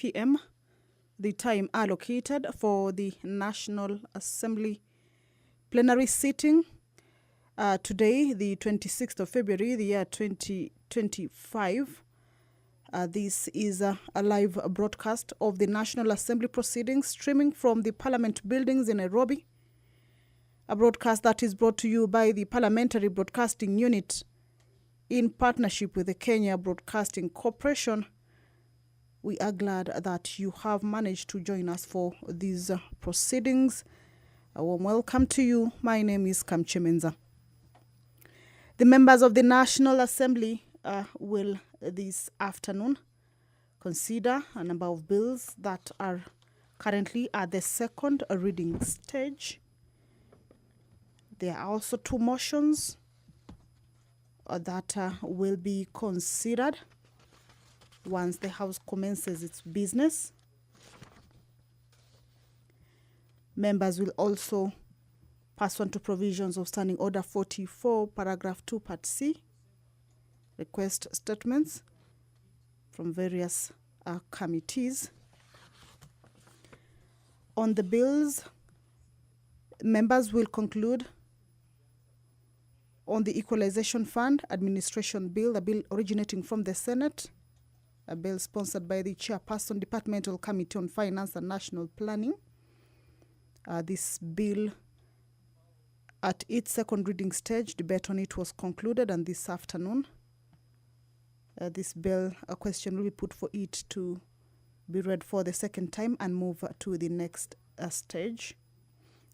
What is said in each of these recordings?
p.m., the time allocated for the National Assembly plenary sitting today, the 26th of February, the year 2025. This is a live broadcast of the National Assembly proceedings streaming from the Parliament buildings in Nairobi. A broadcast that is brought to you by the Parliamentary Broadcasting Unit in partnership with the Kenya Broadcasting Corporation. We are glad that you have managed to join us for these proceedings. A warm welcome to you. My name is Kamchemenza. The members of the National Assembly will this afternoon consider a number of bills that are currently at the second reading stage. There are also two motions that will be considered once the House commences its business. Members will also, pursuant to provisions of Standing Order 44, Paragraph 2, Part C, request statements from various committees. On the bills, members will conclude on the Equalization Fund Administration Bill, a bill originating from the Senate, a bill sponsored by the Chairperson, Departmental Committee on Finance and National Planning. This bill, at its second reading stage, debate on it was concluded, and this afternoon, this bill, a question will be put for it to be read for the second time and move to the next stage.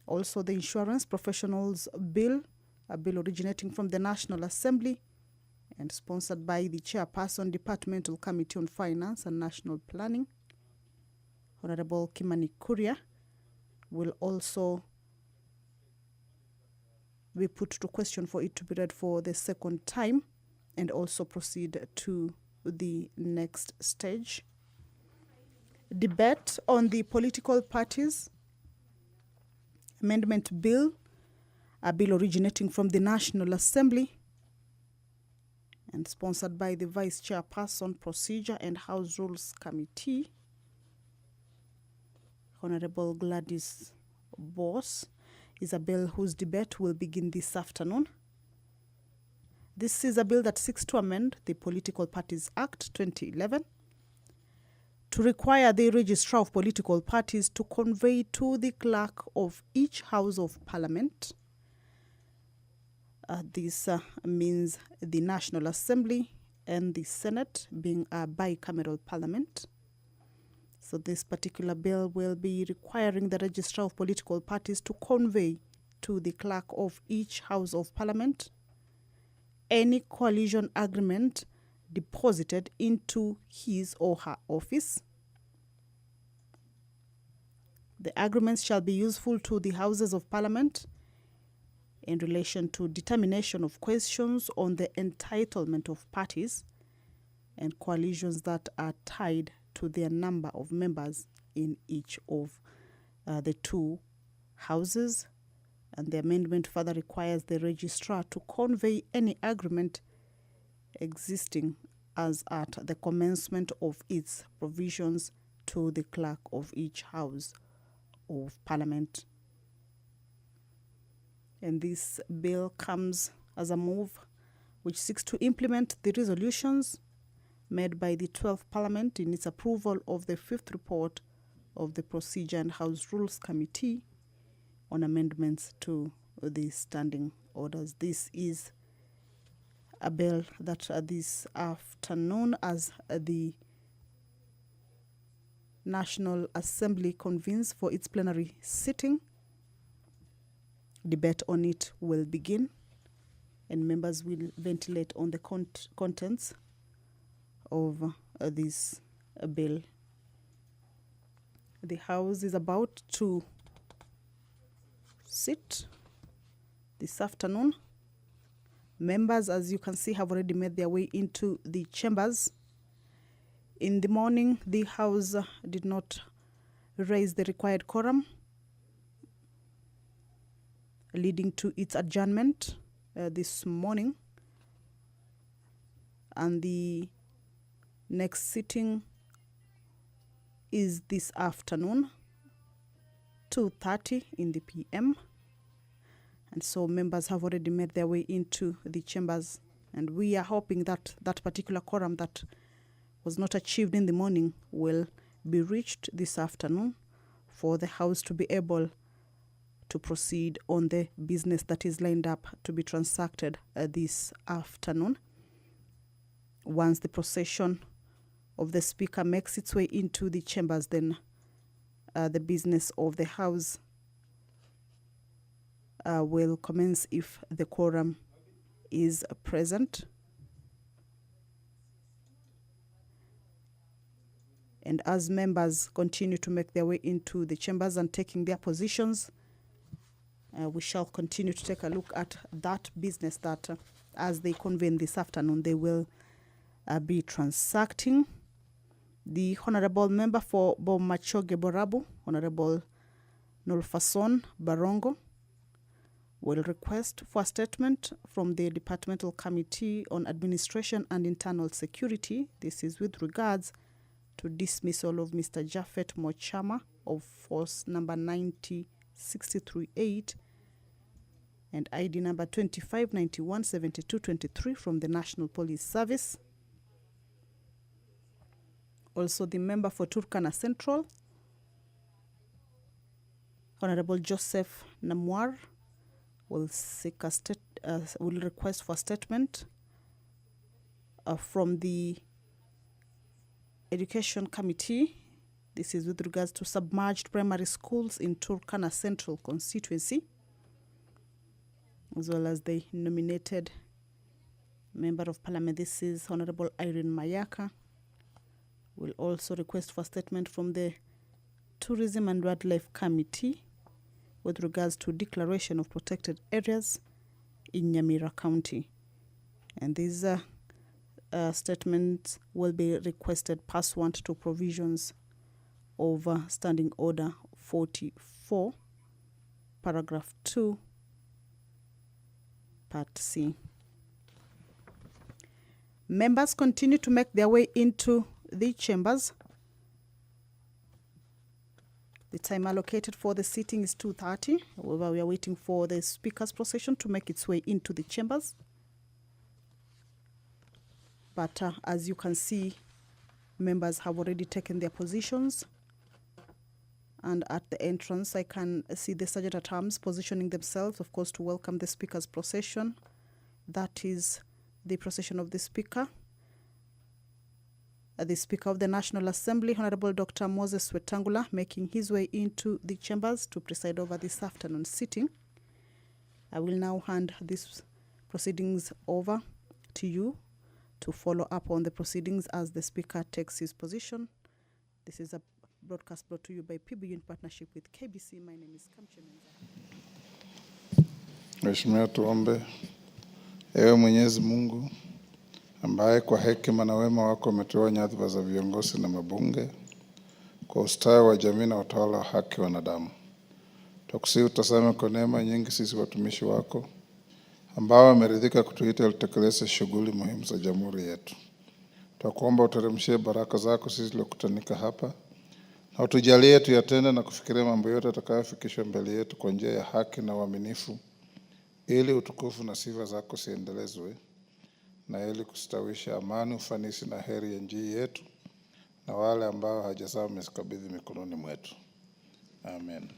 Also, the Insurance Professionals Bill, a bill originating from the National Assembly and sponsored by the Chairperson, Departmental Committee on Finance and National Planning, Honorable Kimani Kuria, will also be put to question for it to be read for the second time and also proceed to the next stage. Debate on the political parties amendment bill, a bill originating from the National Assembly and sponsored by the Vice Chairperson, Procedure and House Rules Committee, Honorable Gladys Boss, is a bill whose debate will begin this afternoon. This is a bill that seeks to amend the Political Parties Act 2011 to require the Registrar of Political Parties to convey to the clerk of each House of Parliament. This means the National Assembly and the Senate being a bicameral parliament. So this particular bill will be requiring the Registrar of Political Parties to convey to the clerk of each House of Parliament any coalition agreement deposited into his or her office. The agreements shall be useful to the Houses of Parliament in relation to determination of questions on the entitlement of parties and coalitions that are tied to their number of members in each of the two houses. And the amendment further requires the registrar to convey any agreement existing as at the commencement of its provisions to the clerk of each House of Parliament. And this bill comes as a move which seeks to implement the resolutions made by the 12th Parliament in its approval of the 5th report of the Procedure and House Rules Committee on amendments to the standing orders. This is a bill that this afternoon, as the National Assembly convenes for its plenary sitting, debate on it will begin and members will ventilate on the contents of this bill. The House is about to sit this afternoon. Members, as you can see, have already made their way into the chambers. In the morning, the House did not raise the required quorum, leading to its adjournment this morning. And the next sitting is this afternoon, 2:30 in the PM. And so members have already made their way into the chambers, and we are hoping that that particular quorum that was not achieved in the morning will be reached this afternoon for the House to be able to proceed on the business that is lined up to be transacted this afternoon. Once the procession of the Speaker makes its way into the chambers, then the business of the House will commence if the quorum is present. And as members continue to make their way into the chambers and taking their positions, we shall continue to take a look at that business that, as they convene this afternoon, they will be transacting. The Honorable Member for Bomachoge Borabu, Honorable Nolfason Barongo, will request for a statement from the Departmental Committee on Administration and Internal Security. This is with regards to dismissal of Mr. Japhet Mochama of force number 90638 and ID number 25917223 from the National Police Service. Also, the member for Turkana Central, Honorable Joseph Namwar, will seek a will request for a statement from the Education Committee. This is with regards to submerged primary schools in Turkana Central constituency, as well as the nominated Member of Parliament. This is Honorable Irene Mayaka. Will also request for a statement from the Tourism and Wildlife Committee with regards to declaration of protected areas in Nyamira County. And these statements will be requested pursuant to provisions of Standing Order 44, Paragraph 2, Part C. Members continue to make their way into the chambers. The time allocated for the sitting is 2:30. However, we are waiting for the Speaker's procession to make its way into the chambers. But as you can see, members have already taken their positions. And at the entrance, I can see the Sergeant at Arms positioning themselves, of course, to welcome the Speaker's procession. That is the procession of the Speaker. The Speaker of the National Assembly, Honorable Dr. Moses Wetangula, making his way into the chambers to preside over this afternoon sitting. I will now hand these proceedings over to you to follow up on the proceedings as the Speaker takes his position. This is a broadcast brought to you by PBU in partnership with KBC. My name is Kamchemenza. Mheshimiwa, tuombe. Ewe Mwenyezi Mungu ambaye kwa hekima na wema wako umetoa nyadhifa za viongozi na mabunge kwa ustawi wa jamii na utawala wa haki wanadamu, tukusihi utazame kwa neema nyingi sisi watumishi wako ambao wameridhika kutuita tutekeleze shughuli muhimu za jamhuri yetu. Tunakuomba uteremshie baraka zako sisi tuliokutanika hapa, na utujalie tuyatende na kufikiria mambo yote atakayofikishwa mbele yetu kwa njia ya haki na uaminifu, ili utukufu na sifa zako ziendelezwe, na ili kustawisha amani, ufanisi na heri ya nchi yetu na wale ambao hawajazaa wamezikabidhi mikononi mwetu. Amen.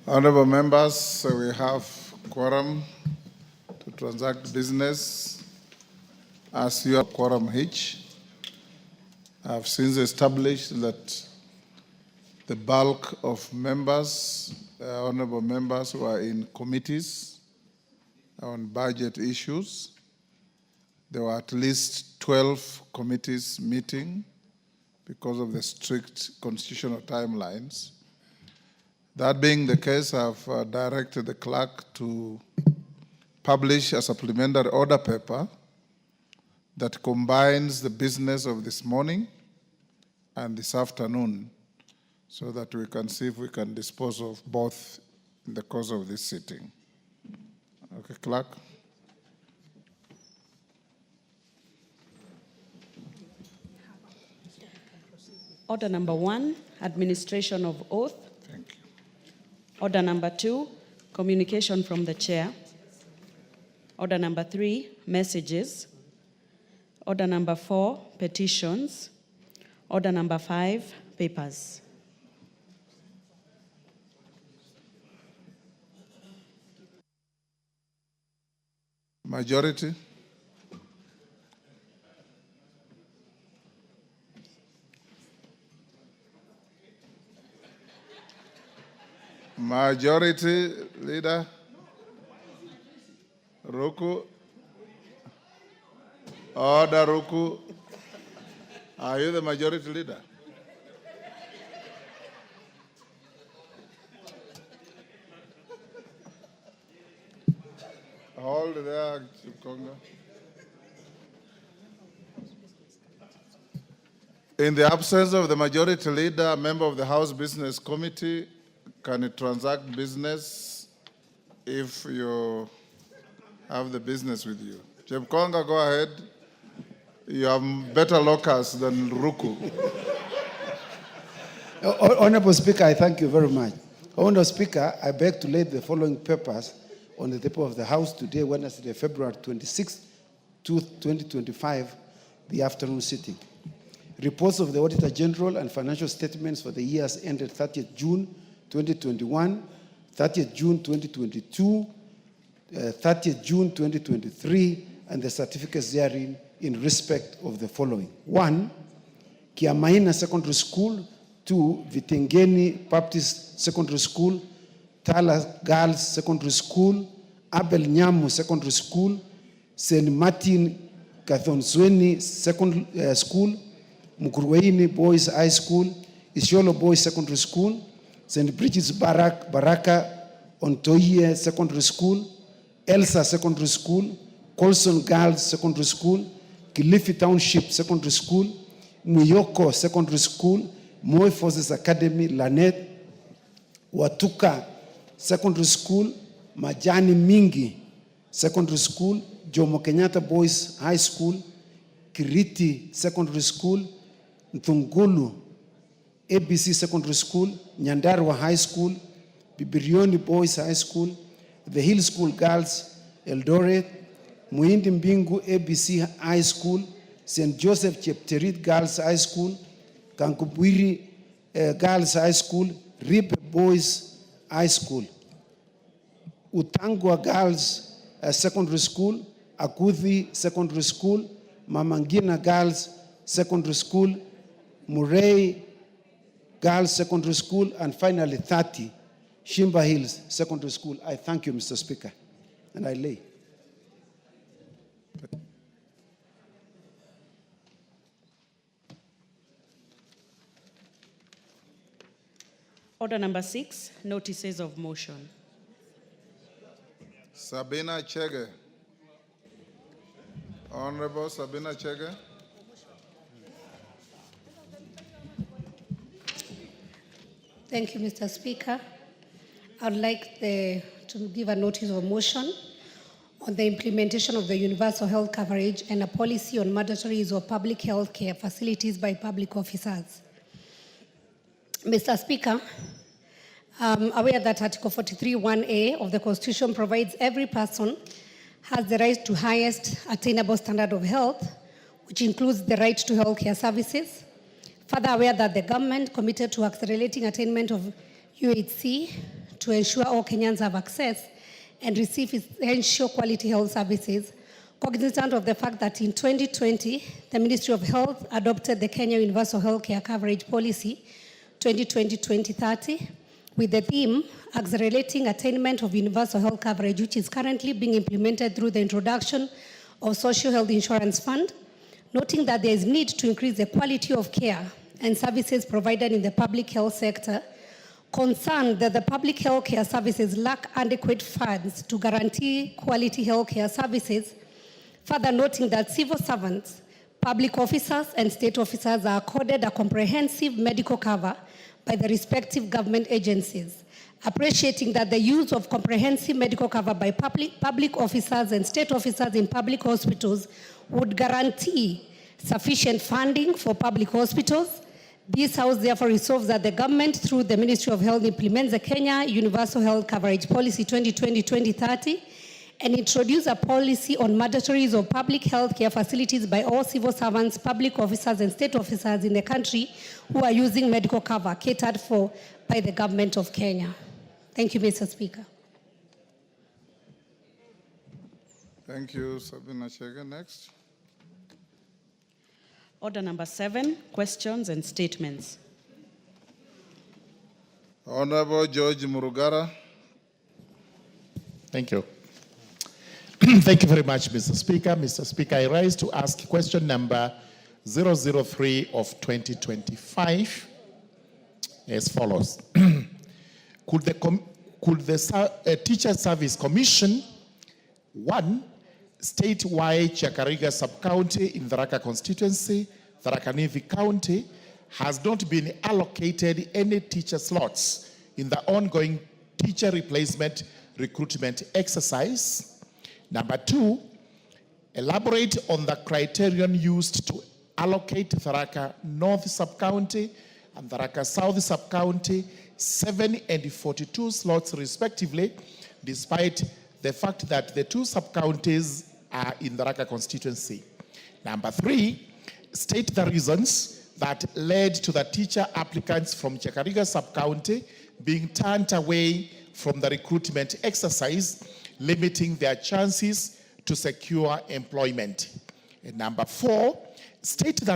Honorable members, we have quorum to transact business as your quorum H. I've since established that the bulk of members, honorable members who are in committees on budget issues. There were at least 12 committees meeting because of the strict constitutional timelines. That being the case, I've directed the clerk to publish a supplementary order paper that combines the business of this morning and this afternoon so that we can see if we can dispose of both in the course of this sitting. Okay, clerk. Order number 1, administration of oath. Thank you. Order number 2, communication from the chair. Order number 3, messages. Order number 4, petitions. Order number 5, papers. Majority. Majority leader. Ruku. Order Ruku. Are you the majority leader? Hold there, Chikonga. In the absence of the majority leader, a member of the House Business Committee can transact business if you have the business with you. Chikonga, go ahead. You have better lockers than Ruku. Honorable Speaker, I thank you very much. Honorable Speaker, I beg to lay the following papers on the table of the House today, Wednesday, February 26, 2025, the afternoon sitting. Reports of the Auditor General and financial statements for the years ended 30th June 2021, 30th June 2022, 30th June 2023, and the certificates therein in respect of the following. 1, Kiamaina Secondary School. 2, Vitengeni Baptist Secondary School, Tala Girls Secondary School, Abel Nyamu Secondary School, St. Martin Kathonsweni Secondary School, Mukurweini Boys High School, Isiolo Boys Secondary School, St. Bridget's Baraka Ontoye Secondary School, Elsa Secondary School, Colson Girls Secondary School, Kilifi Township Secondary School, Muyoko Secondary School, Moi Forces Academy, Lanet, Watuka Secondary School, Majani Mingi Secondary School, Jomo Kenyatta Boys High School, Kiriti Secondary School, Ntungulu ABC Secondary School, Nyandarua High School, Bibirioni Boys High School, The Hill School Girls, Eldoret, Muindi Mbingu ABC High School, St. Joseph Chepterit Girls High School, Kankubwiri Girls High School, Ripe Boys High School, Utangwa Girls Secondary School, Akuthi Secondary School, Mamangina Girls Secondary School, Murray Girls Secondary School, and finally 30, Shimba Hills Secondary School. I thank you, Mr. Speaker, and I lay. Order number 6, notices of motion. Sabina Chege. Honorable Sabina Chege. Thank you, Mr. Speaker. I would like to give a notice of motion on the implementation of the universal health coverage and a policy on mandatory use of public health care facilities by public officers. Mr. Speaker, I'm aware that Article 43(1)(a) of the Constitution provides every person has the right to highest attainable standard of health, which includes the right to health care services. Further aware that the government committed to accelerating attainment of UHC to ensure all Kenyans have access and receive essential quality health services, cognizant of the fact that in 2020, the Ministry of Health adopted the Kenya Universal Healthcare Coverage Policy 2020-2030 with the theme accelerating attainment of universal health coverage, which is currently being implemented through the introduction of Social Health Insurance Fund, noting that there is need to increase the quality of care and services provided in the public health sector, concerned that the public health care services lack adequate funds to guarantee quality health care services, further noting that civil servants, public officers, and state officers are accorded a comprehensive medical cover by the respective government agencies, appreciating that the use of comprehensive medical cover by public officers and state officers in public hospitals would guarantee sufficient funding for public hospitals. This House therefore resolves that the government, through the Ministry of Health, implements the Kenya Universal Health Coverage Policy 2020-2030 and introduce a policy on mandatories of public health care facilities by all civil servants, public officers, and state officers in the country who are using medical cover catered for by the government of Kenya. Thank you, Mr. Speaker. Thank you, Sabina Chege. Next. Order number 7, questions and statements. Honorable George Murugara. Thank you. Thank you very much, Mr. Speaker. Mr. Speaker, I rise to ask question number 003 of 2025 as follows. Could the Teacher Service Commission, 1, statewide Chakariga sub-county in the Tharaka constituency, Tharaka Nithi County, has not been allocated any teacher slots in the ongoing teacher replacement recruitment exercise? Number 2, elaborate on the criterion used to allocate Tharaka North sub-county and Tharaka South sub-county 7 and 42 slots respectively, despite the fact that the 2 sub-counties are in the Tharaka constituency. Number 3, state the reasons that led to the teacher applicants from Chakariga sub-county being turned away from the recruitment exercise, limiting their chances to secure employment. And number 4, state the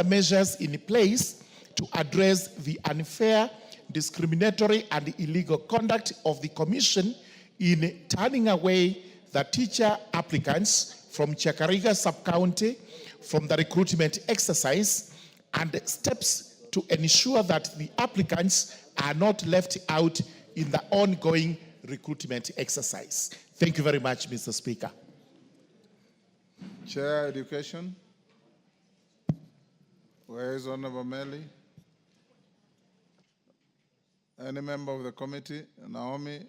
measures in place to address the unfair, discriminatory, and illegal conduct of the Commission in turning away the teacher applicants from Chakariga sub-county from the recruitment exercise, and steps to ensure that the applicants are not left out in the ongoing recruitment exercise. Thank you very much, Mr. Speaker. Chair, Education. Where is Honorable Meli? Any member of the committee? Naomi,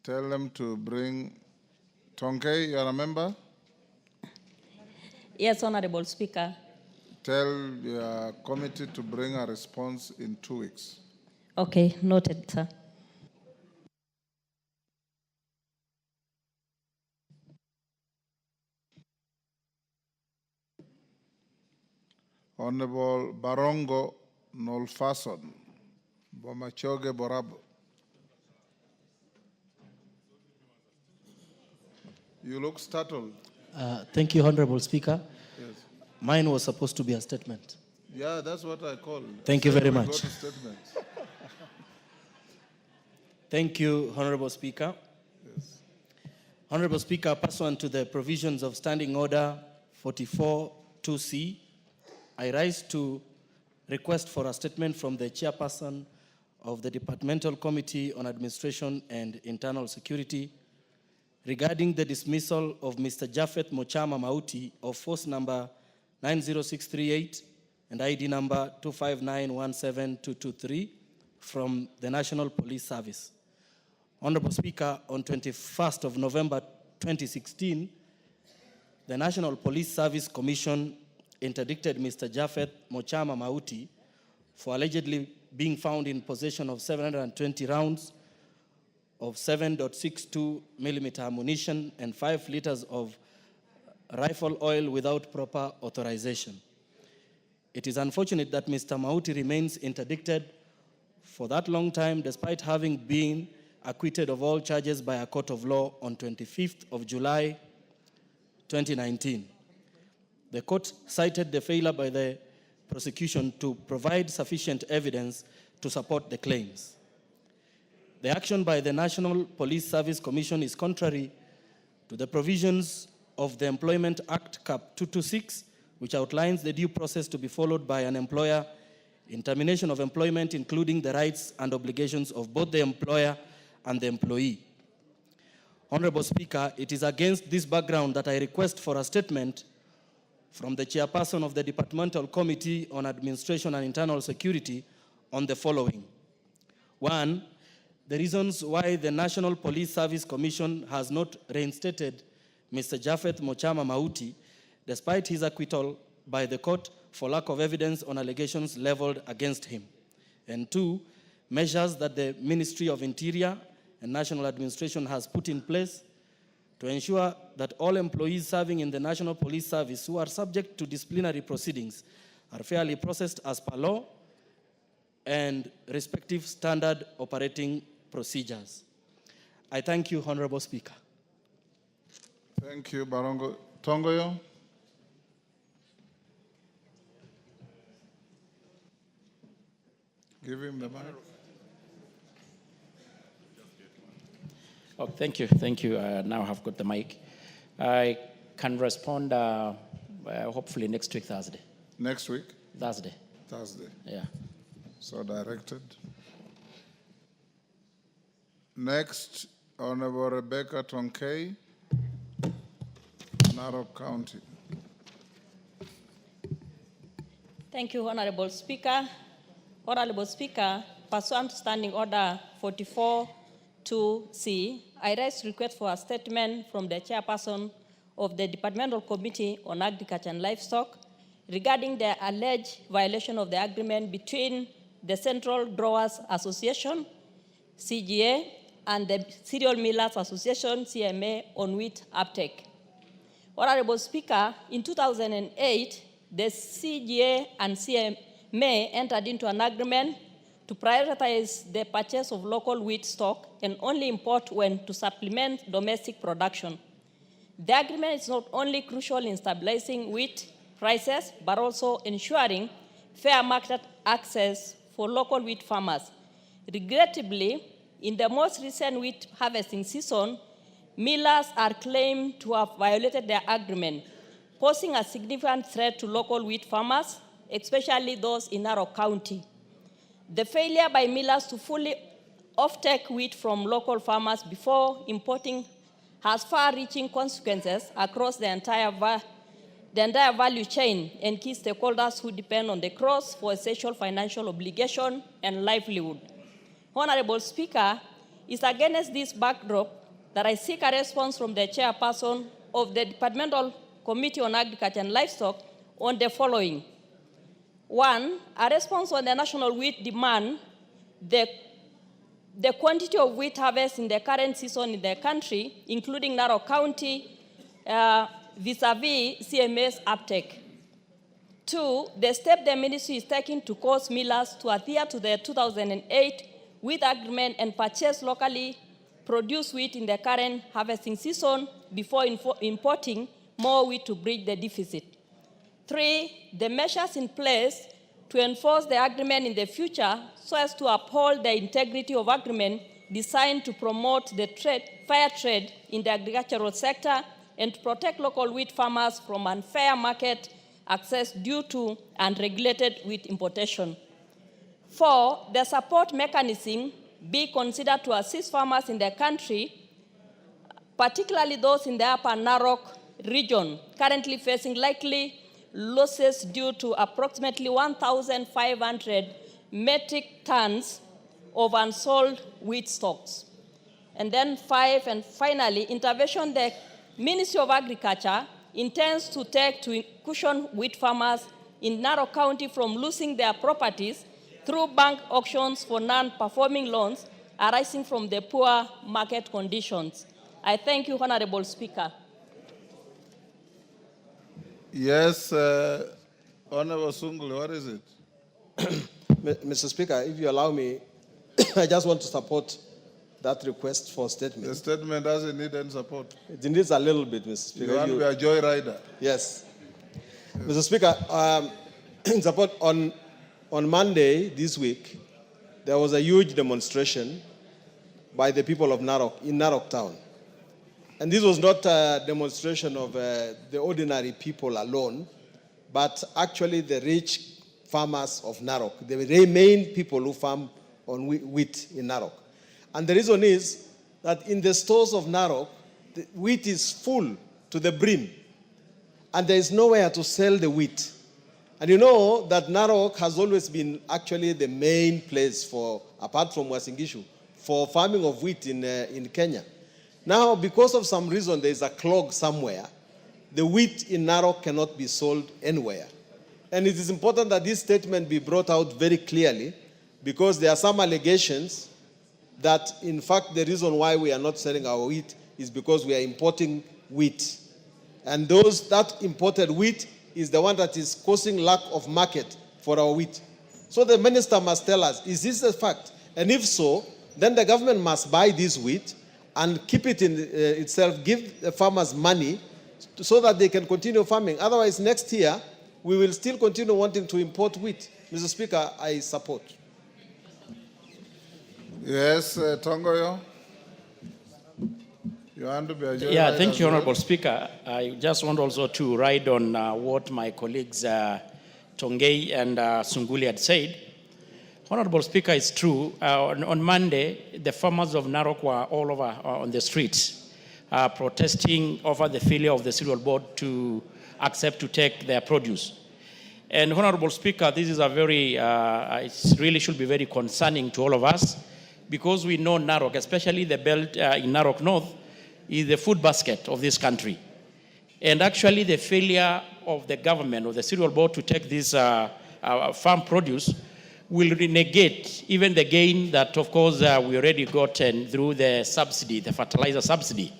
tell them to bring Tonke. You are a member? Yes, Honorable Speaker. Tell your committee to bring a response in 2 weeks. Okay, noted, sir. Honorable Barongo Nolfason, Bomachoge Borabo. You look startled. Thank you, Honorable Speaker. Yes. Mine was supposed to be a statement. Yeah, that's what I call. Thank you very We much. go to statements. Thank you, Honorable Speaker. Yes. Honorable Speaker, pursuant to the provisions of Standing Order 44-2C, I rise to request for a statement from the Chairperson of the Departmental Committee on Administration and Internal Security regarding the dismissal of Mr. Japheth Mochama Mauti of force number 90638 and ID number 259172223 from the National Police Service. Honorable Speaker, on 21st of November 2016, the National Police Service Commission interdicted Mr. Japheth Mochama Mauti for allegedly being found in possession of 720 rounds of 7.62 millimeter ammunition and 5 liters of rifle oil without proper authorization. It is unfortunate that Mr. Mauti remains interdicted for that long time despite having been acquitted of all charges by a court of law on 25th of July 2019. The court cited the failure by the prosecution to provide sufficient evidence to support the claims. The action by the National Police Service Commission is contrary to the provisions of the Employment Act Cap 226, which outlines the due process to be followed by an employer in termination of employment, including the rights and obligations of both the employer and the employee. Honorable Speaker, it is against this background that I request for a statement from the chairperson of the Departmental Committee on Administration and Internal Security on the following. 1, the reasons why the National Police Service Commission has not reinstated Mr. Japheth Mochama Mauti, despite his acquittal by the court for lack of evidence on allegations leveled against him. And 2, measures that the Ministry of Interior and National Administration has put in place to ensure that all employees serving in the National Police Service who are subject to disciplinary proceedings are fairly processed as per law and respective standard operating procedures. I thank you, Honorable Speaker. Thank you, Barongo. Tongoyo. Give him the mic. Oh, thank you. Thank you. Now I've got the mic. I can respond hopefully next week, Thursday. Next week? Thursday. Thursday. Yeah. So directed. Next, Honorable Rebecca Tonkei, Narok County. Thank you, Honorable Speaker. Honorable Speaker, pursuant to Standing Order 44-2C, I raise request for a statement from the chairperson of the Departmental Committee on Agriculture and Livestock regarding the alleged violation of the agreement between the Central Growers Association, CGA, and the Cereal Millers Association, CMA, on wheat uptake. Honorable Speaker, in 2008, the CGA and CMA entered into an agreement to prioritize the purchase of local wheat stock and only import when to supplement domestic production. The agreement is not only crucial in stabilizing wheat prices, but also ensuring fair market access for local wheat farmers. Regrettably, in the most recent wheat harvesting season, millers are claimed to have violated their agreement, posing a significant threat to local wheat farmers, especially those in Narok County. The failure by millers to fully offtake wheat from local farmers before importing has far-reaching consequences across the entire value chain and key stakeholders who depend on the crops for essential financial obligation and livelihood. Honorable Speaker, it's against this backdrop that I seek a response from the chairperson of the Departmental Committee on Agriculture and Livestock on the following. 1, a response on the national wheat demand, the quantity of wheat harvest in the current season in the country, including Narok County, vis-a-vis CMA's uptake. 2, the step the ministry is taking to cause millers to adhere to the 2008 wheat agreement and purchase locally produced wheat in the current harvesting season before importing more wheat to bridge the deficit. 3, the measures in place to enforce the agreement in the future so as to uphold the integrity of agreement designed to promote the fair trade in the agricultural sector and to protect local wheat farmers from unfair market access due to unregulated wheat importation. 4, the support mechanism be considered to assist farmers in the country, particularly those in the upper Narok region, currently facing likely losses due to approximately 1,500 metric tons of unsold wheat stocks. And then 5, and finally, intervention the Ministry of Agriculture intends to take to cushion wheat farmers in Narok County from losing their properties through bank auctions for non-performing loans arising from the poor market conditions. I thank you, Honorable Speaker. Yes, Honorable Sungul, what is it? Mr. Speaker, if you allow me, I just want to support that request for statement. The statement doesn't need any support. It needs a little bit, Mr. Speaker. You want to be a joyrider? Yes. Mr. Speaker, in support, on Monday this week, there was a huge demonstration by the people of Narok, in Narok town. And this was not a demonstration of the ordinary people alone, but actually the rich farmers of Narok, the main people who farm on wheat in Narok. And the reason is that in the stores of Narok, the wheat is full to the brim, and there is nowhere to sell the wheat. And you know that Narok has always been actually the main place for, apart from Uasin Gishu, for farming of wheat in Kenya. Now, because of some reason, there is a clog somewhere. The wheat in Narok cannot be sold anywhere. And it is important that this statement be brought out very clearly, because there are some allegations that, in fact, the reason why we are not selling our wheat is because we are importing wheat. And that imported wheat is the one that is causing lack of market for our wheat. So the minister must tell us, is this a fact? And if so, then the government must buy this wheat and keep it in itself, give the farmers money so that they can continue farming. Otherwise, next year, we will still continue wanting to import wheat. Mr. Speaker, I support. Yes, Tongoyo. You want to be a joyrider? Yeah, thank you, Honorable Speaker. I just want also to ride on what my colleagues Tongei and Sunguli had said. Honorable Speaker, it's true. On Monday, the farmers of Narok were all over on the streets protesting over the failure of the cereal board to accept to take their produce. And Honorable Speaker, this is a very, it really should be very concerning to all of us, because we know Narok, especially the belt in Narok North, is the food basket of this country. And actually the failure of the government, of the cereal board, to take this farm produce will negate even the gain that, of course, we already gotten through the subsidy, the fertilizer subsidy.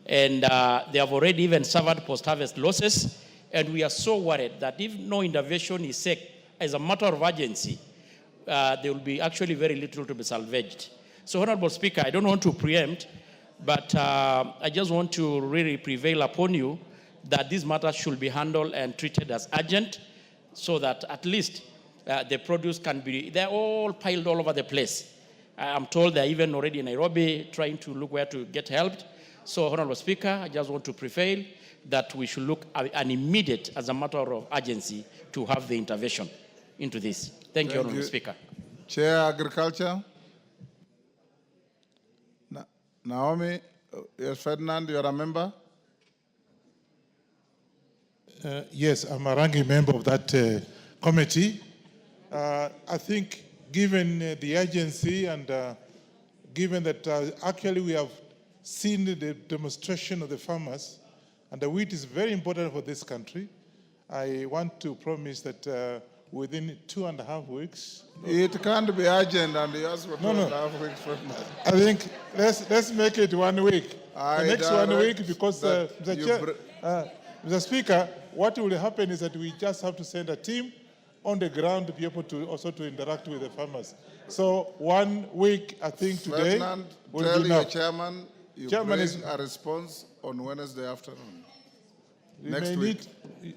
And they have already even suffered post-harvest losses. And we are so worried that if no intervention is set as a matter of urgency, there will be actually very little to be salvaged. So, Honorable Speaker, I don't want to preempt, but I just want to really prevail upon you that this matter should be handled and treated as urgent, so that at least the produce can be, they're all piled all over the place. I'm told they're even already in Nairobi trying to look where to get helped. So, Honorable Speaker, I just want to prevail that we should look at an immediate, as a matter of urgency, to have the intervention into this. Thank you, Honorable Speaker. Chair Agriculture. Naomi, yes, Ferdinand, you are a member? Yes, I'm a ranking member of that committee. I think given the urgency and given that actually we have seen the demonstration of the farmers, and the wheat is very important for this country, I want to promise that within 2.5 weeks. It can't be urgent, and you ask for 2.5 weeks from now. I think let's make it 1 week. The next 1 week, because Mr. Speaker, what will happen is that we just have to send a team on the ground to be able to also to interact with the farmers. So 1 week, I think today Ferdinand, will tell be your enough. chairman you bring a response on Wednesday afternoon. Next week.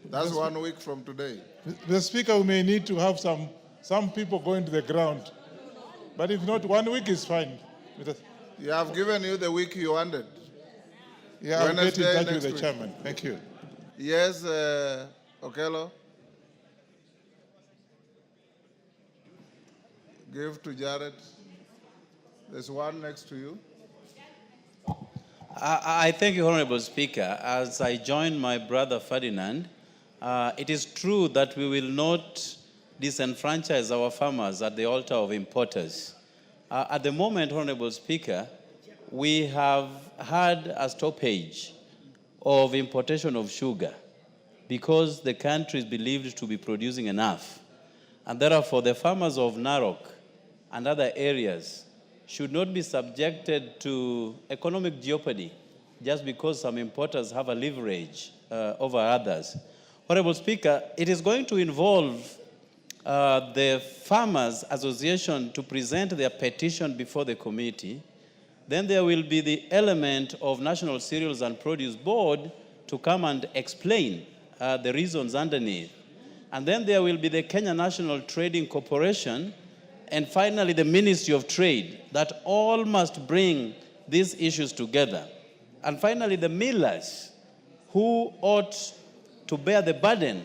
That's 1 week from today. Mr. Speaker, we may need to have some people going to the ground. But if not, 1 week is fine. You have given you the week you wanted. Yeah, I'll get in touch with the week. chairman. Thank you. Yes, Okello. Give to Jared. There's one next to you. I thank you, Honorable Speaker. As I join my brother Ferdinand, it is true that we will not disenfranchise our farmers at the altar of importers. At the moment, Honorable Speaker, we have had a stoppage of importation of sugar because the country is believed to be producing enough. And therefore, the farmers of Narok and other areas should not be subjected to economic jeopardy just because some importers have a leverage over others. Honorable Speaker, it is going to involve the Farmers Association to present their petition before the committee Then there will be the element of National Cereals and Produce Board to come and explain the reasons underneath. And then there will be the Kenya National Trading Corporation, and finally the Ministry of Trade, that all must bring these issues together. And finally the millers, who ought to bear the burden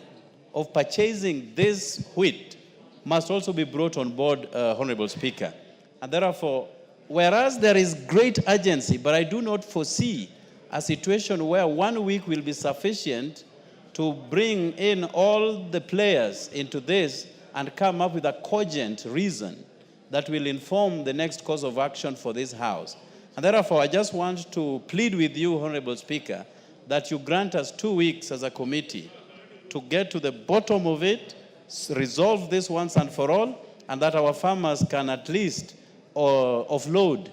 of purchasing this wheat, must also be brought on board, Honorable Speaker. And therefore, whereas there is great urgency, but I do not foresee a situation where 1 week will be sufficient to bring in all the players into this and come up with a cogent reason that will inform the next course of action for this House. And therefore, I just want to plead with you, Honorable Speaker, that you grant us 2 weeks as a committee to get to the bottom of it, resolve this once and for all, and that our farmers can at least offload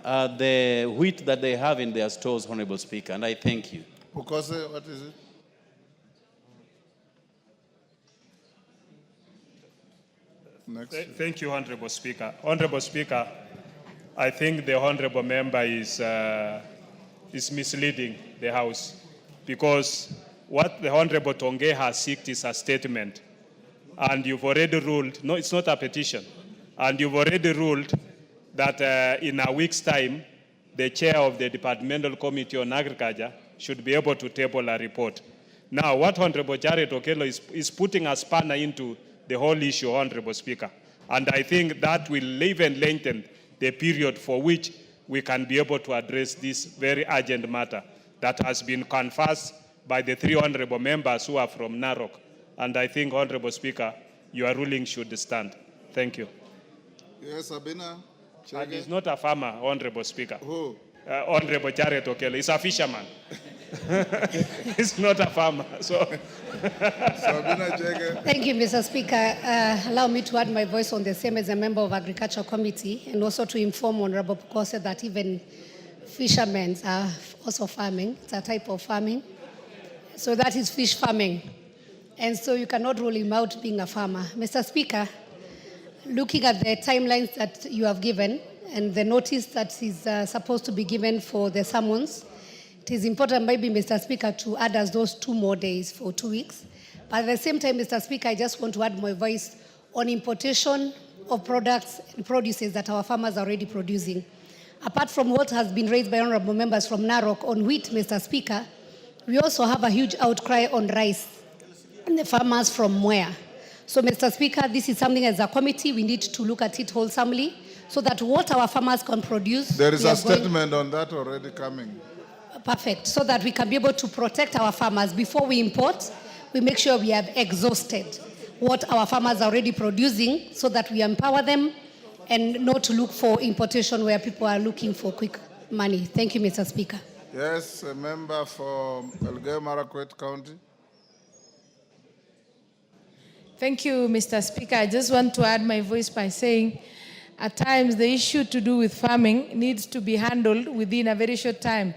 the wheat that they have in their stores, Honorable Speaker. And I thank you. Because, what is it? Next. Thank you, Honorable Speaker. Honorable Speaker, I think the Honorable Member is misleading the House, because what the Honorable Tongay has sought is a statement. And you've already ruled, no, it's not a petition, and you've already ruled that in a week's time, the chair of the Departmental Committee on Agriculture should be able to table a report. Now, what Honorable Jared Okello is putting a spanner into the whole issue, Honorable Speaker. And I think that will even lengthen the period for which we can be able to address this very urgent matter that has been confessed by the 3 honorable members who are from Narok. And I think, Honorable Speaker, your ruling should stand. Thank you. Yes, Sabina. And he's not a farmer, Honorable Speaker. Who? Honorable Jared Okello. He's a fisherman. He's not a farmer. So. Thank you, Mr. Speaker. Allow me to add my voice on the same as a member of Agriculture Committee, and also to inform Honorable Pukose that even fishermen are also farming. It's a type of farming. So that is fish farming. And so you cannot rule him out being a farmer. Mr. Speaker, looking at the timelines that you have given and the notice that is supposed to be given for the summons, it is important, maybe, Mr. Speaker, to add us those 2 more days for 2 weeks. But at the same time, Mr. Speaker, I just want to add my voice on importation of products and produces that our farmers are already producing. Apart from what has been raised by honorable members from Narok on wheat, Mr. Speaker, we also have a huge outcry on rice and the farmers from Mwea. So, Mr. Speaker, this is something as a committee we need to look at it wholesomely so that what our farmers can produce. There is a statement on that already coming. Perfect. So that we can be able to protect our farmers before we import. We make sure we have exhausted what our farmers are already producing so that we empower them and not to look for importation where people are looking for quick money. Thank you, Mr. Speaker. Yes, a member for Elgeyo Marakwet County. Thank you, Mr. Speaker. I just want to add my voice by saying at times the issue to do with farming needs to be handled within a very short time.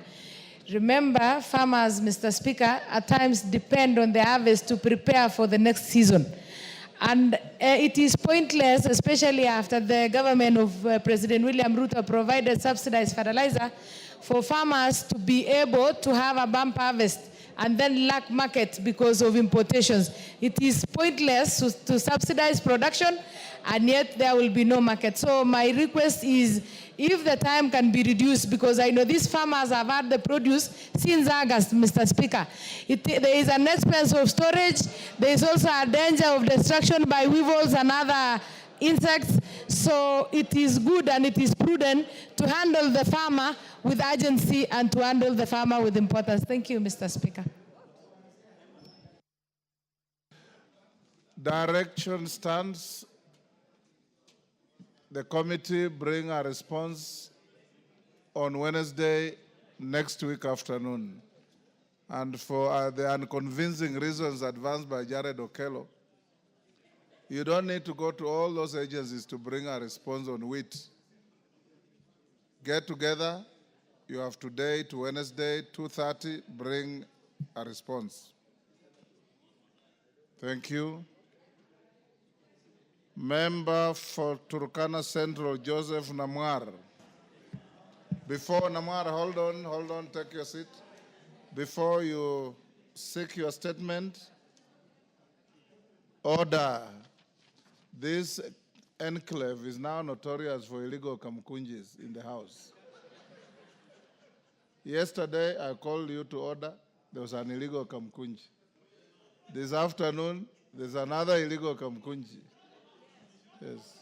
Remember, farmers, Mr. Speaker, at times depend on the harvest to prepare for the next season. And it is pointless, especially after the government of President William Ruto provided subsidized fertilizer, for farmers to be able to have a bump harvest and then lack market because of importations. It is pointless to subsidize production, and yet there will be no market. So my request is, if the time can be reduced, because I know these farmers have had the produce since August, Mr. Speaker. There is an expense of storage. There is also a danger of destruction by weevils and other insects. So it is good and it is prudent to handle the farmer with urgency and to handle the farmer with importance. Thank you, Mr. Speaker. Direction stands. The committee bring a response on Wednesday next week afternoon. And for the unconvincing reasons advanced by Jared Okello, you don't need to go to all those agencies to bring a response on wheat. Get together. You have today to Wednesday, 2:30, bring a response. Thank you. Member for Turkana Central, Joseph Namwar. Before, Namwar, hold on, take your seat. Before you seek your statement, order. This enclave is now notorious for illegal kamkunjis in the house. Yesterday, I called you to order. There was an illegal kamkunji. This afternoon, there's another illegal kamkunji. Yes.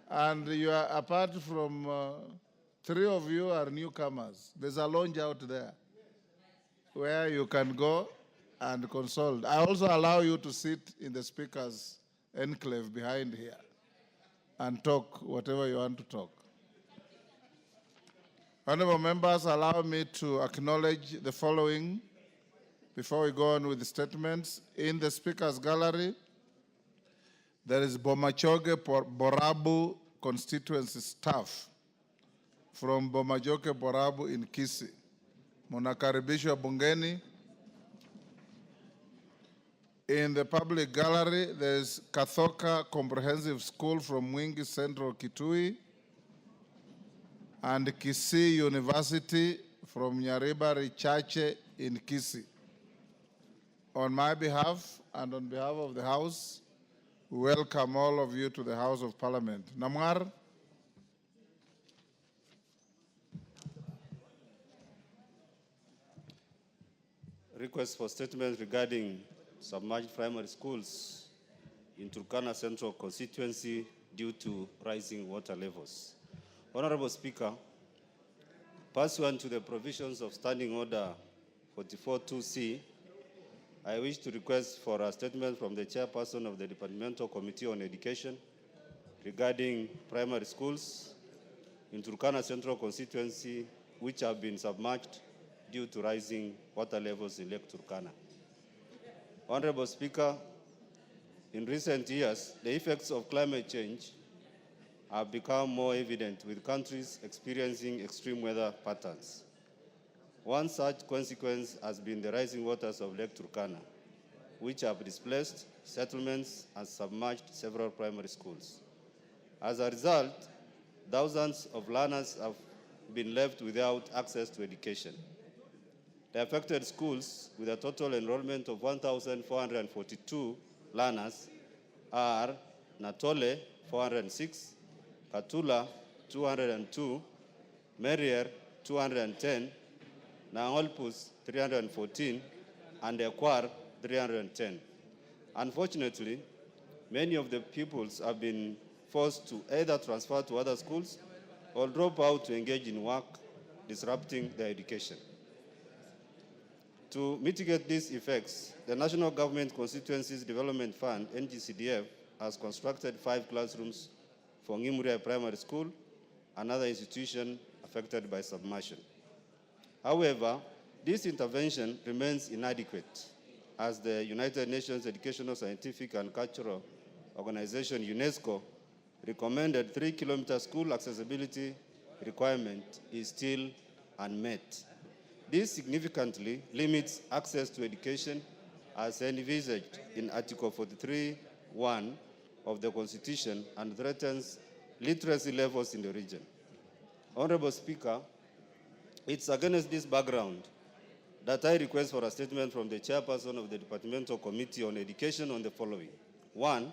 And you are, apart from 3 of you are newcomers. There's a lounge out there where you can go and consult. I also allow you to sit in the speaker's enclave behind here and talk whatever you want to talk. Honorable members, allow me to acknowledge the following before we go on with the statements. In the speaker's gallery, there is Bomachoge Borabu constituency staff from Bomachoge Borabu in Kisii. Munakaribishwa bungeni. In the public gallery, there is Kathoka Comprehensive School from Mwingi Central Kitui, and Kisii University from Nyaribari Chache in Kisii. On my behalf and on behalf of the House, we welcome all of you to the House of Parliament. Namwar. Request for statement regarding submerged primary schools in Turkana Central constituency due to rising water levels. Honorable Speaker, pursuant to the provisions of Standing Order 44-2C, I wish to request for a statement from the chairperson of the Departmental Committee on Education regarding primary schools in Turkana Central constituency which have been submerged due to rising water levels in Lake Turkana. Honorable Speaker, in recent years, the effects of climate change have become more evident with countries experiencing extreme weather patterns. One such consequence has been the rising waters of Lake Turkana, which have displaced settlements and submerged several primary schools. As a result, thousands of learners have been left without access to education. The affected schools, with a total enrollment of 1,442 learners, are Natole, 406, Katula, 202, Merrier, 210, Nangolpus, 314, and Ekwar, 310. Unfortunately, many of the pupils have been forced to either transfer to other schools or drop out to engage in work, disrupting their education. To mitigate these effects, the National Government Constituencies Development Fund, NGCDF, has constructed 5 classrooms for Ngimuria Primary School, another institution affected by submersion. However, this intervention remains inadequate, as the United Nations Educational, Scientific, and Cultural Organization, UNESCO, recommended 3-kilometer school accessibility requirement is still unmet. This significantly limits access to education as envisaged in Article 43(1) of the Constitution and threatens literacy levels in the region. Honorable Speaker, it's against this background that I request for a statement from the chairperson of the Departmental Committee on Education on the following. 1,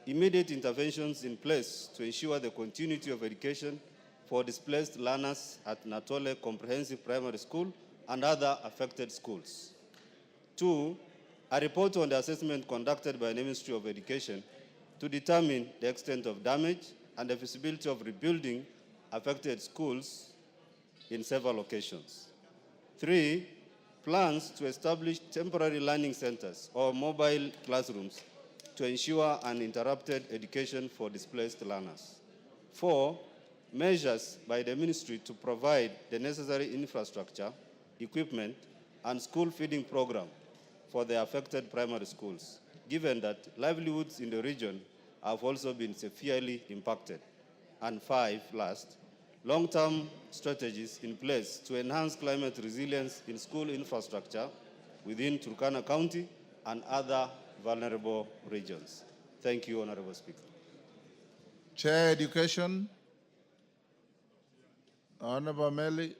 immediate interventions in place to ensure the continuity of education for displaced learners at Natole Comprehensive Primary School and other affected schools. 2, a report on the assessment conducted by the Ministry of Education to determine the extent of damage and the feasibility of rebuilding affected schools in several locations. 3, plans to establish temporary learning centers or mobile classrooms to ensure uninterrupted education for displaced learners. 4, measures by the ministry to provide the necessary infrastructure, equipment, and school feeding program for the affected primary schools, given that livelihoods in the region have also been severely impacted. And 5, last, long-term strategies in place to enhance climate resilience in school infrastructure within Turkana County and other vulnerable regions. Thank you, Honorable Speaker. Chair Education, Honorable Meli.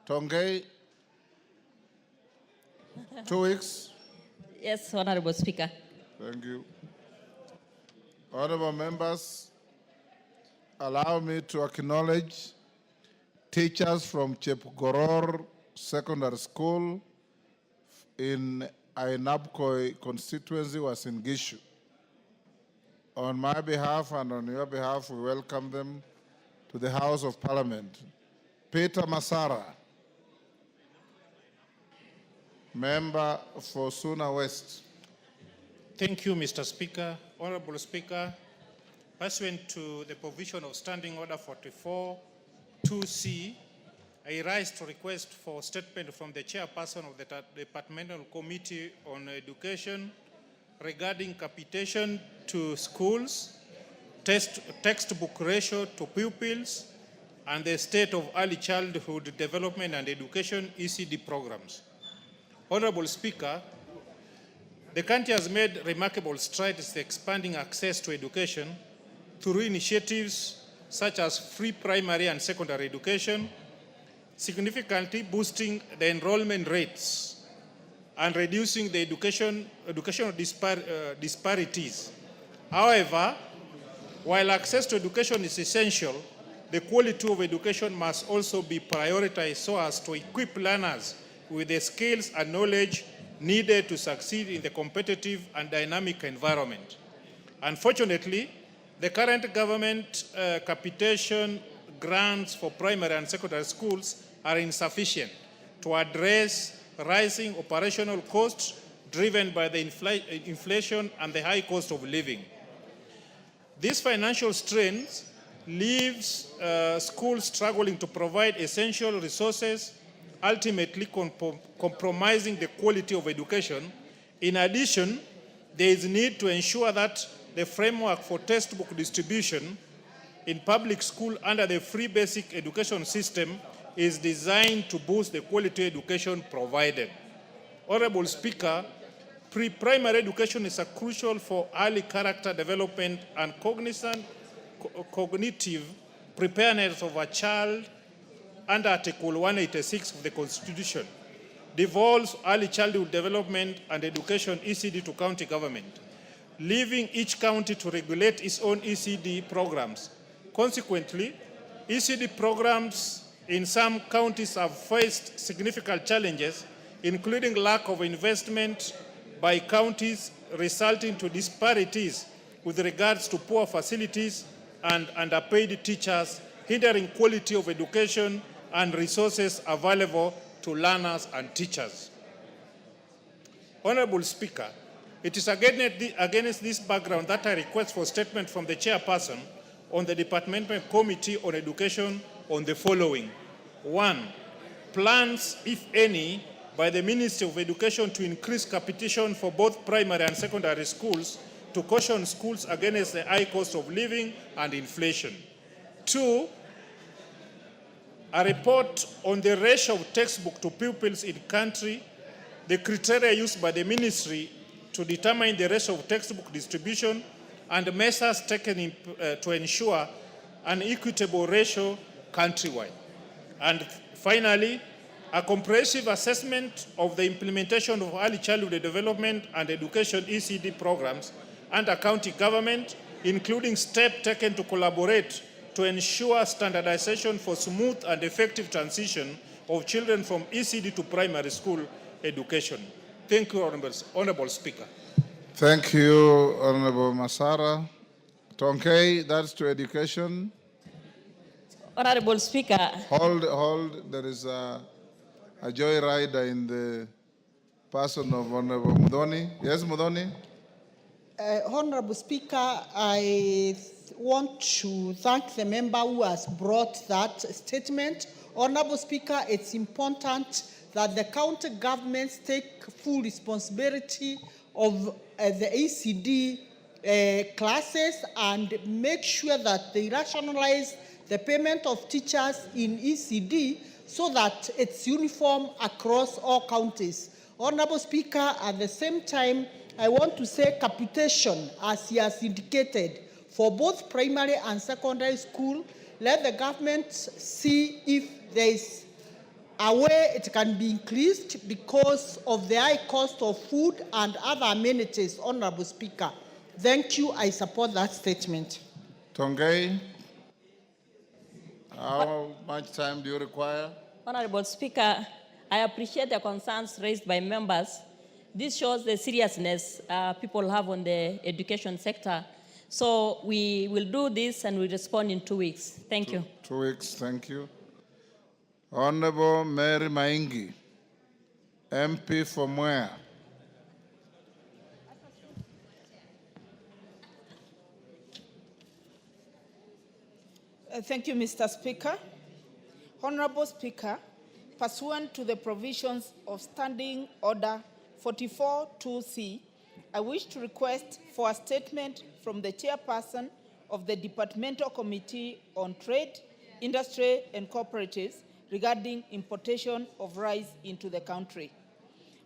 Tongay, 2 weeks. Yes, Honorable Speaker. Thank you. Honorable members, allow me to acknowledge teachers from Chepgoror Secondary School in Ainabkoi constituency was in Gishu. On my behalf and on your behalf, we welcome them to the House of Parliament. Peter Masara, member for Suna West. Thank you, Mr. Speaker. Honorable Speaker, pursuant to the provision of Standing Order 44, 2C, I rise to request for statement from the chairperson of the Departmental Committee on Education regarding capitation to schools, textbook ratio to pupils, and the state of early childhood development and education ECD programs. Honorable Speaker, the country has made remarkable strides in expanding access to education through initiatives such as free primary and secondary education, significantly boosting the enrollment rates and reducing the educational disparities. However, while access to education is essential, the quality of education must also be prioritized so as to equip learners with the skills and knowledge needed to succeed in the competitive and dynamic environment. Unfortunately, the current government capitation grants for primary and secondary schools are insufficient to address rising operational costs driven by the inflation and the high cost of living. These financial strains leaves schools struggling to provide essential resources, ultimately compromising the quality of education. In addition, there is need to ensure that the framework for textbook distribution in public school under the free basic education system is designed to boost the quality education provided. Honorable Speaker, pre-primary education is crucial for early character development and cognitive preparedness of a child under Article 186 of the Constitution, devolves early childhood development and education ECD to county government, leaving each county to regulate its own ECD programs. Consequently, ECD programs in some counties have faced significant challenges, including lack of investment by counties, resulting to disparities with regards to poor facilities and underpaid teachers, hindering quality of education and resources available to learners and teachers. Honorable Speaker, it is against this background that I request for statement from the chairperson on the Departmental Committee on Education on the following. 1, plans, if any, by the Ministry of Education to increase capitation for both primary and secondary schools to caution schools against the high cost of living and inflation. 2, a report on the ratio of textbook to pupils in country, the criteria used by the ministry to determine the ratio of textbook distribution, and measures taken to ensure an equitable ratio countrywide. And finally, a comprehensive assessment of the implementation of early childhood development and education ECD programs under county government, including steps taken to collaborate to ensure standardization for smooth and effective transition of children from ECD to primary school education. Thank you, Honorable Speaker. Thank you, Honorable Masara. Tonkei, that's to education. Honorable Speaker. Hold. There is a joyrider in the person of Honorable Mudoni. Yes, Mudoni? Honorable Speaker, I want to thank the member who has brought that statement. Honorable Speaker, it's important that the county governments take full responsibility of the ECD classes and make sure that they rationalize the payment of teachers in ECD so that it's uniform across all counties. Honorable Speaker, at the same time, I want to say capitation, as he has indicated, for both primary and secondary school. Let the government see if there is a way it can be increased because of the high cost of food and other amenities, Honorable Speaker. Thank you. I support that statement. Tongei, how much time do you require? Honorable Speaker, I appreciate the concerns raised by members. This shows the seriousness people have on the education sector. So we will do this and we'll respond in 2 weeks. Thank you. 2 weeks, thank you. Honorable Mary Maingi, MP for Mwea. Thank you, Mr. Speaker. Honorable Speaker, pursuant to the provisions of Standing Order 44-2C, I wish to request for a statement from the chairperson of the Departmental Committee on Trade, Industry and Cooperatives regarding importation of rice into the country.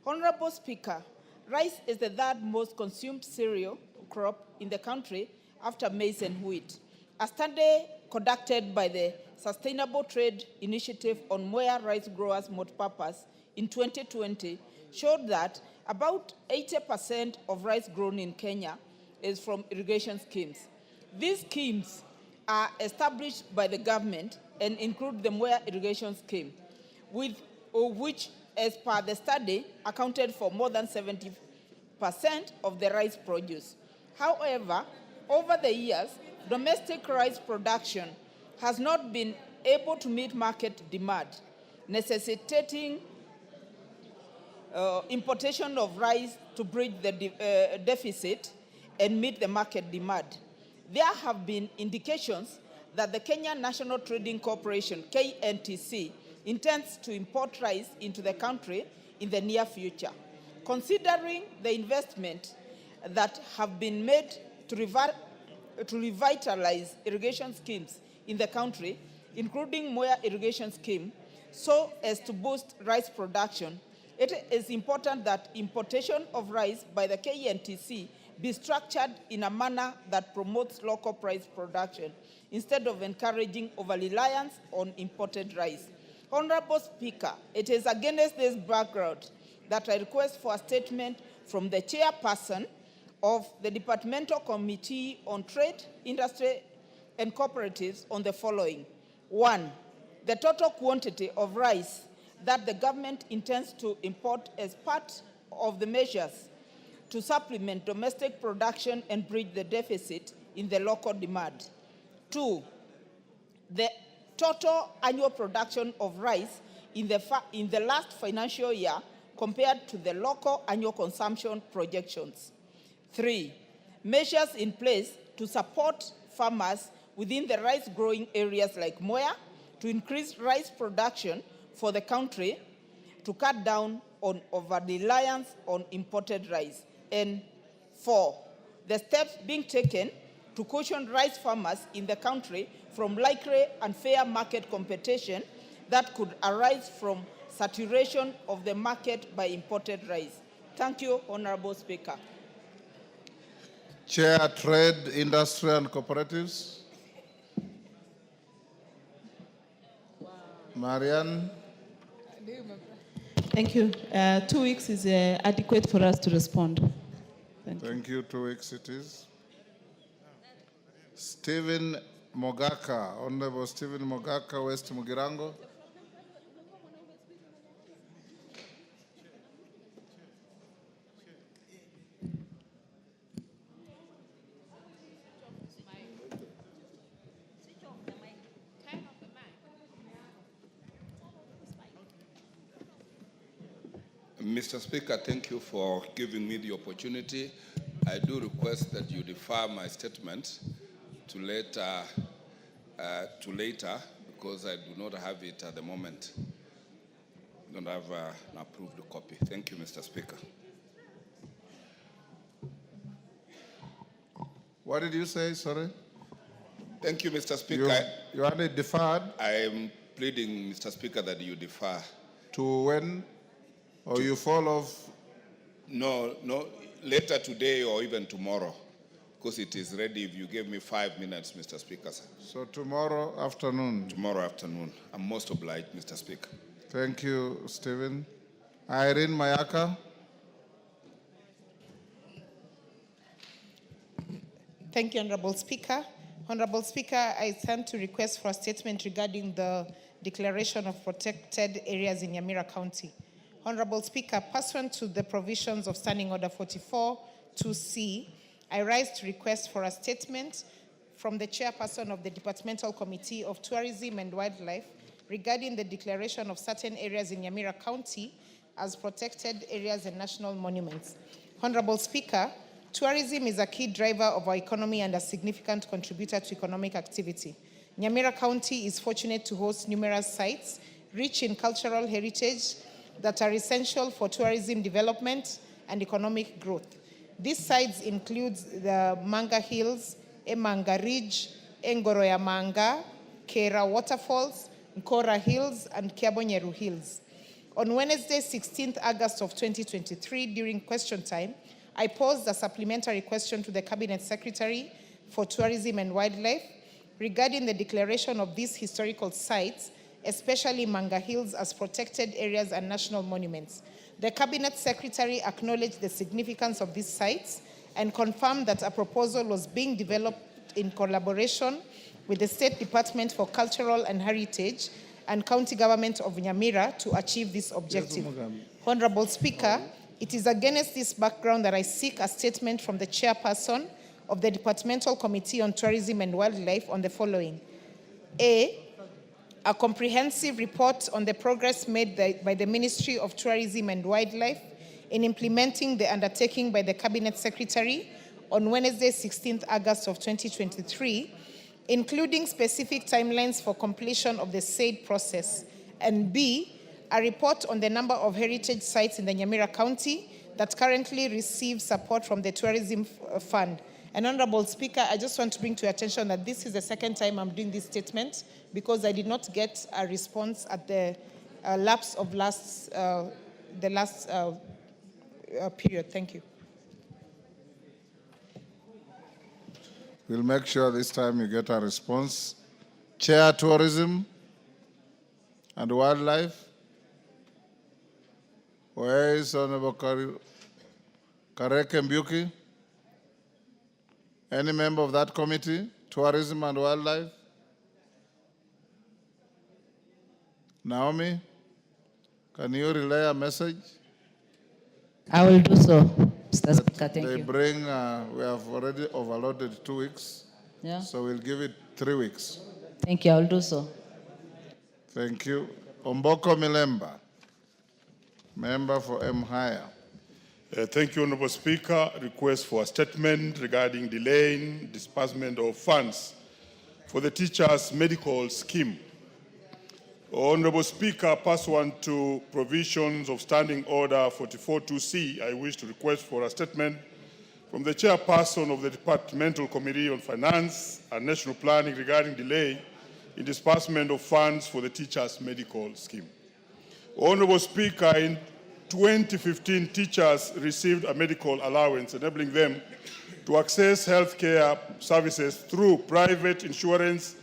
Honorable Speaker, rice is the third most consumed cereal crop in the country after maize and wheat. A study conducted by the Sustainable Trade Initiative on Mwea Rice Growers Multipurpose in 2020 showed that about 80% of rice grown in Kenya is from irrigation schemes. These schemes are established by the government and include the Mwea irrigation scheme, which, as per the study, accounted for more than 70% of the rice produce. However, over the years, domestic rice production has not been able to meet market demand, necessitating importation of rice to bridge the deficit and meet the market demand. There have been indications that the Kenya National Trading Corporation, KNTC, intends to import rice into the country in the near future. Considering the investment that have been made to revitalize irrigation schemes in the country, including Mwea irrigation scheme, so as to boost rice production, it is important that importation of rice by the KNTC be structured in a manner that promotes local price production instead of encouraging over-reliance on imported rice. Honorable Speaker, it is against this background that I request for a statement from the chairperson of the Departmental Committee on Trade, Industry and Cooperatives on the following. 1, the total quantity of rice that the government intends to import as part of the measures to supplement domestic production and bridge the deficit in the local demand. 2, the total annual production of rice in the last financial year compared to the local annual consumption projections. 3, measures in place to support farmers within the rice-growing areas like Mwea to increase rice production for the country to cut down on over-reliance on imported rice. And 4, the steps being taken to caution rice farmers in the country from likely unfair market competition that could arise from saturation of the market by imported rice. Thank you, Honorable Speaker. Chair, Trade, Industry and Cooperatives. Marianne. Thank you. 2 weeks is adequate for us to respond. Thank you. 2 weeks it is. Stephen Mogaka, Honorable Stephen Mogaka, West Mugirango. Mr. Speaker, thank you for giving me the opportunity. I do request that you defer my statement to later, because I do not have it at the moment. I don't have an approved copy. Thank you, Mr. Speaker. What did you say? Sorry. Thank you, Mr. Speaker. You want it deferred? I am pleading, Mr. Speaker, that you defer. To when? Or you fall off? No, later today or even tomorrow. because it is ready if you gave me 5 minutes, Mr. Speaker. Sir. So tomorrow afternoon. Tomorrow afternoon. I'm most obliged, Mr. Speaker. Thank you, Stephen. Irene Mayaka. Thank you, Honorable Speaker. Honorable Speaker, I stand to request for a statement regarding the declaration of protected areas in Nyamira County. Honorable Speaker, pursuant to the provisions of Standing Order 44 2C, I rise to request for a statement from the chairperson of the Departmental Committee of Tourism and Wildlife regarding the declaration of certain areas in Nyamira County as protected areas and national monuments. Honorable Speaker, tourism is a key driver of our economy and a significant contributor to economic activity. Nyamira County is fortunate to host numerous sites rich in cultural heritage that are essential for tourism development and economic growth. These sites include the Manga Hills, Emanga Ridge, Engoroya Manga, Kera Waterfalls, Nkora Hills, and Kiabonyeru Hills. On Wednesday, 16th August of 2023, during question time, I posed a supplementary question to the Cabinet Secretary for Tourism and Wildlife regarding the declaration of these historical sites, especially Manga Hills, as protected areas and national monuments. The Cabinet Secretary acknowledged the significance of these sites and confirmed that a proposal was being developed in collaboration with the State Department for Cultural and Heritage and County Government of Nyamira to achieve this objective. Honorable Speaker, it is against this background that I seek a statement from the chairperson of the Departmental Committee on Tourism and Wildlife on the following. A comprehensive report on the progress made by the Ministry of Tourism and Wildlife in implementing the undertaking by the Cabinet Secretary on Wednesday, 16th August of 2023, including specific timelines for completion of the said process. And B, a report on the number of heritage sites in the Nyamira County that currently receive support from the Tourism Fund. And Honorable Speaker, I just want to bring to your attention that this is the second time I'm doing this statement because I did not get a response at the lapse of the last period. Thank you. We'll make sure this time you get a response. Chair Tourism and Wildlife. Where is Honorable Kareke Mbuki? Any member of that committee, Tourism and Wildlife? Naomi, can you relay a message? I will do so, Mr. Speaker. Thank you. We have already overloaded 2 weeks. Yeah. So we'll give it 3 weeks. Thank you. I will do so. Thank you. Omboko Milemba, member for Mhaya. Thank you, Honorable Speaker. Request for a statement regarding delaying disbursement of funds for the teachers' medical scheme. Honorable Speaker, pursuant to provisions of Standing Order 44.2c, I wish to request for a statement from the chairperson of the Departmental Committee on Finance and National Planning regarding delay in disbursement of funds for the teachers' medical scheme. Honorable Speaker, in 2015, teachers received a medical allowance enabling them to access healthcare services through private insurance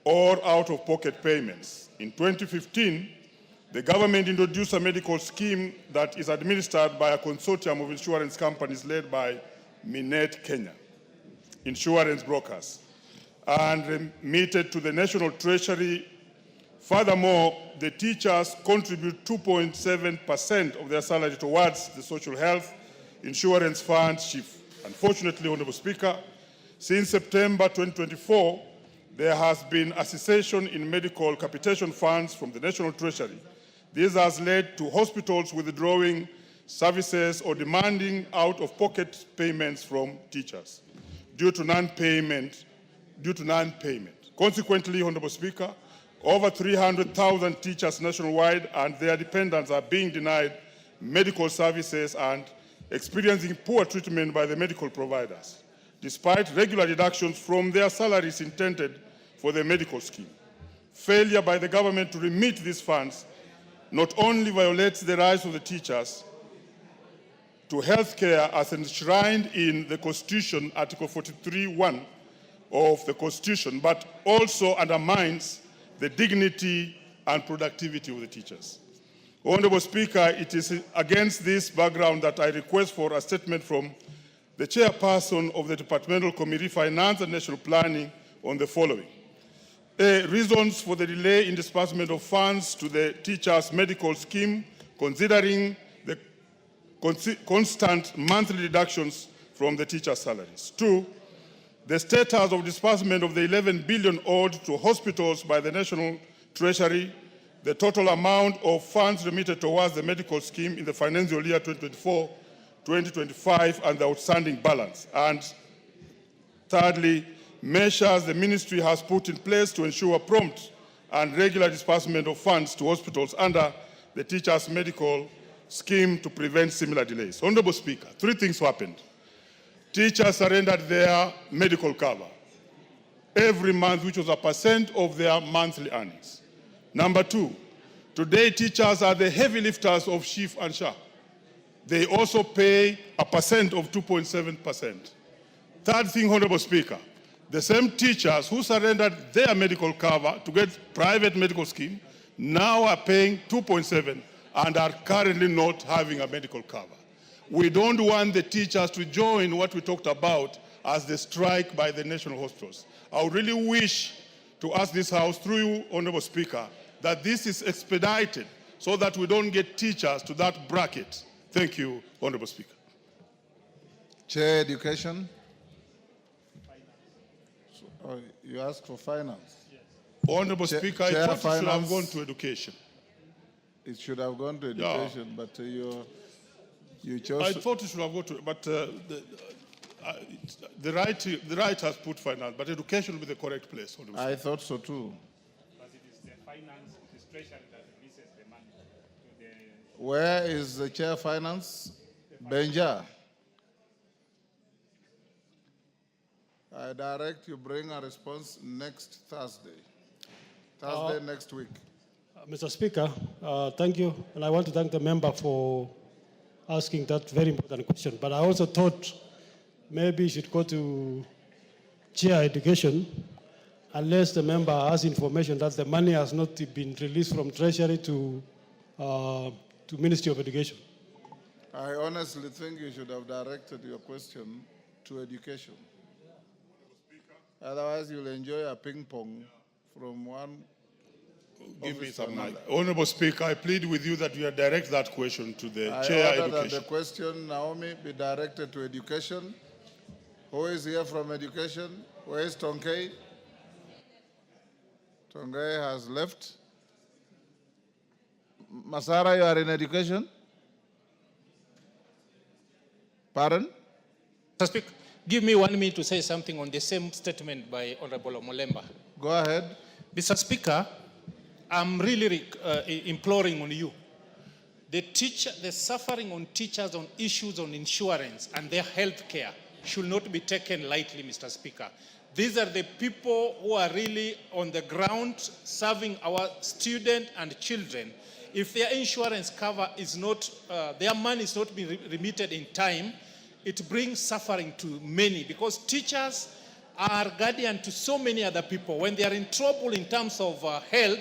or out-of-pocket payments. In 2015, the government introduced a medical scheme that is administered by a consortium of insurance companies led by Minet Kenya insurance brokers and remitted to the National Treasury. Furthermore, the teachers contribute 2.7% of their salary towards the social health insurance fund, SHIF. Unfortunately, Honorable Speaker, since September 2024, there has been a cessation in medical capitation funds from the National Treasury. This has led to hospitals withdrawing services or demanding out-of-pocket payments from teachers due to non-payment. Consequently, Honorable Speaker, over 300,000 teachers nationwide and their dependents are being denied medical services and experiencing poor treatment by the medical providers, despite regular deductions from their salaries intended for the medical scheme. Failure by the government to remit these funds not only violates the rights of the teachers, to healthcare as enshrined in the Constitution, Article 43(1) of the Constitution, but also undermines the dignity and productivity of the teachers. Honorable Speaker, it is against this background that I request for a statement from the chairperson of the Departmental Committee, Finance and National Planning, on the following. Reasons for the delay in disbursement of funds to the teachers' medical scheme, considering the constant monthly reductions from the teachers' salaries. 2, the status of disbursement of the 11 billion owed to hospitals by the National Treasury, the total amount of funds remitted towards the medical scheme in the financial year 2024-2025 and the outstanding balance. And thirdly, measures the ministry has put in place to ensure prompt and regular disbursement of funds to hospitals under the teachers' medical scheme to prevent similar delays. Honorable Speaker, 3 things happened. Teachers surrendered their medical cover every month, which was a % of their monthly earnings. Number 2, today teachers are the heavy lifters of SHIF and SHA. They also pay a % of 2.7%. Third thing, Honorable Speaker, the same teachers who surrendered their medical cover to get private medical scheme now are paying 2.7% and are currently not having a medical cover. We don't want the teachers to join what we talked about as the strike by the national hospitals. I would really wish to ask this House, through you, Honorable Speaker, that this is expedited so that we don't get teachers to that bracket. Thank you, Honorable Speaker. Chair, Education. You asked for finance. Yes. Honorable Speaker, I thought it should have gone to education. It should have gone to education, but you chose. I thought it should have gone to, but the right has put finance, but education will be the correct place. I thought so too. But it is the finance, it is treasury that releases the money to the. Where is the chair finance? Benja. I direct you bring a response next Thursday. Next week. Mr. Speaker, thank you. And I want to thank the member for asking that very important question. But I also thought maybe you should go to Chair Education unless the member has information that the money has not been released from Treasury to Ministry of Education. I honestly think you should have directed your question to Education. Otherwise, you'll enjoy a ping pong from one. Give me some mic. Honorable Speaker, I plead with you that you direct that question to the Chair Education. Education. That the question, Naomi, be directed to Education. Who is here from Education? Where is Tonkei? Tonkei has left. Masara, you are in Education? Pardon? Mr. Speaker, give me 1 minute to say something on the same statement by Honorable Molemba. Go ahead. Mr. Speaker, I'm really imploring on you. The suffering on teachers on issues on insurance and their health care should not be taken lightly, Mr. Speaker. These are the people who are really on the ground serving our students and children. If their insurance cover is not, their money is not being remitted in time, it brings suffering to many because teachers are guardian to so many other people. When they are in trouble in terms of health,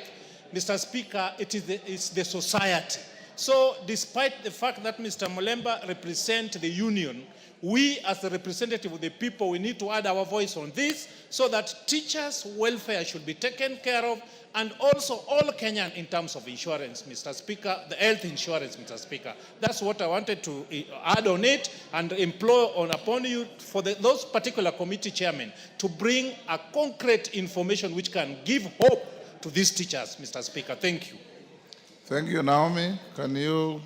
Mr. Speaker, it's the society. So despite the fact that Mr. Molemba represents the union, we as the representative of the people, we need to add our voice on this so that teachers' welfare should be taken care of and also all Kenyan in terms of insurance, Mr. Speaker, the health insurance, Mr. Speaker. That's what I wanted to add on it and implore upon you for those particular committee chairmen to bring a concrete information which can give hope to these teachers, Mr. Speaker. Thank you. Thank you, Naomi. Can you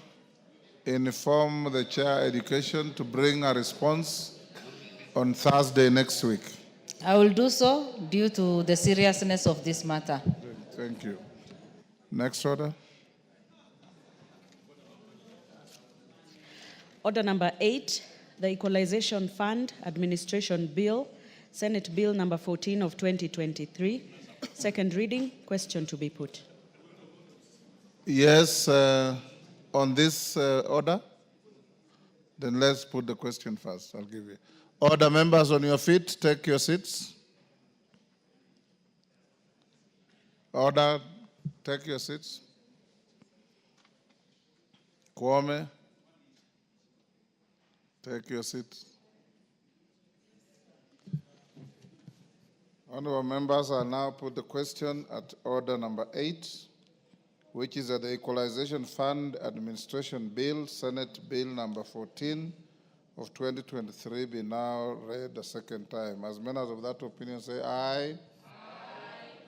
inform the Chair Education to bring a response on Thursday next week? I will do so due to the seriousness of this matter. Thank you. Next order. Order number 8, the Equalization Fund Administration Bill, Senate Bill number 14 of 2023. Second reading, question to be put. Yes, on this order, Then let's put the question first. I'll give you. Order, members on your feet, take your seats. Order, take your seats. Kwame, take your seats. Honorable members, I now put the question at order number 8, which is that the Equalization Fund Administration Bill, Senate Bill number 14 of 2023 be now read a second time. As members of that opinion say aye. Aye.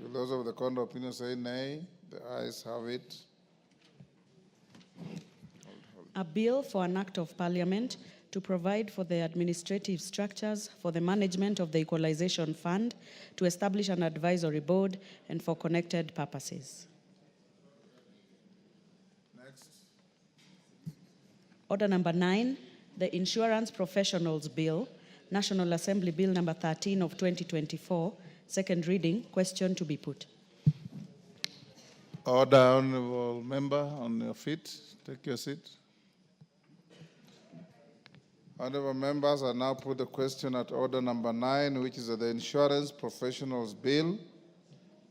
Will those of the contrary opinion say nay? The ayes have it. A bill for an act of parliament to provide for the administrative structures for the management of the Equalization Fund, to establish an advisory board, and for connected purposes. Next. Order number 9, the Insurance Professionals Bill, National Assembly Bill number 13 of 2024, second reading, question to be put. Order, honorable member on your feet, take your seat. Honorable members, I now put the question at order number 9, which is the Insurance Professionals Bill,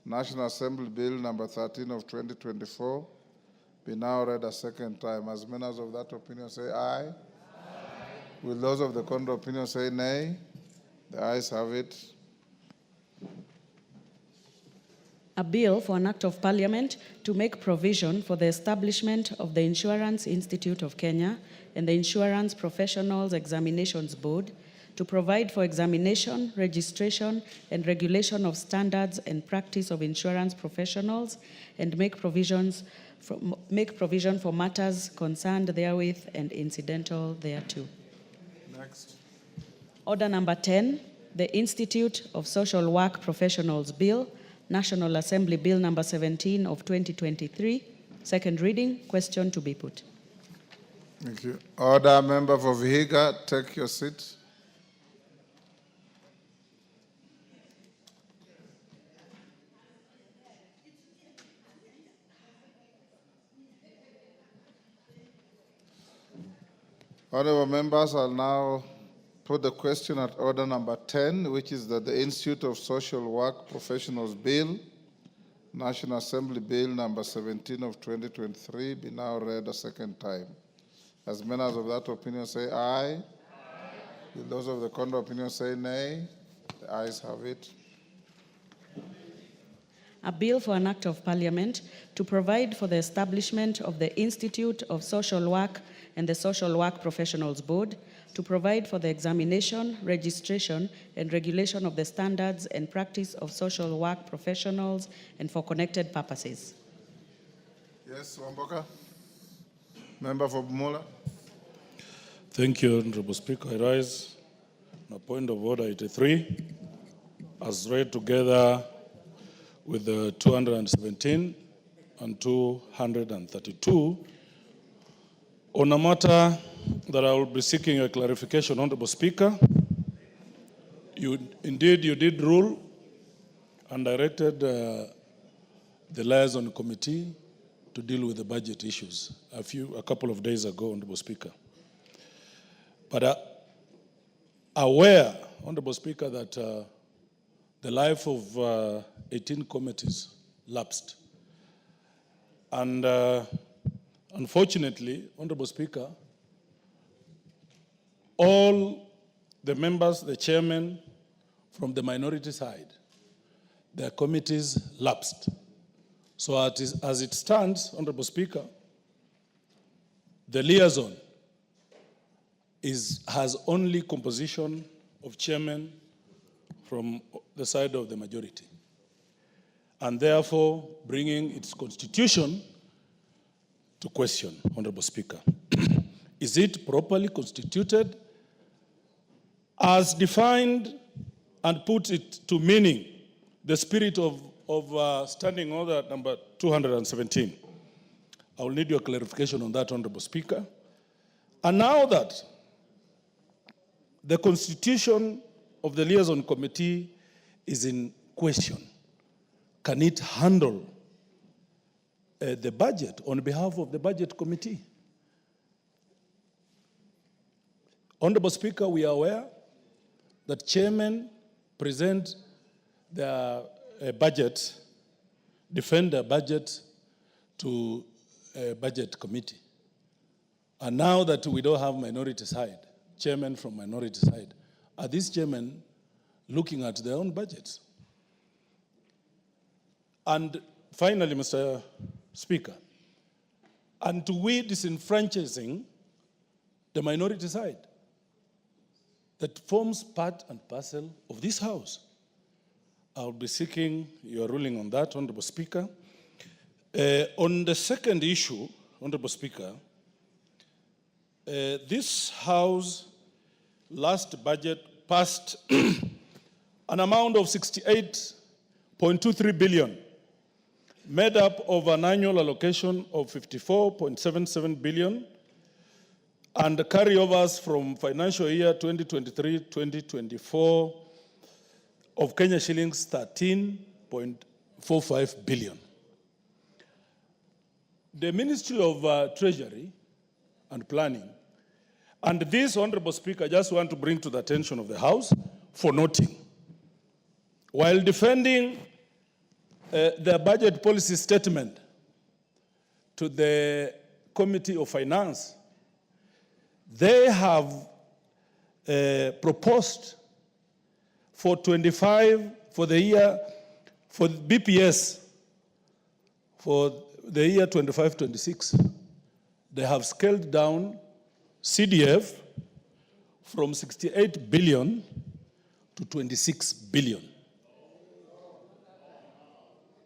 National Assembly Bill number 13 of 2024, be now read a second time. As members of that opinion say aye. Aye. Will those of the contrary opinion say nay? The ayes have it. A bill for an act of parliament to make provision for the establishment of the Insurance Institute of Kenya and the Insurance Professionals Examinations Board, to provide for examination, registration, and regulation of standards and practice of insurance professionals, and make provision for matters concerned therewith and incidental thereto. Next. Order number 10, the Institute of Social Work Professionals Bill, National Assembly Bill number 17 of 2023, second reading, question to be put. Thank you. Order, member for Vihiga, take your seat. Honorable members, I'll now put the question at order number 10, which is that the Institute of Social Work Professionals Bill, National Assembly Bill number 17 of 2023, be now read a second time. As members of that opinion say aye. Aye. Will those of the contrary opinion say nay? The ayes have it. A bill for an act of parliament to provide for the establishment of the Institute of Social Work and the Social Work Professionals Board, to provide for the examination, registration, and regulation of the standards and practice of social work professionals, and for connected purposes. Yes, Wamboka. Member for Bumula. Thank you, Honorable Speaker. I rise on a point of order 83, as read together with the 217 and 232, on a matter that I will be seeking a clarification, Honorable Speaker. You did rule and directed the liaison committee to deal with the budget issues a couple of days ago, Honorable Speaker. But aware, Honorable Speaker, that the life of 18 committees lapsed. And unfortunately, Honorable Speaker, all the members, the chairman from the minority side, their committees lapsed. So as it stands, Honorable Speaker, the liaison has only composition of chairman from the side of the majority, and therefore bringing its constitution to question, Honorable Speaker. Is it properly constituted as defined and put it to meaning the spirit of Standing Order number 217? I will need your clarification on that, Honorable Speaker. And now that the constitution of the liaison committee is in question, can it handle the budget on behalf of the budget committee? Honorable Speaker, we are aware that chairmen present their budget, defend their budget to a budget committee. And now that we don't have minority side, chairmen from minority side, are these chairmen looking at their own budgets? And finally, Mr. Speaker, and to we disenfranchising the minority side that forms part and parcel of this House. I'll be seeking your ruling on that, Honorable Speaker. On the second issue, Honorable Speaker, this House last budget passed an amount of 68.23 billion, made up of an annual allocation of 54.77 billion and the carryovers from financial year 2023-2024 of Kenya shillings 13.45 billion. The Ministry of Treasury and Planning, and this, Honorable Speaker, I just want to bring to the attention of the House for noting, while defending the budget policy statement to the Committee of Finance, they have proposed for 25 for the year, for BPS, for the year 25-26, they have scaled down CDF from 68 billion to 26 billion.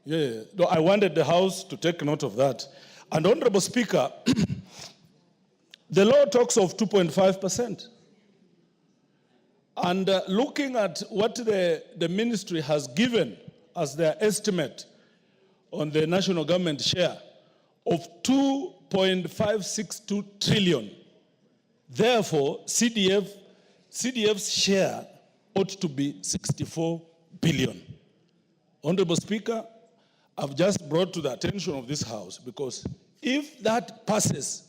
Yeah, I wanted the House to take note of that. And Honorable Speaker, the law talks of 2.5%. And looking at what the ministry has given as their estimate on the national government share of 2.562 trillion, therefore, CDF's share ought to be 64 billion. Honorable Speaker, I've just brought to the attention of this House because if that passes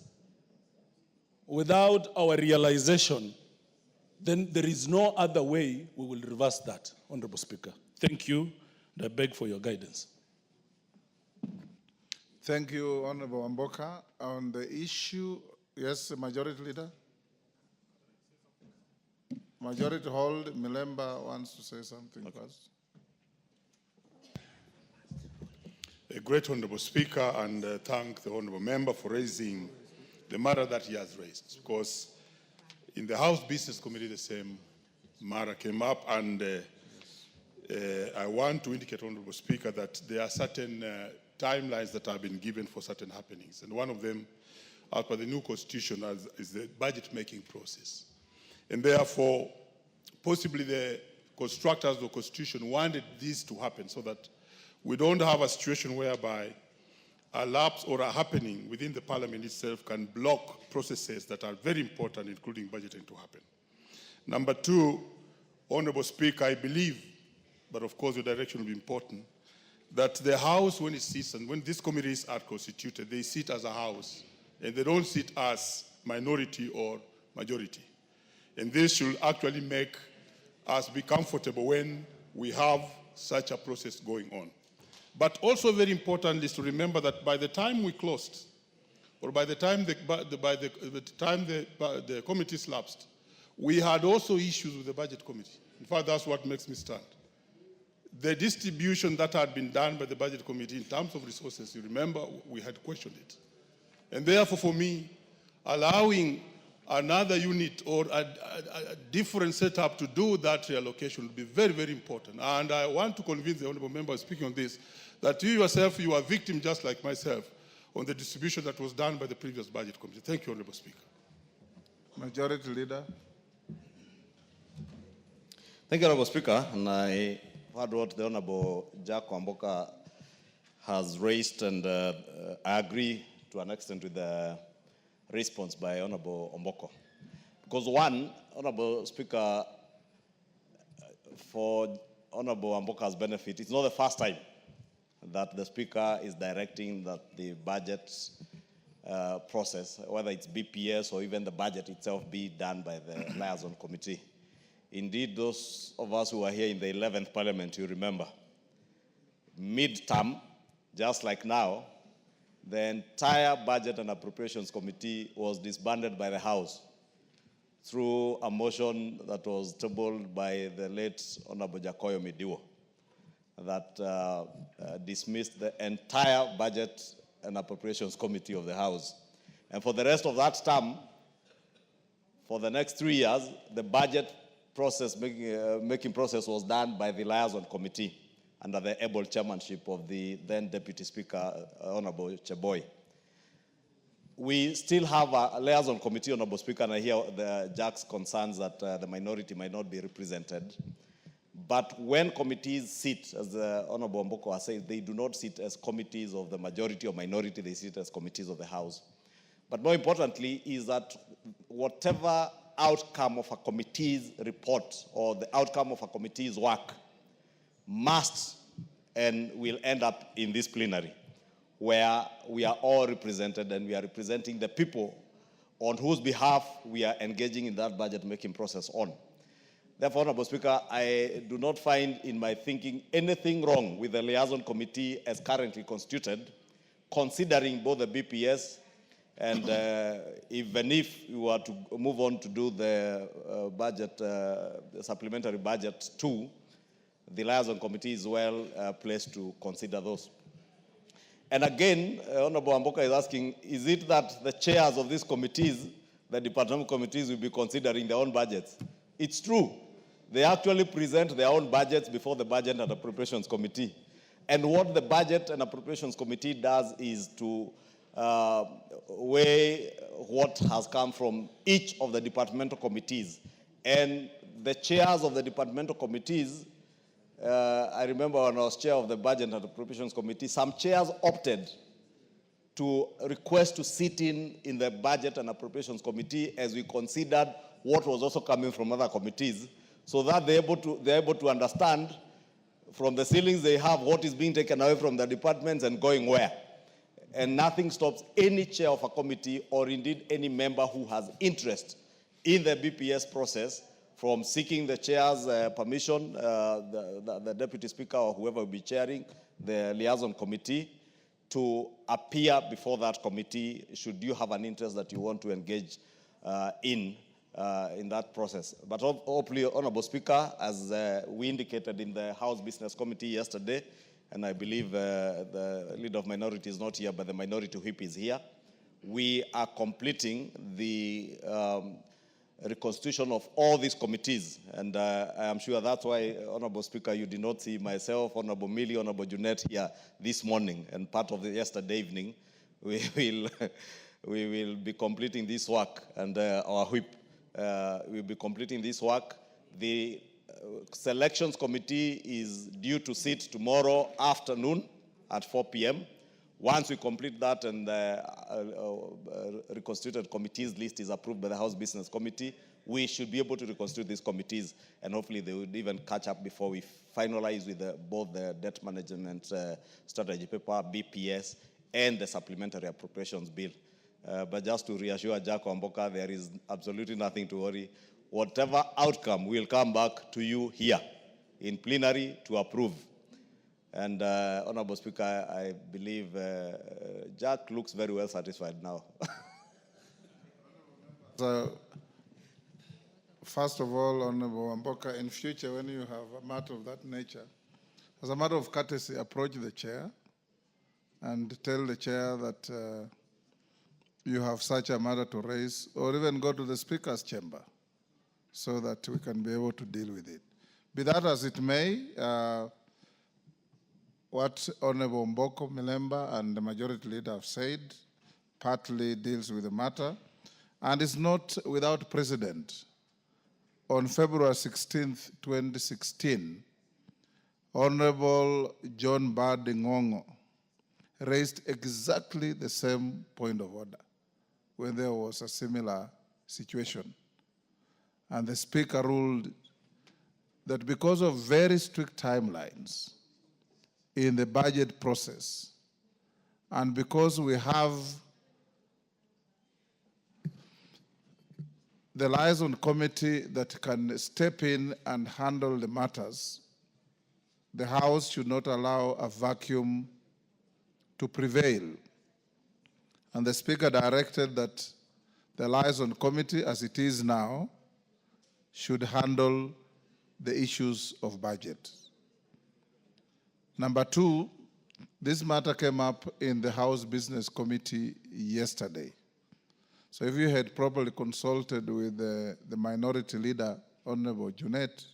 without our realization, then there is no other way we will reverse that, Honorable Speaker. Thank you, and I beg for your guidance. Thank you, Honorable Amboka. On the issue, yes, Majority Leader? Majority Hold, Milemba wants to say something first. A great Honorable Speaker, and thank the Honorable Member for raising the matter that he has raised, because in the House Business Committee the same matter came up, and I want to indicate, Honorable Speaker, that there are certain timelines that have been given for certain happenings, and one of them, as per the new constitution, is the budget-making process. And therefore, possibly the constructors of the constitution wanted this to happen so that we don't have a situation whereby a lapse or a happening within the parliament itself can block processes that are very important, including budgeting, to happen. Number two, Honorable Speaker, I believe, but of course your direction will be important, that the House, when it sits and when these committees are constituted, they sit as a House and they don't sit as minority or majority. And this should actually make us be comfortable when we have such a process going on. But also very important is to remember that by the time we closed, or by the time the committees lapsed, we had also issues with the budget committee. In fact, that's what makes me stand. The distribution that had been done by the budget committee in terms of resources, you remember, we had questioned it. And therefore, for me, allowing another unit or a different setup to do that reallocation would be very, very important. And I want to convince the Honourable Member speaking on this, that you yourself, you are a victim just like myself on the distribution that was done by the previous budget committee. Thank you, Honourable Speaker. Majority Leader. Thank you, Honourable Speaker. And I heard what the Honourable Jack Wamboka has raised, and I agree to an extent with the response by Honourable Omboko. Because one, Honourable Speaker, for Honourable Amboka's benefit, it's not the first time that the Speaker is directing that the budget process, whether it's BPS or even the budget itself, be done by the liaison committee. Indeed, those of us who were here in the 11th Parliament, you remember, mid-term, just like now, the entire Budget and Appropriations Committee was disbanded by the House through a motion that was tabled by the late Honorable Jakoyo Midiwo that dismissed the entire Budget and Appropriations Committee of the House. And for the rest of that term, for the next 3 years, the budget process, making process was done by the liaison committee under the able chairmanship of the then Deputy Speaker, Honorable Cheboy. We still have a liaison committee, Honorable Speaker, and I hear Jack's concerns that the minority might not be represented. But when committees sit, as the Honorable Mboko has said, they do not sit as committees of the majority or minority, they sit as committees of the House. But more importantly is that whatever outcome of a committee's report or the outcome of a committee's work must and will end up in this plenary, where we are all represented and we are representing the people on whose behalf we are engaging in that budget-making process on. Therefore, Honorable Speaker, I do not find in my thinking anything wrong with the liaison committee as currently constituted, considering both the BPS and even if we were to move on to do the budget, the supplementary budget too, the liaison committee is well placed to consider those. And again, Honorable Amboka is asking, is it that the chairs of these committees, the departmental committees, will be considering their own budgets? It's true. They actually present their own budgets before the Budget and Appropriations Committee. And what the Budget and Appropriations Committee does is to weigh what has come from each of the departmental committees. And the chairs of the departmental committees, I remember when I was chair of the Budget and Appropriations Committee, some chairs opted to request to sit in the Budget and Appropriations Committee as we considered what was also coming from other committees, so that they're able to understand from the ceilings they have what is being taken away from the departments and going where. And nothing stops any chair of a committee or indeed any member who has interest in the BPS process from seeking the chair's permission, the deputy speaker or whoever will be chairing the liaison committee, to appear before that committee should you have an interest that you want to engage in that process. But hopefully, Honorable Speaker, as we indicated in the House Business Committee yesterday, and I believe the leader of minority is not here, but the minority whip is here, we are completing the reconstitution of all these committees. And I am sure that's why, Honorable Speaker, you did not see myself, Honorable Millie, Honorable Junet here this morning. And part of the yesterday evening, we will be completing this work, and our whip will be completing this work. The selections committee is due to sit tomorrow afternoon at 4 p.m. Once we complete that and the reconstituted committees list is approved by the House Business Committee, we should be able to reconstitute these committees, and hopefully they would even catch up before we finalize with both the debt management strategy paper, BPS, and the supplementary appropriations bill. But just to reassure Jack Wamboka, there is absolutely nothing to worry. Whatever outcome will come back to you here in plenary to approve. And Honorable Speaker, I believe Jack looks very well satisfied now. So, first of all, Honorable Wamboka, in future when you have a matter of that nature, as a matter of courtesy, approach the chair and tell the chair that you have such a matter to raise, or even go to the Speaker's chamber so that we can be able to deal with it. Be that as it may, what Honorable Mboko Milemba and the Majority Leader have said partly deals with the matter, and is not without precedent. On February 16th, 2016, Honorable John Badi Ngongo raised exactly the same point of order when there was a similar situation. And the Speaker ruled that because of very strict timelines in the budget process, and because we have the liaison committee that can step in and handle the matters. The House should not allow a vacuum to prevail. And the Speaker directed that the liaison committee, as it is now, should handle the issues of budget. Number two, this matter came up in the House Business Committee yesterday. So if you had properly consulted with the minority leader, Honorable Junet,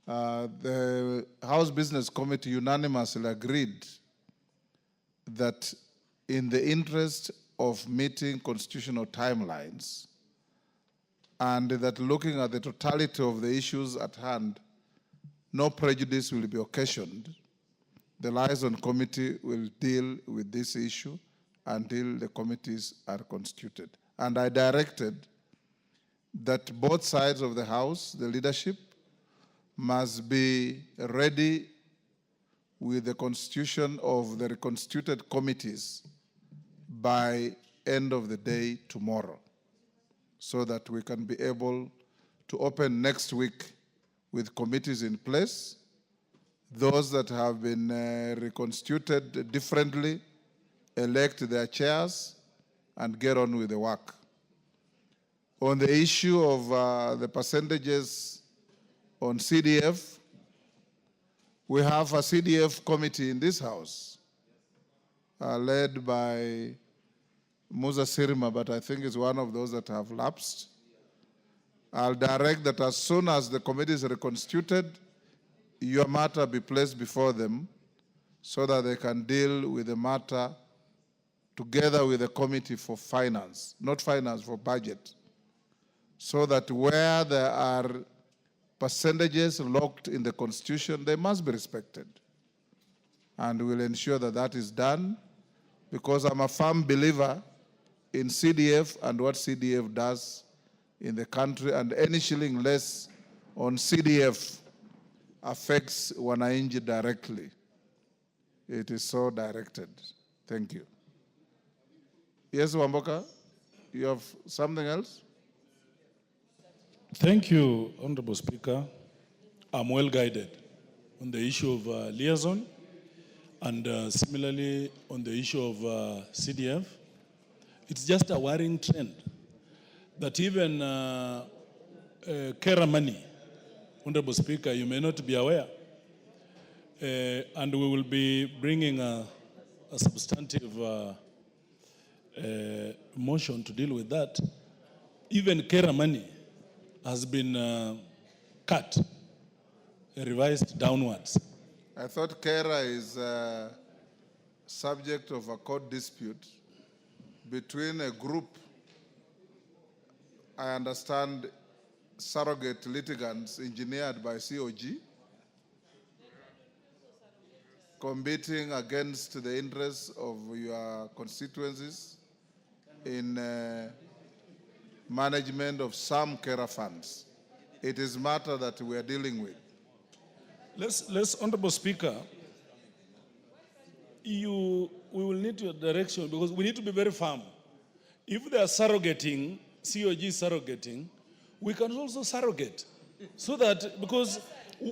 the House Business Committee unanimously agreed that in the interest of meeting constitutional timelines and that looking at the totality of the issues at hand, no prejudice will be occasioned, the liaison committee will deal with this issue until the committees are constituted. And I directed that both sides of the House, the leadership, must be ready with the constitution of the reconstituted committees by end of the day tomorrow, so that we can be able to open next week with committees in place. Those that have been reconstituted differently, elect their chairs and get on with the work. On the issue of the percentages on CDF, we have a CDF committee in this House, led by Musa Sirma, but I think it's one of those that have lapsed. I'll direct that as soon as the committee is reconstituted, your matter be placed before them so that they can deal with the matter together with the committee for finance, not finance, for budget, so that where there are percentages locked in the Constitution, they must be respected. And we'll ensure that that is done, because I'm a firm believer in CDF and what CDF does in the country, and any shilling less on CDF affects wananchi directly. It is so directed. Thank you. Yes, Wamboka, you have something else? Thank you, Honorable Speaker. I'm well guided on the issue of liaison, and similarly on the issue of CDF. It's just a worrying trend that even carer money, Honorable Speaker, you may not be aware, and we will be bringing a substantive motion to deal with that. Even carer money has been cut, revised downwards. I thought carer is subject of a court dispute between a group, I understand, surrogate litigants engineered by COG, competing against the interests of your constituencies in management of some carer funds. It is a matter that we are dealing with. Let's, Honorable Speaker, we will need your direction, because we need to be very firm. If they are surrogating, COG surrogating, we can also surrogate. So that, because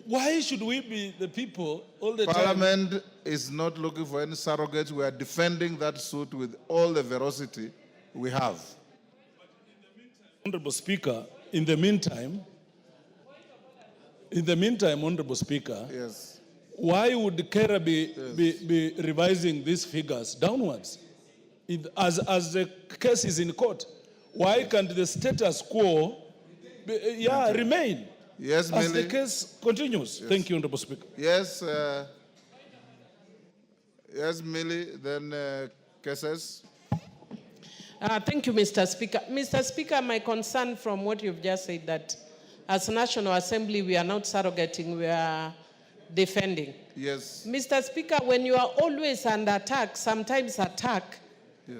why should we be the people all the time? Parliament is not looking for any surrogates. We are defending that suit with all the veracity we have. Honorable Speaker, in the meantime, Honorable Speaker, yes, why would carer be revising these figures downwards? As the case is in court, why can't the status quo remain? Yes, as Millie. the case continues. Yes. Thank you, Honorable Speaker. Yes, yes, Millie, then cases. Thank you, Mr. Speaker. Mr. Speaker, my concern from what you've just said, that as National Assembly, we are not surrogating, we are defending. Yes. Mr. Speaker, when you are always under attack, sometimes attack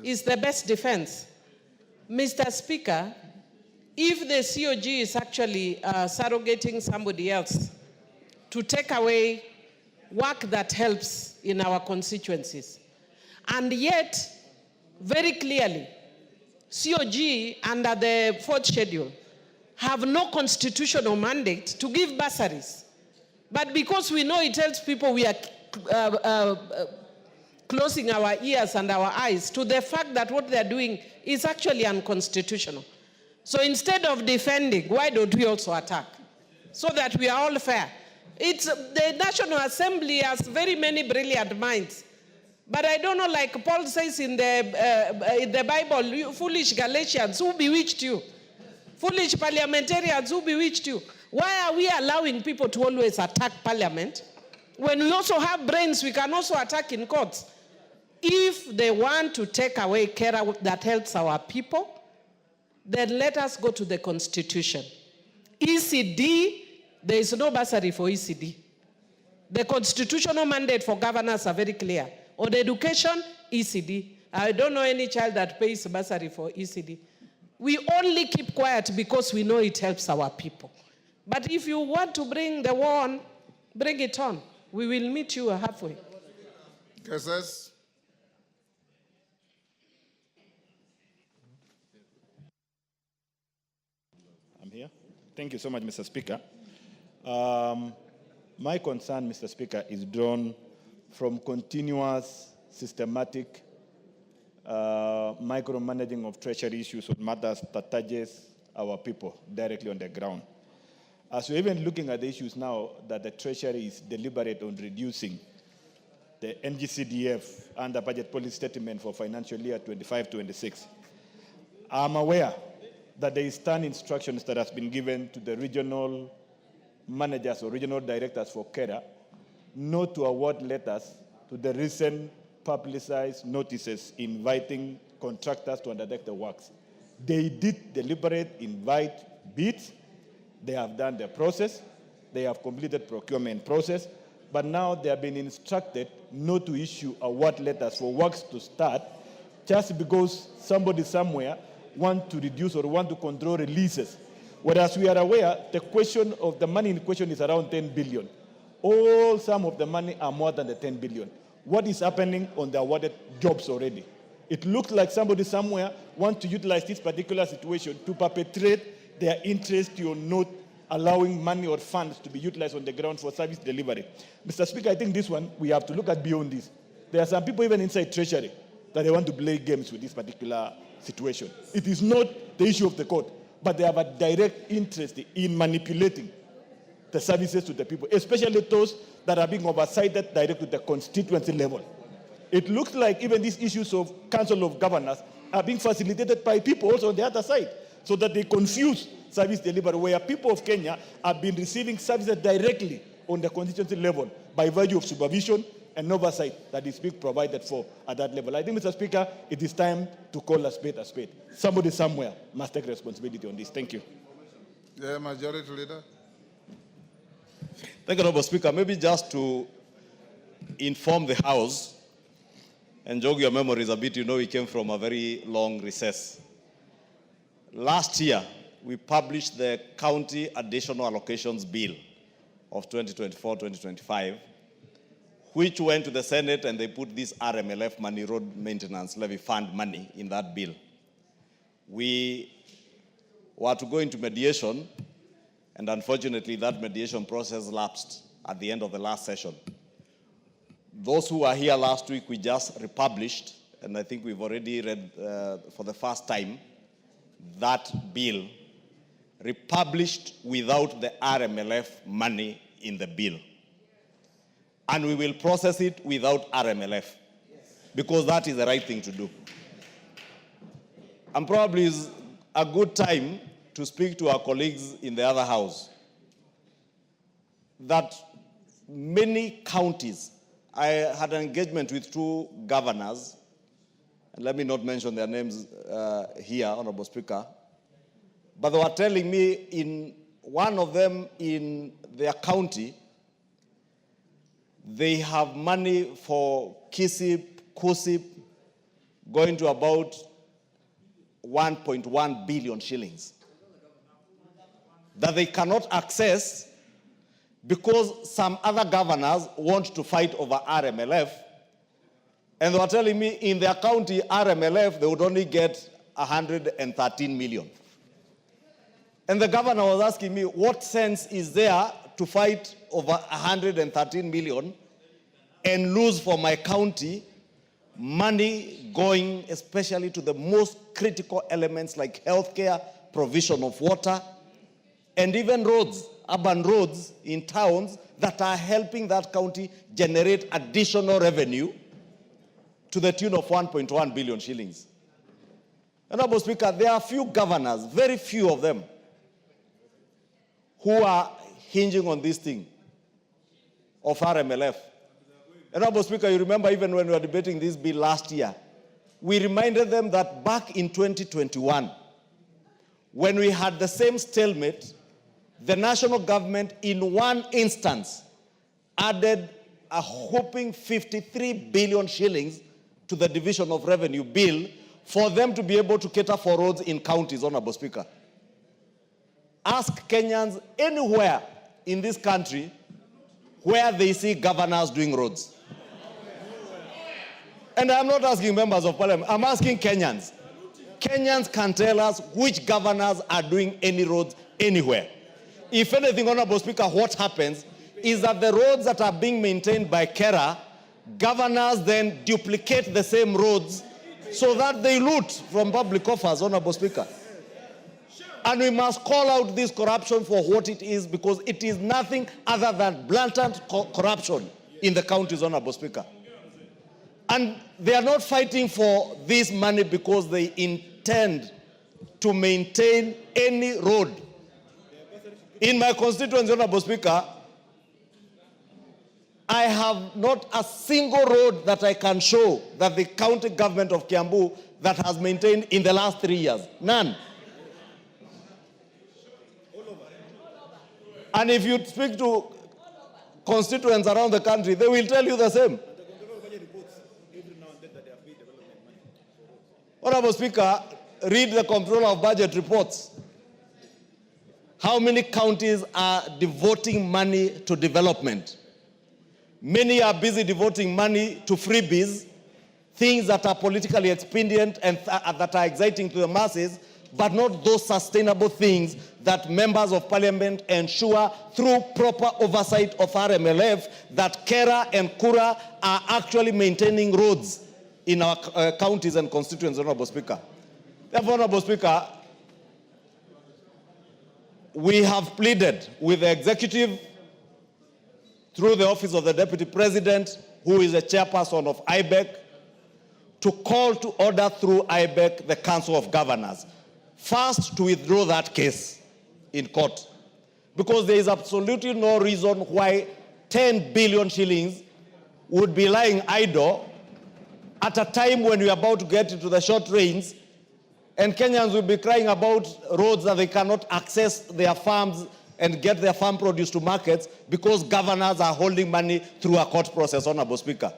is the best defense. Mr. Speaker, if the COG is actually surrogating somebody else to take away work that helps in our constituencies, and yet, very clearly, COG under the 4th schedule have no constitutional mandate to give bursaries. But because we know it tells people, we are closing our ears and our eyes to the fact that what they're doing is actually unconstitutional. So instead of defending, why don't we also attack? So that we are all fair. The National Assembly has very many brilliant minds. But I don't know, like Paul says in the Bible, you foolish Galatians, who bewitched you? Foolish parliamentarians, who bewitched you? Why are we allowing people to always attack parliament? When we also have brains, we can also attack in courts. If they want to take away care that helps our people, then let us go to the Constitution. ECD, there is no bursary for ECD. The constitutional mandate for governors are very clear. On education, ECD. I don't know any child that pays bursary for ECD. We only keep quiet because we know it helps our people. But if you want to bring the war on, bring it on. We will meet you halfway. Cases. I'm here. Thank you so much, Mr. Speaker. My concern, Mr. Speaker, is drawn from continuous, systematic micromanaging of treasury issues on matters that touches our people directly on the ground. As we're even looking at the issues now that the treasury is deliberate on reducing the NGCDF and the budget policy statement for financial year 25-26, I'm aware that there is stern instructions that has been given to the regional managers or regional directors for KERA not to award letters to the recent publicized notices inviting contractors to undertake the works. They did deliberate invite bids. They have done the process. They have completed procurement process. But now they have been instructed not to issue award letters for works to start just because somebody somewhere want to reduce or want to control releases. Whereas we are aware the question of the money in question is around 10 billion. All some of the money are more than the 10 billion. What is happening on the awarded jobs already? It looks like somebody somewhere wants to utilize this particular situation to perpetrate their interest in not allowing money or funds to be utilized on the ground for service delivery. Mr. Speaker, I think this one, we have to look at beyond this. There are some people even inside Treasury that they want to play games with this particular situation. It is not the issue of the court, but they have a direct interest in manipulating the services to the people, especially those that are being oversighted direct to the constituency level. It looks like even these issues of Council of Governors are being facilitated by people also on the other side, so that they confuse service delivery, where people of Kenya have been receiving services directly on the constituency level by virtue of supervision and oversight that is being provided for at that level. I think, Mr. Speaker, it is time to call a spade a spade. Somebody somewhere must take responsibility on this. Thank you. The Majority Leader. Thank you, Honorable Speaker. Maybe just to inform the House and jog your memories a bit, you know we came from a very long recess. Last year, we published the County Additional Allocations Bill of 2024-2025, which went to the Senate and they put this RMLF money, Road Maintenance Levy Fund money, in that bill. We were to go into mediation, and unfortunately that mediation process lapsed at the end of the last session. Those who were here last week, we just republished, and I think we've already read for the first time, that bill republished without the RMLF money in the bill. And we will process it without RMLF, because that is the right thing to do. And probably is a good time to speak to our colleagues in the other house that many counties, I had an engagement with 2 governors, and let me not mention their names here, Honorable Speaker, but they were telling me in one of them in their county, they have money for KUSIP going to about 1.1 billion shillings that they cannot access because some other governors want to fight over RMLF. And they were telling me in their county, RMLF, they would only get 113 million. And the governor was asking me, what sense is there to fight over 113 million and lose for my county money going especially to the most critical elements like healthcare, provision of water, and even roads, urban roads in towns that are helping that county generate additional revenue to the tune of 1.1 billion shillings. Honorable Speaker, there are few governors, very few of them, who are hinging on this thing of RMLF. Honorable Speaker, you remember even when we were debating this bill last year, we reminded them that back in 2021, when we had the same stalemate, the national government in one instance added a whopping 53 billion shillings to the division of revenue bill for them to be able to cater for roads in counties, Honorable Speaker. Ask Kenyans anywhere in this country where they see governors doing roads. And I'm not asking members of parliament, I'm asking Kenyans. Kenyans can tell us which governors are doing any roads anywhere. If anything, Honorable Speaker, what happens is that the roads that are being maintained by KERA, governors then duplicate the same roads so that they loot from public coffers, Honorable Speaker. And we must call out this corruption for what it is, because it is nothing other than blatant corruption in the counties, Honorable Speaker. And they are not fighting for this money because they intend to maintain any road. In my constituency, Honorable Speaker, I have not a single road that I can show that the county government of Kiambu that has maintained in the last 3 years. None. And if you speak to constituents around the country, they will tell you the same. Honorable Speaker, read the Comptroller of Budget reports. How many counties are devoting money to development? Many are busy devoting money to freebies, things that are politically expedient and that are exciting to the masses, but not those sustainable things that members of parliament ensure through proper oversight of RMLF that KERA and KURA are actually maintaining roads in our counties and constituencies, Honorable Speaker. Therefore, Honorable Speaker, we have pleaded with the executive through the office of the Deputy President, who is the chairperson of IBEC, to call to order through IBEC the Council of Governors. First, to withdraw that case in court, because there is absolutely no reason why 10 billion shillings would be lying idle at a time when we are about to get into the short rains, and Kenyans will be crying about roads that they cannot access their farms and get their farm produce to markets because governors are holding money through a court process, Honorable Speaker.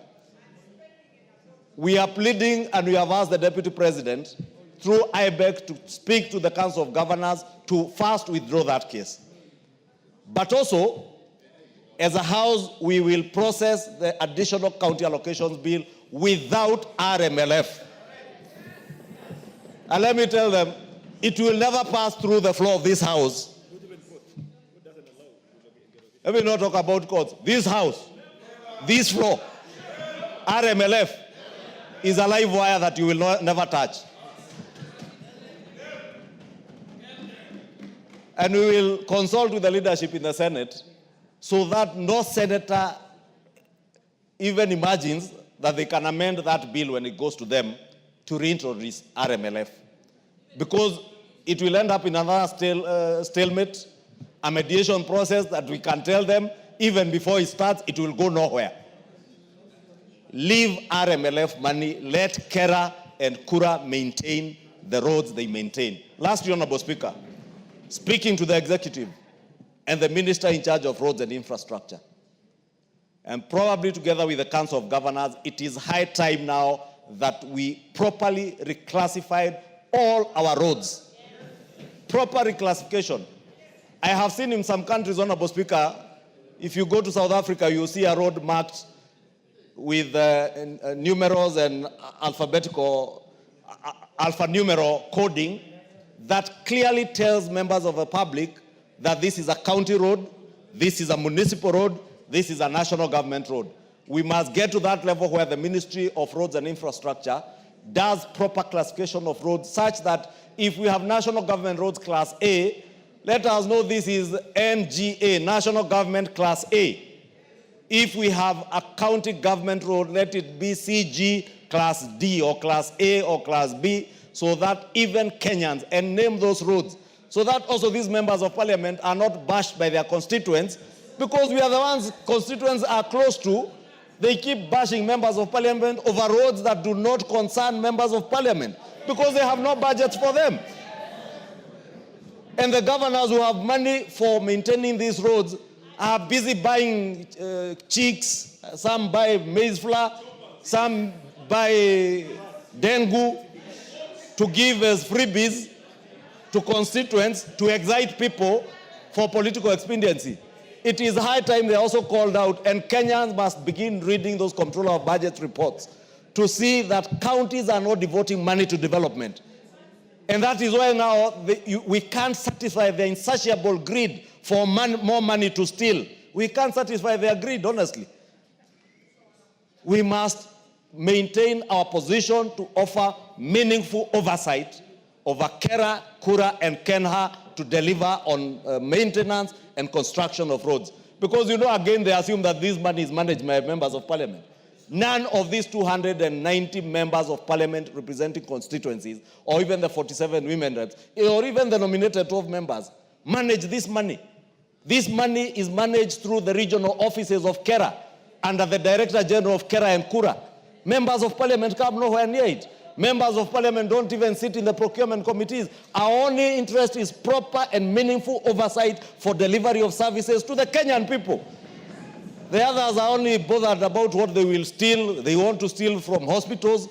We are pleading, and we have asked the Deputy President through IBEC to speak to the Council of Governors to first withdraw that case. But also, as a House, we will process the additional county allocations bill without RMLF. And let me tell them, it will never pass through the floor of this House. Let me not talk about courts. This House, this floor, RMLF is a live wire that you will never touch. And we will consult with the leadership in the Senate so that no senator even imagines that they can amend that bill when it goes to them to reintroduce RMLF. Because it will end up in another stalemate, a mediation process that we can tell them, even before it starts, it will go nowhere. Leave RMLF money, let KERA and KURA maintain the roads they maintain. Lastly, Honorable Speaker, speaking to the executive and the minister in charge of roads and infrastructure, and probably together with the Council of Governors, it is high time now that we properly reclassified all our roads. Proper reclassification. I have seen in some countries, Honorable Speaker, if you go to South Africa, you see a road marked with numerals and alphabetical alphanumeric coding that clearly tells members of the public that this is a county road, this is a municipal road, this is a national government road. We must get to that level where the Ministry of Roads and Infrastructure does proper classification of roads such that if we have national government roads class A, let us know this is NGA, National Government Class A. If we have a county government road, let it be CG Class D or Class A or Class B, so that even Kenyans, and name those roads, so that also these members of parliament are not bashed by their constituents, because we are the ones constituents are close to. They keep bashing members of parliament over roads that do not concern members of parliament, because they have no budgets for them. And the governors who have money for maintaining these roads are busy buying chicks. Some buy maize flour, some buy dengue to give as freebies to constituents to excite people for political expediency. It is high time they also called out, and Kenyans must begin reading those Comptroller of Budget reports to see that counties are not devoting money to development. And that is why now we can't satisfy the insatiable greed for more money to steal. We can't satisfy their greed, honestly. We must maintain our position to offer meaningful oversight over Kera, Kura, and Kenha to deliver on maintenance and construction of roads. Because, you know, again, they assume that this money is managed by members of parliament. None of these 290 members of parliament representing constituencies, or even the 47 women reps, or even the nominated 12 members, manage this money. This money is managed through the regional offices of Kera, under the Director General of Kera and Kura. Members of parliament come nowhere near it. Members of parliament don't even sit in the procurement committees. Our only interest is proper and meaningful oversight for delivery of services to the Kenyan people. The others are only bothered about what they will steal. They want to steal from hospitals.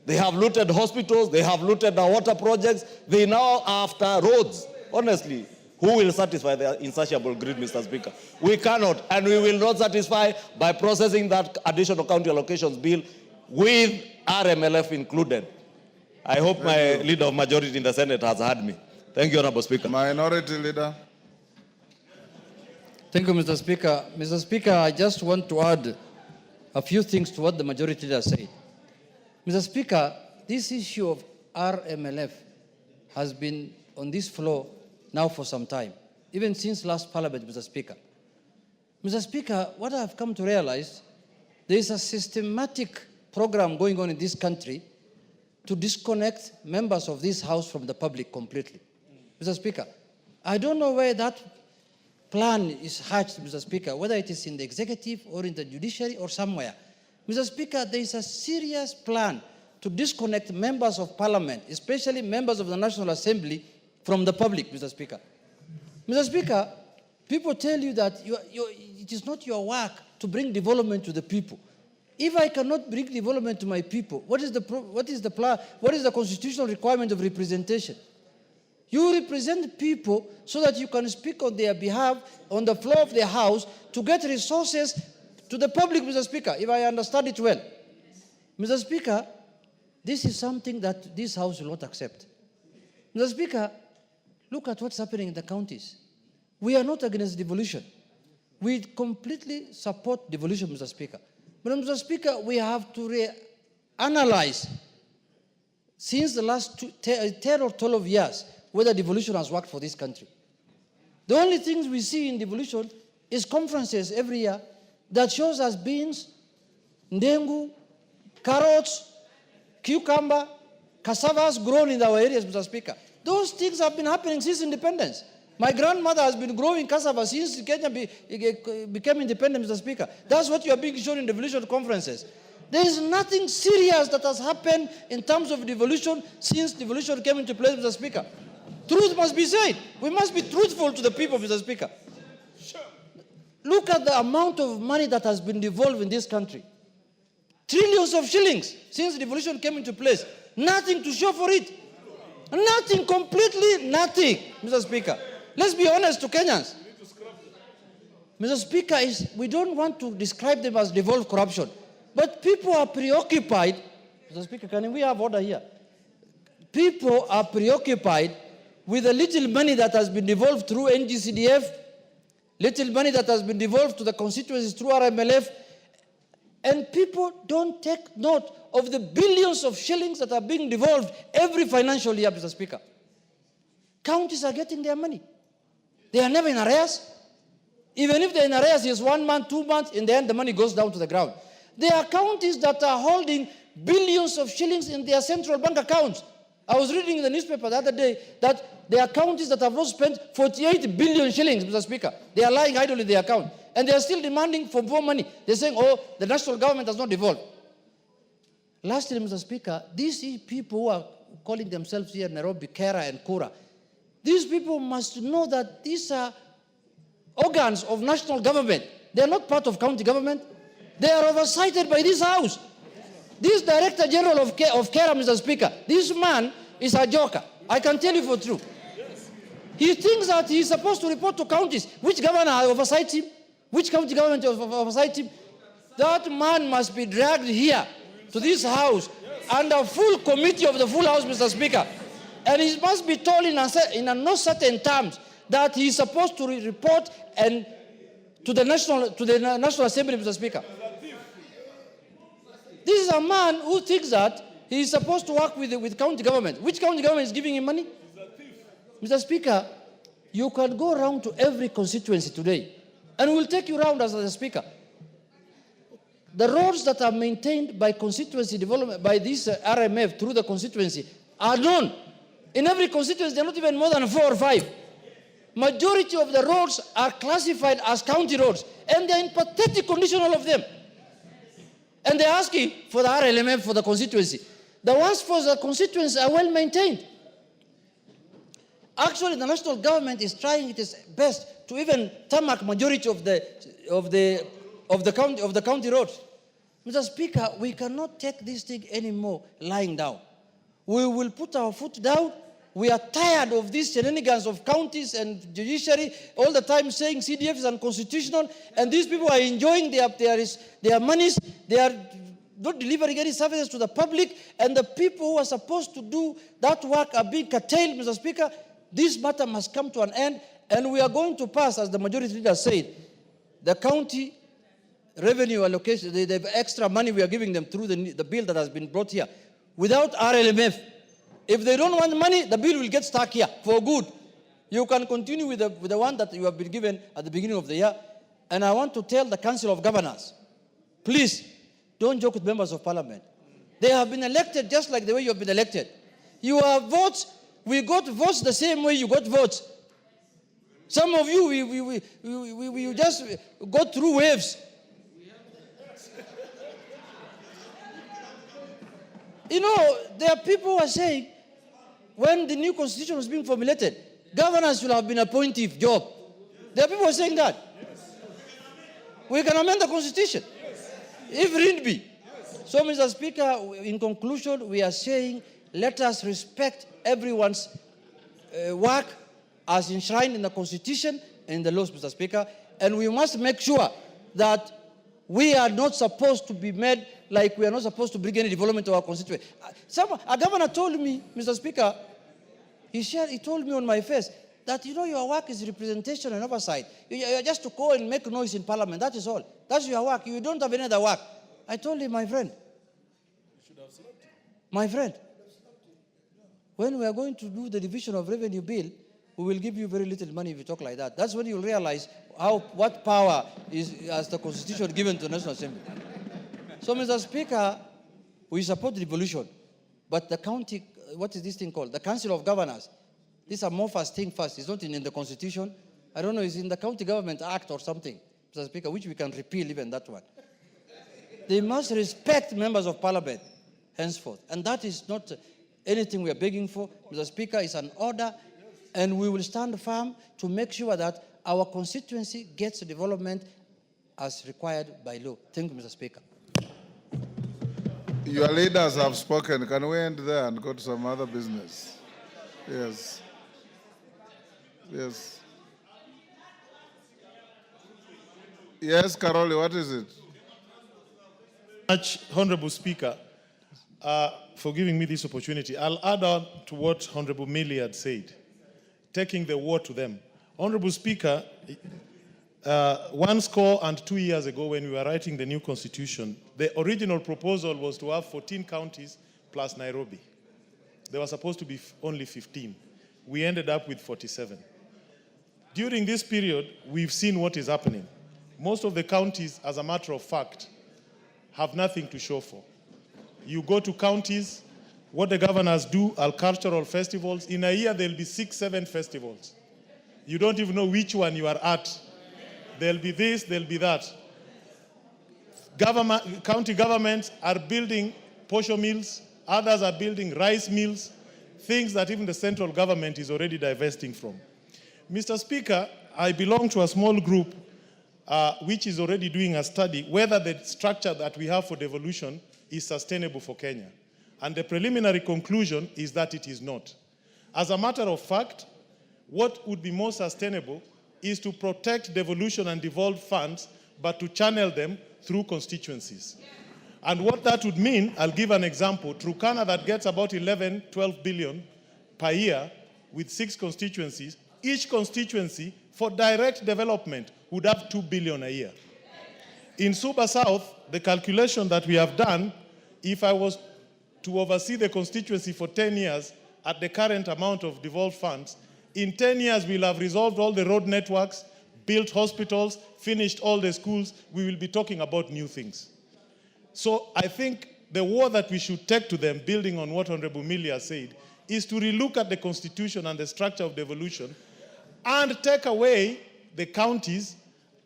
They have looted hospitals. They have looted our water projects. They now are after roads. Honestly, who will satisfy their insatiable greed, Mr. Speaker? We cannot, and we will not satisfy by processing that additional county allocations bill with RMLF included. I hope my leader of majority in the Senate has heard me. Thank you, Honorable Speaker. Minority Leader. Thank you, Mr. Speaker. Mr. Speaker, I just want to add a few things to what the majority leader said. Mr. Speaker, this issue of RMLF has been on this floor now for some time, even since last parliament, Mr. Speaker. Mr. Speaker, what I have come to realize, there is a systematic program going on in this country to disconnect members of this House from the public completely. Mr. Speaker, I don't know where that plan is hatched, Mr. Speaker, whether it is in the executive or in the judiciary or somewhere. Mr. Speaker, there is a serious plan to disconnect members of parliament, especially members of the National Assembly, from the public, Mr. Speaker. Mr. Speaker, people tell you that it is not your work to bring development to the people. If I cannot bring development to my people, what is the constitutional requirement of representation? You represent people so that you can speak on their behalf on the floor of the House to get resources to the public, Mr. Speaker, if I understand it well. Mr. Speaker, this is something that this House will not accept. Mr. Speaker, look at what's happening in the counties. We are not against devolution. We completely support devolution, Mr. Speaker. But, Mr. Speaker, we have to reanalyze since the last 10 or 12 years whether devolution has worked for this country. The only things we see in devolution is conferences every year that shows us beans, ndengu, carrots, cucumber, cassavas grown in our areas, Mr. Speaker. Those things have been happening since independence. My grandmother has been growing cassava since Kenya became independent, Mr. Speaker. That's what you are being shown in devolution conferences. There is nothing serious that has happened in terms of devolution since devolution came into place, Mr. Speaker. Truth must be said. We must be truthful to the people, Mr. Speaker. Look at the amount of money that has been devolved in this country. Trillions of shillings since devolution came into place. Nothing to show for it. Nothing, completely nothing, Mr. Speaker. Let's be honest to Kenyans. Mr. Speaker, we don't want to describe them as devolved corruption, but people are preoccupied. Mr. Speaker, can we have order here? people are preoccupied with the little money that has been devolved through NGCDF, little money that has been devolved to the constituencies through RMLF, and people don't take note of the billions of shillings that are being devolved every financial year, Mr. Speaker. Counties are getting their money. They are never in arrears. Even if they're in arrears, it's 1 month, 2 months, in the end the money goes down to the ground. There are counties that are holding billions of shillings in their central bank accounts. I was reading in the newspaper the other day that there are counties that have not spent 48 billion shillings, Mr. Speaker. They are lying idle in their account. And they are still demanding for more money. They're saying, oh, the national government has not devolved. Lastly, Mr. Speaker, these people who are calling themselves here Nairobi, Kera and Kura, these people must know that these are organs of national government. They are not part of county government. They are oversighted by this house. This Director General of Kera, Mr. Speaker, this man is a joker. I can tell you for true. He thinks that he is supposed to report to counties. Which governor oversights him? Which county government oversights him? That man must be dragged here to this house under full committee of the full house, Mr. Speaker. And he must be told in no certain terms that he is supposed to report and to the National Assembly, Mr. Speaker. This is a man who thinks that he is supposed to work with county government. Which county government is giving him money? Mr. Speaker, you can go around to every constituency today, and we'll take you around as a speaker. The roads that are maintained by constituency development, by this RMF through the constituency, are known. In every constituency, they're not even more than 4 or 5. Majority of the roads are classified as county roads, and they're in pathetic condition, all of them. And they're asking for the RLMF for the constituency. The ones for the constituency are well maintained. Actually, the national government is trying its best to even tarmac majority of the county roads. Mr. Speaker, we cannot take this thing anymore lying down. We will put our foot down. We are tired of these shenanigans of counties and judiciary all the time saying CDF is unconstitutional, and these people are enjoying their monies. They are not delivering any services to the public, and the people who are supposed to do that work are being curtailed, Mr. Speaker. This matter must come to an end, and we are going to pass, as the majority leader said, the county revenue allocation, the extra money we are giving them through the bill that has been brought here, without RLMF. If they don't want money, the bill will get stuck here for good. You can continue with the one that you have been given at the beginning of the year. And I want to tell the Council of Governors, please, don't joke with members of parliament. They have been elected just like the way you have been elected. You have votes. We got votes the same way you got votes. Some of you, we just go through waves. You know, there are people who are saying, when the new constitution was being formulated, governors should have been appointed job. There are people who are saying that. We can amend the constitution, if need be. So, Mr. Speaker, in conclusion, we are saying, let us respect everyone's work as enshrined in the constitution and the laws, Mr. Speaker, and we must make sure that we are not supposed to be made like we are not supposed to bring any development to our constituency. A governor told me, Mr. Speaker, he told me on my face that, you know, your work is representation and oversight. You're just to go and make noise in parliament. That is all. That's your work. You don't have any other work. I told him, my friend, when we are going to do the division of revenue bill, we will give you very little money if you talk like that. That's when you'll realize what power has the constitution given to the National Assembly. So, Mr. Speaker, we support the devolution, but the county, what is this thing called? The Council of Governors. These are more first thing first. It's not in the constitution. I don't know, it's in the County Government Act or something, Mr. Speaker, which we can repeal even that one. They must respect members of parliament henceforth. And that is not anything we are begging for. Mr. Speaker, it's an order, and we will stand firm to make sure that our constituency gets development as required by law. Thank you, Mr. Speaker. Your leaders have spoken. Can we end there and go to some other business? Yes. Yes. Yes, Caroli, what is it? Honorable Speaker, for giving me this opportunity. I'll add on to what Honorable Millie had said, taking the war to them. Honorable Speaker, 12 years ago when we were writing the new constitution, the original proposal was to have 14 counties plus Nairobi. There were supposed to be only 15. We ended up with 47. During this period, we've seen what is happening. Most of the counties, as a matter of fact, have nothing to show for. You go to counties, what the governors do are cultural festivals. In a year, there'll be 6, 7 festivals. You don't even know which one you are at. There'll be this, there'll be that. County governments are building posho mills, others are building rice mills, things that even the central government is already divesting from. Mr. Speaker, I belong to a small group which is already doing a study whether the structure that we have for devolution is sustainable for Kenya. And the preliminary conclusion is that it is not. As a matter of fact, what would be more sustainable is to protect devolution and devolved funds, but to channel them through constituencies. And what that would mean, I'll give an example. Turkana, that gets about 11, 12 billion per year with 6 constituencies, each constituency for direct development would have 2 billion a year. In Suba South, the calculation that we have done, if I was to oversee the constituency for 10 years at the current amount of devolved funds, in 10 years we'll have resolved all the road networks, built hospitals, finished all the schools. We will be talking about new things. So I think the war that we should take to them, building on what Honorable Milia said, is to relook at the constitution and the structure of devolution and take away the counties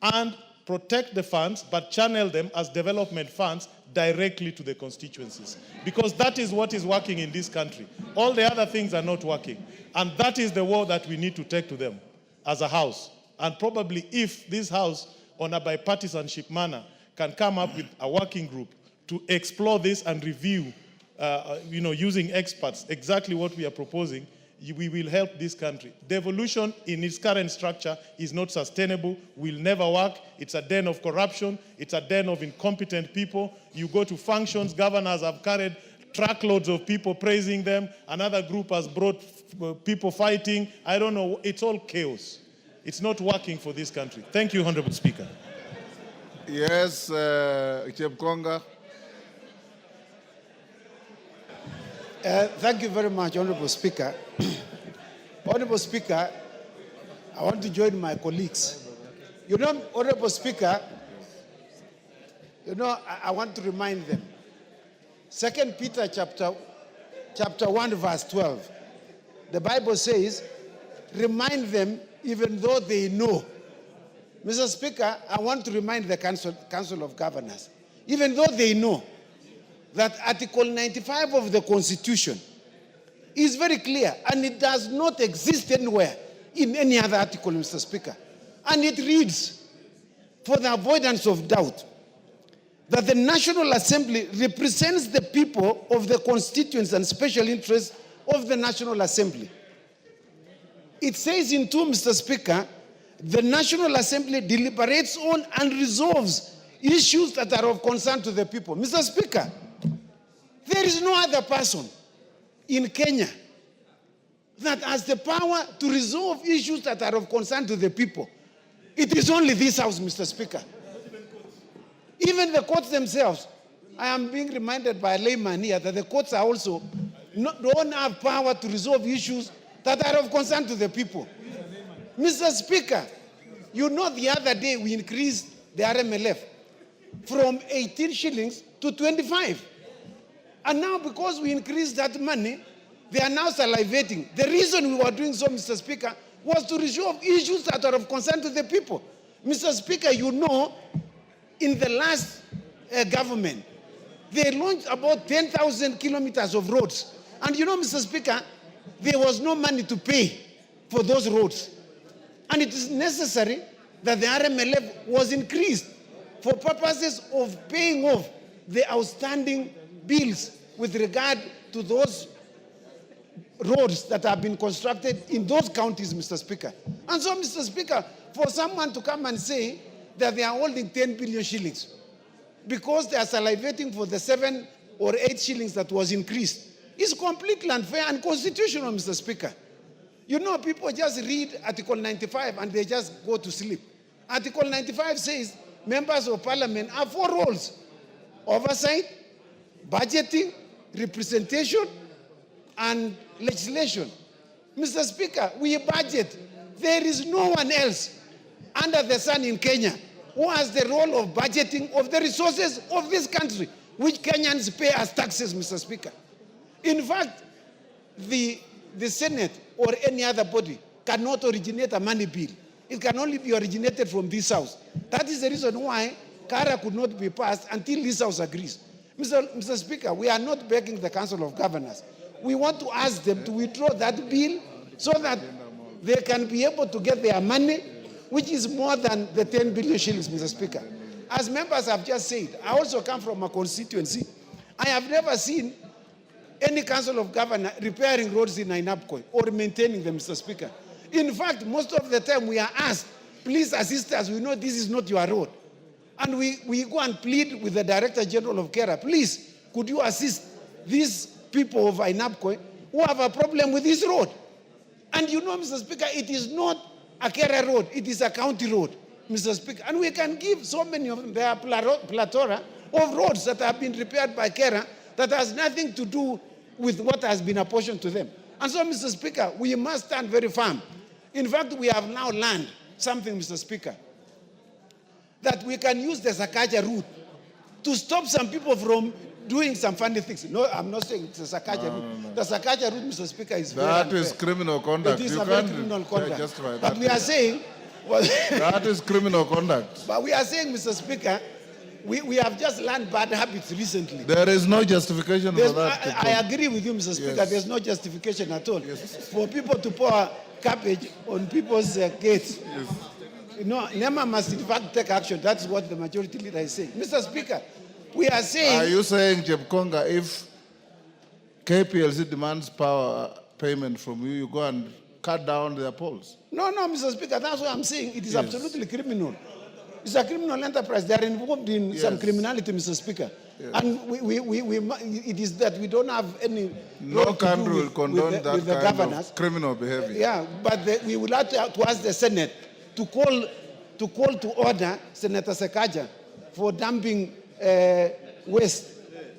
and protect the funds, but channel them as development funds directly to the constituencies. Because that is what is working in this country. All the other things are not working. And that is the war that we need to take to them as a house. And probably if this house, on a bipartisanship manner, can come up with a working group to explore this and review, using experts, exactly what we are proposing, we will help this country. Devolution in its current structure is not sustainable, will never work. It's a den of corruption. It's a den of incompetent people. You go to functions, governors have carried truckloads of people praising them. Another group has brought people fighting. I don't know. It's all chaos. It's not working for this country. Thank you, Honorable Speaker. Yes, Chepkonga. Thank you very much, Honorable Speaker. Honorable Speaker, I want to join my colleagues. You know, Honorable Speaker, I want to remind them. 2 Peter chapter 1, verse 12. The Bible says, remind them even though they know. Mr. Speaker, I want to remind the Council of Governors, even though they know that Article 95 of the Constitution is very clear, and it does not exist anywhere in any other article, Mr. Speaker. And it reads, for the avoidance of doubt, that the National Assembly represents the people of the constituents and special interests of the National Assembly. It says in 2, Mr. Speaker, the National Assembly deliberates on and resolves issues that are of concern to the people. Mr. Speaker, there is no other person in Kenya that has the power to resolve issues that are of concern to the people. It is only this House, Mr. Speaker. Even the courts themselves, I am being reminded by a layman here that the courts are also don't have power to resolve issues that are of concern to the people. Mr. Speaker, you know the other day we increased the RMLF from 18 shillings to 25. And now because we increased that money, they are now salivating. The reason we were doing so, Mr. Speaker, was to resolve issues that are of concern to the people. Mr. Speaker, you know, in the last government, they launched about 10,000 kilometers of roads. And you know, Mr. Speaker, there was no money to pay for those roads. And it is necessary that the RMLF was increased for purposes of paying off the outstanding bills with regard to those roads that have been constructed in those counties, Mr. Speaker. And so, Mr. Speaker, for someone to come and say that they are holding 10 billion shillings because they are salivating for the 7 or 8 shillings that was increased is completely unfair and unconstitutional, Mr. Speaker. You know, people just read Article 95 and they just go to sleep. Article 95 says members of parliament have 4 roles: oversight, budgeting, representation, and legislation. Mr. Speaker, we budget. There is no one else under the sun in Kenya who has the role of budgeting of the resources of this country, which Kenyans pay as taxes, Mr. Speaker. In fact, the Senate or any other body cannot originate a money bill. It can only be originated from this house. That is the reason why Kara could not be passed until this house agrees. Mr. Speaker, we are not begging the Council of Governors. We want to ask them to withdraw that bill so that they can be able to get their money, which is more than the 10 billion shillings, Mr. Speaker. As members have just said, I also come from a constituency. I have never seen any Council of Governors repairing roads in Ainabkoi or maintaining them, Mr. Speaker. In fact, most of the time we are asked, please assist us, we know this is not your road. And we go and plead with the Director General of Kera, please, could you assist these people of Ainabkoi who have a problem with this road? And you know, Mr. Speaker, it is not a Kera road, it is a county road, Mr. Speaker. And we can give so many of them, there are plethora of roads that have been repaired by Kera that has nothing to do with what has been apportioned to them. And so, Mr. Speaker, we must stand very firm. In fact, we have now learned something, Mr. Speaker, that we can use the Sakaja route to stop some people from doing some funny things. No, I'm not saying it's a Sakaja route. No. The Sakaja route, Mr. Speaker, is very unfair. That is criminal conduct. It is you a very criminal conduct. Justify but that. We are saying... Well, that is criminal conduct. But we are saying, Mr. Speaker, we have just learned bad habits recently. There is no justification for that. I agree with you, Mr. Speaker. Yes. There's no justification at all. Yes. For people to pour cabbage on people's gates. Yes. You know, NEMA must in fact take action. That's what the majority leader is saying. Mr. Speaker, we are saying... Are you saying, Jebkonga, if KPLC demands power payment from you, you go and cut down their polls? No, Mr. Speaker, that's what I'm saying. It is absolutely criminal. It's a criminal enterprise. They are involved in some criminality, Mr. Speaker. Yes. And it is that we don't have any... No country will condone that with the kind governors. of criminal behavior. Yeah, but we would like to ask the Senate to call to order Senator Sakaja for dumping waste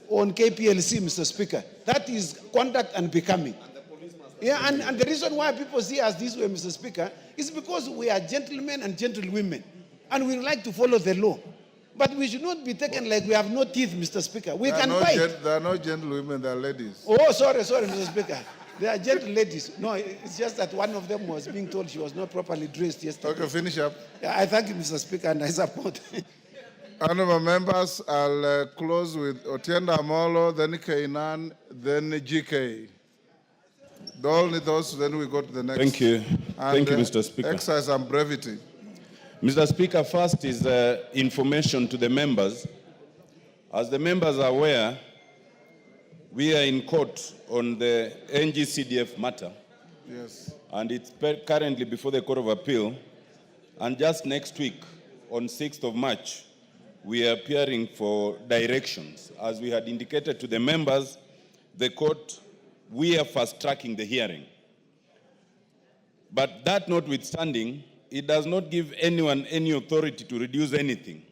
on KPLC, Mr. Speaker. That is conduct unbecoming. Yeah, and the reason why people see us this way, Mr. Speaker, is because we are gentlemen and gentlewomen, and we like to follow the law. But we should not be taken like we have no teeth, Mr. Speaker. We can fight. There are no gentlewomen, they are ladies. Oh, sorry, Mr. Speaker. They are gentle ladies. No, it's just that one of them was being told she was not properly dressed yesterday. Okay, finish up. Yeah, I thank you, Mr. Speaker, and I support. Honourable members, I'll close with Otienda Amolo, then Kainan, then GK. Only those, then we go to the next. Thank you. Thank you, Mr. Speaker. Exercise and brevity. Mr. Speaker, first is information to the members. As the members are aware, we are in court on the NGCDF matter. Yes. And it's currently before the Court of Appeal. And just next week, on 6th of March, we are appearing for directions. As we had indicated to the members, the court, we are fast-tracking the hearing. But that notwithstanding, it does not give anyone any authority to reduce anything.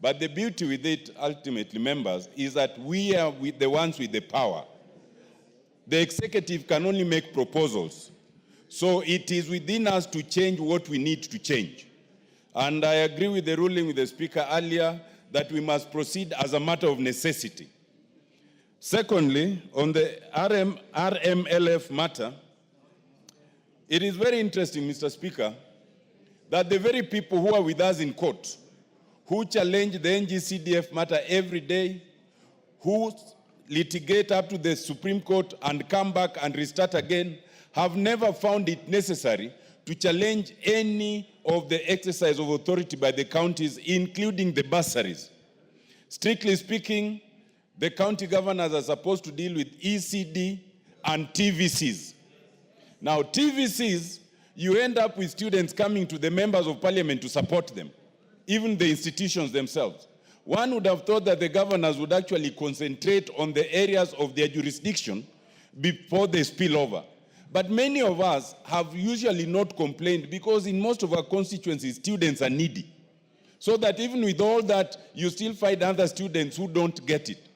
But the beauty with it, ultimately, members, is that we are the ones with the power. The executive can only make proposals. So it is within us to change what we need to change. And I agree with the ruling with the Speaker earlier that we must proceed as a matter of necessity. Secondly, on the RMLF matter, it is very interesting, Mr. Speaker, that the very people who are with us in court, who challenge the NGCDF matter every day, who litigate up to the Supreme Court and come back and restart again, have never found it necessary to challenge any of the exercise of authority by the counties, including the bursaries. Strictly speaking, the county governors are supposed to deal with ECD and TVCs. Now, TVCs, you end up with students coming to the members of parliament to support them, even the institutions themselves. one would have thought that the governors would actually concentrate on the areas of their jurisdiction before they spill over. But many of us have usually not complained because in most of our constituencies, students are needy. So that even with all that, you still find other students who don't get it.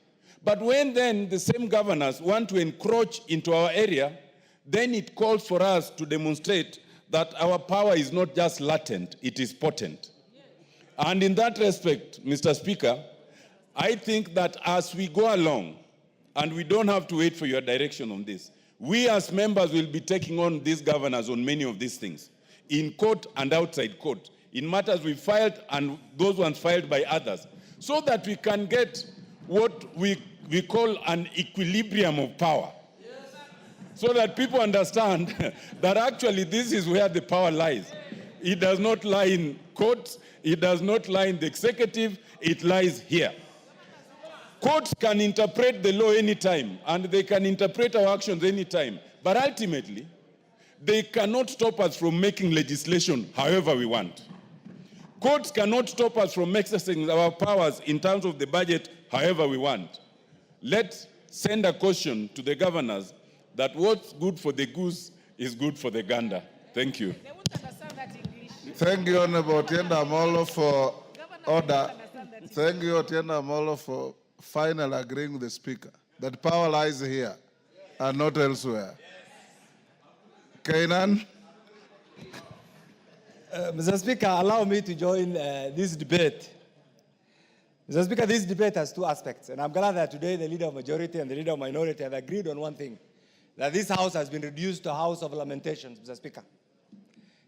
But when then the same governors want to encroach into our area, then it calls for us to demonstrate that our power is not just latent, it is potent. And in that respect, Mr. Speaker, I think that as we go along, and we don't have to wait for your direction on this, we as members will be taking on these governors on many of these things, in court and outside court, in matters we filed and those ones filed by others, so that we can get what we call an equilibrium of power. So that people understand that actually this is where the power lies. It does not lie in courts, it does not lie in the executive, it lies here. Courts can interpret the law anytime, and they can interpret our actions anytime. But ultimately, they cannot stop us from making legislation however we want. Courts cannot stop us from exercising our powers in terms of the budget however we want. Let's send a caution to the governors that what's good for the goose is good for the gander. Thank you. They won't understand that English. Thank you, Honorable Otienda Amolo, for order. Thank you, Otienda Amolo, for finally agreeing with the Speaker that power lies here and not elsewhere. Kainan? Mr. Speaker, allow me to join this debate. Mr. Speaker, this debate has two aspects, and I'm glad that today the leader of majority and the leader of minority have agreed on one thing, that this house has been reduced to a house of lamentations, Mr. Speaker.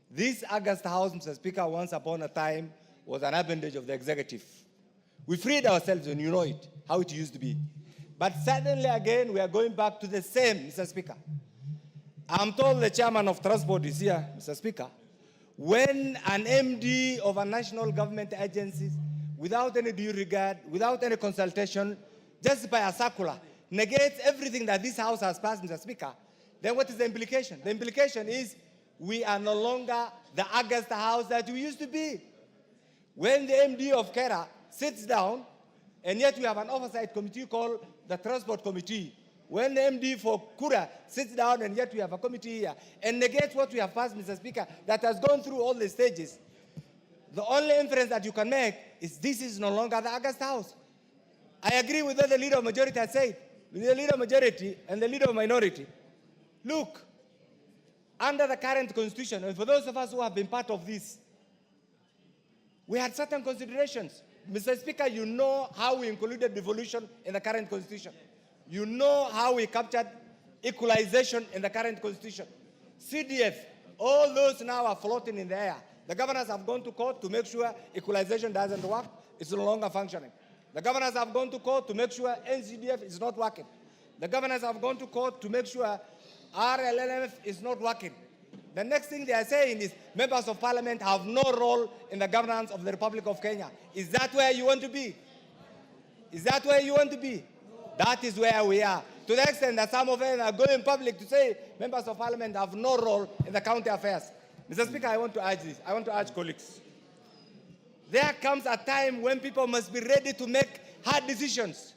This August House, Mr. Speaker, once upon a time was an appendage of the executive. We freed ourselves, and you know it, how it used to be. But suddenly again, we are going back to the same, Mr. Speaker. I'm told the chairman of transport is here, Mr. Speaker. When an MD of a national government agency, without any due regard, without any consultation, just by a circular, negates everything that this house has passed, Mr. Speaker, then what is the implication? The implication is we are no longer the August House that we used to be. When the MD of Kera sits down, and yet we have an oversight committee called the Transport Committee. When the MD for Kura sits down, and yet we have a committee here, and negates what we have passed, Mr. Speaker, that has gone through all the stages, the only inference that you can make is this is no longer the August House. I agree with what the leader of majority has said. With the leader of majority and the leader of minority. Look, under the current constitution, and for those of us who have been part of this, we had certain considerations. Mr. Speaker, you know how we included devolution in the current constitution. You know how we captured equalization in the current constitution. CDF, all those now are floating in the air. The governors have gone to court to make sure equalization doesn't work. It's no longer functioning. The governors have gone to court to make sure NCDF is not working. The governors have gone to court to make sure RLNF is not working. The next thing they are saying is members of parliament have no role in the governance of the Republic of Kenya. Is that where you want to be? Is that where you want to be? That is where we are. To the extent that some of them are going public to say members of parliament have no role in the county affairs. Mr. Speaker, I want to urge this. I want to urge colleagues. There comes a time when people must be ready to make hard decisions.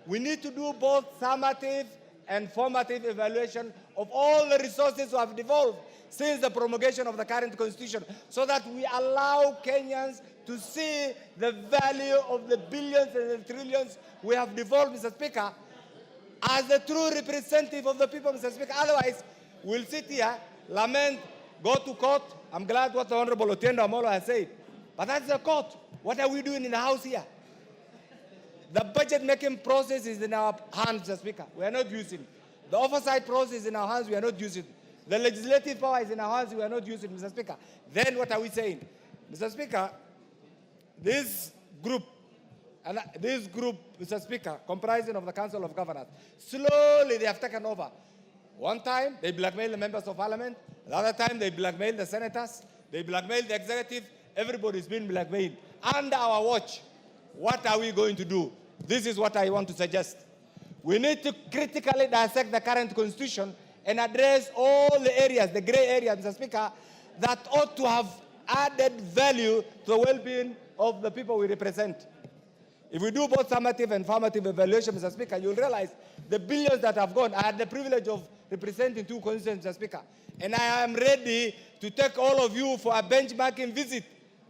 We need to do both summative and formative evaluation of all the resources that have devolved since the promulgation of the current constitution, so that we allow Kenyans to see the value of the billions and the trillions we have devolved, Mr. Speaker, as the true representative of the people, Mr. Speaker. Otherwise, we'll sit here, lament, go to court. I'm glad what the Honorable Otienda Amolo has said. But that's the court. What are we doing in the house here? The budget-making process is in our hands, Mr. Speaker. We are not using it. The oversight process is in our hands. We are not using it. The legislative power is in our hands. We are not using it, Mr. Speaker. Then what are we saying? Mr. Speaker, this group, Mr. Speaker, comprising of the Council of Governors, slowly they have taken over. One time, they blackmailed the members of parliament. The other time, they blackmailed the senators. They blackmailed the executive. Everybody's been blackmailed. Under our watch, what are we going to do? This is what I want to suggest. We need to critically dissect the current constitution and address all the areas, the gray areas, Mr. Speaker, that ought to have added value to the well-being of the people we represent. If we do both summative and formative evaluation, Mr. Speaker, you'll realize the billions that have gone. I had the privilege of representing 2 constituencies, Mr. Speaker, and I am ready to take all of you for a benchmarking visit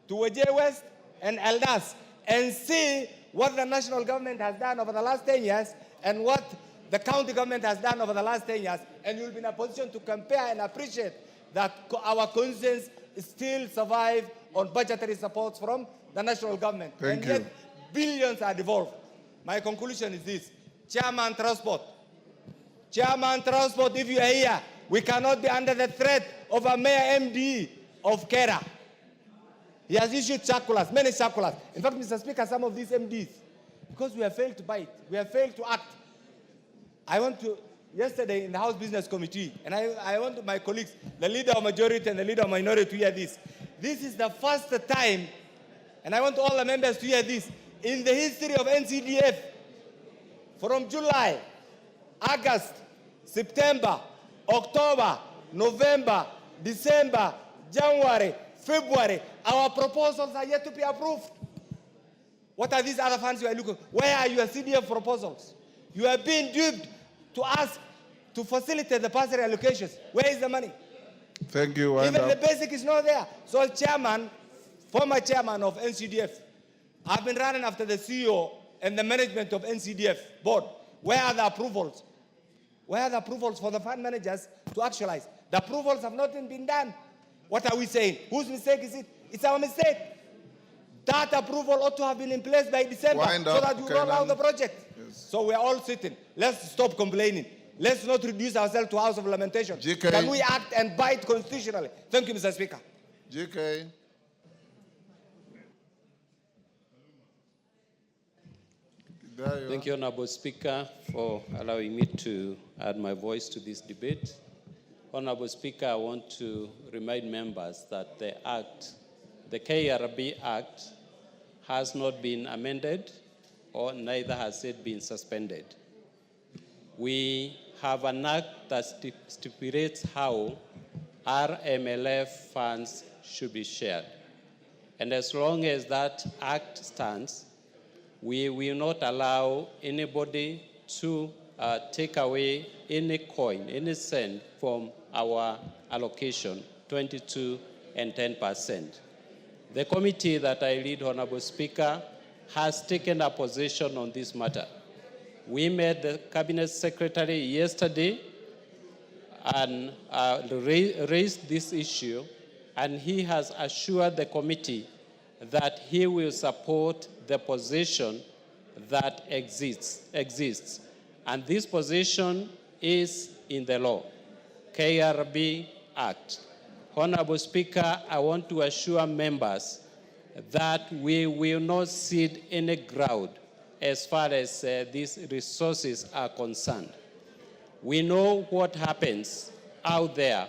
to Wajir West and Eldas and see what the national government has done over the last 10 years and what the county government has done over the last 10 years, and you'll be in a position to compare and appreciate that our constituencies still survive on budgetary supports from the national government. Thank and you. Yet, billions are devolved. My conclusion is this. Chairman Transport, if you are here, we cannot be under the threat of a Mayor MD of Kera. He has issued circulars, many circulars. In fact, Mr. Speaker, some of these MDs, because we have failed to bite, we have failed to act. I went to, yesterday in the House Business Committee, and I want my colleagues, the leader of majority and the leader of minority, to hear this. This is the first time, and I want all the members to hear this, in the history of NCDF, from July, August, September, October, November, December, January, February, our proposals are yet to be approved. What are these other funds you are looking for? Where are your CDF proposals? You are being duped to ask to facilitate the bursary allocations. Where is the money? Thank you. Even the basic is not there. So chairman, former chairman of NCDF, I've been running after the CEO and the management of NCDF board. Where are the approvals? Where are the approvals for the fund managers to actualize? The approvals have not been done. What are we saying? Whose mistake is it? It's our mistake. That approval ought to have been in place by December so that we roll out the project. Yes. So we're all sitting. Let's stop complaining. Let's not reduce ourselves to house of lamentation. GK. Can we act and bite constitutionally? Thank you, Mr. Speaker. GK. Thank you, Honorable Speaker, for allowing me to add my voice to this debate. Honorable Speaker, I want to remind members that the Act, the KRB Act, has not been amended, or neither has it been suspended. We have an act that stipulates how RMLF funds should be shared. And as long as that act stands, we will not allow anybody to take away any coin, any cent from our allocation, 22 and 10%. The committee that I lead, Honorable Speaker, has taken a position on this matter. We met the Cabinet Secretary yesterday and raised this issue, and he has assured the committee that he will support the position that exists. And this position is in the law, KRB Act. Honorable Speaker, I want to assure members that we will not cede any ground as far as these resources are concerned. We know what happens out there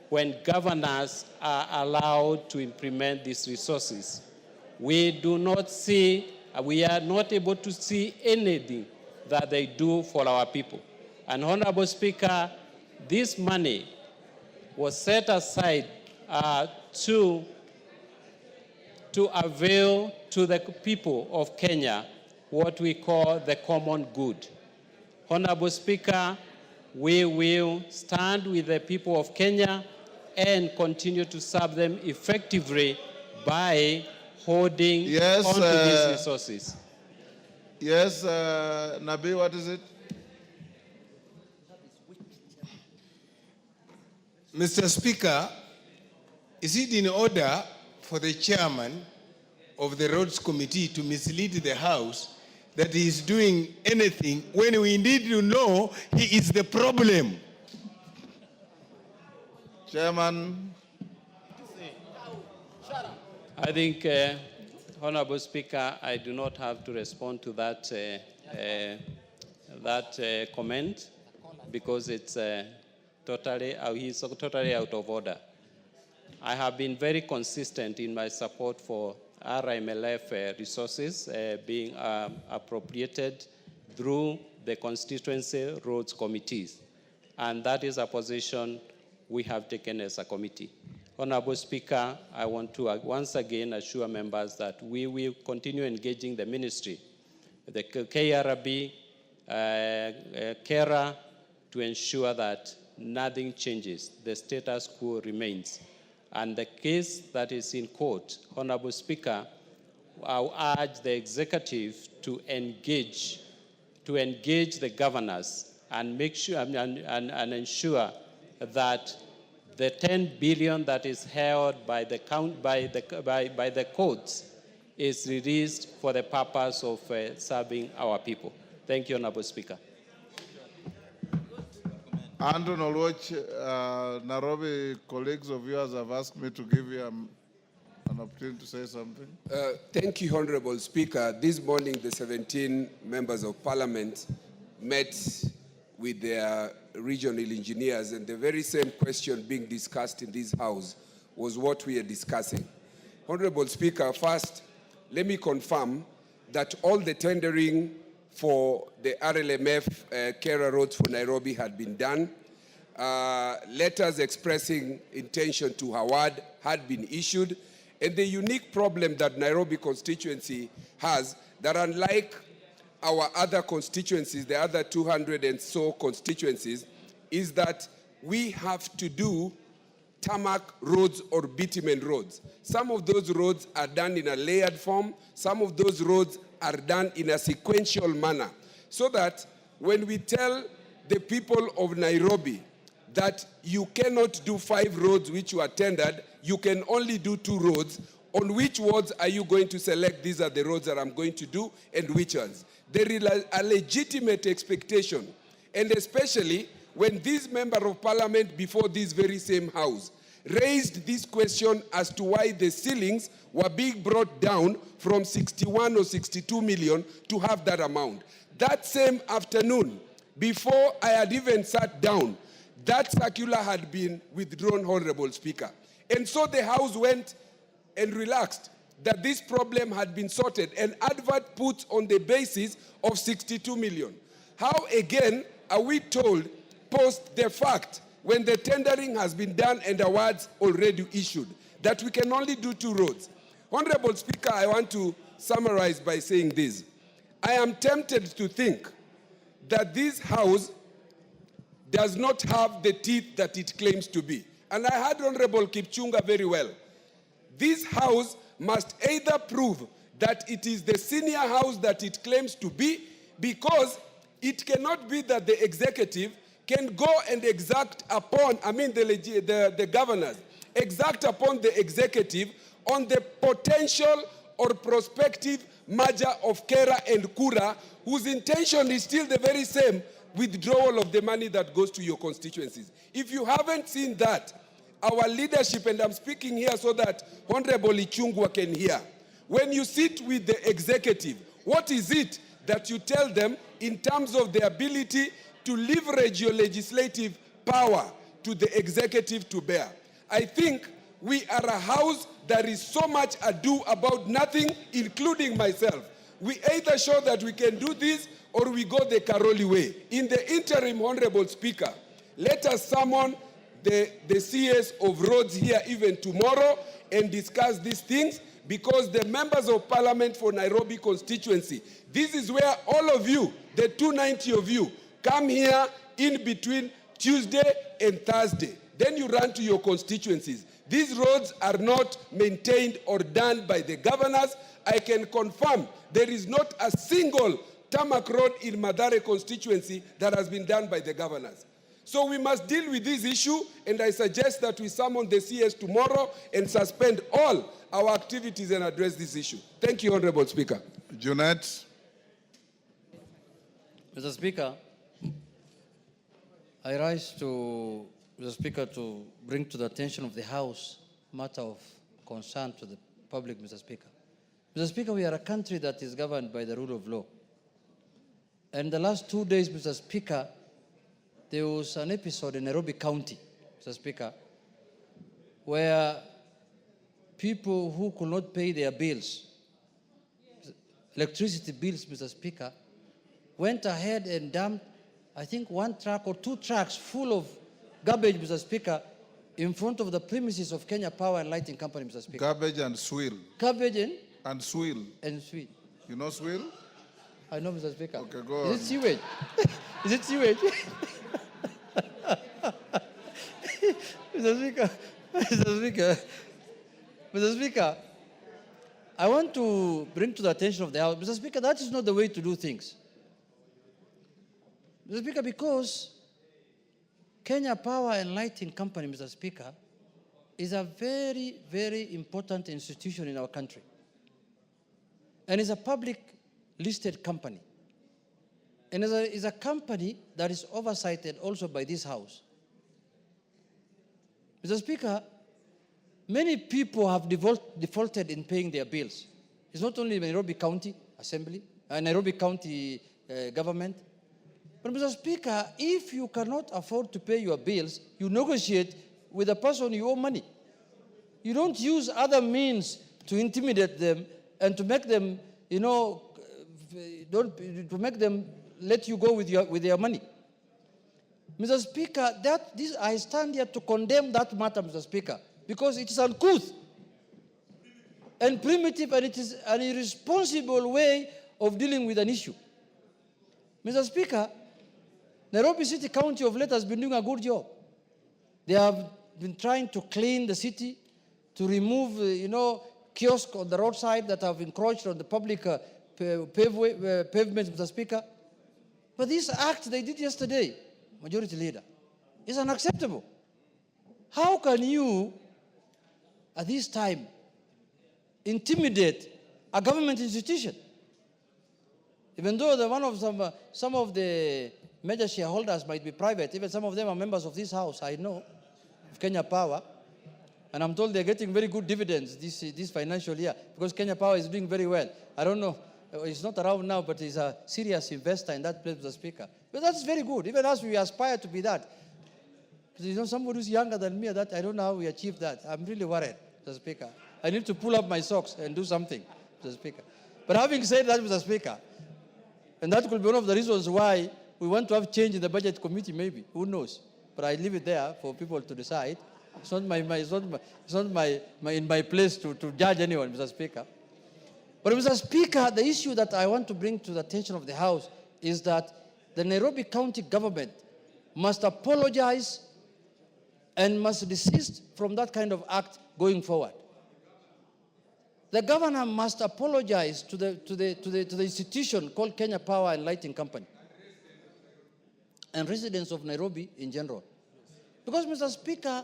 when governors are allowed to implement these resources. We do not see, we are not able to see anything that they do for our people. And Honorable Speaker, this money was set aside to avail to the people of Kenya what we call the common good. Honorable Speaker, we will stand with the people of Kenya and continue to serve them effectively by holding on to these resources. Yes, Nabi, what is it? Mr. Speaker, is it in order for the chairman of the Roads Committee to mislead the House that he is doing anything when we need to know he is the problem? Chairman. I think, Honorable Speaker, I do not have to respond to that, comment because it's he's totally out of order. I have been very consistent in my support for RMLF resources being appropriated through the constituency roads committees. And that is a position we have taken as a committee. Honorable Speaker, I want to once again assure members that we will continue engaging the ministry the KRB, KERA, to ensure that nothing changes, the status quo remains. And the case that is in court, Honorable Speaker, I urge the executive to engage the governors and make sure and ensure that the 10 billion that is held by the courts is released for the purpose of serving our people. Thank you, Honorable Speaker. Anton Oluoch, Nairobi colleagues of yours have asked me to give you an opportunity to say something. Thank you, Honorable Speaker. This morning, the 17 members of Parliament met with their regional engineers, and the very same question being discussed in this House was what we are discussing. Honorable Speaker, first, let me confirm that all the tendering for the RLMF KERA roads for Nairobi had been done. Letters expressing intention to award had been issued. And the unique problem that Nairobi constituency has, that unlike our other constituencies, the other 200 and so constituencies, is that we have to do tarmac roads or bitumen roads. Some of those roads are done in a layered form. Some of those roads are done in a sequential manner. So that when we tell the people of Nairobi that you cannot do 5 roads which you are tendered, you can only do 2 roads, on which wards are you going to select? These are the roads that I'm going to do, and which ones? There is a legitimate expectation, and especially when this member of Parliament before this very same House raised this question as to why the ceilings were being brought down from 61 or 62 million to have that amount. That same afternoon, before I had even sat down, that circular had been withdrawn, Honorable Speaker. And so the House went and relaxed that this problem had been sorted, and advert put on the basis of 62 million. How again are we told post the fact, when the tendering has been done and awards already issued, that we can only do 2 roads? Honorable Speaker, I want to summarize by saying this. I am tempted to think that this House does not have the teeth that it claims to be. And I heard Honorable Kipchunga very well. This House must either prove that it is the senior House that it claims to be, because it cannot be that the executive can go and exact upon, the governors, exact upon the executive on the potential or prospective merger of KERA and KURA, whose intention is still the very same, withdrawal of the money that goes to your constituencies. If you haven't seen that, our leadership, and I'm speaking here so that Honorable Ichungwa can hear, when you sit with the executive, what is it that you tell them in terms of the ability to leverage your legislative power to the executive to bear? I think we are a House that is so much ado about nothing, including myself. We either show that we can do this or we go the Karoli way. In the interim, Honorable Speaker, let us summon the CS of roads here even tomorrow and discuss these things, because the members of Parliament for Nairobi constituency, this is where all of you, the 290 of you, come here in between Tuesday and Thursday. Then you run to your constituencies. These roads are not maintained or done by the governors. I can confirm there is not a single tarmac road in Mathare constituency that has been done by the governors. So we must deal with this issue, and I suggest that we summon the CS tomorrow and suspend all our activities and address this issue. Thank you, Honorable Speaker. Junet. Mr. Speaker, I rise to, Mr. Speaker, to bring to the attention of the House matter of concern to the public, Mr. Speaker. Mr. Speaker, we are a country that is governed by the rule of law. And the last 2 days, Mr. Speaker, there was an episode in Nairobi County, Mr. Speaker, where people who could not pay their bills, electricity bills, Mr. Speaker, went ahead and dumped, I think, 1 truck or 2 trucks full of garbage, Mr. Speaker, in front of the premises of Kenya Power and Lighting Company, Mr. Speaker. Garbage and swill. Garbage and swill. And swill. You know swill? I know, Mr. Speaker. Okay, go Is on. it sewage? Is it sewage? Mr. Speaker, Mr. Speaker, Mr. Speaker, I want to bring to the attention of the House, Mr. Speaker, that is not the way to do things. Mr. Speaker, because Kenya Power and Lighting Company, Mr. Speaker, is a very, very important institution in our country. And is a public listed company. And is a company that is oversighted also by this House. Mr. Speaker, many people have defaulted in paying their bills. It's not only Nairobi County Assembly, Nairobi County government. But Mr. Speaker, if you cannot afford to pay your bills, you negotiate with the person you owe money. You don't use other means to intimidate them and to make them, to make them let you go with their money. Mr. Speaker, I stand here to condemn that matter, Mr. Speaker, because it is uncouth and primitive, and it is an irresponsible way of dealing with an issue. Mr. Speaker, Nairobi City County of late has been doing a good job. They have been trying to clean the city, to remove, kiosks on the roadside that have encroached on the public pavements, Mr. Speaker. But this act they did yesterday, Majority Leader, is unacceptable. How can you, at this time, intimidate a government institution? Even though some of the major shareholders might be private, even some of them are members of this House, I know, of Kenya Power, and I'm told they're getting very good dividends this financial year because Kenya Power is doing very well. I don't know, he's not around now, but he's a serious investor in that place, Mr. Speaker. But that's very good. Even as we aspire to be that. Somebody who's younger than me, that I don't know how we achieve that. I'm really worried, Mr. Speaker. I need to pull up my socks and do something, Mr. Speaker. But having said that, Mr. Speaker, and that could be one of the reasons why we want to have change in the budget committee, maybe. Who knows? But I leave it there for people to decide. It's not in my place to judge anyone, Mr. Speaker. But Mr. Speaker, the issue that I want to bring to the attention of the House is that the Nairobi County government must apologize and must desist from that kind of act going forward. The governor must apologize to the institution called Kenya Power and Lighting Company and residents of Nairobi in general. Because, Mr. Speaker,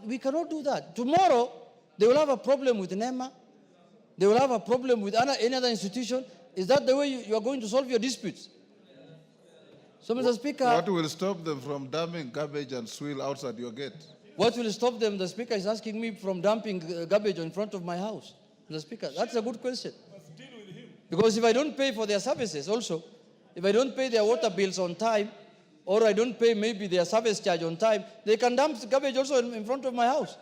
we cannot do that. Tomorrow, they will have a problem with NEMA. They will have a problem with any other institution. Is that the way you are going to solve your disputes? So, Mr. Speaker... What will stop them from dumping garbage and swill outside your gate? What will stop them? The Speaker is asking me from dumping garbage in front of my house. Mr. Speaker, that's a good question. Because if I don't pay for their services also, if I don't pay their water bills on time, or I don't pay maybe their service charge on time, they can dump garbage also in front of my house.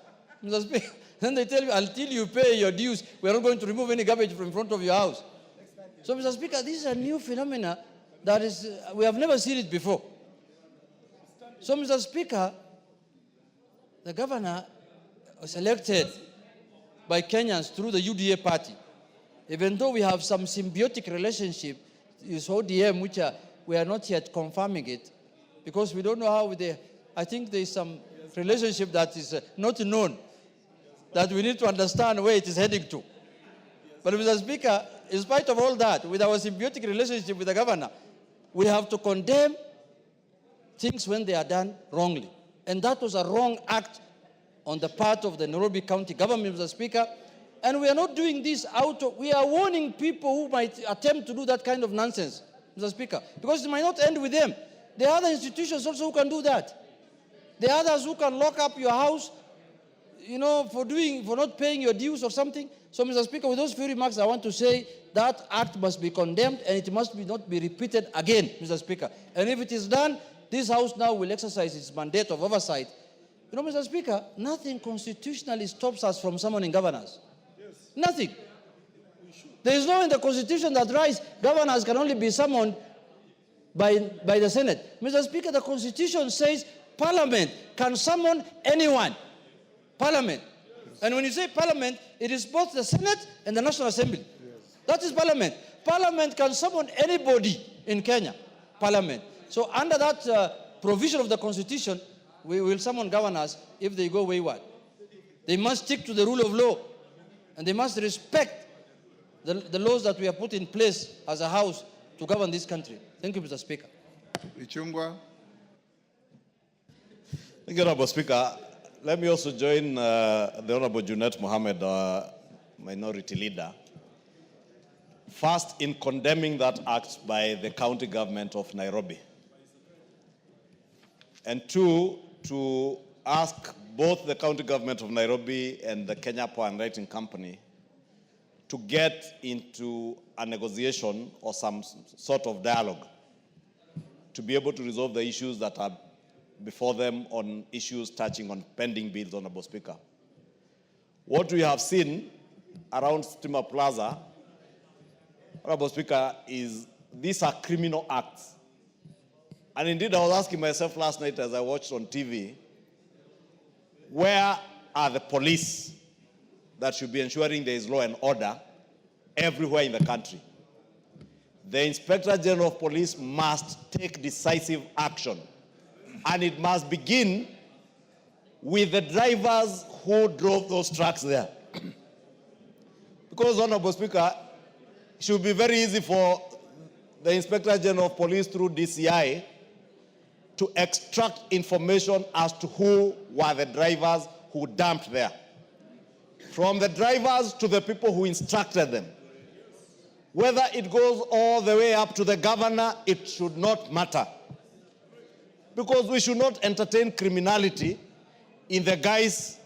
Mr. Speaker, then they tell me, until you pay your dues, we are not going to remove any garbage from in front of your house. So, Mr. Speaker, this is a new phenomena that is, we have never seen it before. So, Mr. Speaker, the governor was elected by Kenyans through the UDA party. Even though we have some symbiotic relationship with ODM, which we are not yet confirming it, because we don't know how I think there is some relationship that is not known, that we need to understand where it is heading to. But Mr. Speaker, in spite of all that, with our symbiotic relationship with the governor, we have to condemn things when they are done wrongly. And that was a wrong act on the part of the Nairobi County government, Mr. Speaker. And we are not doing this we are warning people who might attempt to do that kind of nonsense, Mr. Speaker, because it might not end with them. There are other institutions also who can do that. There are others who can lock up your house, for not paying your dues or something. So, Mr. Speaker, with those few remarks, I want to say that act must be condemned and it must not be repeated again, Mr. Speaker. And if it is done, this House now will exercise its mandate of oversight. Mr. Speaker, nothing constitutionally stops us from summoning governors. Yes. Nothing. There is no in the Constitution that writes governors can only be summoned by the Senate. Mr. Speaker, the Constitution says Parliament can summon anyone. Parliament. Yes. And when you say Parliament, it is both the Senate and the National Assembly. Yes. That is Parliament. Parliament can summon anybody in Kenya, Parliament. So under that provision of the Constitution, we will summon governors if they go wayward. They must stick to the rule of law, and they must respect the laws that we have put in place as a house to govern this country. Thank you, Mr. Speaker. Ichungwa. Thank you, Honorable Speaker. Let me also join the Honorable Junet Mohammed, Minority Leader, first in condemning that act by the county government of Nairobi, and two, to ask both the county government of Nairobi and the Kenya Power and Lighting Company to get into a negotiation or some sort of dialogue to be able to resolve the issues that are before them on issues touching on pending bills, Honorable Speaker. What we have seen around Steamer Plaza, Honorable Speaker, is these are criminal acts. And indeed, I was asking myself last night as I watched on TV, where are the police that should be ensuring there is law and order everywhere in the country? The Inspector General of Police must take decisive action. And it must begin with the drivers who drove those trucks there. Because, Honorable Speaker, it should be very easy for the Inspector General of Police through DCI to extract information as to who were the drivers who dumped there. From the drivers to the people who instructed them. Whether it goes all the way up to the governor, it should not matter. Because we should not entertain criminality in the guise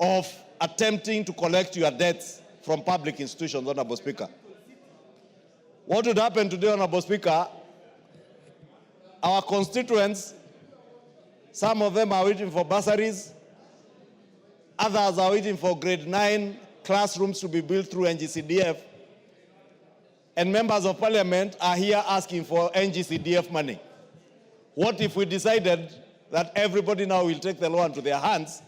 of attempting to collect your debts from public institutions, Honorable Speaker. What would happen today, Honorable Speaker? Our constituents, some of them are waiting for bursaries, others are waiting for grade 9 classrooms to be built through NGCDF, and members of parliament are here asking for NGCDF money. What if we decided that everybody now will take the law into their hands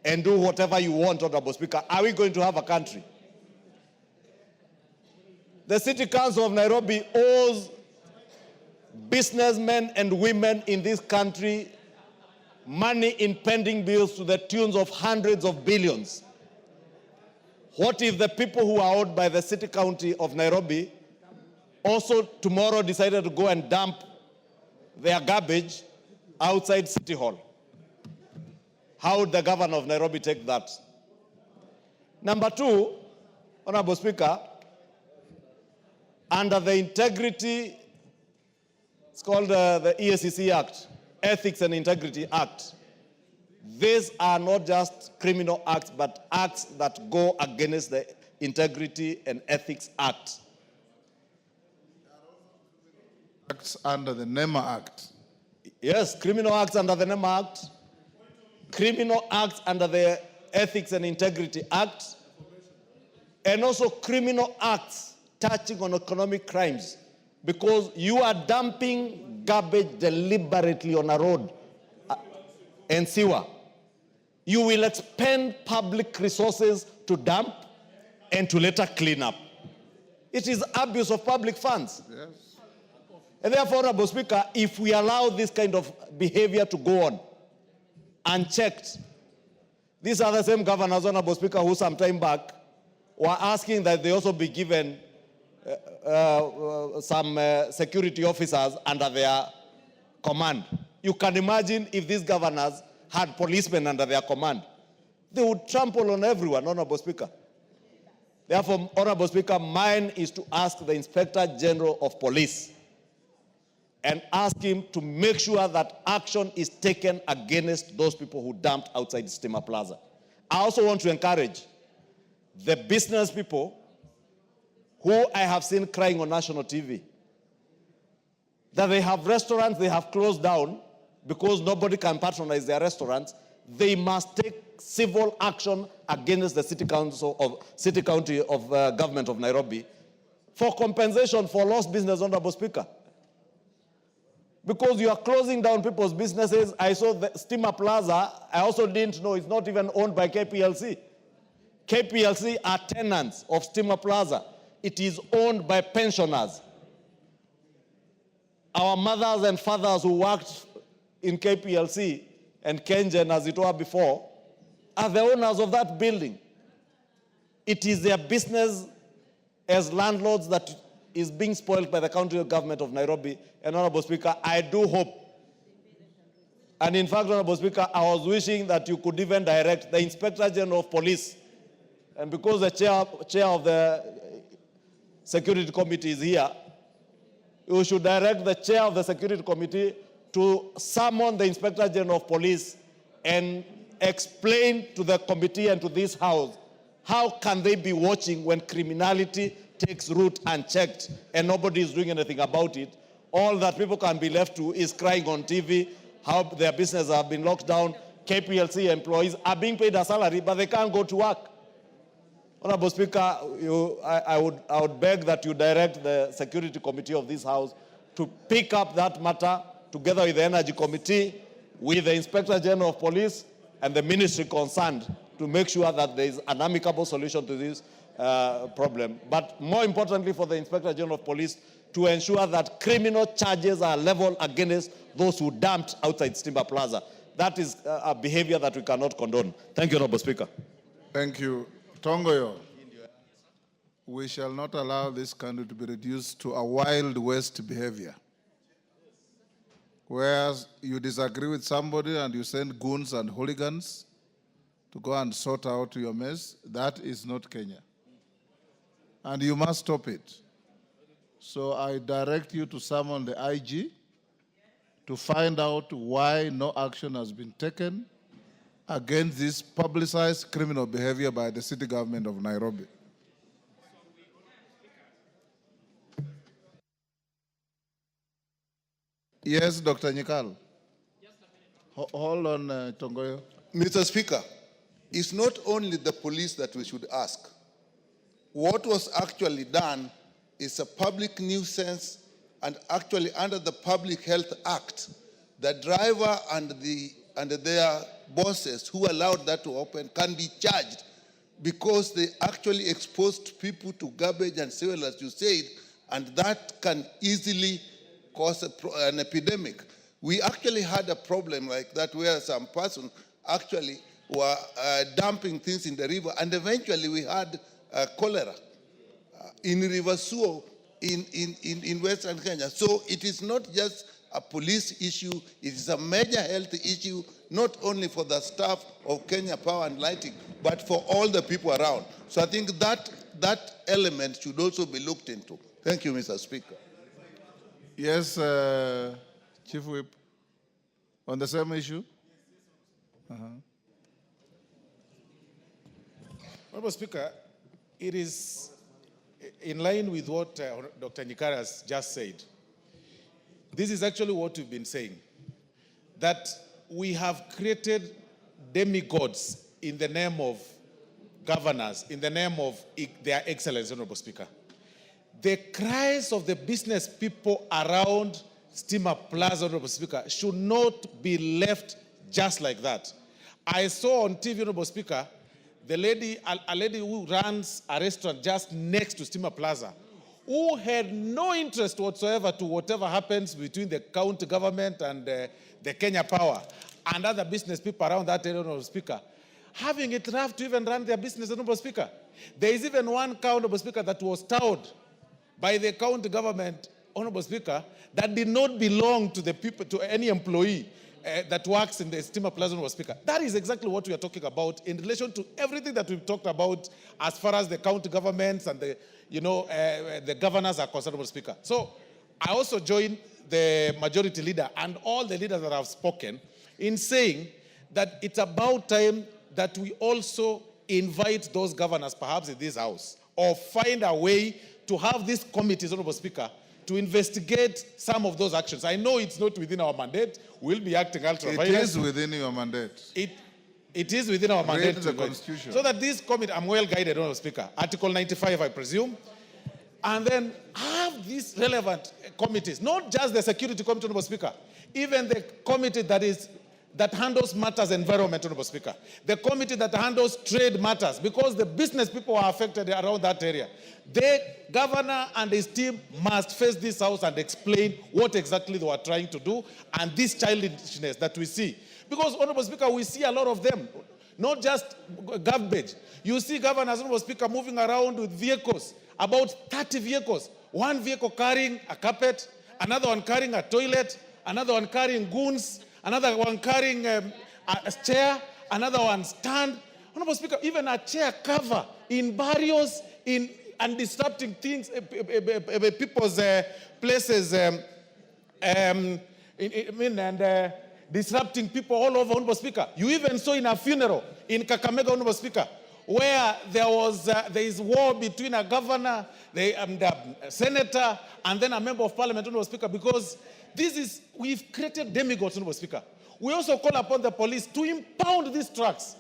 and do whatever you want, Honorable Speaker? Are we going to have a country? The City Council of Nairobi owes businessmen and women in this country money in pending bills to the tunes of hundreds of billions. What if the people who are owed by the City County of Nairobi also tomorrow decided to go and dump their garbage outside City Hall? How would the governor of Nairobi take that? Number two, Honorable Speaker, under the integrity, it's called the EACC Act, Ethics and Integrity Act. These are not just criminal acts, but acts that go against the Integrity and Ethics Act. Acts under the NEMA Act. Yes, criminal acts under the NEMA Act, criminal acts under the Ethics and Integrity Act, and also criminal acts touching on economic crimes, because you are dumping garbage deliberately on a road and sewer. You will expend public resources to dump and to later clean up. It is abuse of public funds. Yes. And therefore, Honorable Speaker, if we allow this kind of behavior to go on unchecked, these are the same governors, Honorable Speaker, who some time back were asking that they also be given some security officers under their command. You can imagine if these governors had policemen under their command. They would trample on everyone, Honorable Speaker. Therefore, Honorable Speaker, mine is to ask the Inspector General of Police and ask him to make sure that action is taken against those people who dumped outside Steamer Plaza. I also want to encourage the business people who I have seen crying on national TV, that they have restaurants they have closed down because nobody can patronize their restaurants. They must take civil action against the City County of Government of Nairobi for compensation for lost business, Honorable Speaker. Because you are closing down people's businesses. I saw the Steamer Plaza. I also didn't know it's not even owned by KPLC. KPLC are tenants of Steamer Plaza. it is owned by pensioners. Our mothers and fathers who worked in KPLC and Kengen, as it were before, are the owners of that building. It is their business as landlords that is being spoiled by the county government of Nairobi. And Honorable Speaker, I do hope, and in fact, Honorable Speaker, I was wishing that you could even direct the Inspector General of Police, and because the chair of the Security Committee is here, you should direct the chair of the Security Committee to summon the Inspector General of Police and explain to the committee and to this House how can they be watching when criminality takes root unchecked and nobody is doing anything about it. All that people can be left to is crying on TV how their businesses have been locked down. KPLC employees are being paid a salary, but they can't go to work. Honorable Speaker, I would beg that you direct the Security Committee of this House to pick up that matter together with the Energy Committee, with the Inspector General of Police and the ministry concerned to make sure that there is an amicable solution to this problem. But more importantly for the Inspector General of Police to ensure that criminal charges are leveled against those who dumped outside Stimba Plaza. That is a behavior that we cannot condone. Thank you, Honorable Speaker. Thank you. Tongoyo, we shall not allow this country to be reduced to a Wild West behavior, where you disagree with somebody and you send goons and hooligans to go and sort out your mess. That is not Kenya. And you must stop it. So I direct you to summon the IG to find out why no action has been taken against this publicized criminal behavior by the city government of Nairobi. Yes, Dr. Nyikal. Hold on, Tongoyo. Mr. Speaker, it's not only the police that we should ask. What was actually done is a public nuisance, and actually under the Public Health Act, the driver and their bosses who allowed that to open can be charged because they actually exposed people to garbage and soil, as you said, and that can easily cause an epidemic. We actually had a problem like that where some person actually were dumping things in the river, and eventually we had cholera in River Suo in Western Kenya. So it is not just a police issue, it is a major health issue, not only for the staff of Kenya Power and Lighting, but for all the people around. So I think that element should also be looked into. Thank you, Mr. Speaker. Yes, Chief Whip. On the same issue? Honorable Speaker, it is in line with what Dr. Nyikara has just said. This is actually what we've been saying, that we have created demigods in the name of governors, in the name of their excellence, Honorable Speaker. The cries of the business people around Stimba Plaza, Honorable Speaker, should not be left just like that. I saw on TV, Honorable Speaker, a lady who runs a restaurant just next to Stimba Plaza, who had no interest whatsoever to whatever happens between the county government and the Kenya Power and other business people around that area, Honorable Speaker, having it rough to even run their business, Honorable Speaker. There is even one cow, Honorable Speaker, that was towed by the county government, Honorable Speaker, that did not belong to the people, to any employee that works in the Stimba Plaza, Honorable Speaker. That is exactly what we are talking about in relation to everything that we've talked about as far as the county governments and the governors are concerned, Honorable Speaker. So I also join the majority leader and all the leaders that have spoken in saying that it's about time that we also invite those governors, perhaps in this House, or find a way to have these committees, Honorable Speaker, to investigate some of those actions. I know it's not within our mandate. We'll be acting ultra-violent. It is within your mandate. It is within our mandate. Read the Constitution. So that this committee, I'm well guided, Honorable Speaker. Article 95, I presume. And then have these relevant committees, not just the Security Committee, Honorable Speaker, even the committee that is that handles matters environment, Honorable Speaker. The committee that handles trade matters, because the business people are affected around that area. The governor and his team must face this house and explain what exactly they were trying to do and this childishness that we see. Because, Honorable Speaker, we see a lot of them, not just garbage. You see governors, Honorable Speaker, moving around with vehicles, about 30 vehicles. One vehicle carrying a carpet, another one carrying a toilet, another one carrying goons, another one carrying a chair, another one stand. Honorable Speaker, even a chair cover in barrios and disrupting things, people's places, and disrupting people all over, Honorable Speaker. You even saw in a funeral in Kakamega, Honorable Speaker, where there is war between a governor, the senator, and then a member of parliament, Honorable Speaker, because we've created demigods, Honorable Speaker. We also call upon the police to impound these trucks.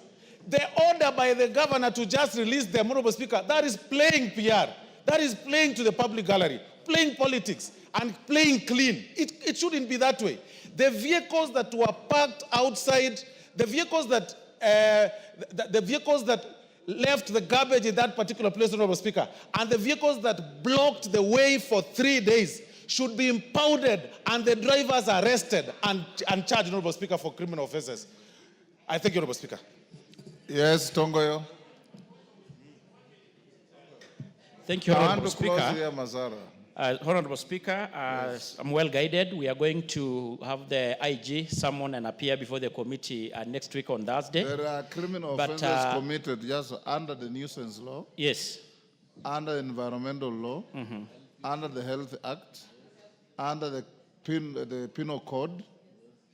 The order by the governor to just release them, Honorable Speaker, that is playing PR. That is playing to the public gallery, playing politics, and playing clean. It shouldn't be that way. The vehicles that were parked outside, the vehicles that left the garbage in that particular place, Honorable Speaker, and the vehicles that blocked the way for 3 days should be impounded and the drivers arrested and charged, Honorable Speaker, for criminal offenses. I thank you, Honorable Speaker. Yes, Tongoyo. Thank you, Honorable Speaker. Here, Mazara. Honorable Speaker, I'm well guided. We are going to have the IG summon and appear before the committee next week on Thursday. There are criminal offences committed just under the nuisance law. Yes. Under the environmental law, under the Health Act, under the Penal Code,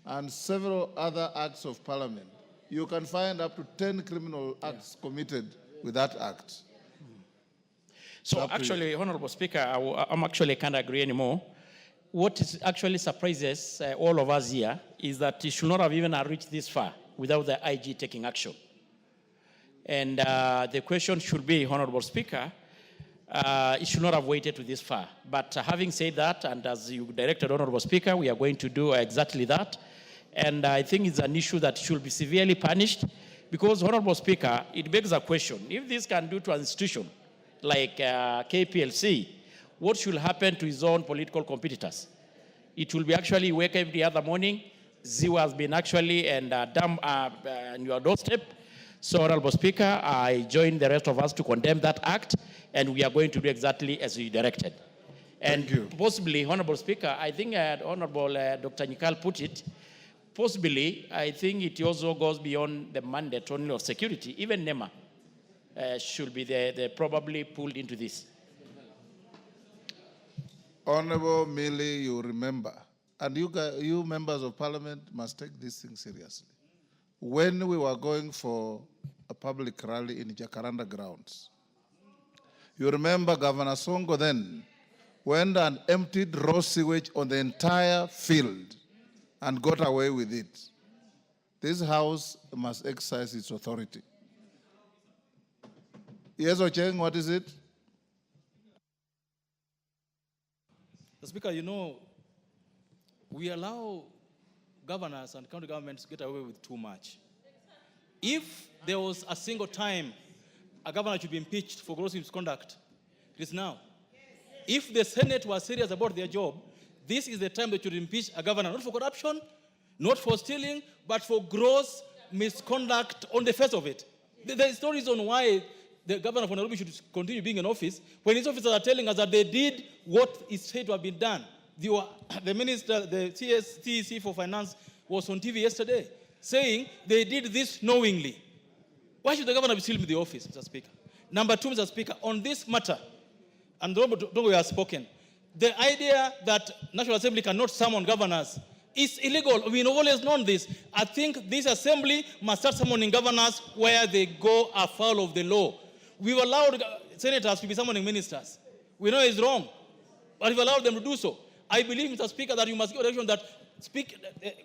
and several other acts of parliament. You can find up to 10 criminal acts committed with that act. So actually, Honorable Speaker, I'm actually can't agree anymore. What is actually surprises all of us here is that it should not have even reached this far without the IG taking action. And the question should be, Honorable Speaker, it should not have waited to this far. But having said that, and as you directed, Honorable Speaker, we are going to do exactly that. And I think it's an issue that should be severely punished because, Honorable Speaker, it begs a question. If this can do to an institution like KPLC, what should happen to his own political competitors? It will be actually wake every other morning. Zero has been actually dumped on your doorstep. So, Honorable Speaker, I join the rest of us to condemn that act, and we are going to do exactly as you directed. And possibly, Honorable Speaker, I think Honorable Dr. Nikal put it, possibly, I think it also goes beyond the mandate only of security. Even NEMA should be they probably pulled into this. Honorable Millie, you remember, and you members of parliament must take this thing seriously. When we were going for a public rally in Jacaranda grounds, you remember Governor Songo then went and emptied raw sewage on the entire field and got away with it. This house must exercise its authority. Yes, Ocheng, what is it? Mr. Speaker, you know, we allow governors and county governments to get away with too much. If there was a single time a governor should be impeached for gross misconduct, it is now. If the Senate was serious about their job, this is the time they should impeach a governor, not for corruption, not for stealing, but for gross misconduct on the face of it. There is no reason why the governor of Nairobi should continue being in office when his officers are telling us that they did what is said to have been done. The minister, the TEC for Finance was on TV yesterday saying they did this knowingly. Why should the governor be still in the office, Mr. Speaker? Number two, Mr. Speaker, on this matter, and Dongo has spoken, the idea that National Assembly cannot summon governors is illegal. We've always known this. I think this assembly must start summoning governors where they go afoul of the law. We've allowed senators to be summoning ministers. We know it's wrong, but we've allowed them to do so. I believe, Mr. Speaker, that you must give a direction that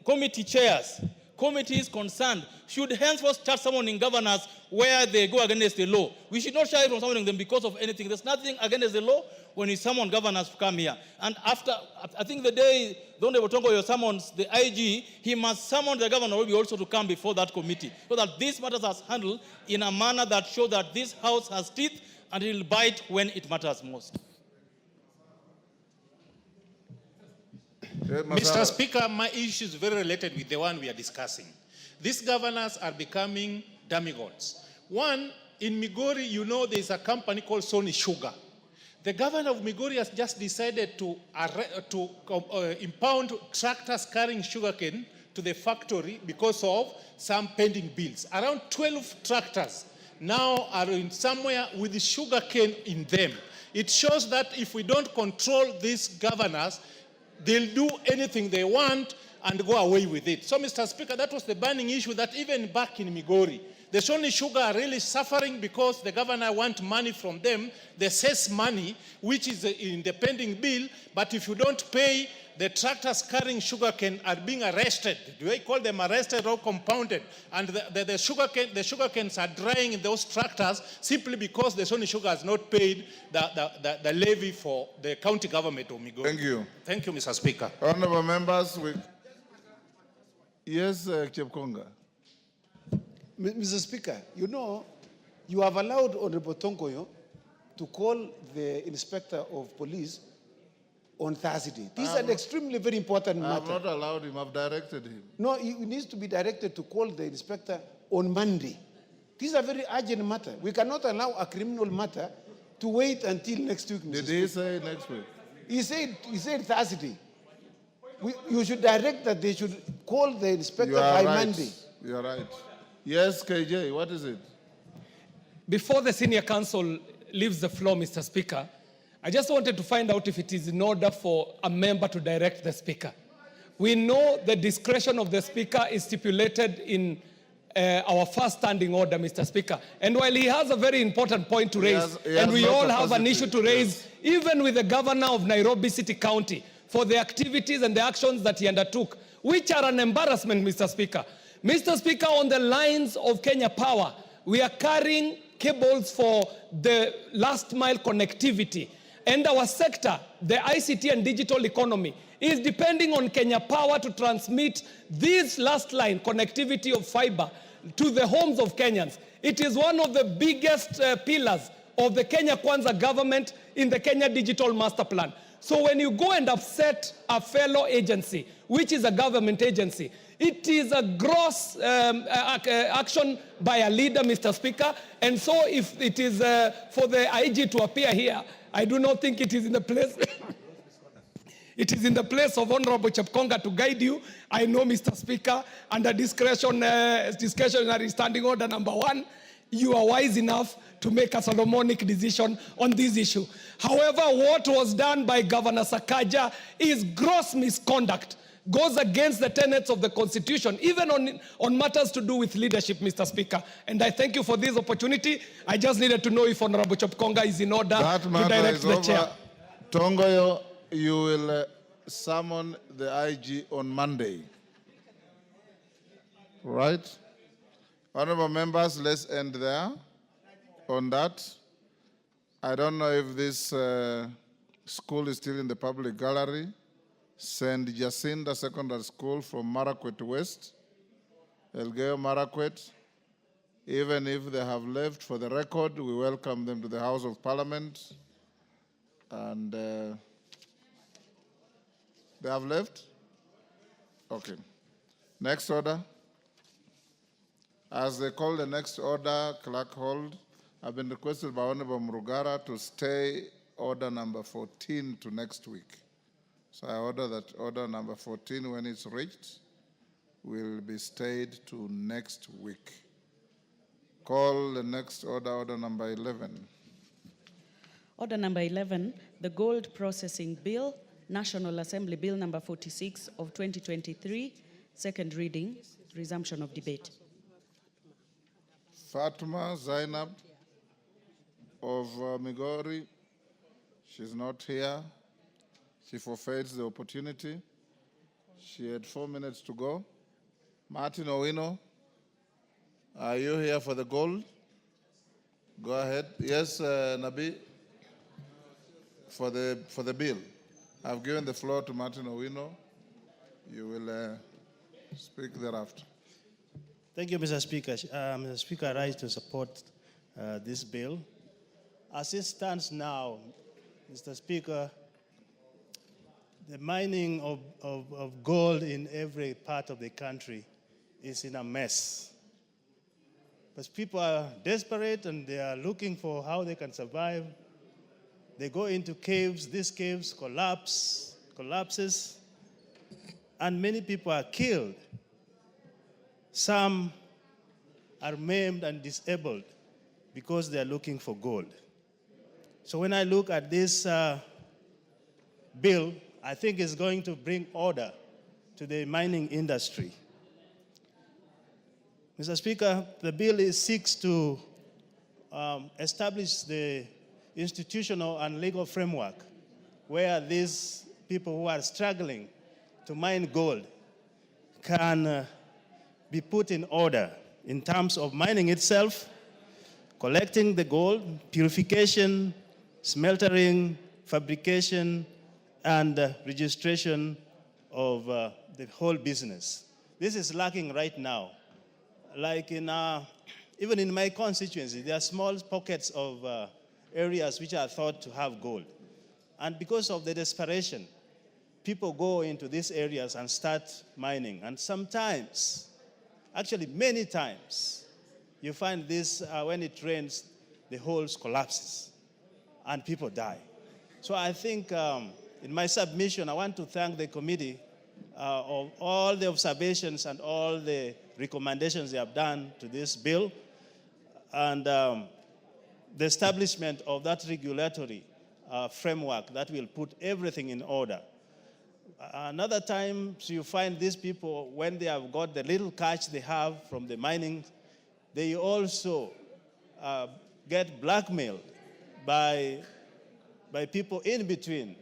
committee chairs, committees concerned, should henceforth start summoning governors where they go against the law. We should not shy from summoning them because of anything. There's nothing against the law when he summoned governors to come here. And after, I think the day the Honorable Tongoyo summons the IG, he must summon the governor also to come before that committee, so that these matters are handled in a manner that shows that this House has teeth and it will bite when it matters most. Mr. Speaker, my issue is very related with the one we are discussing. These governors are becoming demigods. One, in Migori, you know there's a company called Sony Sugar. The governor of Migori has just decided to impound tractors carrying sugarcane to the factory because of some pending bills. Around 12 tractors now are in somewhere with the sugarcane in them. It shows that if we don't control these governors, they'll do anything they want and go away with it. So, Mr. Speaker, that was the burning issue that even back in Migori, the Sony Sugar are really suffering because the governor wants money from them, the cess money, which is in the pending bill, but if you don't pay, the tractors carrying sugarcane are being arrested. Do I call them arrested or compounded? And the sugarcanes are drying in those tractors simply because the Sony Sugar has not paid the levy for the county government of Migori. Thank you. Thank you, Mr. Speaker. Honorable members, yes, Chepkonga. Mr. Speaker, you know, you have allowed Honorable Tongoyo to call the Inspector of Police on Thursday. This is an extremely very important matter. I have not allowed him, I've directed him. No, he needs to be directed to call the inspector on Monday. This is a very urgent matter. We cannot allow a criminal matter to wait until next week. Did he say next week? He said Thursday. You should direct that they should call the inspector by Monday. You are right. Yes, KJ, what is it? Before the senior counsel leaves the floor, Mr. Speaker, I just wanted to find out if it is in order for a member to direct the speaker. We know the discretion of the speaker is stipulated in our first standing order, Mr. Speaker. And while he has a very important point to raise, and we all have an issue to raise, even with the governor of Nairobi City County, for the activities and the actions that he undertook, which are an embarrassment, Mr. Speaker. Mr. Speaker, on the lines of Kenya Power, we are carrying cables for the last mile connectivity. And our sector, the ICT and digital economy, is depending on Kenya Power to transmit this last line connectivity of fiber to the homes of Kenyans. It is one of the biggest pillars of the Kenya Kwanza government in the Kenya Digital Master Plan. So when you go and upset a fellow agency, which is a government agency, it is a gross action by a leader, Mr. Speaker. And so if it is for the IG to appear here, I do not think it is in the place. It is in the place of Honorable Chepkonga to guide you. I know, Mr. Speaker, under discretionary standing order number 1, you are wise enough to make a Solomonic decision on this issue. However, what was done by Governor Sakaja is gross misconduct, goes against the tenets of the Constitution, even on matters to do with leadership, Mr. Speaker. And I thank you for this opportunity. I just needed to know if Honorable Chepkonga is in order to direct the chair. Tongoyo, you will summon the IG on Monday. Right? Honorable members, let's end there on that. I don't know if this school is still in the public gallery. St. Jacinta Secondary School from Marakwet West, Elgeyo Marakwet. Even if they have left, for the record, we welcome them to the House of Parliament. And they have left? Okay. Next order. As they call the next order, clerk hold, I've been requested by Honorable Murugara to stay order number 14 to next week. So I order that order number 14, when it's reached, will be stayed to next week. Call the next order, order number 11. Order number 11, the Gold Processing Bill, National Assembly Bill number 46 of 2023, second reading, resumption of debate. Fatma Zainab of Migori, she's not here. She forfeits the opportunity. She had 4 minutes to go. Martin Owino, are you here for the gold? Go ahead. Yes, Nabi. for the bill. I've given the floor to Martin Owino. You will speak thereafter. Thank you, Mr. Speaker. Mr. Speaker, I rise to support this bill. As it stands now, Mr. Speaker, the mining of gold in every part of the country is in a mess. But people are desperate and they are looking for how they can survive. They go into caves, these caves collapses, and many people are killed. Some are maimed and disabled because they are looking for gold. So when I look at this bill, I think it's going to bring order to the mining industry. Mr. Speaker, the bill seeks to establish the institutional and legal framework where these people who are struggling to mine gold can be put in order in terms of mining itself, collecting the gold, purification, smeltering, fabrication, and registration of the whole business. This is lacking right now. Like even in my constituency, there are small pockets of areas which are thought to have gold. And because of the desperation, people go into these areas and start mining. And sometimes, actually many times, you find this, when it rains, the holes collapses and people die. So I think in my submission, I want to thank the committee of all the observations and all the recommendations they have done to this bill, and the establishment of that regulatory framework that will put everything in order. Another time, so you find these people, when they have got the little cash they have from the mining, they also get blackmailed by people in between.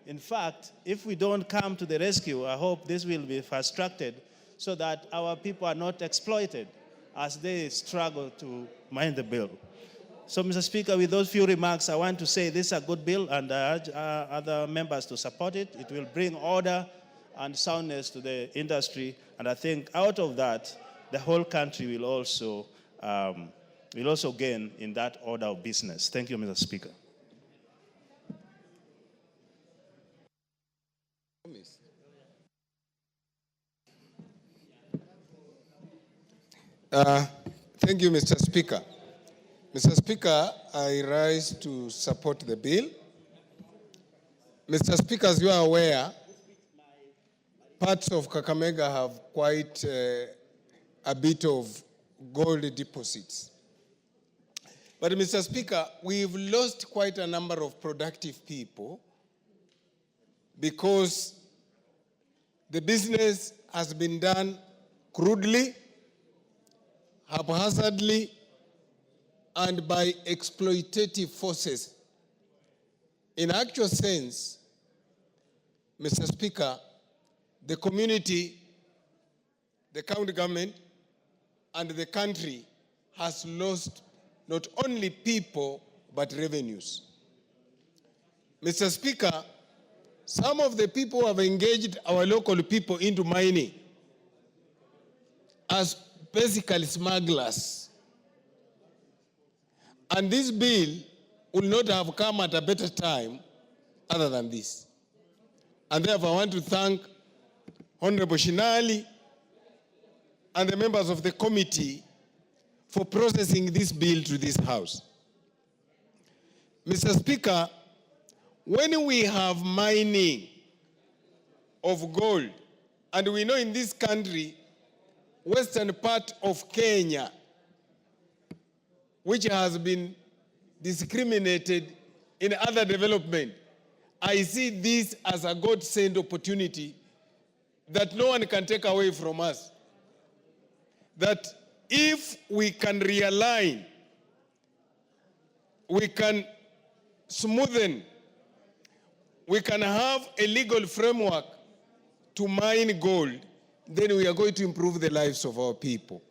In fact, if we don't come to the rescue, I hope this will be fast-tracked so that our people are not exploited as they struggle to mine the bill. So, Mr. Speaker, with those few remarks, I want to say this is a good bill, and I urge other members to support it. It will bring order and soundness to the industry, and I think out of that, the whole country will also gain in that order of business. Thank you, Mr. Speaker. Thank you, Mr. Speaker. Mr. Speaker, I rise to support the bill. Mr. Speaker, as you are aware, parts of Kakamega have quite a bit of gold deposits. But Mr. Speaker, we've lost quite a number of productive people because the business has been done crudely, haphazardly, and by exploitative forces. In actual sense, Mr. Speaker, the community, the county government, and the country has lost not only people, but revenues. Mr. Speaker, some of the people who have engaged our local people into mining as basically smugglers. And this bill will not have come at a better time other than this. And therefore I want to thank Honorable Shinali and the members of the committee for processing this bill to this House. Mr. Speaker, when we have mining of gold, and we know in this country, western part of Kenya, which has been discriminated in other development, I see this as a God-sent opportunity that no one can take away from us. That if we can realign, we can smoothen, we can have a legal framework to mine gold, then we are going to improve the lives of our people.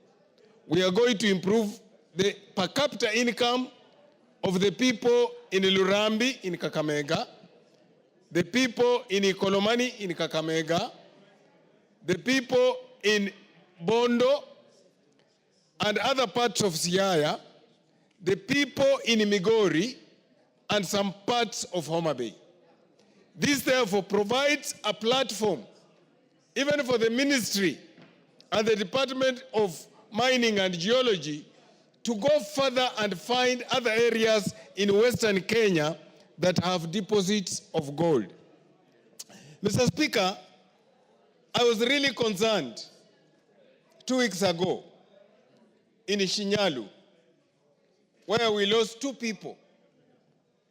We are going to improve the per capita income of the people in Lurambi in Kakamega, the people in Ikolomani in Kakamega, the people in Bondo and other parts of Siaya, the people in Migori, and some parts of Homa Bay. This therefore provides a platform even for the ministry and the Department of Mining and Geology to go further and find other areas in Western Kenya that have deposits of gold. Mr. Speaker, I was really concerned 2 weeks ago in Shinyalu, where we lost 2 people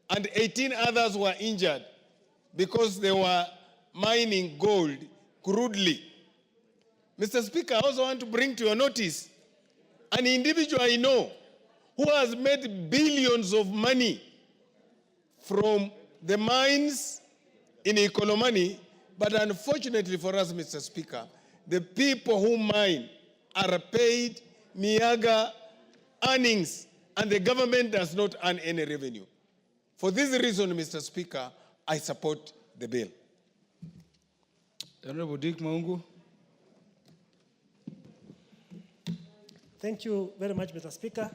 and 18 others were injured because they were mining gold crudely. Mr. Speaker, I also want to bring to your notice an individual I know who has made billions of money from the mines in Ikolomani, but unfortunately for us, Mr. Speaker, the people who mine are paid meager earnings, and the government does not earn any revenue. For this reason, Mr. Speaker, I support the bill. Honorable Dick Maungu. Thank you very much, Mr. Speaker,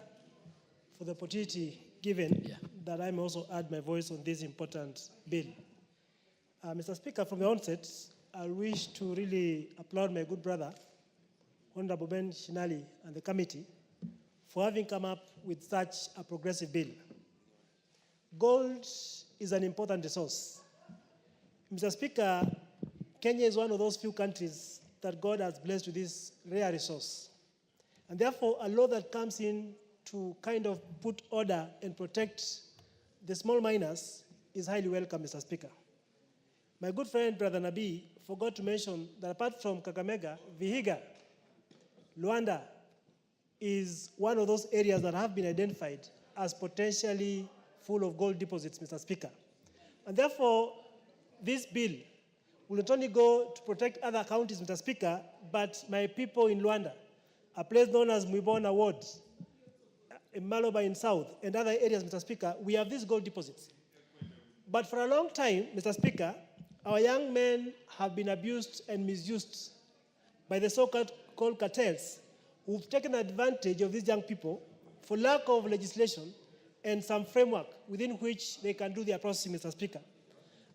for the opportunity given that I may also add my voice on this important bill. Mr. Speaker, from the onset, I wish to really applaud my good brother, Honorable Ben Shinali, and the committee for having come up with such a progressive bill. Gold is an important resource. Mr. Speaker, Kenya is one of those few countries that God has blessed with this rare resource. And therefore, a law that comes in to kind of put order and protect the small miners is highly welcome, Mr. Speaker. My good friend, Brother Nabi, forgot to mention that apart from Kakamega, Vihiga, Luanda is one of those areas that have been identified as potentially full of gold deposits, Mr. Speaker. And therefore, this bill will not only go to protect other counties, Mr. Speaker, but my people in Luanda, a place known as Mwibona Ward, in Maloba in South, and other areas, Mr. Speaker, we have these gold deposits. But for a long time, Mr. Speaker, our young men have been abused and misused by the so-called cartels who've taken advantage of these young people for lack of legislation and some framework within which they can do their processing, Mr. Speaker.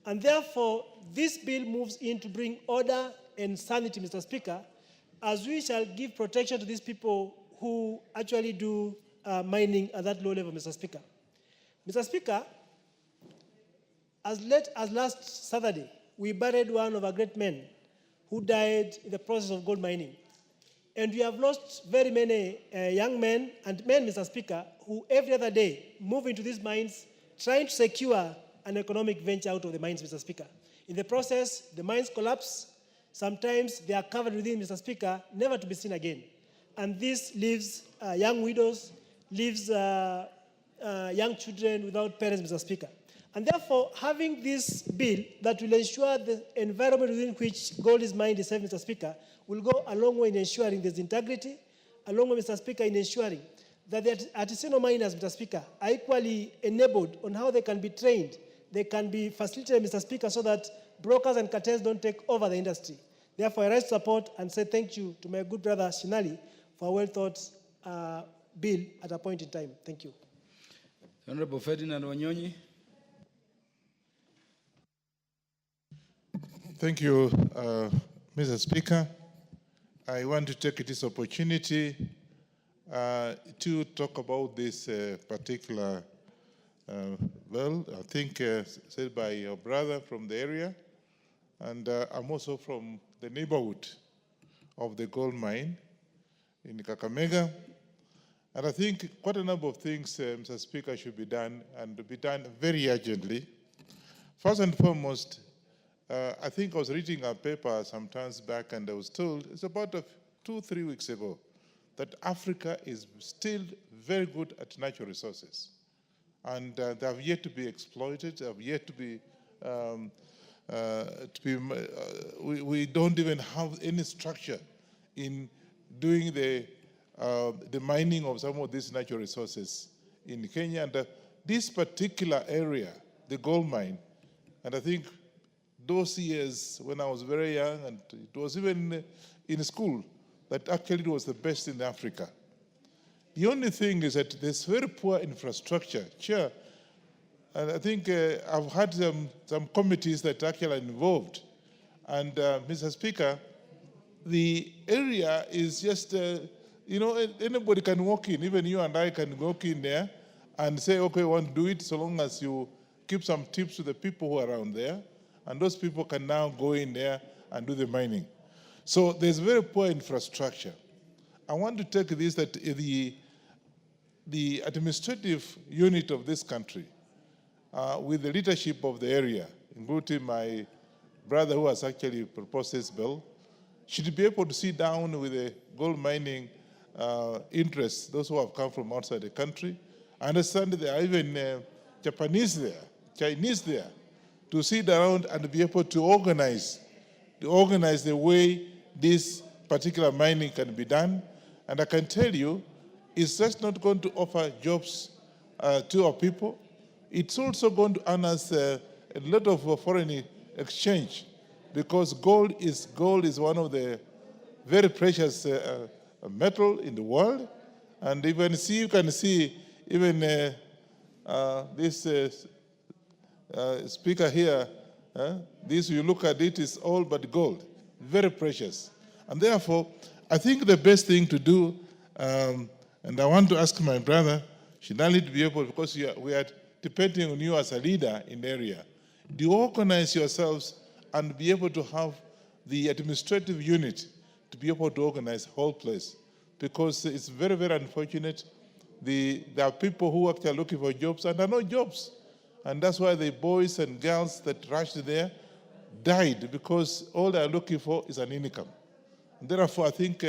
And therefore, this bill moves in to bring order and sanity, Mr. Speaker, as we shall give protection to these people who actually do mining at that low level, Mr. Speaker. Mr. Speaker, as late as last Saturday, we buried one of our great men who died in the process of gold mining. And we have lost very many young men and men, Mr. Speaker, who every other day move into these mines trying to secure an economic venture out of the mines, Mr. Speaker. In the process, the mines collapse. Sometimes they are covered within, Mr. Speaker, never to be seen again. And this leaves young widows, leaves young children without parents, Mr. Speaker. And therefore, having this bill that will ensure the environment within which gold is mined is safe, Mr. Speaker, will go a long way in ensuring there's integrity, a long way, Mr. Speaker, in ensuring that the artisanal miners, Mr. Speaker, are equally enabled on how they can be trained, they can be facilitated, Mr. Speaker, so that brokers and cartels don't take over the industry. Therefore, I rise to support and say thank you to my good brother Shinali for a well-thought bill at a point in time. Thank you. Honorable Ferdinand Wanyonyi. Thank you, Mr. Speaker. I want to take this opportunity to talk about this particular bill, I think said by your brother from the area, and I'm also from the neighborhood of the gold mine in Kakamega. And I think quite a number of things, Mr. Speaker, should be done, and be done very urgently. First and foremost, I think I was reading a paper some times back, and I was told, it's about 2-3 weeks ago, that Africa is still very good at natural resources. And they have yet to be exploited, they have yet to be, we don't even have any structure in doing the mining of some of these natural resources in Kenya. And this particular area, the gold mine, and I think those years when I was very young, and it was even in school, that actually it was the best in Africa. The only thing is that there's very poor infrastructure. Chair, and I think I've had some committees that actually are involved. And Mr. Speaker, the area is just, anybody can walk in. Even you and I can walk in there and say, okay, I want to do it, so long as you give some tips to the people who are around there. And those people can now go in there and do the mining. So there's very poor infrastructure. I want to take this, that the administrative unit of this country, with the leadership of the area, including my brother who has actually proposed this bill, should be able to sit down with the gold mining interests, those who have come from outside the country. I understand there are even Japanese there, Chinese there, to sit around and be able to organize the way this particular mining can be done. And I can tell you, it's just not going to offer jobs to our people. It's also going to earn us a lot of foreign exchange, because gold is one of the very precious metal in the world. And you can see even this speaker here, this, you look at it, is all but gold, very precious. And therefore, I think the best thing to do, and I want to ask my brother, should I be able, because we are depending on you as a leader in the area, do you organize yourselves and be able to have the administrative unit to be able to organize the whole place? Because it's very, very unfortunate. There are people who actually are looking for jobs and there are no jobs. And that's why the boys and girls that rushed there died, because all they are looking for is an income. And therefore, I think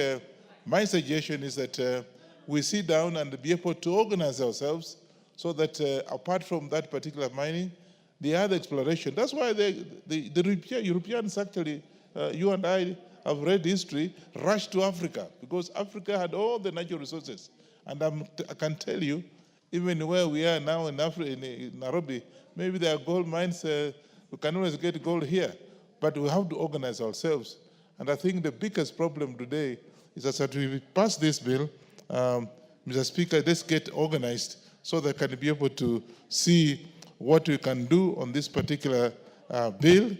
my suggestion is that we sit down and be able to organize ourselves so that apart from that particular mining, the other exploration, that's why the Europeans actually, you and I have read history, rushed to Africa, because Africa had all the natural resources. And I can tell you, even where we are now in Africa, in Nairobi, maybe there are gold mines, we can always get gold here, but we have to organize ourselves. And I think the biggest problem today is that we pass this bill, Mr. Speaker, let's get organized so they can be able to see what we can do on this particular bill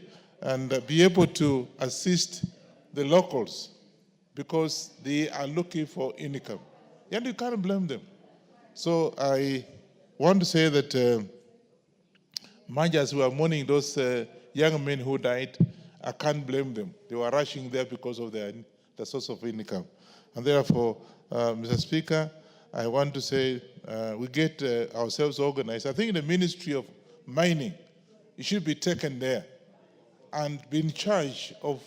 and be able to assist the locals, because they are looking for income. And you can't blame them. So I want to say that much as we are mourning those young men who died, I can't blame them. They were rushing there because of the source of income. And therefore, Mr. Speaker, I want to say we get ourselves organized. I think the Ministry of Mining, it should be taken there and be in charge of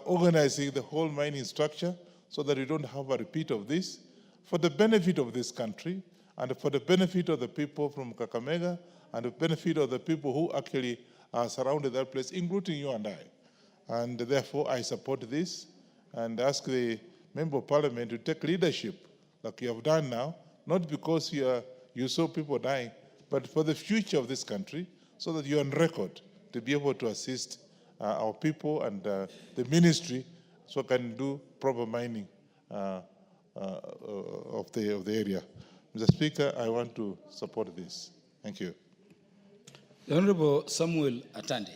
organizing the whole mining structure so that we don't have a repeat of this, for the benefit of this country and for the benefit of the people from Kakamega and the benefit of the people who actually are surrounded that place, including you and I. And therefore, I support this and ask the Member of Parliament to take leadership like you have done now, not because you saw people dying, but for the future of this country, so that you're on record to be able to assist our people and the ministry so can do proper mining of the area. Mr. Speaker, I want to support this. Thank you. The Honorable Samuel Atandi.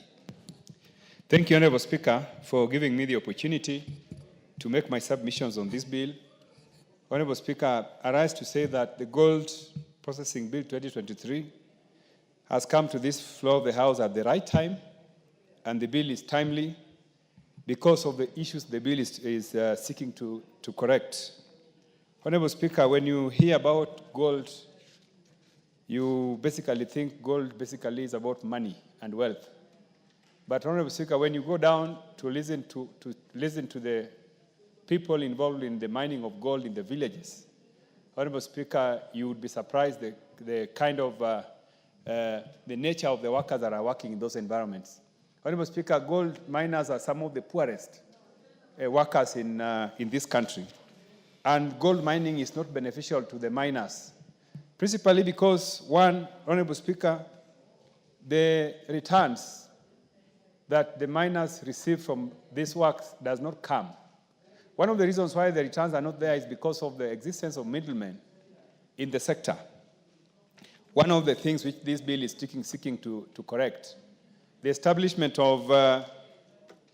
Thank you, Honorable Speaker, for giving me the opportunity to make my submissions on this bill. Honorable Speaker, I rise to say that the Gold Processing Bill 2023 has come to this floor of the House at the right time, and the bill is timely because of the issues the bill is seeking to correct. Honorable Speaker, when you hear about gold, you basically think gold basically is about money and wealth. But Honorable Speaker, when you go down to listen to the people involved in the mining of gold in the villages, Honorable Speaker, you would be surprised the kind of the nature of the workers that are working in those environments. Honorable Speaker, gold miners are some of the poorest workers in this country. And gold mining is not beneficial to the miners. principally because, one, Honorable Speaker, the returns that the miners receive from this work does not come. One of the reasons why the returns are not there is because of the existence of middlemen in the sector. One of the things which this bill is seeking to correct, the establishment of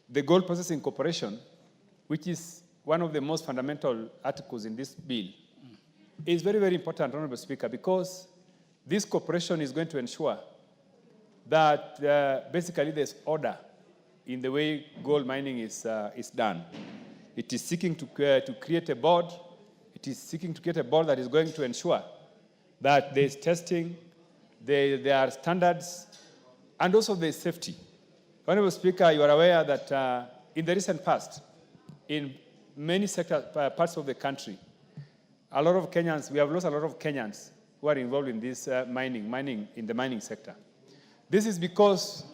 the Gold Processing Corporation, which is one of the most fundamental articles in this bill, is very, very important, Honorable Speaker, because this corporation is going to ensure that basically there's order in the way gold mining is done. It is seeking to create a board. It is seeking to create a board that is going to ensure that there's testing, there are standards, and also there's safety. Honorable Speaker, you are aware that in the recent past, in many parts of the country, a lot of Kenyans, we have lost a lot of Kenyans who are involved in this mining in the mining sector. This is because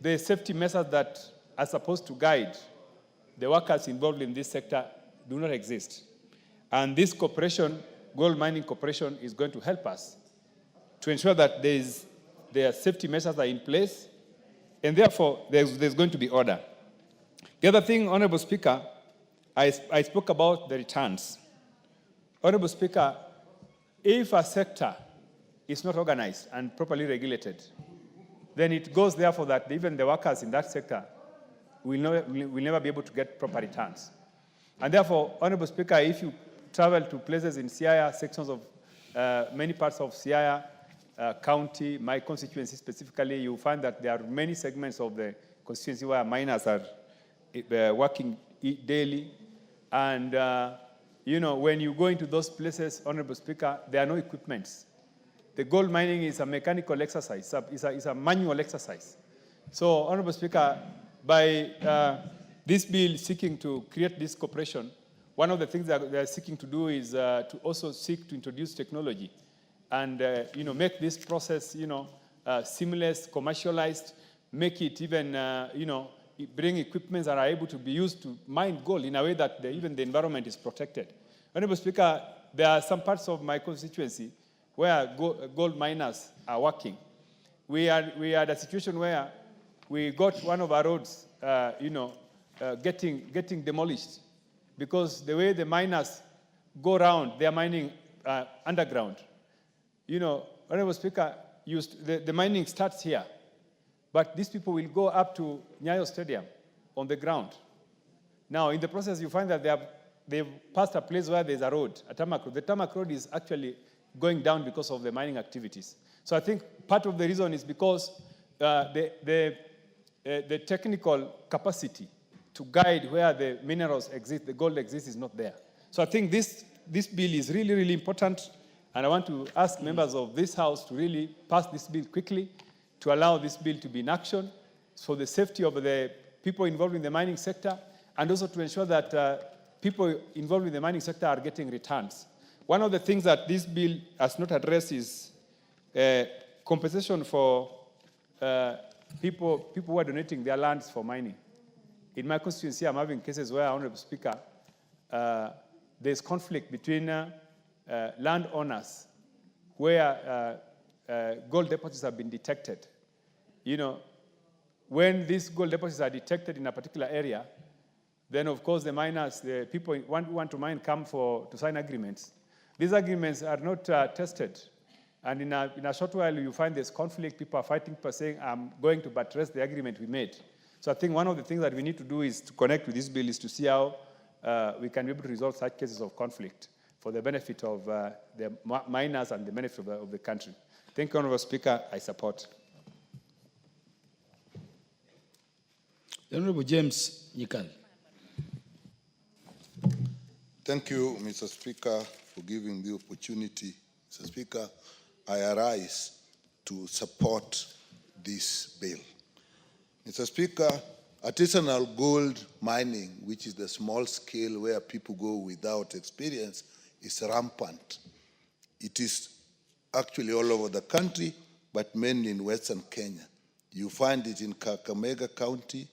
the safety measures that are supposed to guide the workers involved in this sector do not exist. And this corporation, Gold Mining Corporation, is going to help us to ensure that their safety measures are in place, and therefore there's going to be order. The other thing, Honorable Speaker, I spoke about the returns. Honorable Speaker, if a sector is not organized and properly regulated, then it goes therefore that even the workers in that sector will never be able to get proper returns. And therefore, Honorable Speaker, if you travel to places in Siaya, sections of many parts of Siaya County, my constituency specifically, you find that there are many segments of the constituency where miners are working daily. And, when you go into those places, Honorable Speaker, there are no equipments. The gold mining is a mechanical exercise. It's a manual exercise. So, Honorable Speaker, by this bill seeking to create this corporation, one of the things that they're seeking to do is to also seek to introduce technology and make this process seamless, commercialized, make it even bring equipment that are able to be used to mine gold in a way that even the environment is protected. Honorable Speaker, there are some parts of my constituency where gold miners are working. We had a situation where we got one of our roads, getting demolished because the way the miners go around, they are mining underground. Honorable Speaker, the mining starts here, but these people will go up to Nyayo Stadium on the ground. Now, in the process, you find that they've passed a place where there's a road, a tarmac road. The tarmac road is actually going down because of the mining activities. So I think part of the reason is because the technical capacity to guide where the minerals exist, the gold exists, is not there. So I think this bill is really, really important, and I want to ask members of this House to really pass this bill quickly, to allow this bill to be in action for the safety of the people involved in the mining sector, and also to ensure that people involved in the mining sector are getting returns. One of the things that this bill has not addressed is compensation for people who are donating their lands for mining. In my constituency, I'm having cases where, Honorable Speaker, there's conflict between landowners where gold deposits have been detected. When these gold deposits are detected in a particular area, then of course the miners, the people who want to mine come to sign agreements. These agreements are not tested. And in a short while, you find there's conflict. People are fighting, people are saying, I'm going to buttress the agreement we made. So I think one of the things that we need to do is to connect with this bill is to see how we can be able to resolve such cases of conflict for the benefit of the miners and the benefit of the country. Thank you, Honorable Speaker. I support. The Honorable James Nyikal. Thank you, Mr. Speaker, for giving the opportunity. Mr. Speaker, I arise to support this bill. Mr. Speaker, artisanal gold mining, which is the small scale where people go without experience, is rampant. It is actually all over the country, but mainly in Western Kenya. You find it in Kakamega County,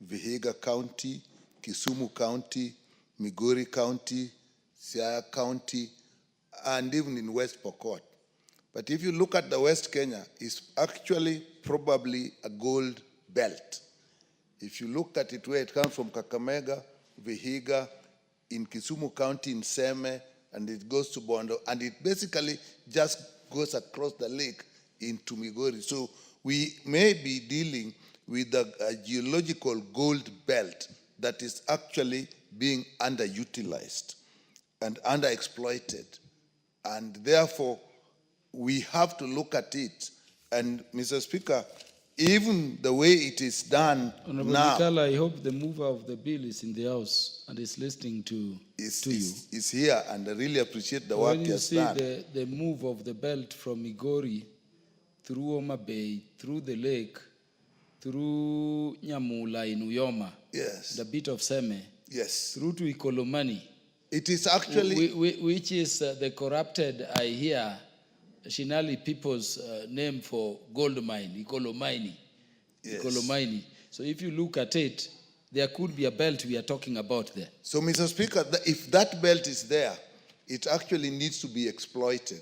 Vihiga County, Kisumu County, Migori County, Siaya County, and even in West Pokot. But if you look at the West Kenya, it's actually probably a gold belt. If you look at it where it comes from Kakamega, Vihiga, in Kisumu County, in Seme, and it goes to Bondo, and it basically just goes across the lake into Migori. So we may be dealing with a geological gold belt that is actually being underutilized and underexploited. And therefore, we have to look at it. And Mr. Speaker, even the way it is done Honorable now. Mikala, I hope the mover of the bill is in the House and is listening to you. Is here, and I really appreciate the work When he you has see done. the move of the belt from Migori through Homa Bay, through the lake, through Nyamula in Uyoma, yes, the bit of Seme, yes, through to Ikolomani. It is actually... Which is the corrupted, I hear, Shinali people's name for gold mine, Ikolomani. Yes. Ikolomani. So if you look at it, there could be a belt we are talking about there. So, Mr. Speaker, if that belt is there, it actually needs to be exploited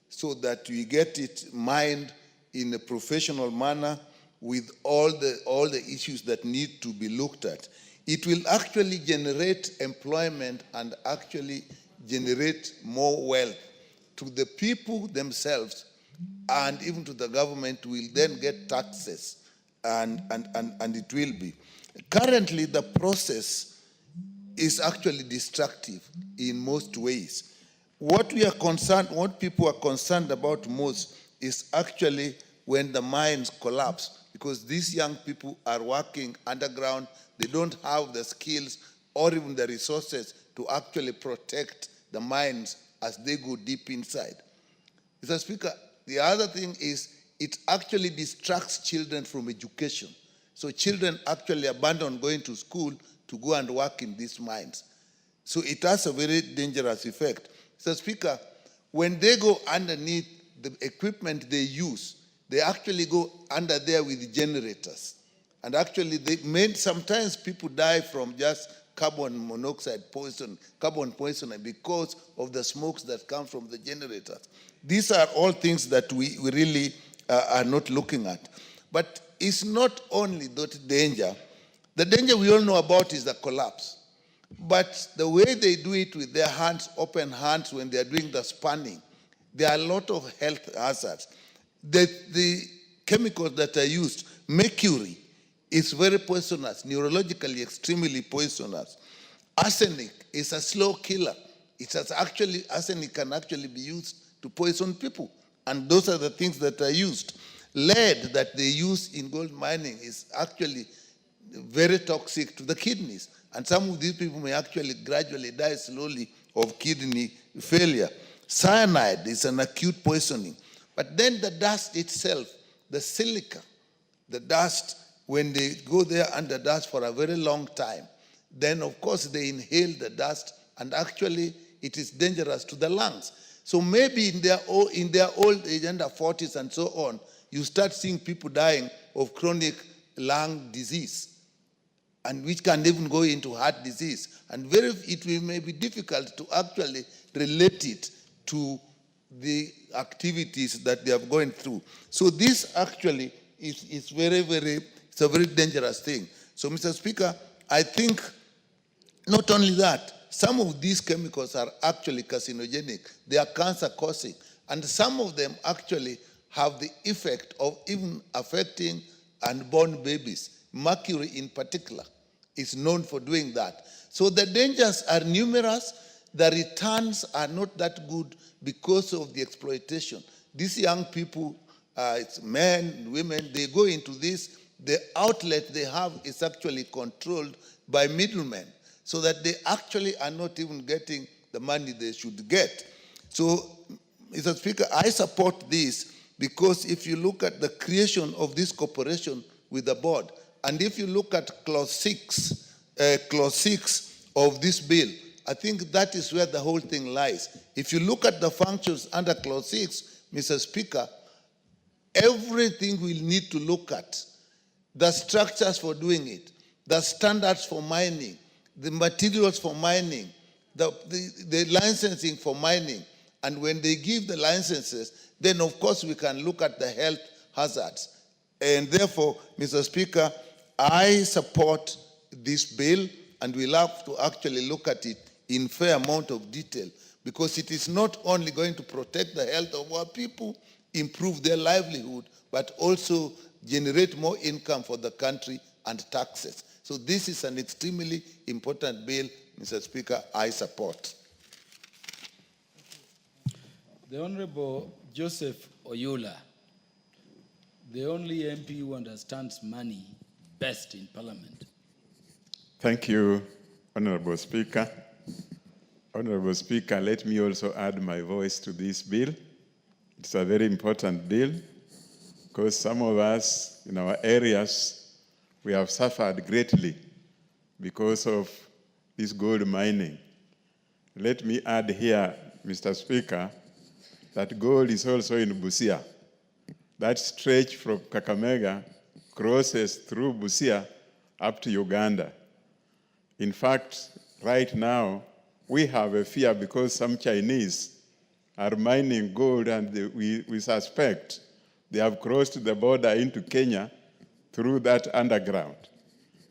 so that we get it mined in a professional manner with all the issues that need to be looked at. It will actually generate employment and actually generate more wealth to the people themselves, and even to the government will then get taxes, and it will be. Currently, the process is actually destructive in most ways. What people are concerned about most is actually when the mines collapse, because these young people are working underground, they don't have the skills or even the resources to actually protect the mines as they go deep inside. Mr. Speaker, the other thing is it actually distracts children from education. So children actually abandon going to school to go and work in these mines. So it has a very dangerous effect. Mr. Speaker, when they go underneath the equipment they use, they actually go under there with generators. And actually, sometimes people die from just carbon monoxide poison, carbon poisoning, because of the smokes that come from the generators. These are all things that we really are not looking at. But it's not only that danger. The danger we all know about is the collapse. But the way they do it with their hands, open hands, when they are doing the spanning, there are a lot of health hazards. The chemicals that are used, mercury, is very poisonous, neurologically extremely poisonous. Arsenic is a slow killer. Arsenic can actually be used to poison people. And those are the things that are used. Lead that they use in gold mining is actually very toxic to the kidneys. And some of these people may actually gradually die slowly of kidney failure. Cyanide is an acute poisoning. But then the dust itself, the silica, the dust, when they go there under dust for a very long time, then of course they inhale the dust, and actually it is dangerous to the lungs. So maybe in their old age, under 40s and so on, you start seeing people dying of chronic lung disease, and which can even go into heart disease. And it may be difficult to actually relate it to the activities that they are going through. So this actually is it's a very dangerous thing. So, Mr. Speaker, I think not only that, some of these chemicals are actually carcinogenic. They are cancer-causing. And some of them actually have the effect of even affecting unborn babies. Mercury in particular is known for doing that. So the dangers are numerous. The returns are not that good because of the exploitation. These young people, it's men, women, they go into this. The outlet they have is actually controlled by middlemen, so that they actually are not even getting the money they should get. So, Mr. Speaker, I support this because if you look at the creation of this corporation with the board, and if you look at clause 6 of this bill, I think that is where the whole thing lies. If you look at the functions under clause 6, Mr. Speaker, everything we'll need to look at, the structures for doing it, the standards for mining, the materials for mining, the licensing for mining, and when they give the licenses, then of course we can look at the health hazards. And therefore, Mr. Speaker, I support this bill, and we'll have to actually look at it in fair amount of detail, because it is not only going to protect the health of our people, improve their livelihood, but also generate more income for the country and taxes. So this is an extremely important bill, Mr. Speaker, I support. The Honorable Joseph Oyula, the only MP who understands money best in Parliament. Thank you, Honorable Speaker. Honorable Speaker, let me also add my voice to this bill. It's a very important bill because some of us in our areas, we have suffered greatly because of this gold mining. Let me add here, Mr. Speaker, that gold is also in Busia. That stretch from Kakamega crosses through Busia up to Uganda. In fact, right now, we have a fear because some Chinese are mining gold, and we suspect they have crossed the border into Kenya through that underground.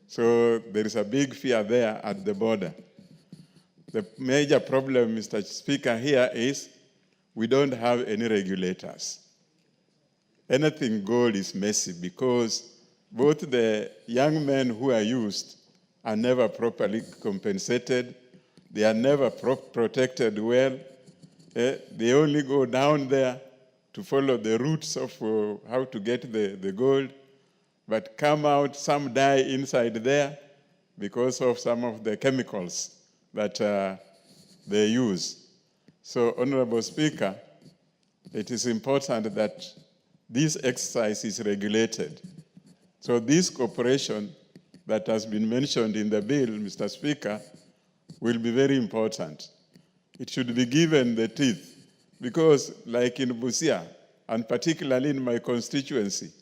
So there is a big fear there at the border. The major problem, Mr. Speaker, here is we don't have any regulators. Anything gold is messy because both the young men who are used are never properly compensated. They are never protected well. They only go down there to follow the routes of how to get the gold, but come out, some die inside there because of some of the chemicals that they use. So, Honorable Speaker, it is important that this exercise is regulated. So this cooperation that has been mentioned in the bill, Mr. Speaker, will be very important. It should be given the teeth, because like in Busia, and particularly in my constituency,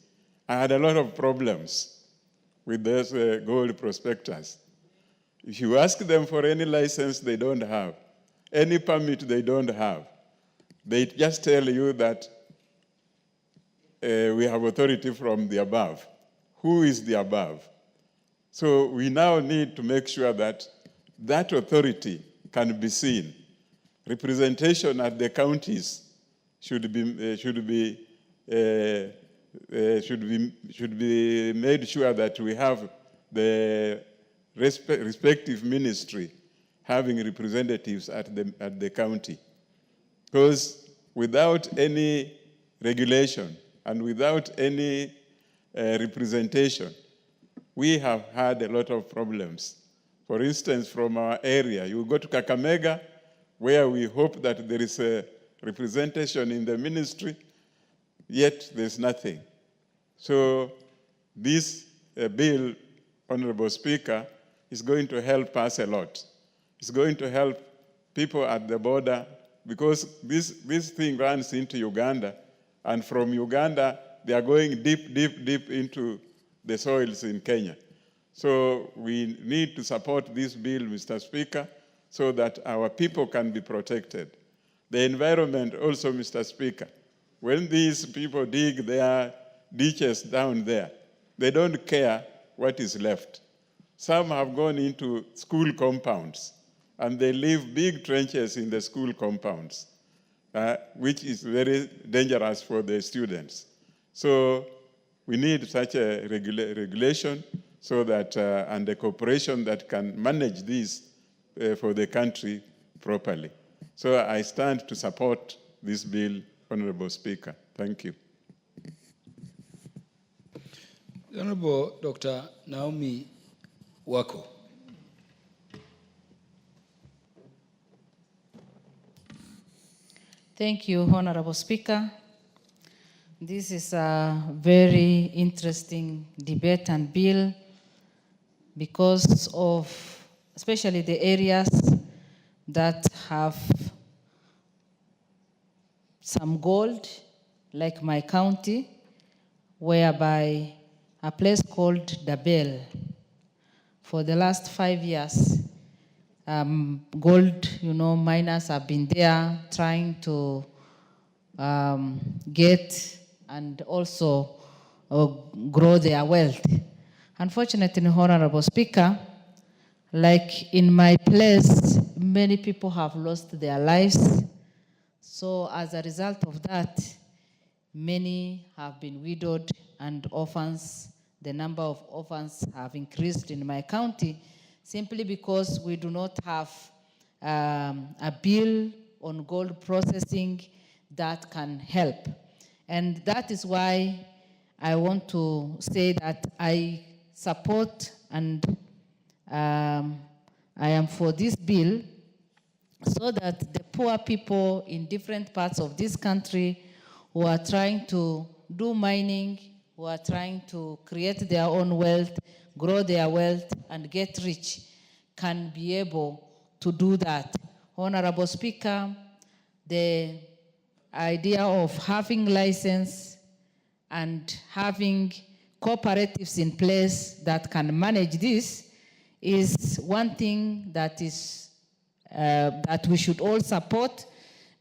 I had a lot of problems with those gold prospectors. If you ask them for any license, they don't have. Any permit, they don't have. They just tell you that we have authority from the above. Who is the above? So we now need to make sure that that authority can be seen. Representation at the counties should be made sure that we have the respective ministry having representatives at the county. Because without any regulation and without any representation, we have had a lot of problems. For instance, from our area, you go to Kakamega, where we hope that there is a representation in the ministry, yet there's nothing. So this bill, Honorable Speaker, is going to help us a lot. It's going to help people at the border, because this thing runs into Uganda, and from Uganda, they are going deep, deep, deep into the soils in Kenya. So we need to support this bill, Mr. Speaker, so that our people can be protected. The environment also, Mr. Speaker, when these people dig their ditches down there, they don't care what is left. Some have gone into school compounds, and they leave big trenches in the school compounds, which is very dangerous for the students. So we need such a regulation so that, and a corporation that can manage this for the country properly. So I stand to support this bill, Honorable Speaker. Thank you. The Honorable Dr. Naomi Wako. Thank you, Honorable Speaker. This is a very interesting debate and bill because of especially the areas that have some gold, like my county, whereby a place called Dabel, for the last 5 years, gold, miners have been there trying to get and also grow their wealth. Unfortunately, Honorable Speaker, like in my place, many people have lost their lives. So as a result of that, many have been widowed and orphans. The number of orphans have increased in my county simply because we do not have a bill on gold processing that can help. And that is why I want to say that I support and I am for this bill so that the poor people in different parts of this country who are trying to do mining, who are trying to create their own wealth, grow their wealth, and get rich, can be able to do that. Honorable Speaker, the idea of having license and having cooperatives in place that can manage this is one thing that is that we should all support,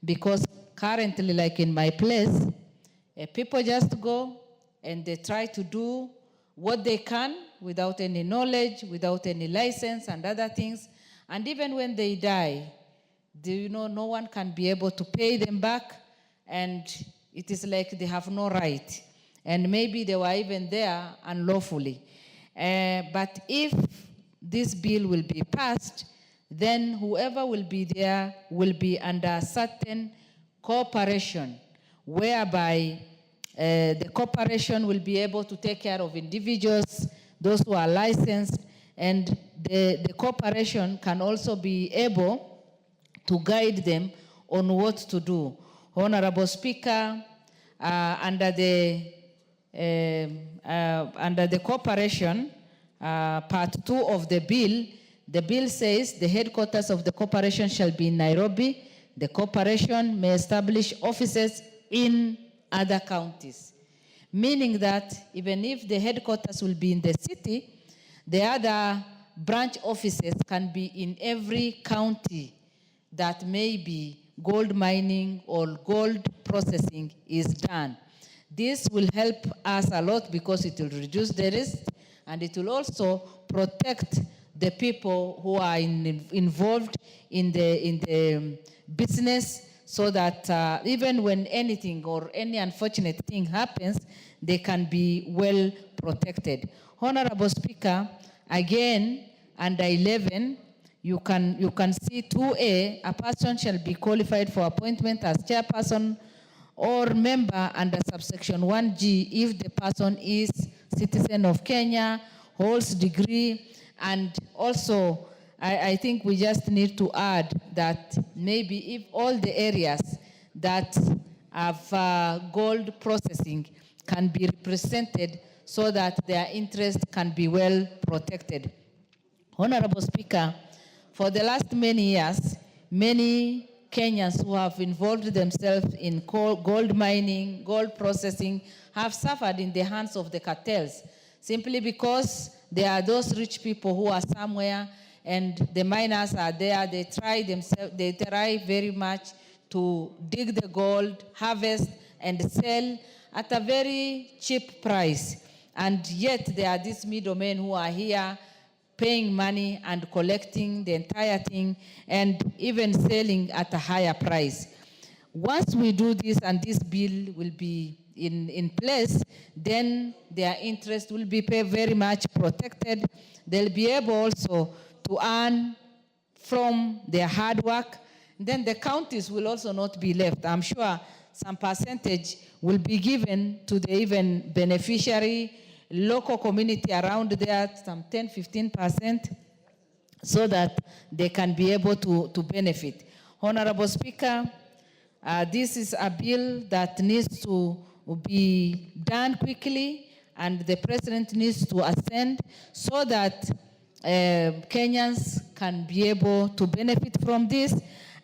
because currently, like in my place, people just go and they try to do what they can without any knowledge, without any license and other things. And even when they die, no one can be able to pay them back, and it is like they have no right. And maybe they were even there unlawfully. But if this bill will be passed, then whoever will be there will be under certain cooperation, whereby the corporation will be able to take care of individuals, those who are licensed, and the corporation can also be able to guide them on what to do. Honorable Speaker, under the corporation, part 2 of the bill says the headquarters of the corporation shall be in Nairobi. The corporation may establish offices in other counties, meaning that even if the headquarters will be in the city, the other branch offices can be in every county that maybe gold mining or gold processing is done. This will help us a lot because it will reduce the risk, and it will also protect the people who are involved in the business, so that even when anything or any unfortunate thing happens, they can be well protected. Honorable Speaker, again, under 11, you can see 2A, a person shall be qualified for appointment as chairperson or member under subsection 1G if the person is citizen of Kenya, holds degree, and also I think we just need to add that maybe if all the areas that have gold processing can be represented so that their interest can be well protected. Honorable Speaker, for the last many years, many Kenyans who have involved themselves in gold mining, gold processing, have suffered in the hands of the cartels, simply because there are those rich people who are somewhere and the miners are there. They try very much to dig the gold, harvest, and sell at a very cheap price. And yet there are these middlemen who are here paying money and collecting the entire thing and even selling at a higher price. Once we do this and this bill will be in place, then their interest will be very much protected. They'll be able also to earn from their hard work. Then the counties will also not be left. I'm sure some percentage will be given to the even beneficiary, local community around there, some 10-15%, so that they can be able to benefit. Honorable Speaker, this is a bill that needs to be done quickly, and the President needs to assent so that Kenyans can be able to benefit from this.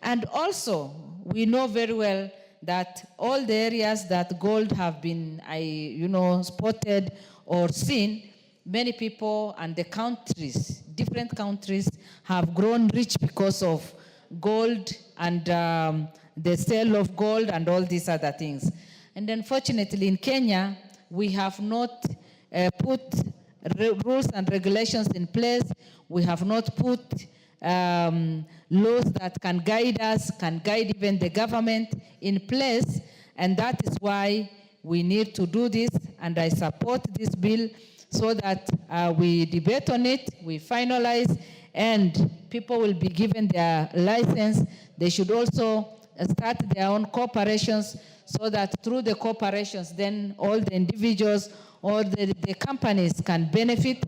And also, we know very well that all the areas that gold have been, spotted or seen, many people and the countries, different countries, have grown rich because of gold and the sale of gold and all these other things. And unfortunately in Kenya, we have not put rules and regulations in place. We have not put laws that can guide us, can guide even the government in place. And that is why we need to do this. And I support this bill so that we debate on it, we finalize, and people will be given their license. They should also start their own corporations so that through the corporations, then all the individuals or the companies can benefit,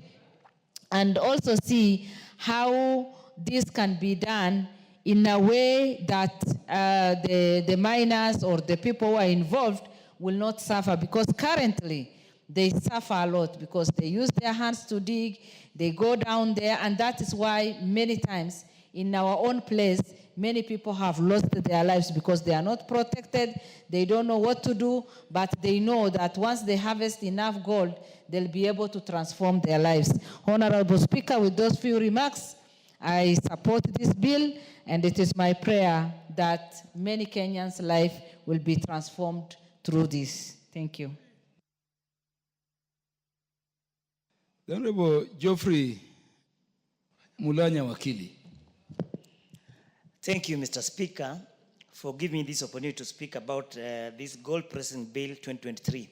and also see how this can be done in a way that the miners or the people who are involved will not suffer, because currently they suffer a lot because they use their hands to dig, they go down there, and that is why many times in our own place, many people have lost their lives because they are not protected, they don't know what to do, but they know that once they harvest enough gold, they'll be able to transform their lives. Honorable Speaker, with those few remarks, I support this bill, and it is my prayer that many Kenyans' life will be transformed through this. Thank you. The Honorable Geoffrey Mulanya Wakili. Thank you, Mr. Speaker, for giving me this opportunity to speak about this Gold Processing Bill 2023.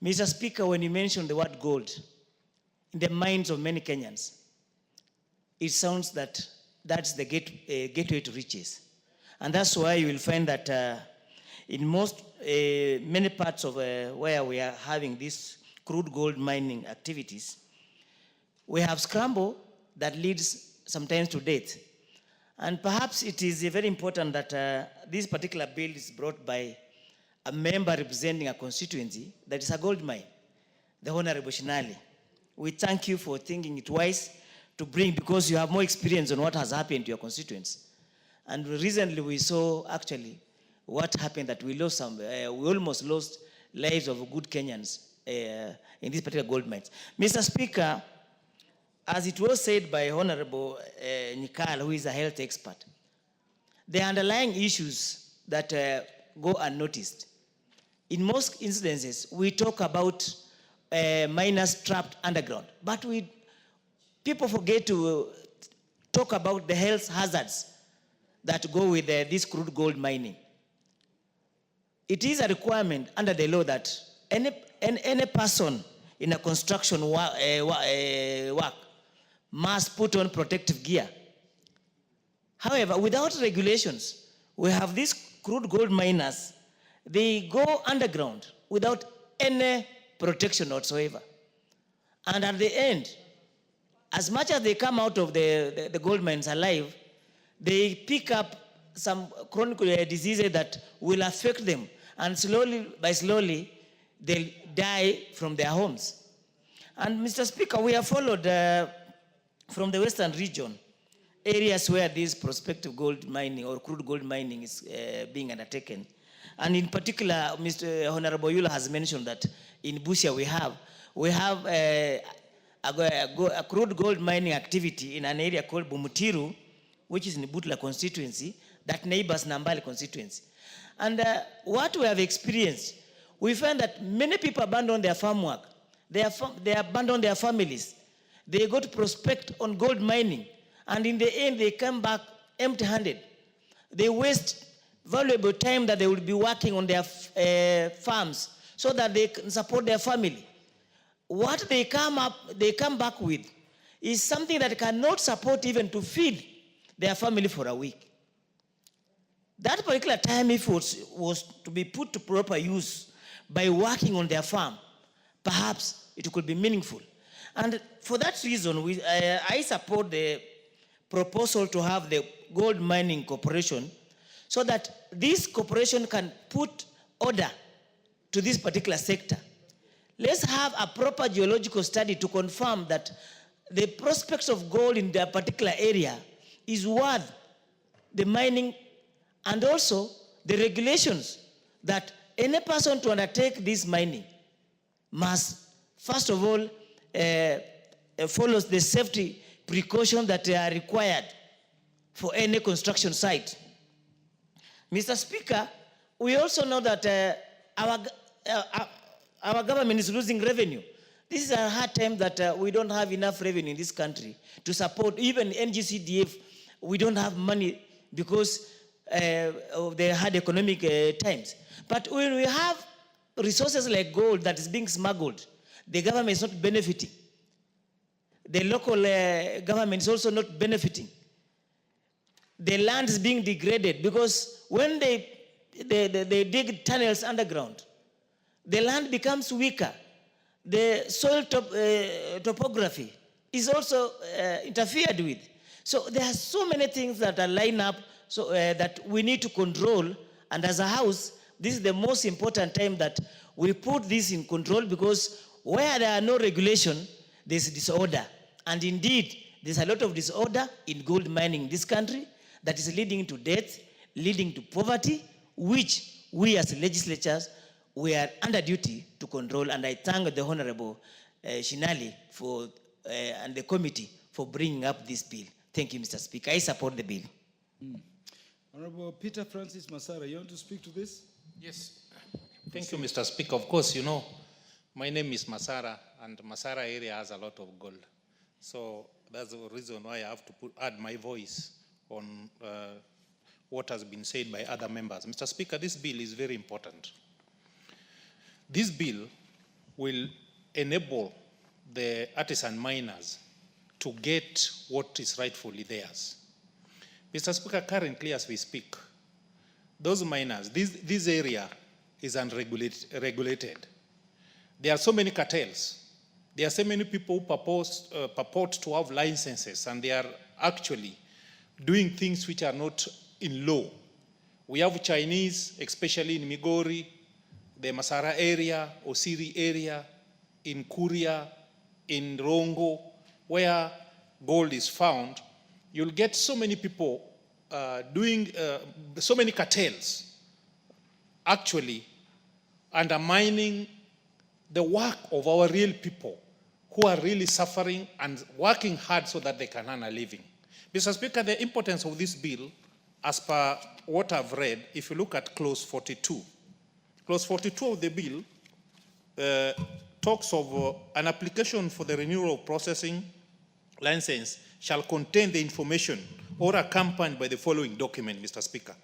Mr. Speaker, when you mention the word gold, in the minds of many Kenyans, it sounds that that's the gateway to riches. And that's why you will find that in many parts of where we are having this crude gold mining activities, we have scramble that leads sometimes to death. And perhaps it is very important that this particular bill is brought by a member representing a constituency that is a gold mine, the Honorable Shinali. We thank you for thinking it wise to bring, because you have more experience on what has happened to your constituents. And recently we saw actually what happened, that we almost lost lives of good Kenyans in these particular gold mines. Mr. Speaker, as it was said by Honorable Nikal, who is a health expert, the underlying issues that go unnoticed. In most instances, we talk about miners trapped underground, but people forget to talk about the health hazards that go with this crude gold mining. It is a requirement under the law that any person in a construction work must put on protective gear. However, without regulations, we have these crude gold miners, they go underground without any protection whatsoever. And at the end, as much as they come out of the gold mines alive, they pick up some chronic diseases that will affect them, and slowly they'll die from their homes. And Mr. Speaker, we have followed from the Western region, areas where this prospective gold mining or crude gold mining is being undertaken. And in particular, Mr. Honorable Yula has mentioned that in Busia we have a crude gold mining activity in an area called Bumutiru, which is in the Butla constituency, that neighbors Nambali constituency. And what we have experienced, we find that many people abandon their farm work. They abandon their families. They go to prospect on gold mining, and in the end, they come back empty-handed. They waste valuable time that they will be working on their farms so that they can support their family. What they come back with is something that cannot support even to feed their family for a week. That particular time, if it was to be put to proper use by working on their farm, perhaps it could be meaningful. And for that reason, I support the proposal to have the Gold Mining Corporation, so that this corporation can put order to this particular sector. Let's have a proper geological study to confirm that the prospects of gold in that particular area is worth the mining, and also the regulations that any person to undertake this mining must, first of all, follows the safety precautions that are required for any construction site. Mr. Speaker, we also know that our government is losing revenue. This is a hard time that we don't have enough revenue in this country to support even NGCDF. We don't have money because of the hard economic times. But when we have resources like gold that is being smuggled, the government is not benefiting. The local government is also not benefiting. The land is being degraded because when they dig tunnels underground, the land becomes weaker. The soil topography is also interfered with. So there are so many things that are lined up so that we need to control. And as a house, this is the most important time that we put this in control, because where there are no regulation, there's disorder. And indeed, there's a lot of disorder in gold mining in this country that is leading to death, leading to poverty, which we as legislators, we are under duty to control. And I thank the Honorable Shinali for, and the committee for bringing up this bill. Thank you, Mr. Speaker. I support the bill. Honorable Peter Francis Masara, you want to speak to this? Yes. Thank you, Mr. Speaker. Of course, you know, my name is Masara, and Masara area has a lot of gold. So that's the reason why I have to add my voice on what has been said by other members. Mr. Speaker, this bill is very important. This bill will enable the artisan miners to get what is rightfully theirs. Mr. Speaker, currently as we speak, those miners, this area is unregulated. There are so many cartels. There are so many people who purport to have licenses, and they are actually doing things which are not in law. We have Chinese, especially in Migori, the Masara area, Osiri area, in Kuria, in Rongo, where gold is found. You'll get so many people doing so many cartels, actually undermining the work of our real people who are really suffering and working hard so that they can earn a living. Mr. Speaker, the importance of this bill, as per what I've read, if you look at clause 42, clause 42 of the bill talks of an application for the renewal of processing license shall contain the information or accompanied by the following document, Mr. Speaker.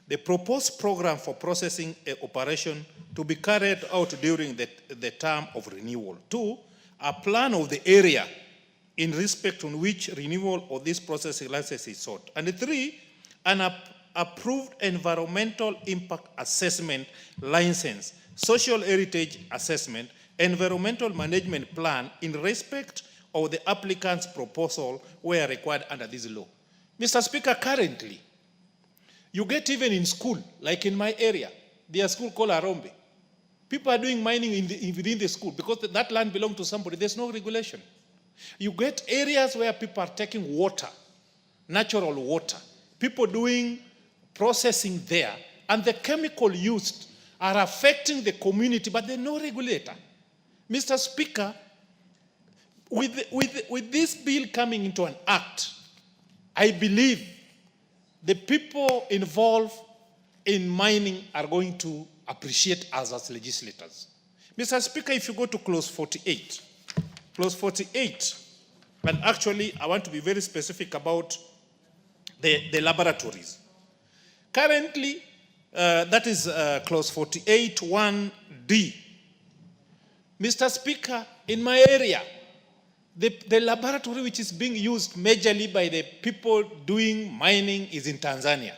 The proposed program for processing operation to be carried out during the term of renewal. 2, a plan of the area in respect on which renewal of this processing license is sought. And 3, an approved environmental impact assessment license, social heritage assessment, environmental management plan in respect of the applicant's proposal where required under this law. Mr. Speaker, currently, you get even in school, like in my area, there's a school called Arombe. People are doing mining within the school because that land belongs to somebody. There's no regulation. You get areas where people are taking water, natural water, people doing processing there, and the chemical used are affecting the community, but there's no regulator. Mr. Speaker, with this bill coming into an act, I believe the people involved in mining are going to appreciate us as legislators. Mr. Speaker, if you go to clause 48, and actually I want to be very specific about the laboratories. Currently, that is clause 48, 1D. Mr. Speaker, in my area, the laboratory which is being used majorly by the people doing mining is in Tanzania.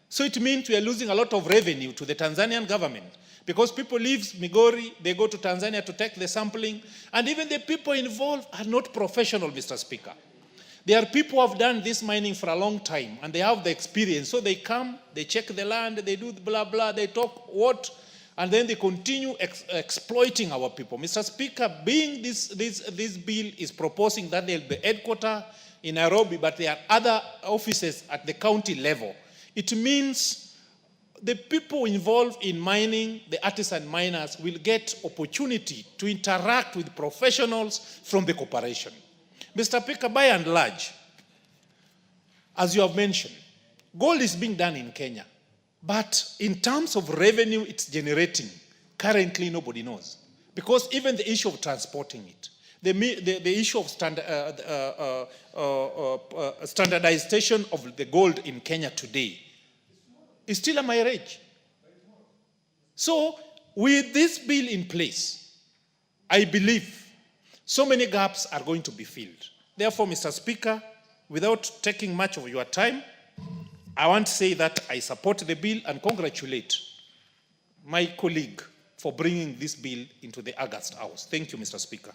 So it means we are losing a lot of revenue to the Tanzanian government because people leave Migori, they go to Tanzania to take the sampling, and even the people involved are not professional, Mr. Speaker. There are people who have done this mining for a long time and they have the experience. So they come, they check the land, they do blah, blah, they talk what, and then they continue exploiting our people. Mr. Speaker, being this bill is proposing that there will be headquarters in Nairobi, but there are other offices at the county level. It means the people involved in mining, the artisan miners, will get opportunity to interact with professionals from the corporation. Mr. Speaker, by and large, as you have mentioned, gold is being done in Kenya. But in terms of revenue it's generating, currently nobody knows. Because even the issue of transporting it, the issue of standardization of the gold in Kenya today is still a mirage. So with this bill in place, I believe so many gaps are going to be filled. Therefore, Mr. Speaker, without taking much of your time, I want to say that I support the bill and congratulate my colleague for bringing this bill into the August House. Thank you, Mr. Speaker.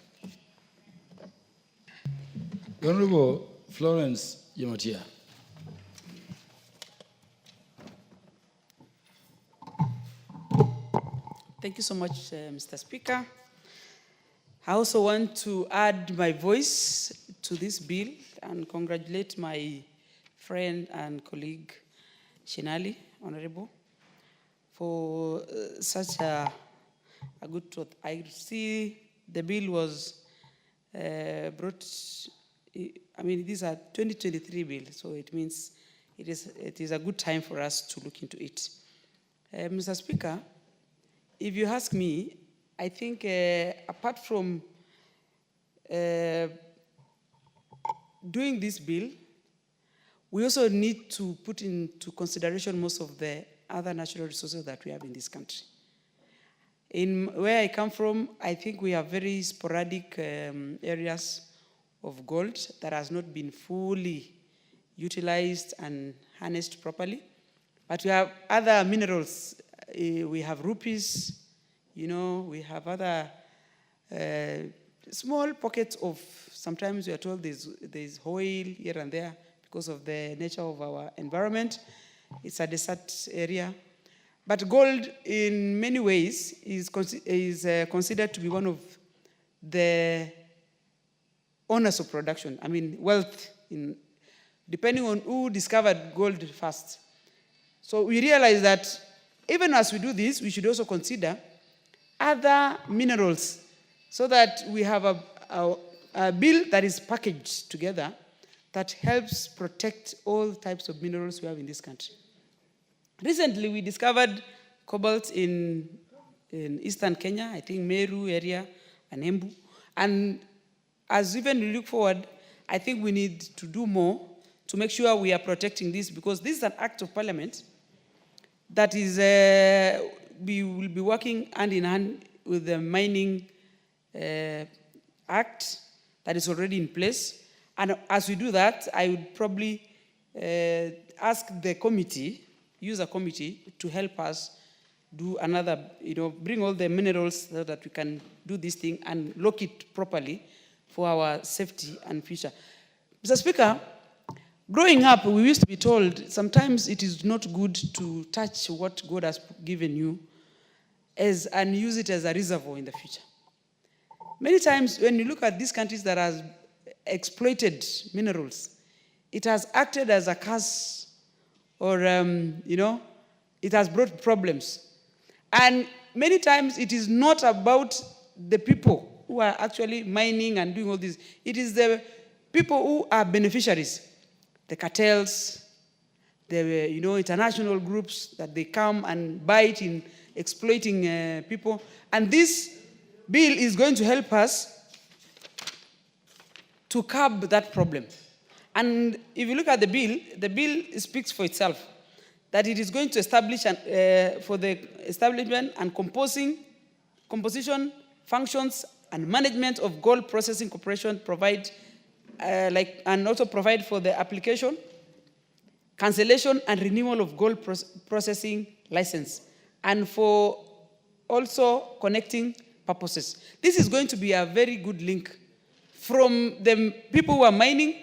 The Honorable Florence Yamatia. Thank you so much, Mr. Speaker. I also want to add my voice to this bill and congratulate my friend and colleague, Shinali, Honorable, for such a good thought. I see the bill was brought, I mean, these are 2023 bill, so it means it is a good time for us to look into it. Mr. Speaker, if you ask me, I think apart from doing this bill, we also need to put into consideration most of the other natural resources that we have in this country. In where I come from, I think we have very sporadic areas of gold that has not been fully utilized and harnessed properly. But we have other minerals. We have rupees, you know, we have other small pockets of, sometimes we are told there's oil here and there because of the nature of our environment. It's a desert area. But gold, in many ways, is considered to be one of the owners of production. I mean, wealth, depending on who discovered gold first. So we realize that even as we do this, we should also consider other minerals so that we have a bill that is packaged together that helps protect all types of minerals we have in this country. Recently, we discovered cobalt in eastern Kenya, I think Meru area and Embu. And as even we look forward, I think we need to do more to make sure we are protecting this, because this is an act of parliament that is, we will be working hand in hand with the mining act that is already in place. And as we do that, I would probably ask the committee, use a committee to help us do another, bring all the minerals so that we can do this thing and lock it properly for our safety and future. Mr. Speaker, growing up, we used to be told sometimes it is not good to touch what God has given you and use it as a reservoir in the future. Many times when you look at these countries that have exploited minerals, it has acted as a curse or, it has brought problems. And many times it is not about the people who are actually mining and doing all this. It is the people who are beneficiaries, the cartels, the international groups that they come and bite in exploiting people. And this bill is going to help us to curb that problem. And if you look at the bill speaks for itself, that it is going to establish for the establishment and composition, functions, and management of gold processing corporation provide, and also provide for the application, cancellation, and renewal of gold processing license, and for also connecting purposes. This is going to be a very good link from the people who are mining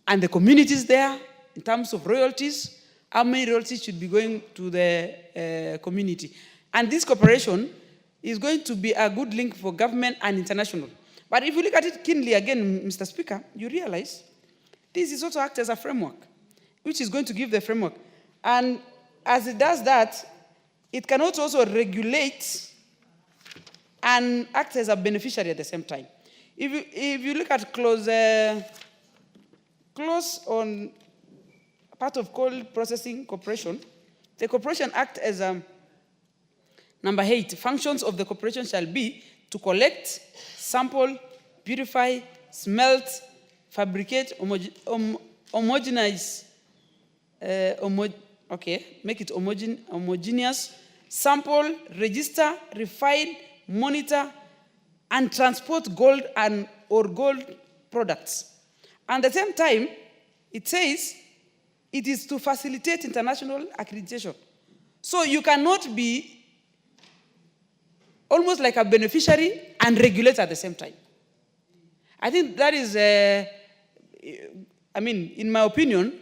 and the communities there in terms of royalties. How many royalties should be going to the community? And this cooperation is going to be a good link for government and international. But if you look at it keenly again, Mr. Speaker, you realize this is also act as a framework, which is going to give the framework. And as it does that, it can also regulate and act as a beneficiary at the same time. If you look at clause on part of gold processing corporation, The Corporation Act as number 8, functions of the corporation shall be to collect, sample, purify, smelt, fabricate, homogenize, make it homogeneous, sample, register, refine, monitor, and transport gold or gold products. And at the same time, it says it is to facilitate international accreditation. So you cannot be almost like a beneficiary and regulator at the same time. I think that is, in my opinion,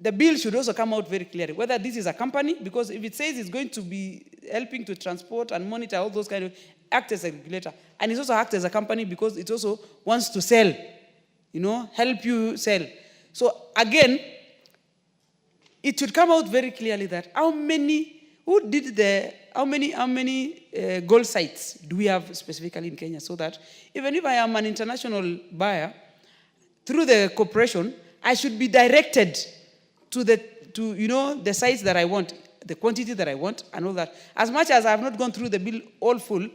the bill should also come out very clearly, whether this is a company, because if it says it's going to be helping to transport and monitor all those kind of, act as a regulator, and it also act as a company because it also wants to sell, help you sell. So again, it should come out very clearly that how many gold sites do we have specifically in Kenya, so that even if I am an international buyer, through the corporation, I should be directed to the sites that I want, the quantity that I want, and all that. As much as I have not gone through the bill all full,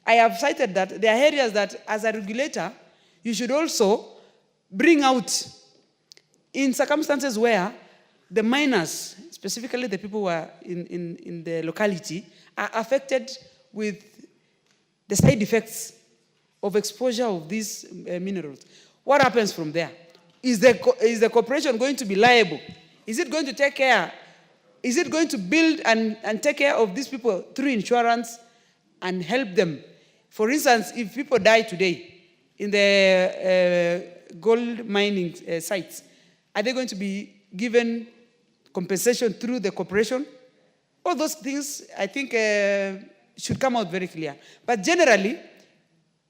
I have cited that there are areas that, as a regulator, you should also bring out in circumstances where the miners, specifically the people who are in the locality, are affected with the side effects of exposure of these minerals. What happens from there? Is the corporation going to be liable? Is it going to take care? Is it going to build and take care of these people through insurance and help them? For instance, if people die today in the gold mining sites, are they going to be given compensation through the corporation? All those things, I think, should come out very clear. But generally,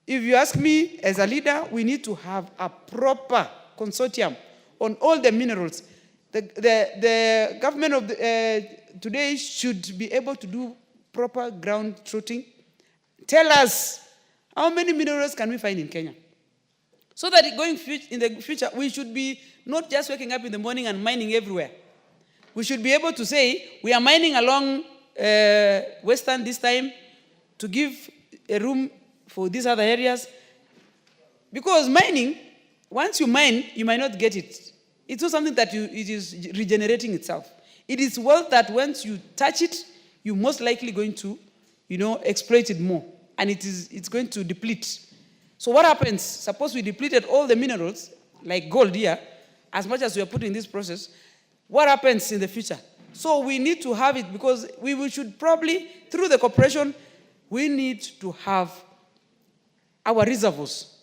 if you ask me as a leader, we need to have a proper consortium on all the minerals. The government of today should be able to do proper ground truthing. Tell us, how many minerals can we find in Kenya? So that going in the future, we should be not just waking up in the morning and mining everywhere. We should be able to say, we are mining along Western this time to give a room for these other areas. Because mining, once you mine, you might not get it. It's not something that it is regenerating itself. It is wealth that once you touch it, you're most likely going to, exploit it more. And it's going to deplete. So what happens? Suppose we depleted all the minerals, like gold here, as much as we are putting in this process, what happens in the future? So we need to have it, because we should probably, through the corporation, we need to have our reservoirs.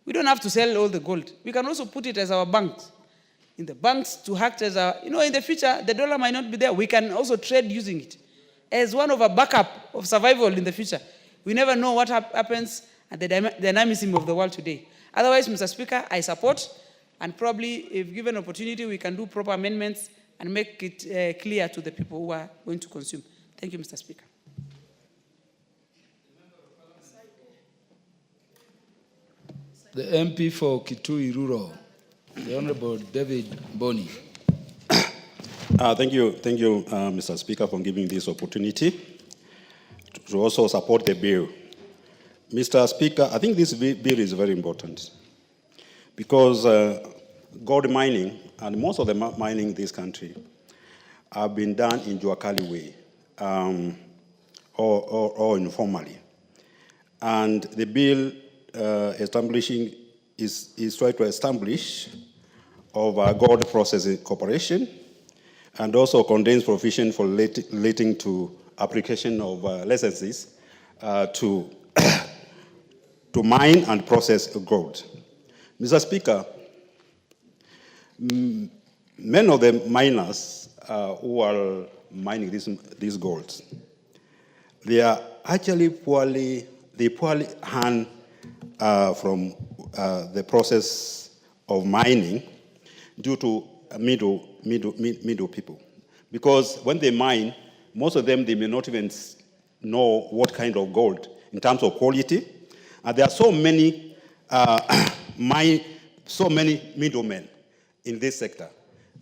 We don't have to sell all the gold. We can also put it as our banks. In the banks to act as in the future, the dollar might not be there. We can also trade using it as one of a backup of survival in the future. We never know what happens at the dynamism of the world today. Otherwise, Mr. Speaker, I support, and probably, if given opportunity, we can do proper amendments and make it clear to the people who are going to consume. Thank you, Mr. Speaker. The MP for Kitui Rural, the Honorable David Boni. Thank you, Mr. Speaker, for giving this opportunity to also support the bill. Mr. Speaker, I think this bill is very important because gold mining, and most of the mining in this country, have been done in Juakali way or informally. And the bill establishing is trying to establish of a gold processing corporation, and also contains provision for relating to application of licenses to mine and process gold. Mr. Speaker, many of the miners who are mining these golds, they are actually poorly earn from the process of mining due to middle people. Because when they mine, most of them, they may not even know what kind of gold in terms of quality. And there are so many middlemen in this sector.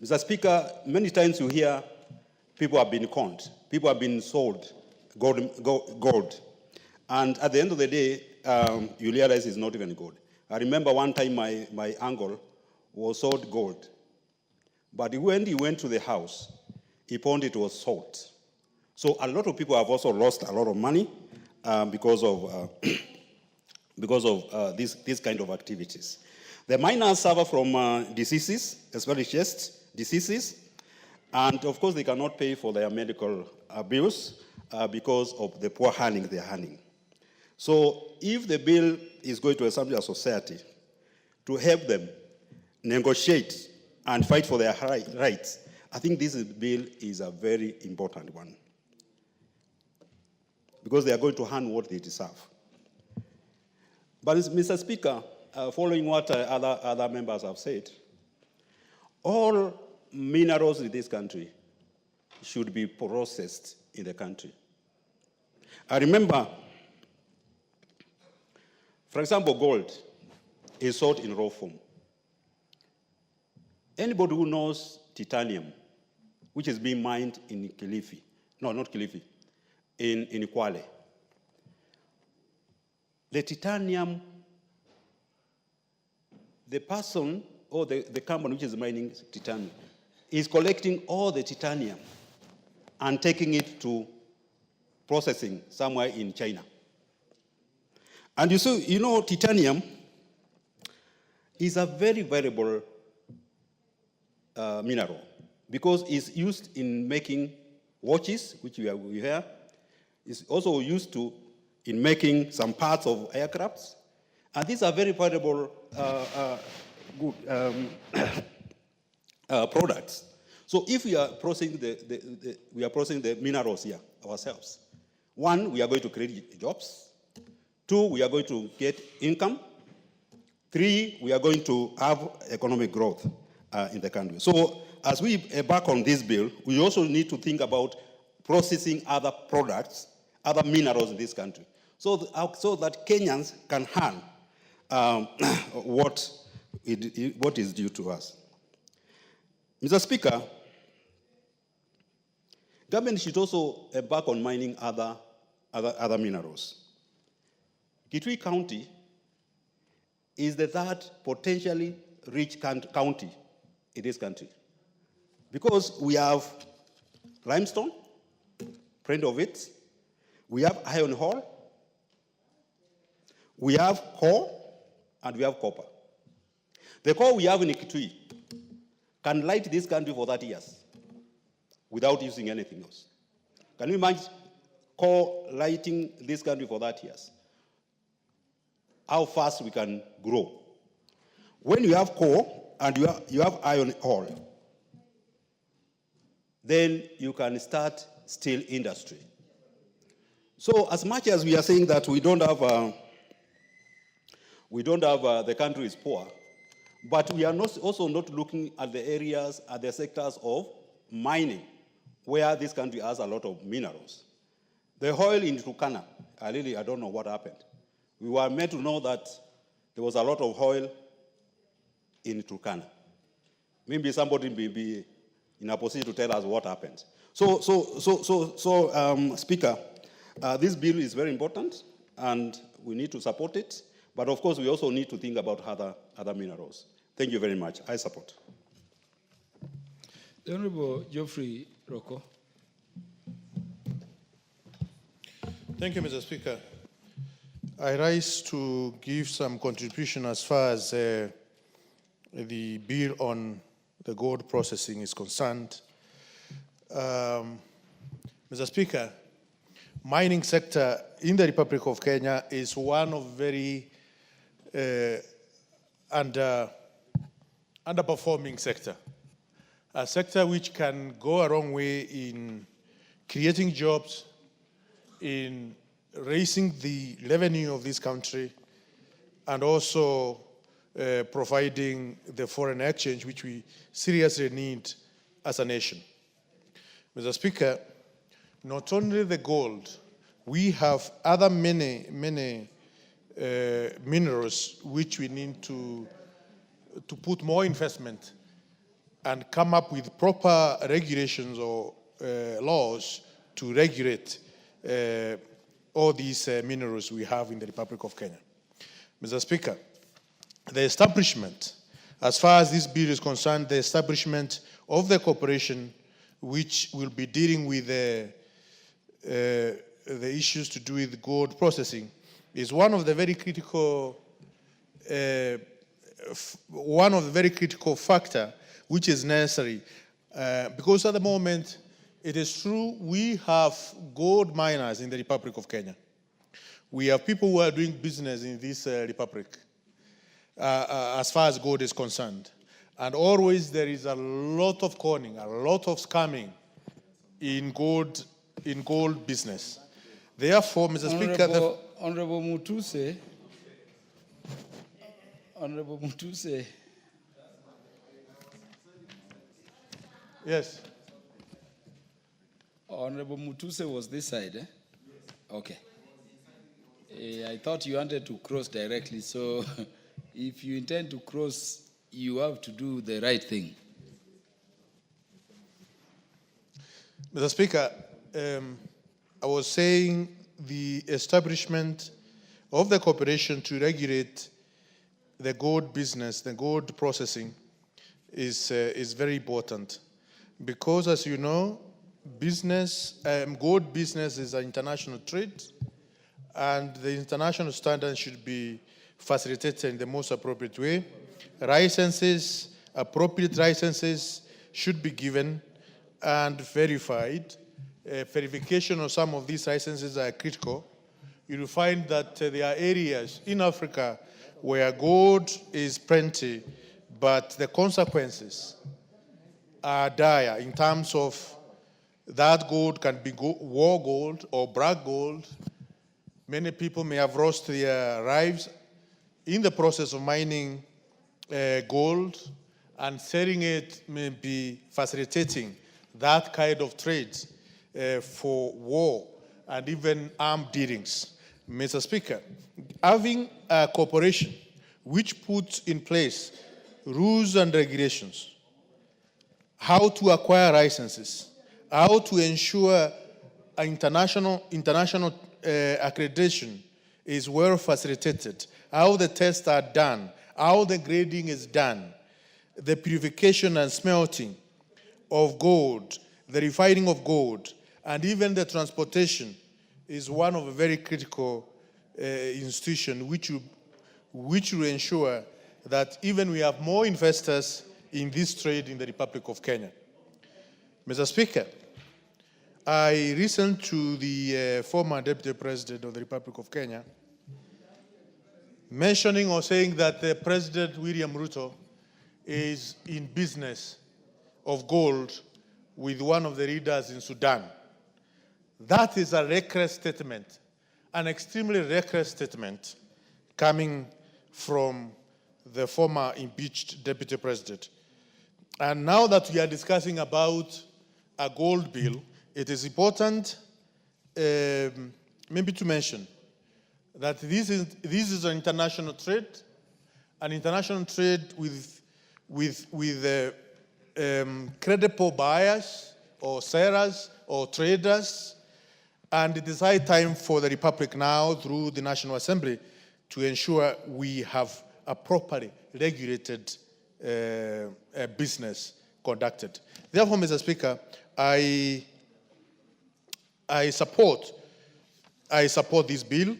Mr. Speaker, many times you hear people have been conned. People have been sold gold. And at the end of the day, you realize it's not even gold. I remember one time my uncle was sold gold. But when he went to the house, he found it was salt. So a lot of people have also lost a lot of money because of this kind of activities. The miners suffer from diseases, especially chest diseases, and of course they cannot pay for their medical bills because of the poor handling they're handling. So if the bill is going to establish a society to help them negotiate and fight for their rights, I think this bill is a very important one, because they are going to hand what they deserve. But Mr. Speaker, following what other members have said, all minerals in this country should be processed in the country. I remember, for example, gold is sold in raw form. Anybody who knows titanium, which is being mined in Kilifi, no, not Kilifi, in Kwale, the titanium, the person or the company which is mining titanium is collecting all the titanium and taking it to processing somewhere in China. And you know, titanium is a very valuable mineral because it's used in making watches, which we have. It's also used in making some parts of aircrafts. And these are very valuable products. So if we are processing the minerals here ourselves, one, we are going to create jobs. Two, we are going to get income. Three, we are going to have economic growth in the country. So as we embark on this bill, we also need to think about processing other products, other minerals in this country, so that Kenyans can earn what is due to us. Mr. Speaker, government should also embark on mining other minerals. Kitui County is the third potentially rich county in this country because we have limestone, plenty of it. We have iron ore, we have coal, and we have copper. The coal we have in Kitui can light this country for 30 years without using anything else. Can you imagine coal lighting this country for 30 years? How fast we can grow. When you have coal and you have iron ore, then you can start steel industry. So as much as we are saying that we don't have the country is poor, but we are also not looking at the areas, at the sectors of mining, where this country has a lot of minerals. The oil in Turkana, I don't know what happened. We were meant to know that there was a lot of oil in Turkana. Maybe somebody may be in a position to tell us what happened. So, Speaker, this bill is very important, and we need to support it. But of course, we also need to think about other minerals. Thank you very much. I support. The Honorable Geoffrey Rocco. Thank you, Mr. Speaker. I rise to give some contribution as far as the bill on the gold processing is concerned. Mr. Speaker, mining sector in the Republic of Kenya is one of very underperforming sector. A sector which can go a long way in creating jobs, in raising the revenue of this country, and also providing the foreign exchange which we seriously need as a nation. Mr. Speaker, not only the gold, we have other many minerals which we need to put more investment and come up with proper regulations or laws to regulate all these minerals we have in the Republic of Kenya. Mr. Speaker, the establishment, as far as this bill is concerned, the establishment of the corporation which will be dealing with the issues to do with gold processing is one of the very critical factor which is necessary because at the moment it is true we have gold miners in the Republic of Kenya. We have people who are doing business in this republic as far as gold is concerned. And always there is a lot of conning, a lot of scamming in gold business. Therefore, Mr. Speaker, Honorable Mutuse. Yes. Honorable Mutuse was this side, eh? Okay. I thought you wanted to cross directly, so if you intend to cross, you have to do the right thing. Mr. Speaker, I was saying the establishment of the corporation to regulate the gold business, the gold processing, is very important because, as you know, gold business is an international trade, and the international standard should be facilitated in the most appropriate way. Licenses, appropriate licenses should be given and verified. Verification of some of these licenses are critical. You will find that there are areas in Africa where gold is plenty, but the consequences are dire in terms of that gold can be war gold or black gold. Many people may have lost their lives in the process of mining gold, and selling it may be facilitating that kind of trade for war and even armed dealings. Mr. Speaker, having a corporation which puts in place rules and regulations, how to acquire licenses, how to ensure international accreditation is well facilitated, how the tests are done, how the grading is done, the purification and smelting of gold, the refining of gold, and even the transportation is one of a very critical institution which will ensure that even we have more investors in this trade in the Republic of Kenya. Mr. Speaker, I listened to the former Deputy President of the Republic of Kenya mentioning or saying that President William Ruto is in business of gold with one of the leaders in Sudan. That is a reckless statement, an extremely reckless statement coming from the former impeached Deputy President. And now that we are discussing about a gold bill, it is important maybe to mention that this is an international trade with credible buyers or sellers or traders, and it is high time for the Republic now, through the National Assembly, to ensure we have a properly regulated business conducted. Therefore, Mr. Speaker, I support this bill.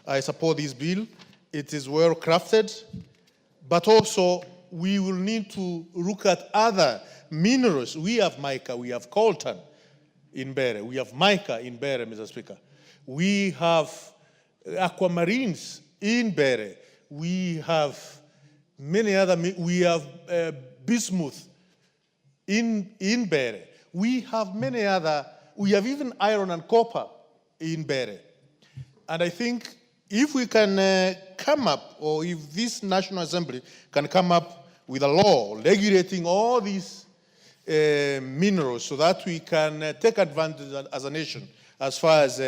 I support this bill. It is well crafted, but also we will need to look at other minerals. We have mica, we have coltan in Bere, we have mica in Bere, Mr. Speaker. We have aquamarines in Bere. We have many other, we have bismuth in Bere. We have many other, we have even iron and copper in Bere. And I think if we can come up, or if this National Assembly can come up with a law regulating all these minerals so that we can take advantage as a nation as far as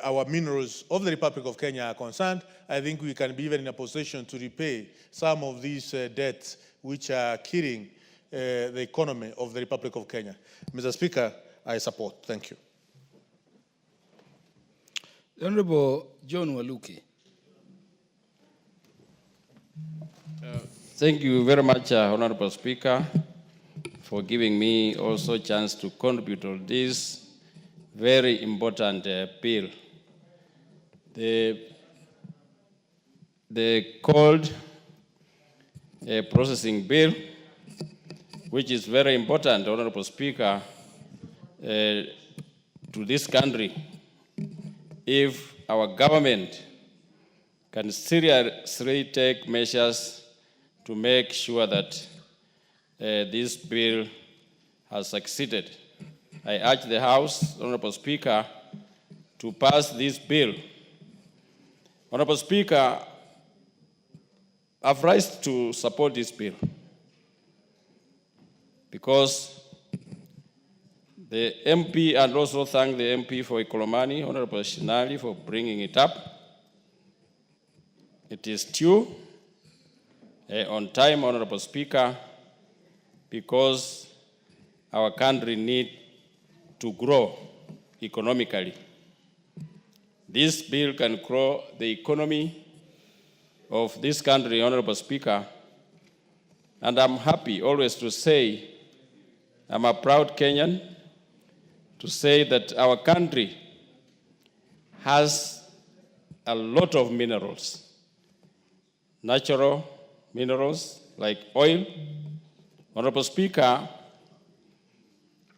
our minerals of the Republic of Kenya are concerned, I think we can be even in a position to repay some of these debts which are killing the economy of the Republic of Kenya. Mr. Speaker, I support. Thank you. The Honorable John Waluke. Thank you very much, Honorable Speaker, for giving me also a chance to contribute to this very important bill. The called processing bill, which is very important, Honorable Speaker, to this country, if our government can seriously take measures to make sure that this bill has succeeded. I urge the House, Honorable Speaker, to pass this bill. Honorable Speaker, I've raised to support this bill because the MP, and also thank the MP for Ikolomani, Honorable Shinali, for bringing it up. It is due on time, Honorable Speaker, because our country needs to grow economically. This bill can grow the economy of this country, Honorable Speaker, and I'm happy always to say, I'm a proud Kenyan, to say that our country has a lot of minerals, natural minerals like oil. Honorable Speaker,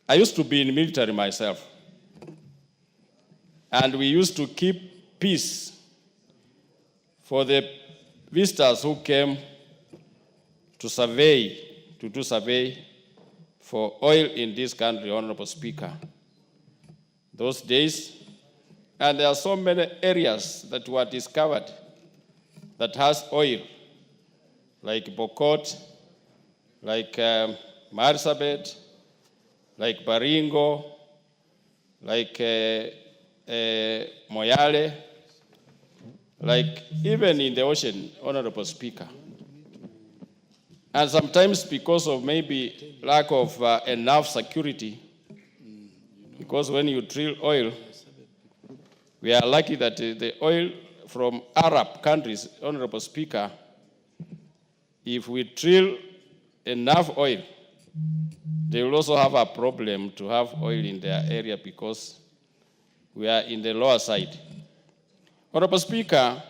I used to be in the military myself, and we used to keep peace for the visitors who came to do survey for oil in this country, Honorable Speaker. Those days, and there are so many areas that were discovered that has oil, like Bokot, like Marsabit, like Baringo, like Moyale, like even in the ocean, Honorable Speaker. And sometimes because of maybe lack of enough security, because when you drill oil, we are lucky that the oil from Arab countries, Honorable Speaker, if we drill enough oil, they will also have a problem to have oil in their area because we are in the lower side. Honorable Speaker,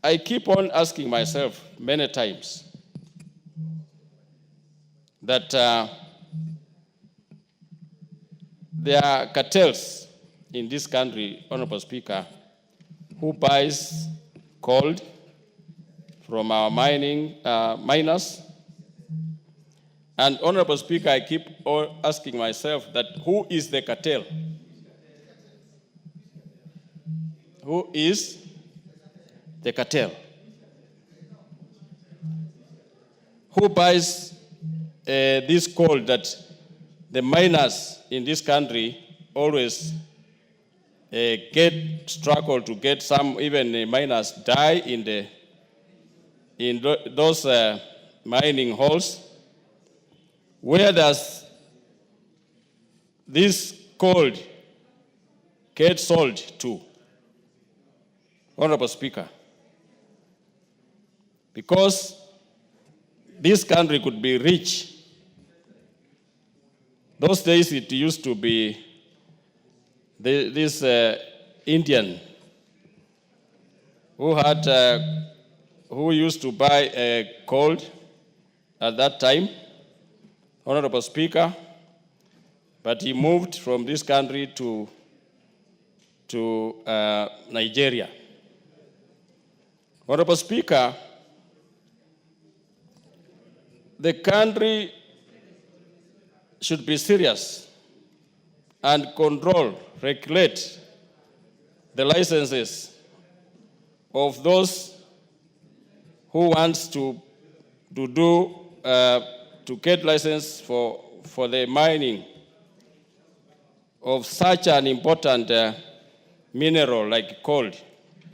I keep on asking myself many times that there are cartels in this country, Honorable Speaker, who buys gold from our miners. And Honorable Speaker, I keep asking myself that who is the cartel? Who is the cartel? Who buys this gold that the miners in this country always struggle to get? Some, even the miners die in those mining holes. Where does this gold get sold to, Honorable Speaker? Because this country could be rich. Those days it used to be this Indian who used to buy gold at that time, Honorable Speaker, but he moved from this country to Nigeria. Honorable Speaker, the country should be serious and control, regulate the licenses of those who wants to get license for the mining of such an important mineral like gold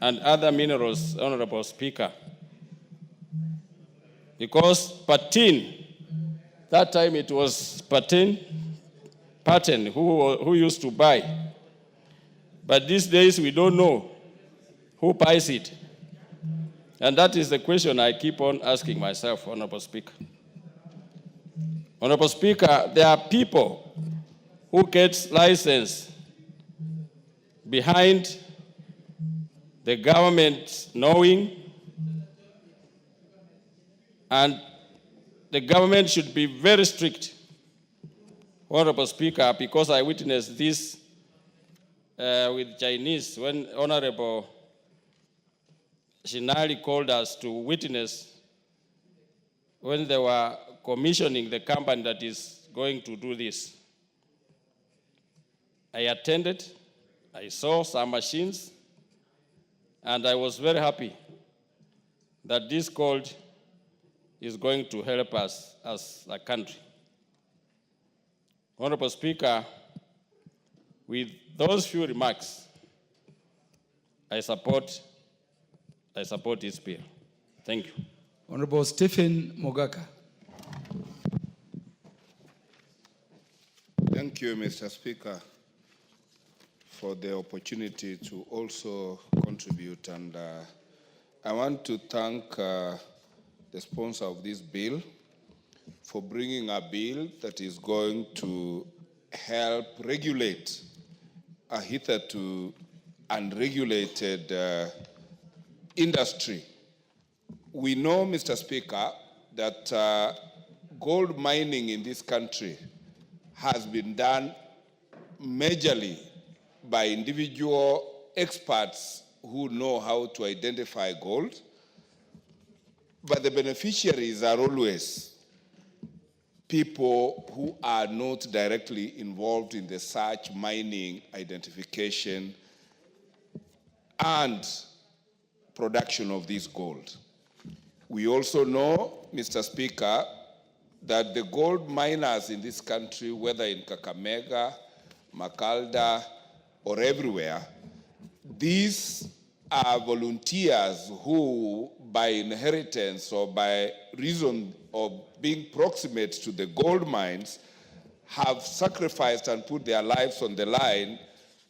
and other minerals, Honorable Speaker. Because Patin, that time it was Patton who used to buy. But these days we don't know who buys it. And that is the question I keep on asking myself, Honorable Speaker. Honorable Speaker, there are people who get license behind the government knowing, and the government should be very strict, Honorable Speaker, because I witnessed this with Chinese when Honorable Shinali called us to witness when they were commissioning the company that is going to do this. I attended, I saw some machines, and I was very happy that this gold is going to help us as a country. Honorable Speaker, with those few remarks, I support this bill. Thank you. Honorable Stephen Mogaka. Thank you, Mr. Speaker, for the opportunity to also contribute. And I want to thank the sponsor of this bill for bringing a bill that is going to help regulate a hitherto unregulated industry. We know, Mr. Speaker, that gold mining in this country has been done majorly by individual experts who know how to identify gold, but the beneficiaries are always people who are not directly involved in the search, mining, identification, and production of this gold. We also know, Mr. Speaker, that the gold miners in this country, whether in Kakamega, Makalda, or everywhere, these are volunteers who, by inheritance or by reason of being proximate to the gold mines, have sacrificed and put their lives on the line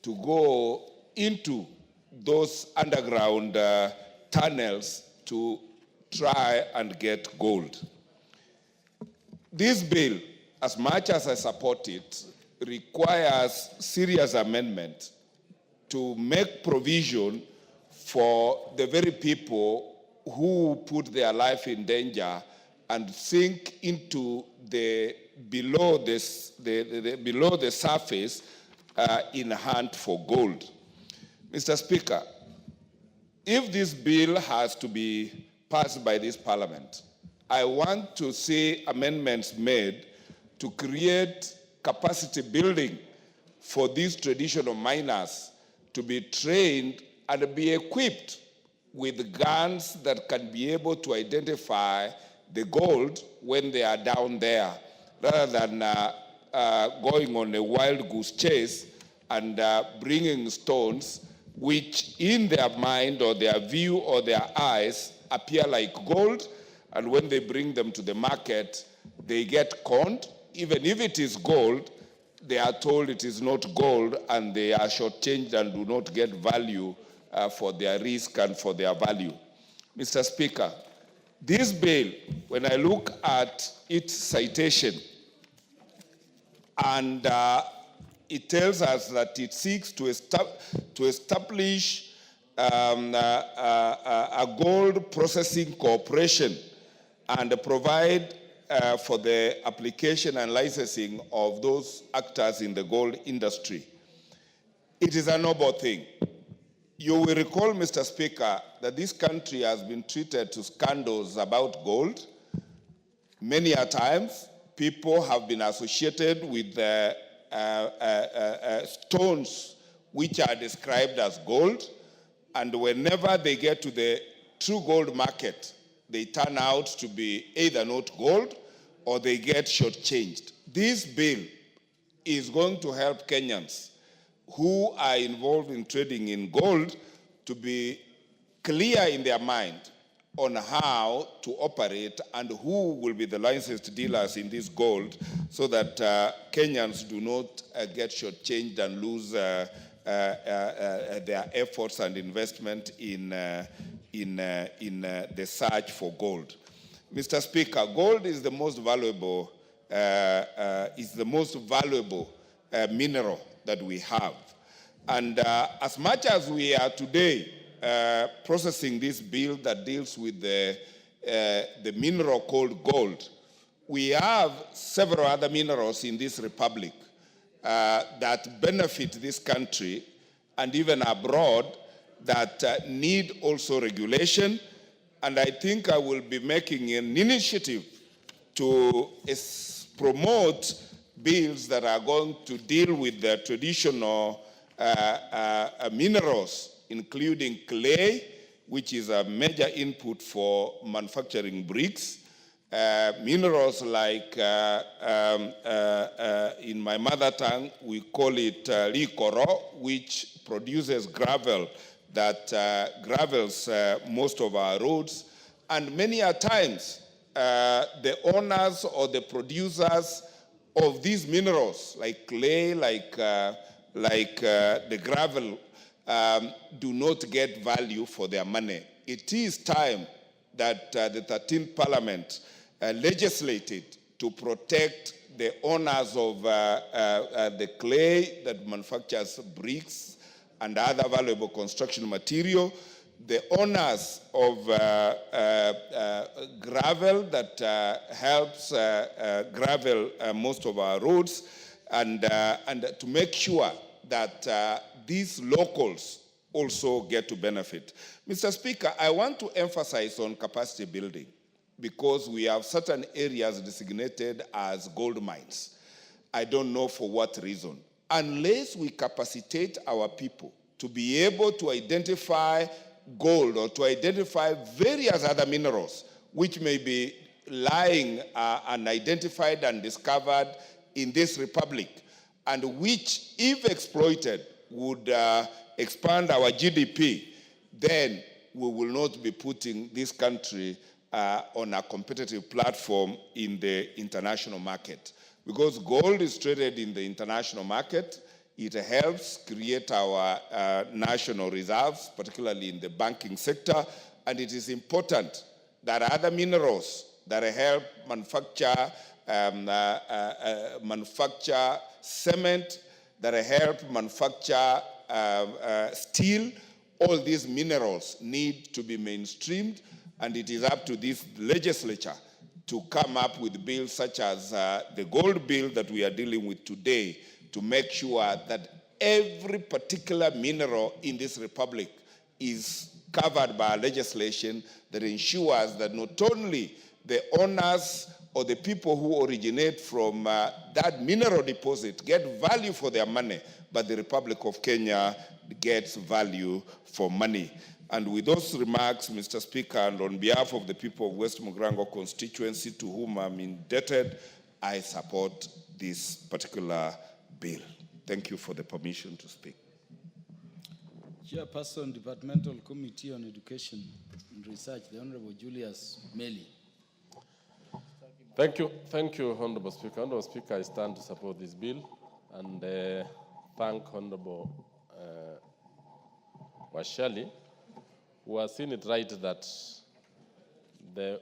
to go into those underground tunnels to try and get gold. This bill, as much as I support it, requires serious amendment to make provision for the very people who put their life in danger and sink into the below the surface in hunt for gold. Mr. Speaker, if this bill has to be passed by this Parliament, I want to see amendments made to create capacity building for these traditional miners to be trained and be equipped with guns that can be able to identify the gold when they are down there, rather than going on a wild goose chase and bringing stones which in their mind or their view or their eyes appear like gold, and when they bring them to the market, they get conned. Even if it is gold, they are told it is not gold, and they are shortchanged and do not get value for their risk and for their value. Mr. Speaker, this bill, when I look at its citation, and it tells us that it seeks to establish a gold processing corporation and provide for the application and licensing of those actors in the gold industry. It is a noble thing. You will recall, Mr. Speaker, that this country has been treated to scandals about gold. Many a times, people have been associated with stones which are described as gold, and whenever they get to the true gold market, they turn out to be either not gold or they get shortchanged. This bill is going to help Kenyans who are involved in trading in gold to be clear in their mind on how to operate and who will be the licensed dealers in this gold, so that Kenyans do not get shortchanged and lose their efforts and investment in the search for gold. Mr. Speaker, gold is the most valuable mineral that we have. And as much as we are today processing this bill that deals with the mineral called gold, we have several other minerals in this republic that benefit this country and even abroad that need also regulation. And I think I will be making an initiative to promote bills that are going to deal with the traditional minerals, including clay, which is a major input for manufacturing bricks. Minerals like, in my mother tongue, we call it likoro, which produces gravel that gravels most of our roads. And many a times, the owners or the producers of these minerals, like clay, like the gravel, do not get value for their money. It is time that the 13th Parliament legislated to protect the owners of the clay that manufactures bricks and other valuable construction material, the owners of gravel that helps gravel most of our roads, and to make sure that these locals also get to benefit. Mr. Speaker, I want to emphasize on capacity building because we have certain areas designated as gold mines. I don't know for what reason. Unless we capacitate our people to be able to identify gold or to identify various other minerals which may be lying unidentified and discovered in this republic, and which, if exploited, would expand our GDP, then we will not be putting this country on a competitive platform in the international market. Because gold is traded in the international market, it helps create our national reserves, particularly in the banking sector, and it is important that other minerals that help manufacture cement, that help manufacture steel, all these minerals need to be mainstreamed, and it is up to this legislature to come up with bills such as the gold bill that we are dealing with today, to make sure that every particular mineral in this republic is covered by legislation that ensures that not only the owners or the people who originate from that mineral deposit get value for their money, but the Republic of Kenya gets value for money. And with those remarks, Mr. Speaker, and on behalf of the people of West Mugrango constituency to whom I'm indebted, I support this particular bill. Thank you for the permission to speak. Chairperson, Departmental Committee on Education and Research, the Honorable Julius Meli. Thank you, Honorable Speaker. Honorable Speaker, I stand to support this bill and thank Honorable Washali, who has seen it right that the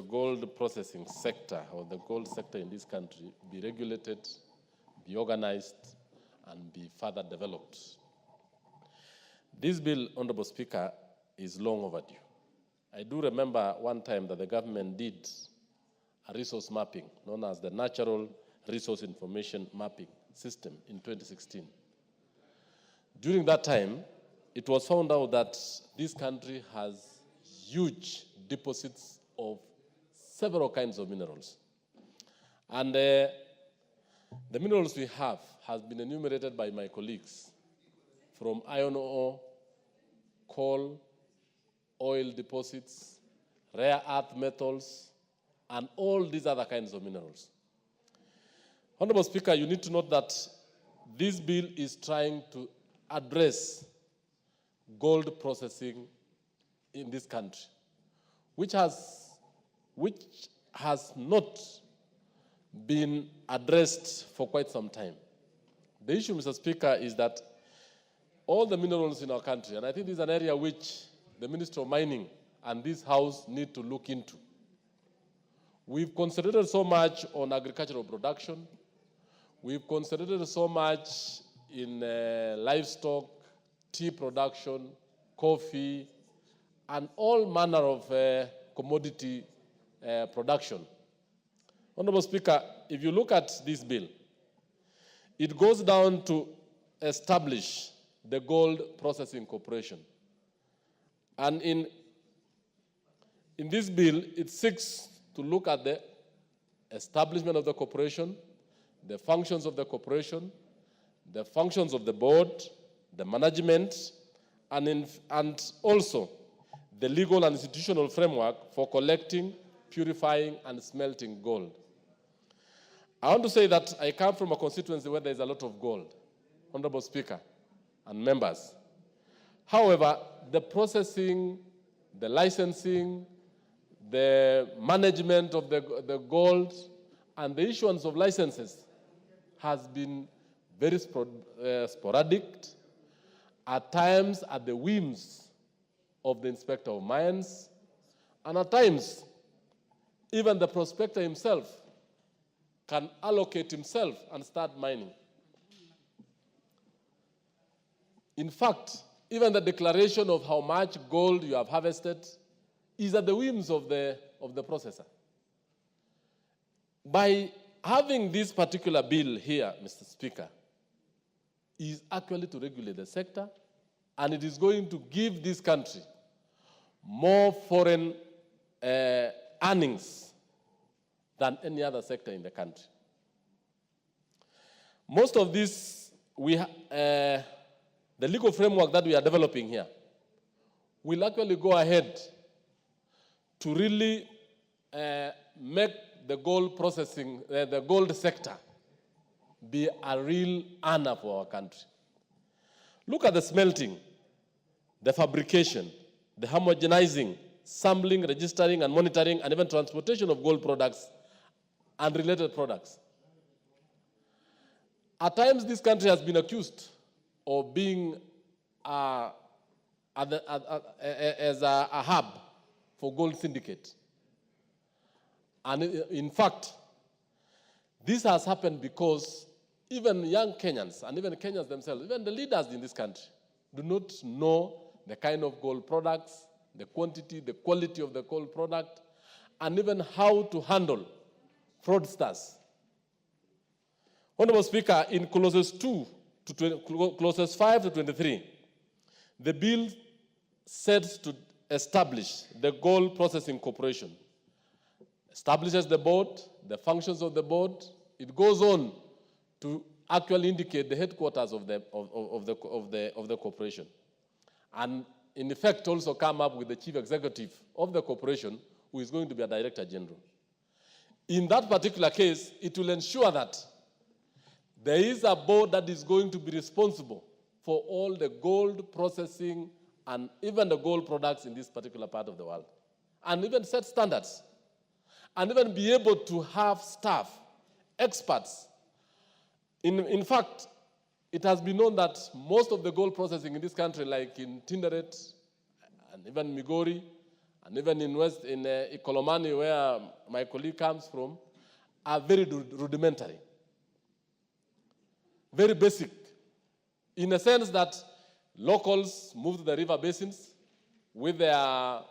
gold processing sector or the gold sector in this country be regulated, be organized, and be further developed. This bill, Honorable Speaker, is long overdue. I do remember one time that the government did a resource mapping known as the Natural Resource Information Mapping System in 2016. During that time, it was found out that this country has huge deposits of several kinds of minerals. And the minerals we have has been enumerated by my colleagues, from iron ore, coal, oil deposits, rare earth metals, and all these other kinds of minerals. Honorable Speaker, you need to note that this bill is trying to address gold processing in this country. which has not been addressed for quite some time. The issue, Mr. Speaker, is that all the minerals in our country, and I think this is an area which the Minister of Mining and this House need to look into. We've concentrated so much on agricultural production. We've concentrated so much in livestock, tea production, coffee, and all manner of commodity production. Honorable Speaker, if you look at this bill, it goes down to establish the Gold Processing Corporation. And in this bill, it seeks to look at the establishment of the corporation, the functions of the corporation, the functions of the board, the management, and also the legal and institutional framework for collecting, purifying, and smelting gold. I want to say that I come from a constituency where there is a lot of gold, Honorable Speaker and members. However, the processing, the licensing, the management of the gold, and the issuance of licenses has been very sporadic, at times at the whims of the Inspector of Mines, and at times even the prospector himself can allocate himself and start mining. In fact, even the declaration of how much gold you have harvested is at the whims of the processor. By having this particular bill here, Mr. Speaker, is actually to regulate the sector, and it is going to give this country more foreign earnings than any other sector in the country. Most of this, the legal framework that we are developing here will actually go ahead to really make the gold processing, the gold sector, be a real honor for our country. Look at the smelting, the fabrication, the homogenizing, sampling, registering, and monitoring, and even transportation of gold products and related products. At times, this country has been accused of being as a hub for gold syndicate. And in fact, this has happened because even young Kenyans, and even Kenyans themselves, even the leaders in this country, do not know the kind of gold products, the quantity, the quality of the gold product, and even how to handle fraudsters. Honorable Speaker, in clauses 5 to 23, the bill sets to establish the Gold Processing Corporation, establishes the board, the functions of the board. It goes on to actually indicate the headquarters of the corporation, and in effect also come up with the chief executive of the corporation, who is going to be a director general. In that particular case, it will ensure that there is a board that is going to be responsible for all the gold processing and even the gold products in this particular part of the world, and even set standards, and even be able to have staff, experts. In fact, it has been known that most of the gold processing in this country, like in Tinderet, and even Migori, and even in Ikolomani, where my colleague comes from, are very rudimentary, very basic, in a sense that locals move to the river basins with their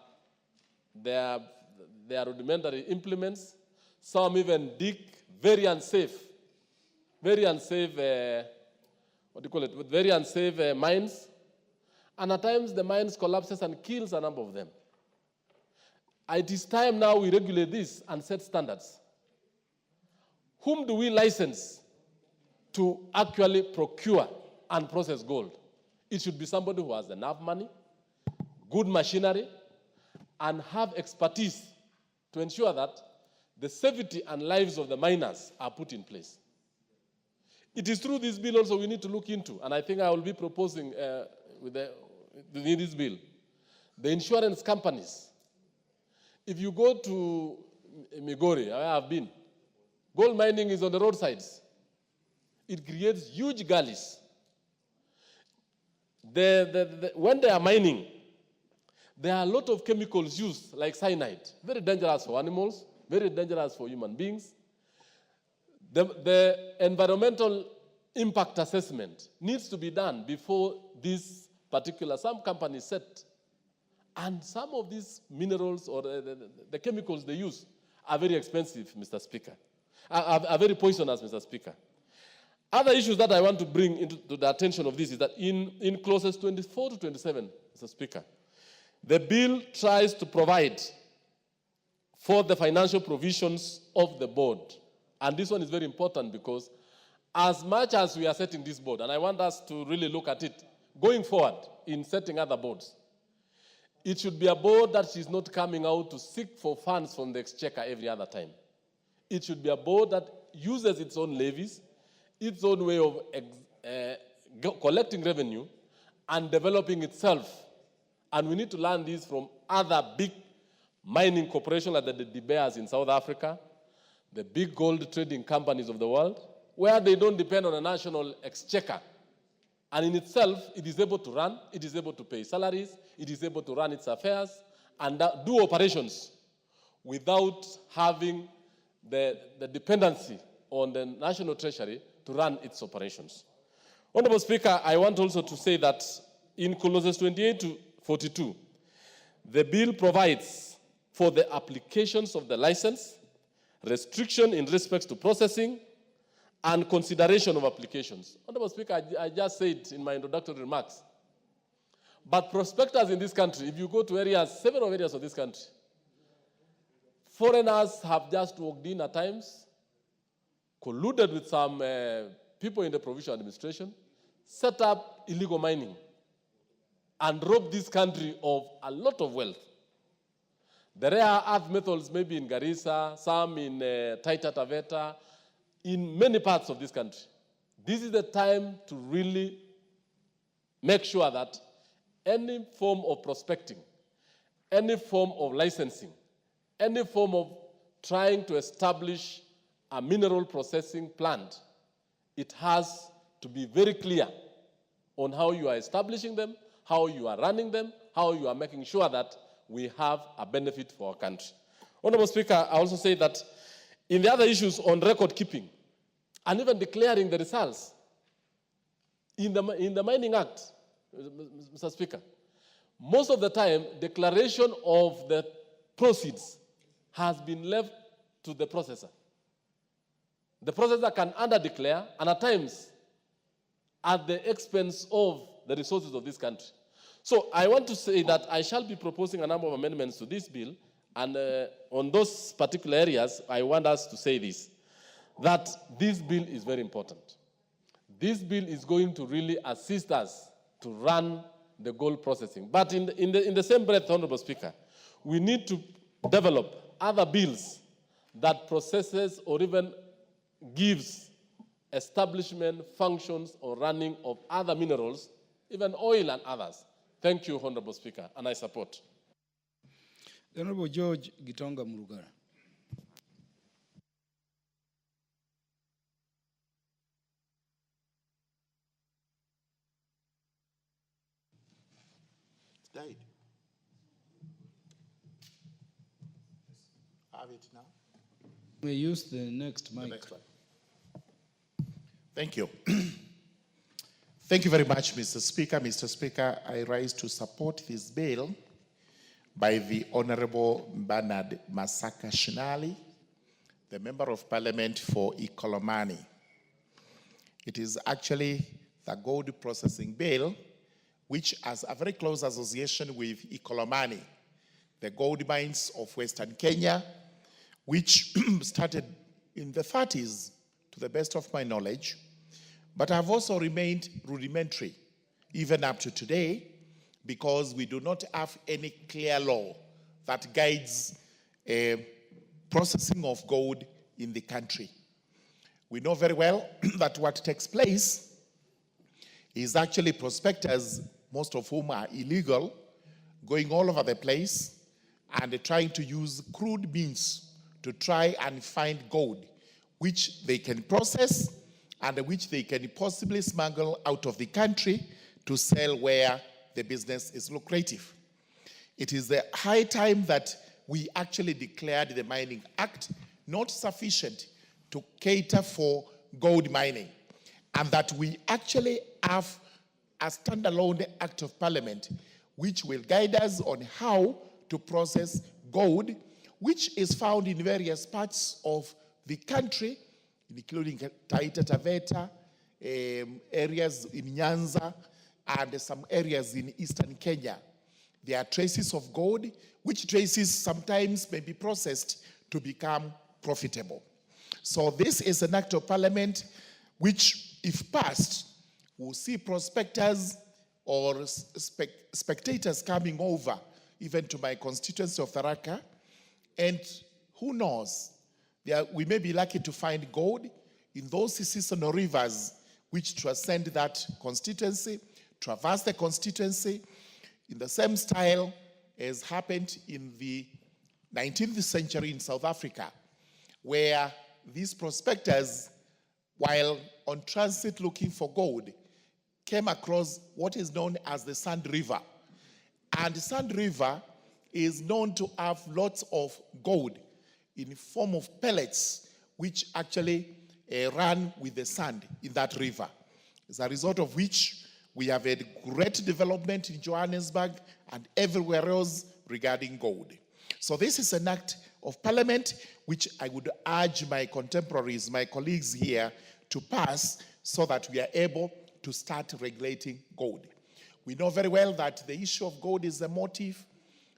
rudimentary implements. Some even dig very unsafe, very unsafe mines. And at times the mines collapses and kills a number of them. It is time now we regulate this and set standards. Whom do we license to actually procure and process gold? It should be somebody who has enough money, good machinery, and have expertise to ensure that the safety and lives of the miners are put in place. It is through this bill also we need to look into, and I think I will be proposing within this bill, the insurance companies If you go to Migori, where I have been, gold mining is on the roadsides. It creates huge gullies. When they are mining, there are a lot of chemicals used, like cyanide, very dangerous for animals, very dangerous for human beings. The environmental impact assessment needs to be done before this particular, some companies set. And some of these minerals or the chemicals they use are very expensive, Mr. Speaker, are very poisonous, Mr. Speaker. Other issues that I want to bring into the attention of this is that in clauses 24 to 27, Mr. Speaker, the bill tries to provide for the financial provisions of the board. And this one is very important because as much as we are setting this board, and I want us to really look at it going forward in setting other boards, it should be a board that is not coming out to seek for funds from the exchequer every other time. It should be a board that uses its own levies, its own way of collecting revenue and developing itself. And we need to learn this from other big mining corporations like the De Beers in South Africa, the big gold trading companies of the world, where they don't depend on a national exchequer. And in itself, it is able to run, it is able to pay salaries, it is able to run its affairs and do operations without having the dependency on the national treasury to run its operations. Honorable Speaker, I want also to say that in clauses 28 to 42, the bill provides for the applications of the license, restriction in respect to processing, and consideration of applications. Honorable Speaker, I just said in my introductory remarks, but prospectors in this country, if you go to areas, several areas of this country, foreigners have just walked in at times, colluded with some people in the provincial administration, set up illegal mining, and robbed this country of a lot of wealth. The rare earth metals maybe in Garissa, some in Taita Taveta, in many parts of this country. This is the time to really make sure that any form of prospecting, any form of licensing, any form of trying to establish a mineral processing plant, it has to be very clear on how you are establishing them, how you are running them, how you are making sure that we have a benefit for our country. Honorable Speaker, I also say that in the other issues on record keeping and even declaring the results, in the Mining Act, Mr. Speaker, most of the time, declaration of the proceeds has been left to the processor. The processor can under-declare, and at times, at the expense of the resources of this country. So I want to say that I shall be proposing a number of amendments to this bill, and on those particular areas, I want us to say this, that this bill is very important. This bill is going to really assist us to run the gold processing. But in the same breath, Honorable Speaker, we need to develop other bills that processes or even gives establishment, functions, or running of other minerals, even oil and others. Thank you, Honorable Speaker, and I support. The Honorable George Gitonga Murugara. Died. Have it now. We use the next mic. The next one. Thank you. Thank you very much, Mr. Speaker. Mr. Speaker, I rise to support this bill by the Honorable Bernard Masaka Shinali, the Member of Parliament for Ikolomani. It is actually the gold processing bill, which has a very close association with Ikolomani, the gold mines of Western Kenya, which started in the 30s, to the best of my knowledge, but have also remained rudimentary, even up to today, because we do not have any clear law that guides processing of gold in the country. We know very well that what takes place is actually prospectors, most of whom are illegal, going all over the place and trying to use crude means to try and find gold, which they can process and which they can possibly smuggle out of the country to sell where the business is lucrative. It is the high time that we actually declared the Mining Act not sufficient to cater for gold mining, and that we actually have a standalone Act of Parliament which will guide us on how to process gold, which is found in various parts of the country, including Taita Taveta, areas in Nyanza, and some areas in eastern Kenya. There are traces of gold, which traces sometimes may be processed to become profitable. So this is an Act of Parliament which, if passed, will see prospectors or spectators coming over, even to my constituency of Tharaka, and who knows, we may be lucky to find gold in those seasonal rivers which transcend that constituency, traverse the constituency, in the same style as happened in the 19th century in South Africa, where these prospectors, while on transit looking for gold, came across what is known as the Sand River. And the Sand River is known to have lots of gold in the form of pellets, which actually run with the sand in that river. As a result of which, we have had great development in Johannesburg and everywhere else regarding gold. So this is an Act of Parliament which I would urge my contemporaries, my colleagues here, to pass so that we are able to start regulating gold. We know very well that the issue of gold is a motive.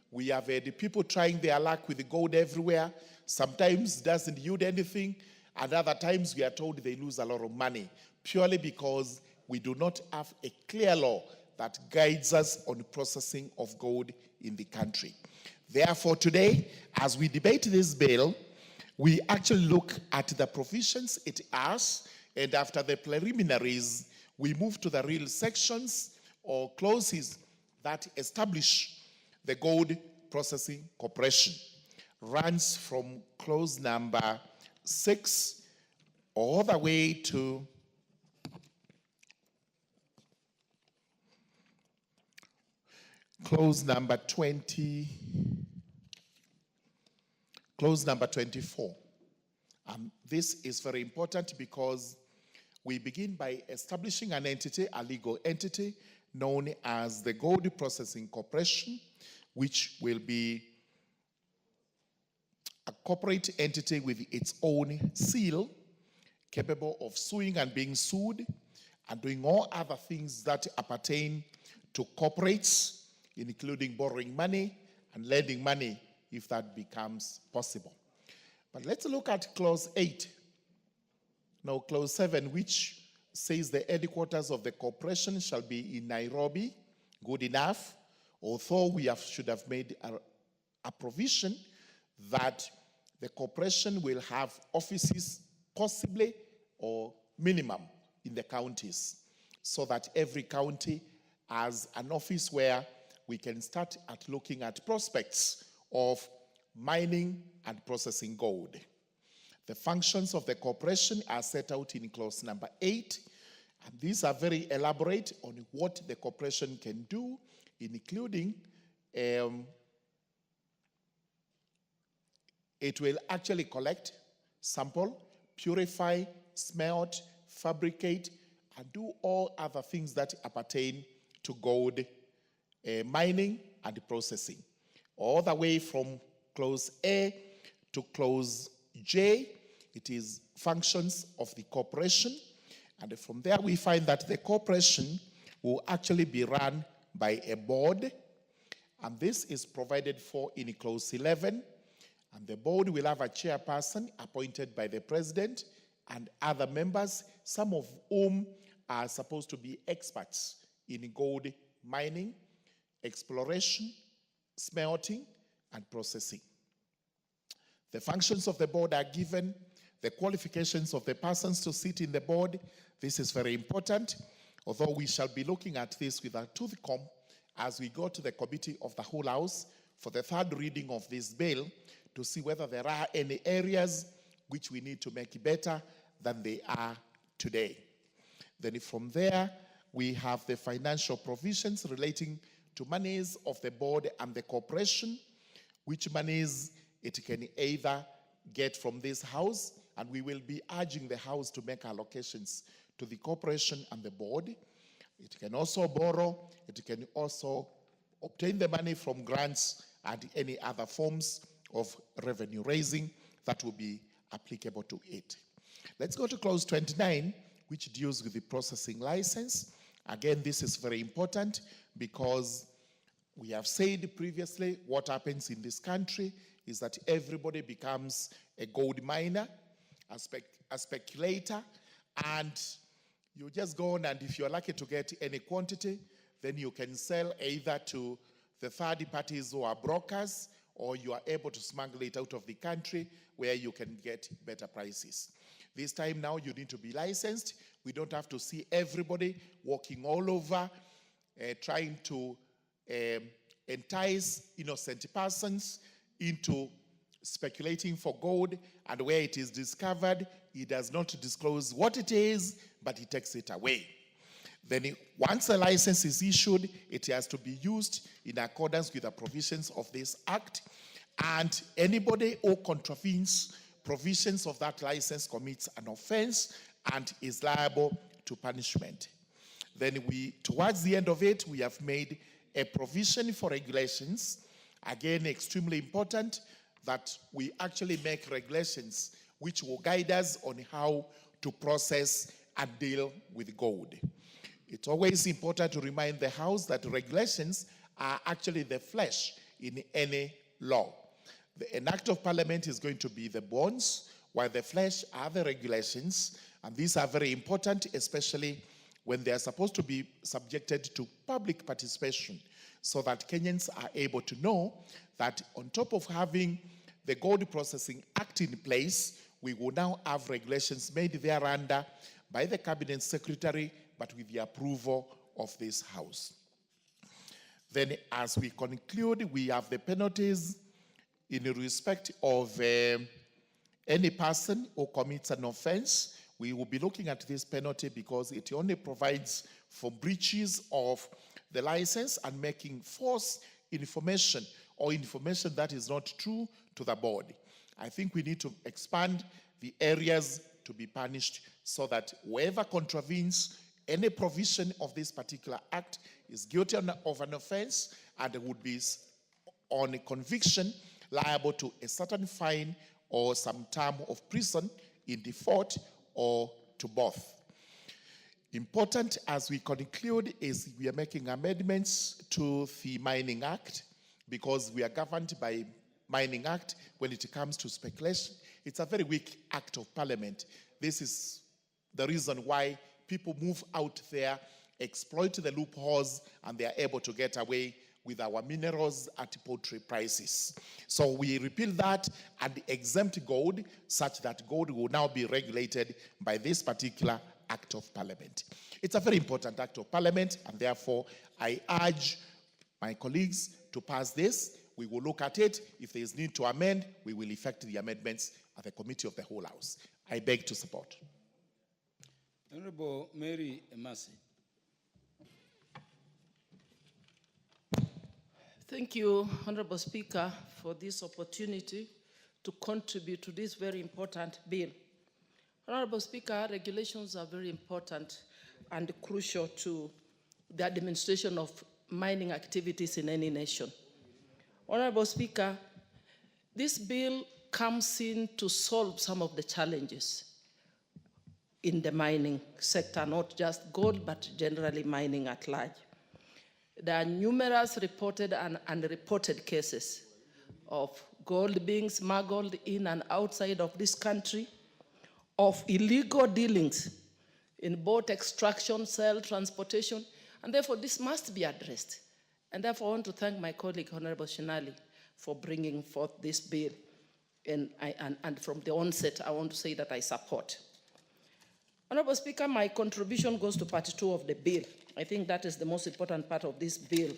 We have had people trying their luck with the gold everywhere. Sometimes it doesn't yield anything, and other times we are told they lose a lot of money, purely because we do not have a clear law that guides us on the processing of gold in the country. Therefore, today, as we debate this bill, we actually look at the provisions it has, and after the preliminaries, we move to the real sections or clauses that establish the Gold Processing Corporation. Runs from clause number 6 all the way to clause number 20, clause number 24. This is very important because we begin by establishing an entity, a legal entity, known as the Gold Processing Corporation, which will be a corporate entity with its own seal, capable of suing and being sued, and doing all other things that appertain to corporates, including borrowing money and lending money if that becomes possible. But let's look at clause 8. Now, clause 7, which says the headquarters of the corporation shall be in Nairobi. Good enough, although we should have made a provision that the corporation will have offices possibly or minimum in the counties, so that every county has an office where we can start at looking at prospects of mining and processing gold. The functions of the corporation are set out in clause number 8, and these are very elaborate on what the corporation can do, including it will actually collect, sample, purify, smelt, fabricate, and do all other things that appertain to gold mining and processing. All the way from clause A to clause J, it is functions of the corporation. And from there we find that the corporation will actually be run by a board. And this is provided for in clause 11. And the board will have a chairperson appointed by the president and other members, some of whom are supposed to be experts in gold mining, exploration, smelting, and processing. The functions of the board are given, the qualifications of the persons to sit in the board. This is very important, although we shall be looking at this with a tooth comb as we go to the committee of the whole house for the third reading of this bill to see whether there are any areas which we need to make better than they are today. Then from there, we have the financial provisions relating to monies of the board and the corporation, which monies it can either get from this house, and we will be urging the house to make allocations to the corporation and the board. It can also borrow, it can also obtain the money from grants and any other forms of revenue raising that will be applicable to it. Let's go to clause 29, which deals with the processing license. Again, this is very important because we have said previously what happens in this country is that everybody becomes a gold miner, a speculator, and you just go on, and if you're lucky to get any quantity, then you can sell either to the third parties who are brokers, or you are able to smuggle it out of the country where you can get better prices. This time now you need to be licensed. We don't have to see everybody walking all over trying to entice innocent persons into speculating for gold, and where it is discovered, he does not disclose what it is, but he takes it away. Then once a license is issued, it has to be used in accordance with the provisions of this act, and anybody who contravenes provisions of that license commits an offense and is liable to punishment. Then towards the end of it, we have made a provision for regulations. Again, extremely important that we actually make regulations which will guide us on how to process and deal with gold. It's always important to remind the House that regulations are actually the flesh in any law. An act of parliament is going to be the bones, while the flesh are the regulations, and these are very important, especially when they are supposed to be subjected to public participation, so that Kenyans are able to know that on top of having the Gold Processing Act in place, we will now have regulations made thereunder by the Cabinet Secretary, but with the approval of this House. Then as we conclude, we have the penalties in respect of any person who commits an offense. We will be looking at this penalty because it only provides for breaches of the license and making false information or information that is not true to the board. I think we need to expand the areas to be punished so that whoever contravenes any provision of this particular act is guilty of an offense and would be on a conviction liable to a certain fine or some term of prison in default or to both. Important as we conclude is we are making amendments to the Mining Act because we are governed by Mining Act when it comes to speculation. It's a very weak act of parliament. This is the reason why people move out there, exploit the loopholes, and they are able to get away with our minerals at poultry prices. So we repeal that and exempt gold such that gold will now be regulated by this particular act of parliament. It's a very important act of parliament, and therefore I urge my colleagues to pass this. We will look at it. If there is need to amend, we will effect the amendments at the committee of the whole House. I beg to support. Honorable Mary Emasi. Thank you, Honorable Speaker, for this opportunity to contribute to this very important bill. Honorable Speaker, regulations are very important and crucial to the administration of mining activities in any nation. Honorable Speaker, this bill comes in to solve some of the challenges in the mining sector, not just gold, but generally mining at large. There are numerous reported and unreported cases of gold being smuggled in and outside of this country, of illegal dealings in both extraction, sale, transportation, and therefore this must be addressed. And therefore I want to thank my colleague, Honorable Shinali, for bringing forth this bill. And from the onset, I want to say that I support. Honorable Speaker, my contribution goes to part 2 of the bill. I think that is the most important part of this bill,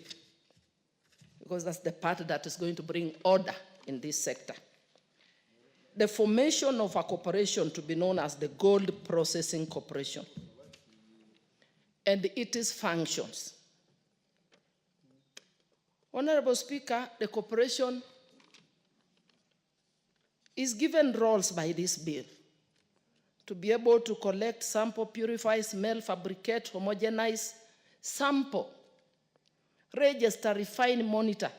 because that's the part that is going to bring order in this sector. The formation of a corporation to be known as the Gold Processing Corporation and its functions. Honorable Speaker, the corporation is given roles by this bill to be able to collect, sample, purify, smell, fabricate, homogenize, sample, register, refine, monitor,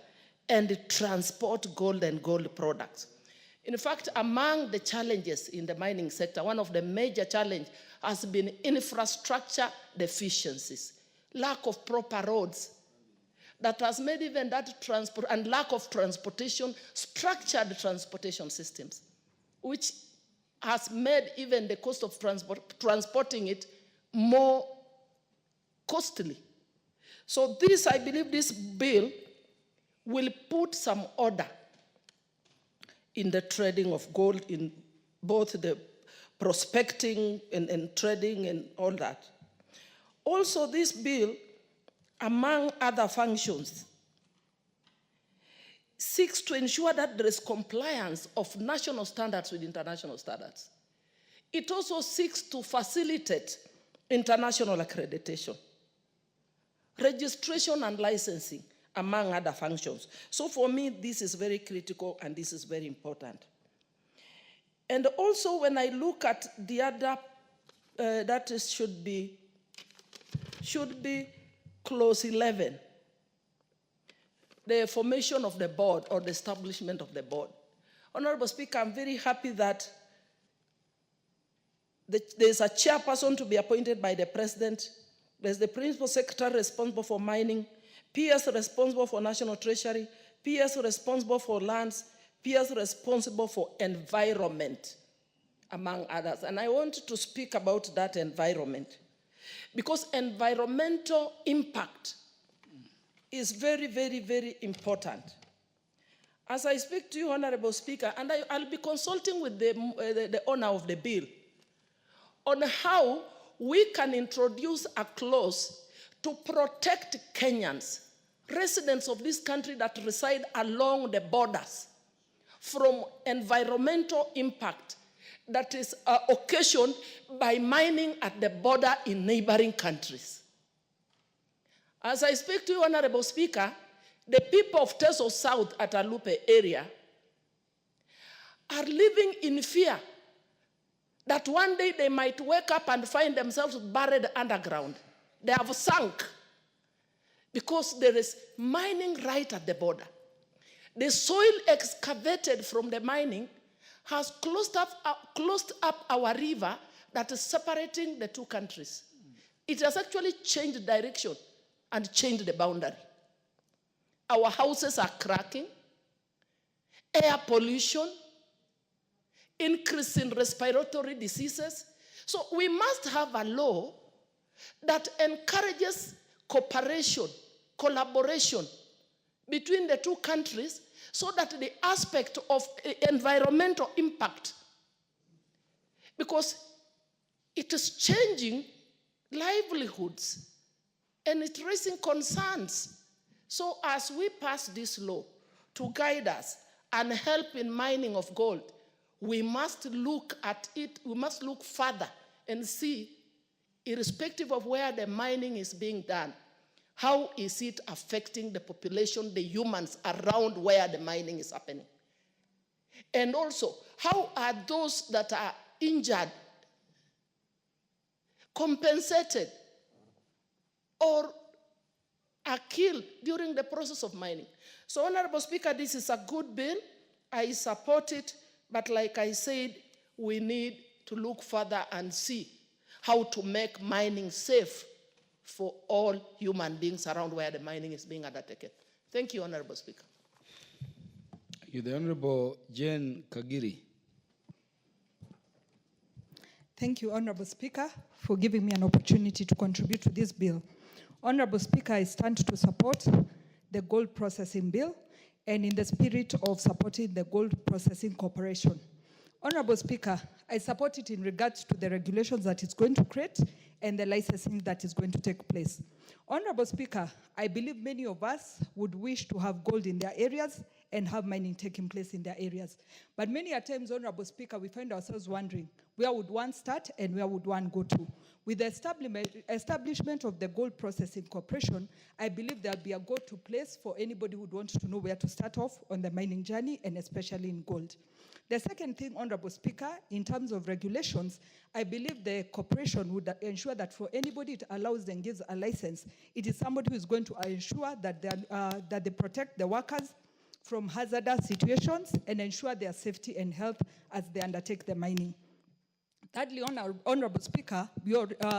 and transport gold and gold products. In fact, among the challenges in the mining sector, one of the major challenges has been infrastructure deficiencies, lack of proper roads, that has made even that transport and lack of transportation, structured transportation systems, which has made even the cost of transporting it more costly. So this, I believe this bill will put some order in the trading of gold, in both the prospecting and trading and all that. Also, this bill, among other functions, seeks to ensure that there is compliance of national standards with international standards. It also seeks to facilitate international accreditation, registration and licensing, among other functions. So for me, this is very critical and this is very important. And also when I look at the other, that is, should be clause 11, the formation of the board or the establishment of the board. Honorable Speaker, I'm very happy that there's a chairperson to be appointed by the president. There's the principal secretary responsible for mining, PS responsible for national treasury, PS responsible for lands, PS responsible for environment, among others. And I want to speak about that environment, because environmental impact is very, very, very important. As I speak to you, Honorable Speaker, and I'll be consulting with the owner of the bill on how we can introduce a clause to protect Kenyans, residents of this country that reside along the borders, from environmental impact that is occasioned by mining at the border in neighboring countries. As I speak to you, Honorable Speaker, the people of Teso South at Alupe area are living in fear that one day they might wake up and find themselves buried underground. They have sunk because there is mining right at the border. The soil excavated from the mining has closed up our river that is separating the two countries. It has actually changed direction and changed the boundary. Our houses are cracking, air pollution, increase in respiratory diseases. So we must have a law that encourages cooperation, collaboration between the two countries, so that the aspect of environmental impact, because it is changing livelihoods and it's raising concerns. So as we pass this law to guide us and help in mining of gold, we must look at it, we must look further and see, irrespective of where the mining is being done, how is it affecting the population, the humans around where the mining is happening? And also, how are those that are injured compensated or are killed during the process of mining? So, Honorable Speaker, this is a good bill. I support it. But like I said, we need to look further and see how to make mining safe for all human beings around where the mining is being undertaken. Thank you, Honorable Speaker. The Honorable Jane Kagiri. Thank you, Honorable Speaker, for giving me an opportunity to contribute to this bill. Honorable Speaker, I stand to support the gold processing bill and in the spirit of supporting the Gold Processing Corporation. Honorable Speaker, I support it in regards to the regulations that it's going to create and the licensing that is going to take place. Honorable Speaker, I believe many of us would wish to have gold in their areas and have mining taking place in their areas. But many a times, Honorable Speaker, we find ourselves wondering, where would one start and where would one go to? With the establishment of the Gold Processing Corporation, I believe there'll be a go-to place for anybody who would want to know where to start off on the mining journey, and especially in gold. The second thing, Honorable Speaker, in terms of regulations, I believe the corporation would ensure that for anybody it allows and gives a license, it is somebody who is going to ensure that they protect the workers from hazardous situations and ensure their safety and health as they undertake the mining. Thirdly, Honorable Speaker,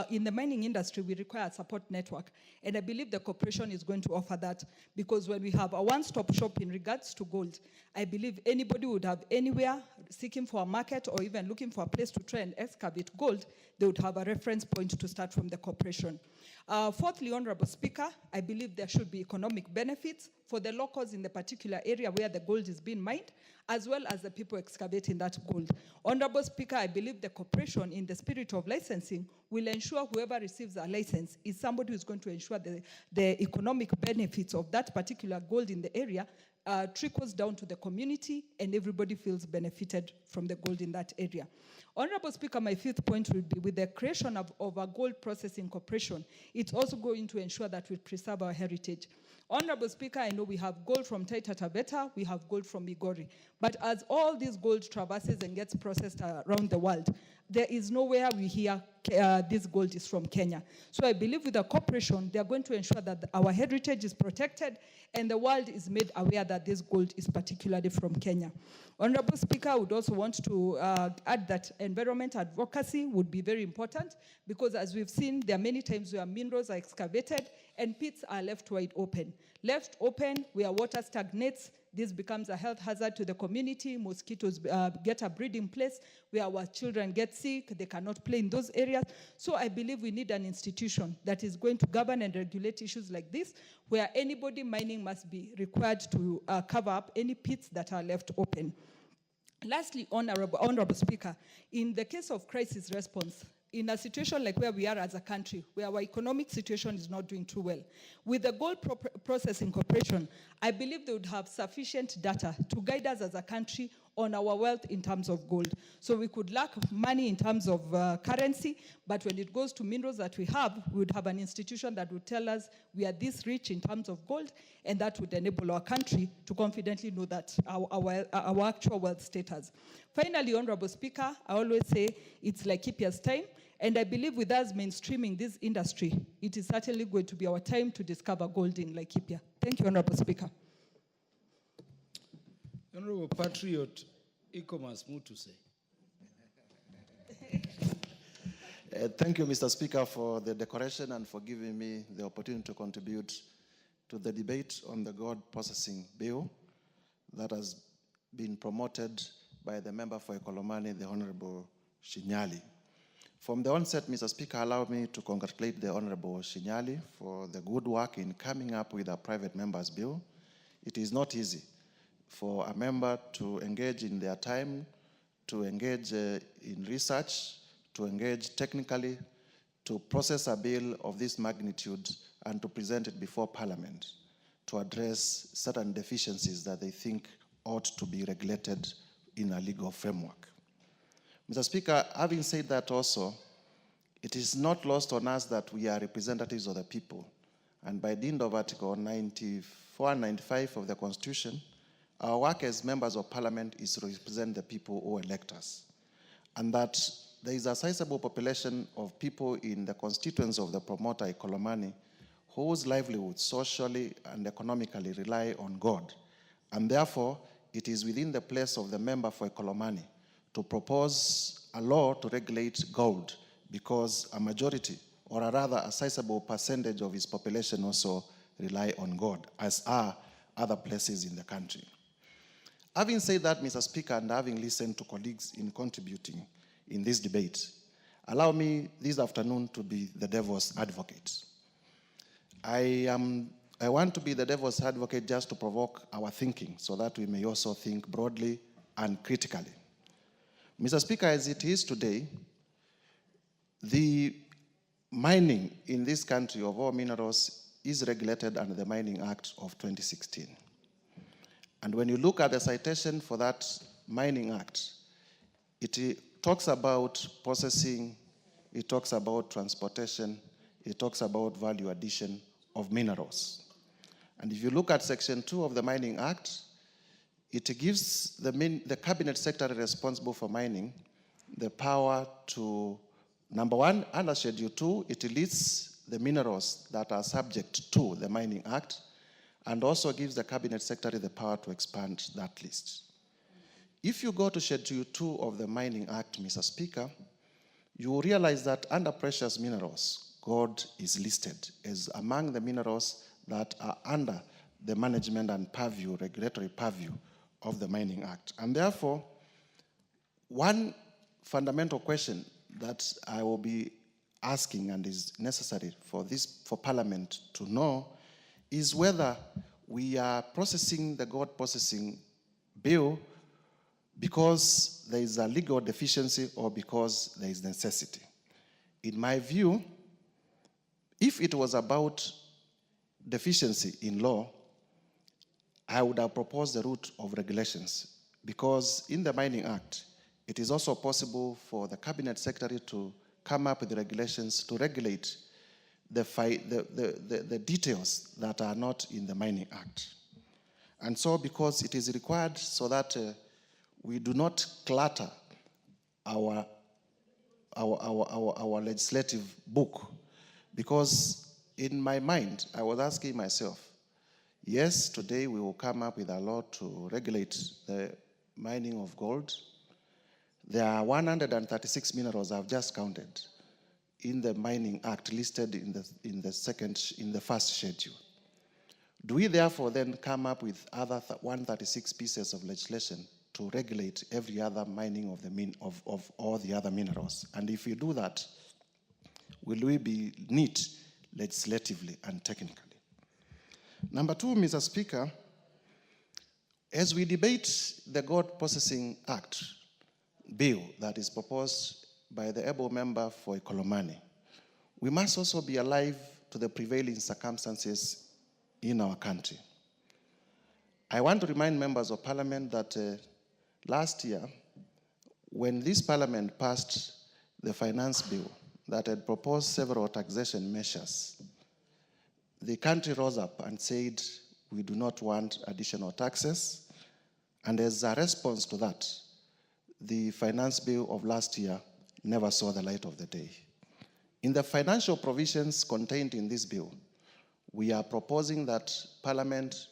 in the mining industry, we require a support network, and I believe the corporation is going to offer that, because when we have a one-stop shop in regards to gold, I believe anybody would have anywhere seeking for a market or even looking for a place to try and excavate gold, they would have a reference point to start from the corporation. Fourthly, Honorable Speaker, I believe there should be economic benefits for the locals in the particular area where the gold is being mined, as well as the people excavating that gold. Honorable Speaker, I believe the corporation, in the spirit of licensing, will ensure whoever receives a license is somebody who is going to ensure the economic benefits of that particular gold in the area trickles down to the community, and everybody feels benefited from the gold in that area. Honorable Speaker, my fifth point would be, with the creation of a gold processing corporation, it's also going to ensure that we preserve our heritage. Honorable Speaker, I know we have gold from Taita Taveta, we have gold from Migori, but as all these gold traverses and gets processed around the world, there is nowhere we hear this gold is from Kenya. So I believe with the corporation, they are going to ensure that our heritage is protected and the world is made aware that this gold is particularly from Kenya. Honorable Speaker, I would also want to add that environment advocacy would be very important, because as we've seen, there are many times where minerals are excavated and pits are left wide open. Left open where water stagnates, this becomes a health hazard to the community. Mosquitoes get a breeding place where our children get sick. They cannot play in those areas. So I believe we need an institution that is going to govern and regulate issues like this, where anybody mining must be required to cover up any pits that are left open. Lastly, Honorable Speaker, in the case of crisis response, in a situation like where we are as a country, where our economic situation is not doing too well, with the Gold Processing Corporation, I believe they would have sufficient data to guide us as a country on our wealth in terms of gold. So we could lack money in terms of currency, but when it goes to minerals that we would have an institution that would tell us we are this rich in terms of gold, and that would enable our country to confidently know that our actual wealth status. Finally, Honorable Speaker, I always say it's Laikipia's time, and I believe with us mainstreaming this industry, it is certainly going to be our time to discover gold in Laikipia. Thank you, Honorable Speaker. Honorable Patriot, e-commerce, to say. Thank you, Mr. Speaker, for the decoration and for giving me the opportunity to contribute to the debate on the gold processing bill that has been promoted by the member for Ekolomani, the Honorable Shinyali. From the onset, Mr. Speaker, allow me to congratulate the Honorable Shinyali for the good work in coming up with a private member's bill. It is not easy for a member to engage in their time, to engage in research, to engage technically, to process a bill of this magnitude and to present it before Parliament to address certain deficiencies that they think ought to be regulated in a legal framework. Mr. Speaker, having said that also, it is not lost on us that we are representatives of the people. And by dint of Article 94 and 95 of the Constitution, our work as members of Parliament is to represent the people who elect us. And that there is a sizable population of people in the constituents of the promoter, Ekolomani, whose livelihood socially and economically rely on God. And therefore, it is within the place of the member for Ekolomani to propose a law to regulate gold, because a majority, or rather a sizable percentage of his population also rely on God, as are other places in the country. Having said that, Mr. Speaker, and having listened to colleagues in contributing in this debate, allow me this afternoon to be the devil's advocate. I want to be the devil's advocate just to provoke our thinking so that we may also think broadly and critically. Mr. Speaker, as it is today, the mining in this country of all minerals is regulated under the Mining Act of 2016. And when you look at the citation for that Mining Act, it talks about processing, it talks about transportation, it talks about value addition of minerals. And if you look at Section 2 of the Mining Act, it gives the Cabinet Secretary responsible for mining the power to, number one, under Schedule 2, it lists the minerals that are subject to the Mining Act, and also gives the Cabinet Secretary the power to expand that list. If you go to Schedule 2 of the Mining Act, Mr. Speaker, you will realize that under precious minerals, gold is listed as among the minerals that are under the management and purview, regulatory purview of the Mining Act. And therefore, one fundamental question that I will be asking and is necessary for Parliament to know is whether we are processing the gold processing bill because there is a legal deficiency or because there is necessity. In my view, if it was about deficiency in law, I would have proposed the route of regulations, because in the Mining Act, it is also possible for the Cabinet Secretary to come up with the regulations to regulate the details that are not in the Mining Act. And so, because it is required so that we do not clutter our legislative book, because in my mind, I was asking myself, yes, today we will come up with a law to regulate the mining of gold. There are 136 minerals I've just counted in the Mining Act listed in the first schedule. Do we therefore then come up with other 136 pieces of legislation to regulate every other mining of all the other minerals? And if we do that, will we be neat legislatively and technically? Number two, Mr. Speaker, as we debate the Gold Processing Act bill that is proposed by the able member for Ikolomani, we must also be alive to the prevailing circumstances in our country. I want to remind members of Parliament that last year, when this Parliament passed the finance bill that had proposed several taxation measures, the country rose up and said, we do not want additional taxes. And as a response to that, the finance bill of last year never saw the light of the day. In the financial provisions contained in this bill, we are proposing that Parliament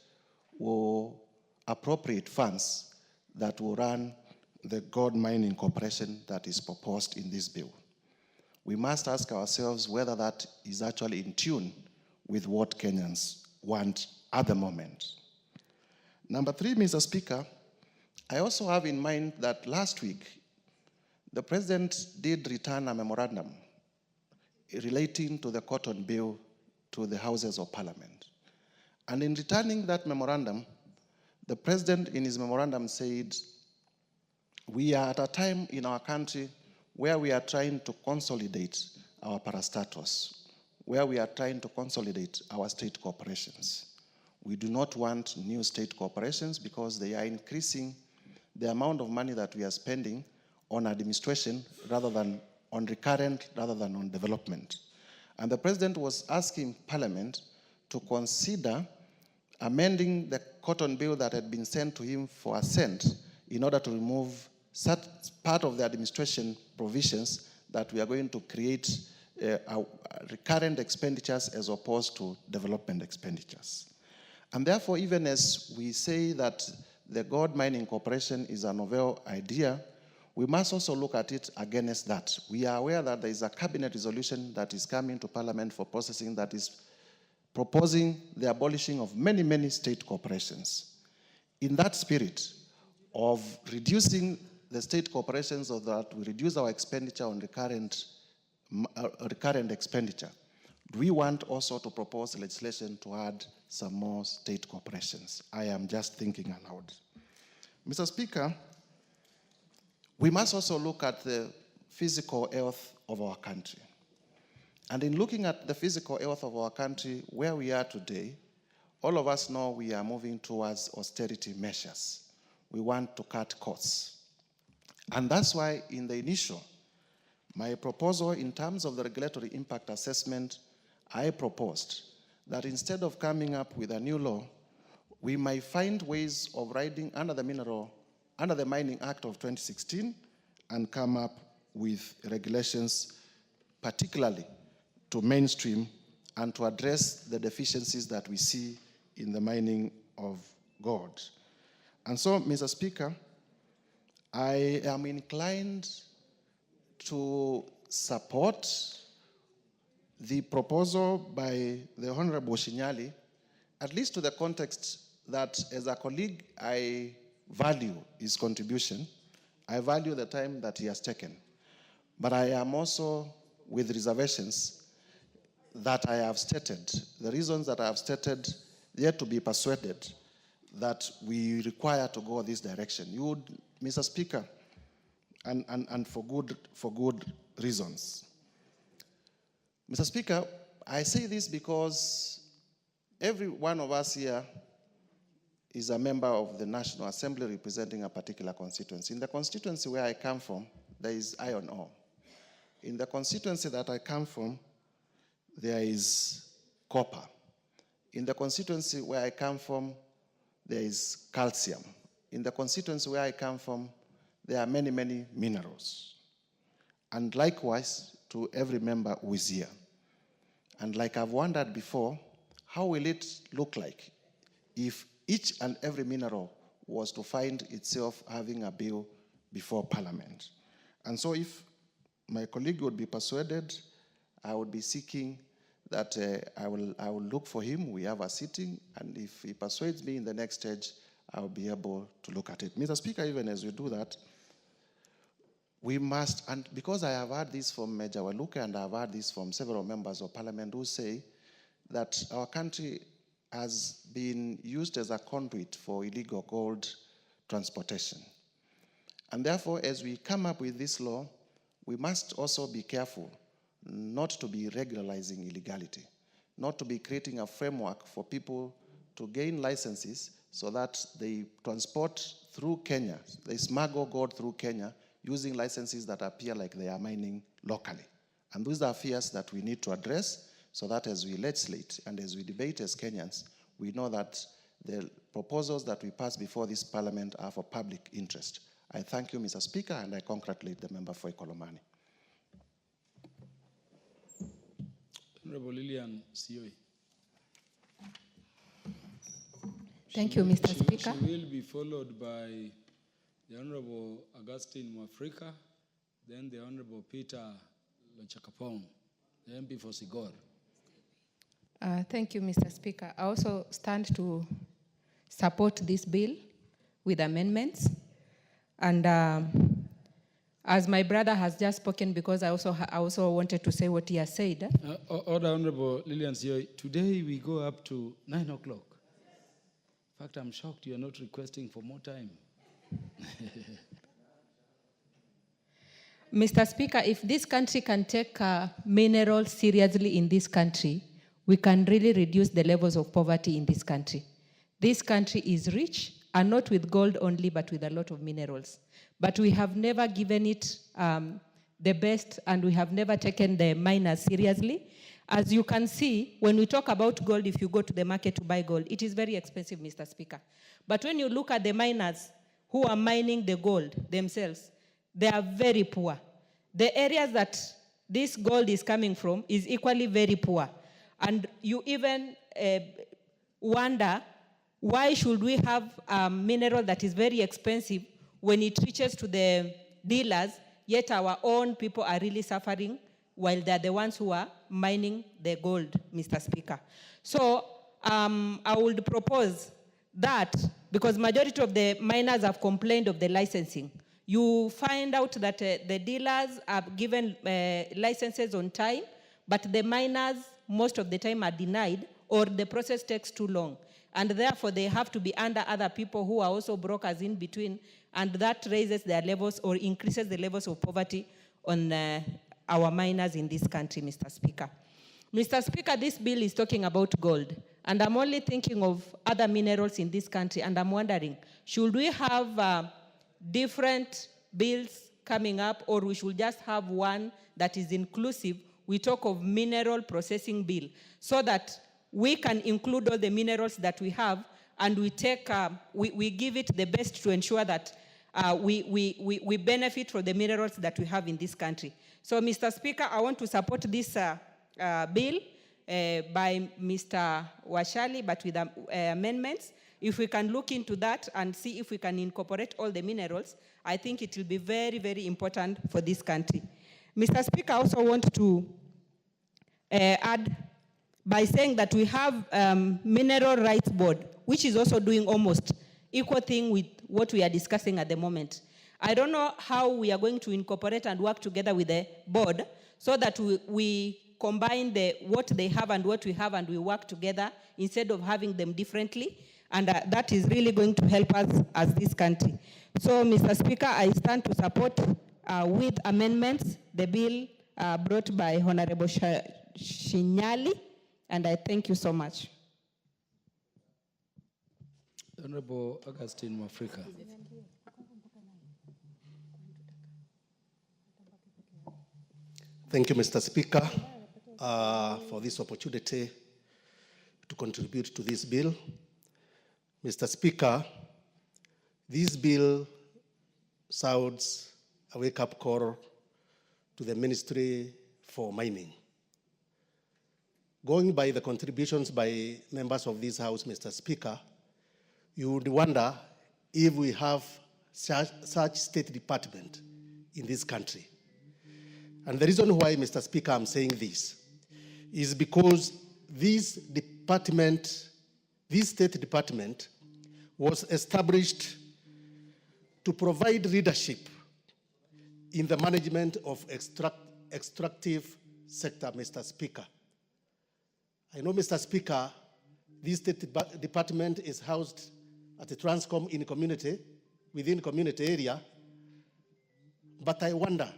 will appropriate funds that will run the gold mining corporation that is proposed in this bill. We must ask ourselves whether that is actually in tune with what Kenyans want at the moment. Number three, Mr. Speaker, I also have in mind that last week, the President did return a memorandum relating to the cotton bill to the Houses of Parliament. And in returning that memorandum, the President in his memorandum said, we are at a time in our country where we are trying to consolidate our parastatus, where we are trying to consolidate our state corporations. We do not want new state corporations because they are increasing the amount of money that we are spending on administration rather than on recurrent, rather than on development. And the President was asking Parliament to consider amending the cotton bill that had been sent to him for assent in order to remove such part of the administration provisions that we are going to create recurrent expenditures as opposed to development expenditures. And therefore, even as we say that the gold mining corporation is a novel idea, we must also look at it against that. We are aware that there is a cabinet resolution that is coming to Parliament for processing that is proposing the abolishing of many, many state corporations. In that spirit of reducing the state corporations so that we reduce our expenditure on recurrent expenditure, do we want also to propose legislation to add some more state corporations? I am just thinking aloud. Mr. Speaker, we must also look at the physical health of our country. And in looking at the physical health of our country, where we are today, all of us know we are moving towards austerity measures. We want to cut costs. And that's why in the initial, my proposal in terms of the regulatory impact assessment, I proposed that instead of coming up with a new law, we might find ways of riding under the Mining Act of 2016 and come up with regulations particularly to mainstream and to address the deficiencies that we see in the mining of gold. And so, Mr. Speaker, I am inclined to support the proposal by the Honorable Shinyali, at least to the context that as a colleague, I value his contribution. I value the time that he has taken. But I am also with reservations that I have stated, the reasons that I have stated, yet to be persuaded that we require to go this direction. You would, Mr. Speaker, and for good reasons. Mr. Speaker, I say this because every one of us here is a member of the National Assembly representing a particular constituency. In the constituency where I come from, there is iron ore. In the constituency that I come from, there is copper. In the constituency where I come from, there is calcium. In the constituency where I come from, there are many, many minerals. And likewise to every member who is here. And like I've wondered before, how will it look like if each and every mineral was to find itself having a bill before Parliament? And so if my colleague would be persuaded, I would be seeking that I will look for him. We have a sitting, and if he persuades me in the next stage, I'll be able to look at it. Mr. Speaker, even as we do that, we must, and because I have heard this from Major Waluke and I have heard this from several members of Parliament who say that our country has been used as a conduit for illegal gold transportation. And therefore, as we come up with this law, we must also be careful not to be regularizing illegality, not to be creating a framework for people to gain licenses so that they transport through Kenya, they smuggle gold through Kenya using licenses that appear like they are mining locally. And those are fears that we need to address so that as we legislate and as we debate as Kenyans, we know that the proposals that we pass before this Parliament are for public interest. I thank you, Mr. Speaker, and I congratulate the member for Ikolomani. Honorable Lilian Sioi. Thank you, Mr. Speaker. She will be followed by the Honorable Augustine Mwafrika, then the Honorable Peter Lochakapong, the MP for Sigor. Thank you, Mr. Speaker. I also stand to support this bill with amendments. And as my brother has just spoken, because I also wanted to say what he has said. Order, Honorable Lilian Sioi. Today we go up to 9 o'clock. In fact, I'm shocked you are not requesting for more time. Mr. Speaker, if this country can take minerals seriously in this country, we can really reduce the levels of poverty in this country. This country is rich, and not with gold only, but with a lot of minerals. But we have never given it the best, and we have never taken the miners seriously. As you can see, when we talk about gold, if you go to the market to buy gold, it is very expensive, Mr. Speaker. But when you look at the miners who are mining the gold themselves, they are very poor. The areas that this gold is coming from is equally very poor. And you even wonder, why should we have a mineral that is very expensive when it reaches to the dealers, yet our own people are really suffering while they're the ones who are mining the gold, Mr. Speaker. So I would propose that, because majority of the miners have complained of the licensing. You find out that the dealers are given licenses on time, but the miners most of the time are denied, or the process takes too long. And therefore, they have to be under other people who are also brokers in between, and that raises their levels or increases the levels of poverty on our miners in this country, Mr. Speaker. Mr. Speaker, this bill is talking about gold, and I'm only thinking of other minerals in this country, and I'm wondering, should we have different bills coming up, or we should just have one that is inclusive? We talk of mineral processing bill, so that we can include all the minerals that we have, and we take, we give it the best to ensure that we benefit from the minerals that we have in this country. So, Mr. Speaker, I want to support this bill by Mr. Washali, but with amendments. If we can look into that and see if we can incorporate all the minerals, I think it will be very, very important for this country. Mr. Speaker, I also want to add by saying that we have Mineral Rights Board, which is also doing almost equal thing with what we are discussing at the moment. I don't know how we are going to incorporate and work together with the board so that we combine what they have and what we have, and we work together instead of having them differently. And that is really going to help us as this country. So, Mr. Speaker, I stand to support with amendments the bill brought by Honorable Shinyali, and I thank you so much. Honorable Augustine Mwafrika. Thank you, Mr. Speaker, for this opportunity to contribute to this bill. Mr. Speaker, this bill sounds a wake-up call to the Ministry for Mining. Going by the contributions by members of this House, Mr. Speaker, you would wonder if we have such state department in this country. And the reason why, Mr. Speaker, I'm saying this is because this state department was established to provide leadership in the management of extractive sector, Mr. Speaker. I know, Mr. Speaker, this state department is housed at the Transcom in community, within community area, but I wonder,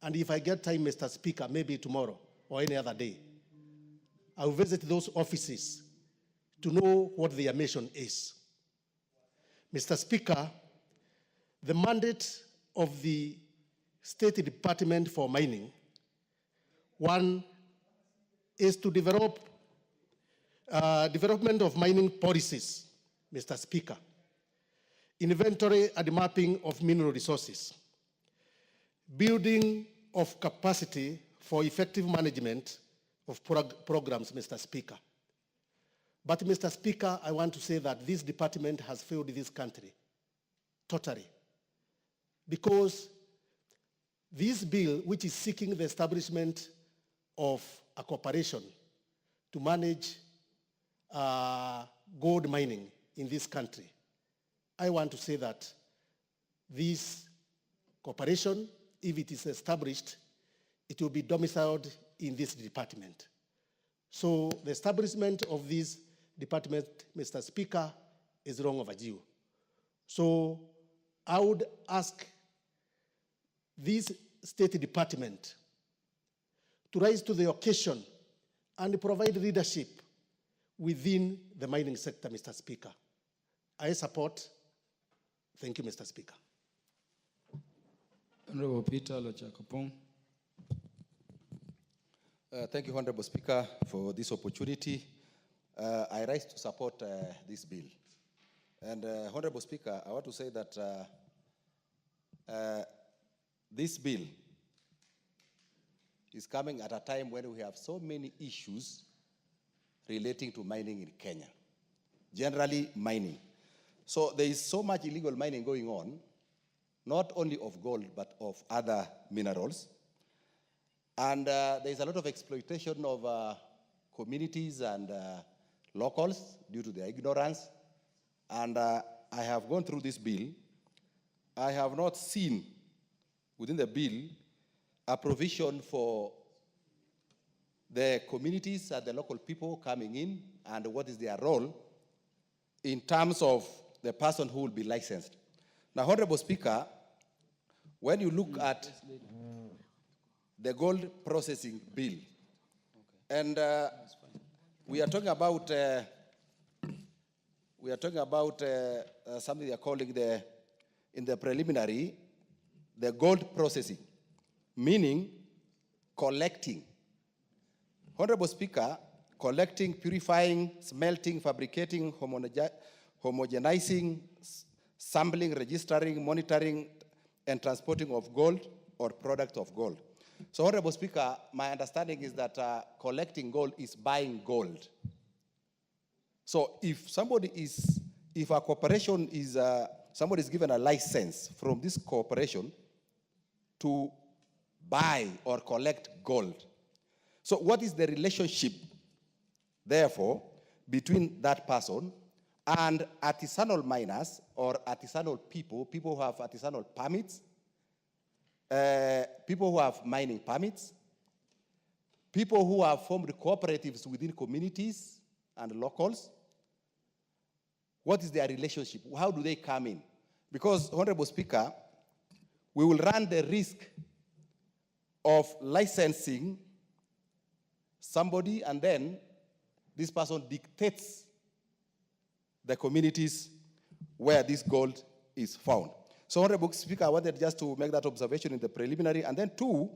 and if I get time, Mr. Speaker, maybe tomorrow or any other day, I'll visit those offices to know what their mission is. Mr. Speaker, the mandate of the State Department for Mining, one is to develop development of mining policies, Mr. Speaker, inventory and mapping of mineral resources, building of capacity for effective management of programs, Mr. Speaker. But, Mr. Speaker, I want to say that this department has failed this country totally, because this bill, which is seeking the establishment of a corporation to manage gold mining in this country, I want to say that this corporation, if it is established, it will be domiciled in this department. So the establishment of this department, Mr. Speaker, is long overdue. So I would ask this State Department to rise to the occasion and provide leadership within the mining sector, Mr. Speaker. I support. Thank you, Mr. Speaker. Honorable Peter Lochakopong. Thank you, Honorable Speaker, for this opportunity. I rise to support this bill. And Honorable Speaker, I want to say that this bill is coming at a time when we have so many issues relating to mining in Kenya, generally mining. So there is so much illegal mining going on, not only of gold, but of other minerals. And there is a lot of exploitation of communities and locals due to their ignorance. And I have gone through this bill. I have not seen within the bill a provision for the communities and the local people coming in and what is their role in terms of the person who will be licensed. Now, Honorable Speaker, when you look at the gold processing bill. And we are talking about something they are calling in the preliminary, the gold processing, meaning collecting. Honorable Speaker, collecting, purifying, smelting, fabricating, homogenizing, sampling, registering, monitoring, and transporting of gold or product of gold. So, Honorable Speaker, my understanding is that collecting gold is buying gold. So, if a corporation is, somebody is given a license from this corporation to buy or collect gold, so what is the relationship, therefore, between that person and artisanal miners or artisanal people who have artisanal permits, people who have mining permits, people who have formed cooperatives within communities and locals? What is their relationship? How do they come in? Because, Honorable Speaker, we will run the risk of licensing somebody and then this person dictates the communities where this gold is found. So, Honorable Speaker, I wanted just to make that observation in the preliminary. And then two,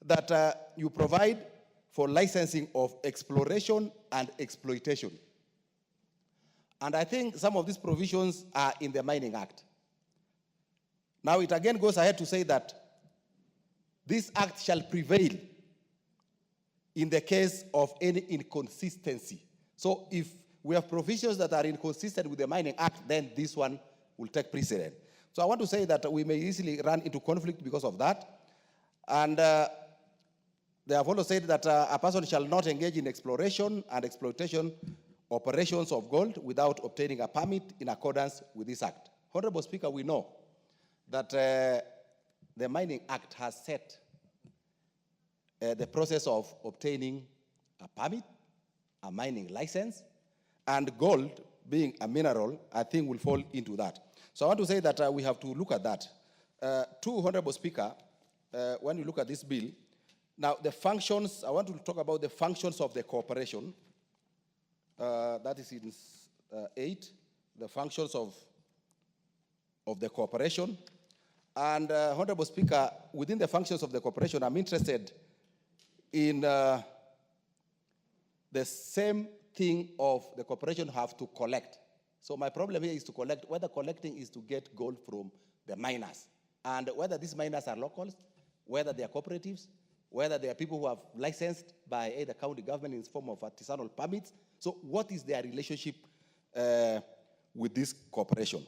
that you provide for licensing of exploration and exploitation. And I think some of these provisions are in the Mining Act. Now, it again goes ahead to say that this act shall prevail in the case of any inconsistency. So if we have provisions that are inconsistent with the Mining Act, then this one will take precedent. So I want to say that we may easily run into conflict because of that. And they have also said that a person shall not engage in exploration and exploitation operations of gold without obtaining a permit in accordance with this act. Honorable Speaker, we know that the Mining Act has set the process of obtaining a permit, a mining license, and gold being a mineral, I think will fall into that. So I want to say that we have to look at that. Two, Honorable Speaker, when you look at this bill, now the functions, I want to talk about the functions of the corporation. That is in 8, the functions of the corporation. And Honorable Speaker, within the functions of the corporation, I'm interested in the same thing of the corporation have to collect. So my problem here is to collect, whether collecting is to get gold from the miners, and whether these miners are locals, whether they are cooperatives, whether they are people who have licensed by either county government in the form of artisanal permits. So what is their relationship with this corporation?